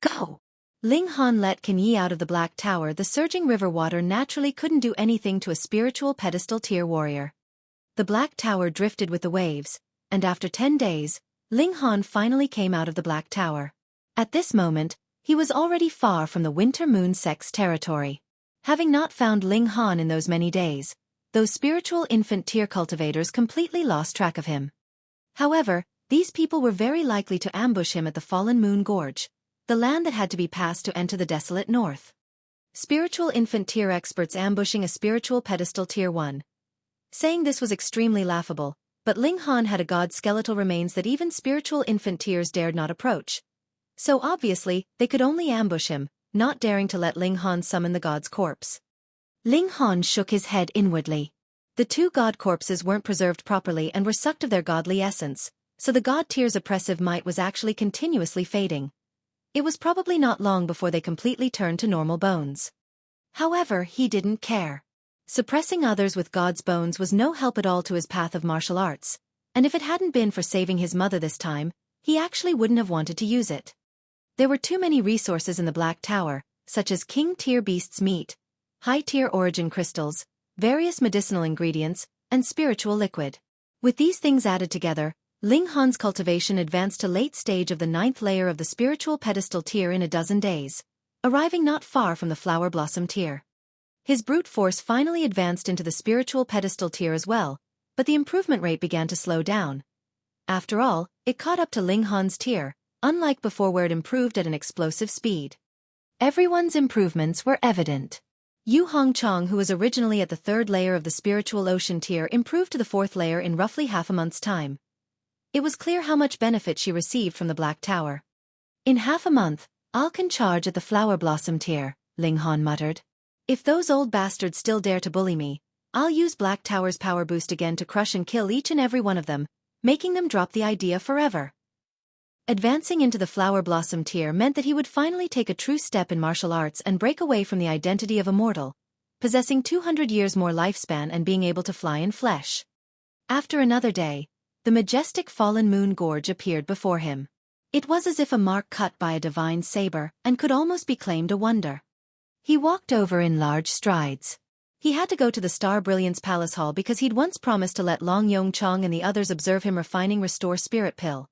"Go!" Ling Han let Kan Yi out of the Black Tower. The surging river water naturally couldn't do anything to a spiritual pedestal tier warrior. The Black Tower drifted with the waves, and after 10 days, Ling Han finally came out of the Black Tower. At this moment, he was already far from the Winter Moon Sect's territory. Having not found Ling Han in those many days, those spiritual infant tier cultivators completely lost track of him. However, these people were very likely to ambush him at the Fallen Moon Gorge, the land that had to be passed to enter the desolate north. Spiritual infant tier experts ambushing a spiritual pedestal tier 1. Saying this was extremely laughable, but Ling Han had a god's skeletal remains that even spiritual infant tiers dared not approach. So obviously, they could only ambush him, not daring to let Ling Han summon the god's corpse. Ling Han shook his head inwardly. The 2 god corpses weren't preserved properly and were sucked of their godly essence, so the god tier's oppressive might was actually continuously fading. It was probably not long before they completely turned to normal bones. However, he didn't care. Suppressing others with God's bones was no help at all to his path of martial arts, and if it hadn't been for saving his mother this time, he actually wouldn't have wanted to use it. There were too many resources in the Black Tower, such as king-tier beast's meat, high-tier origin crystals, various medicinal ingredients, and spiritual liquid. With these things added together, Ling Han's cultivation advanced to late stage of the 9th layer of the spiritual pedestal tier in a dozen days, arriving not far from the flower blossom tier. His brute force finally advanced into the spiritual pedestal tier as well, but the improvement rate began to slow down. After all, it caught up to Ling Han's tier, unlike before where it improved at an explosive speed. Everyone's improvements were evident. Yu Hongchang, who was originally at the 3rd layer of the spiritual ocean tier, improved to the 4th layer in roughly half a month's time. It was clear how much benefit she received from the Black Tower. In half a month, I can charge at the flower blossom tier, Ling Han muttered. If those old bastards still dare to bully me, I'll use Black Tower's power boost again to crush and kill each and every one of them, making them drop the idea forever. Advancing into the flower blossom tier meant that he would finally take a true step in martial arts and break away from the identity of a mortal, possessing 200 years more lifespan and being able to fly in flesh. After another day, the majestic fallen moon gorge appeared before him. It was as if a mark cut by a divine saber and could almost be claimed a wonder. He walked over in large strides. He had to go to the Star Brilliance Palace Hall because he'd once promised to let Long Yong Chong and the others observe him refining Restore Spirit Pill.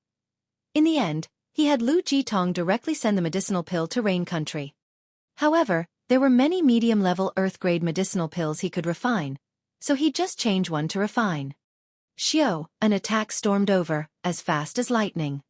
In the end, he had Lu Jitong directly send the medicinal pill to Rain Country. However, there were many medium-level Earth-grade medicinal pills he could refine, so he'd just change one to refine. Xiao, an attack stormed over, as fast as lightning.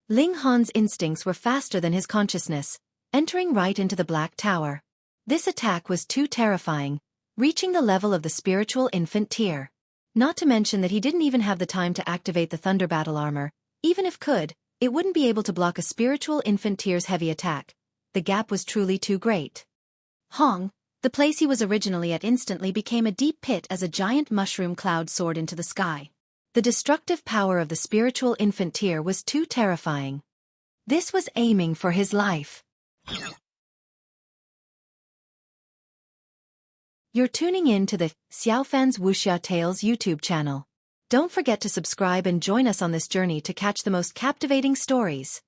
Ling Han's instincts were faster than his consciousness, entering right into the Black Tower. This attack was too terrifying, reaching the level of the spiritual infant tier. Not to mention that he didn't even have the time to activate the Thunder Battle Armor. Even if could, it wouldn't be able to block a spiritual infant tier's heavy attack. The gap was truly too great. Hong, the place he was originally at, instantly became a deep pit as a giant mushroom cloud soared into the sky. The destructive power of the spiritual infant tier was too terrifying. This was aiming for his life. You're tuning in to the Xiaofan's Wuxia Tales YouTube channel. Don't forget to subscribe and join us on this journey to catch the most captivating stories.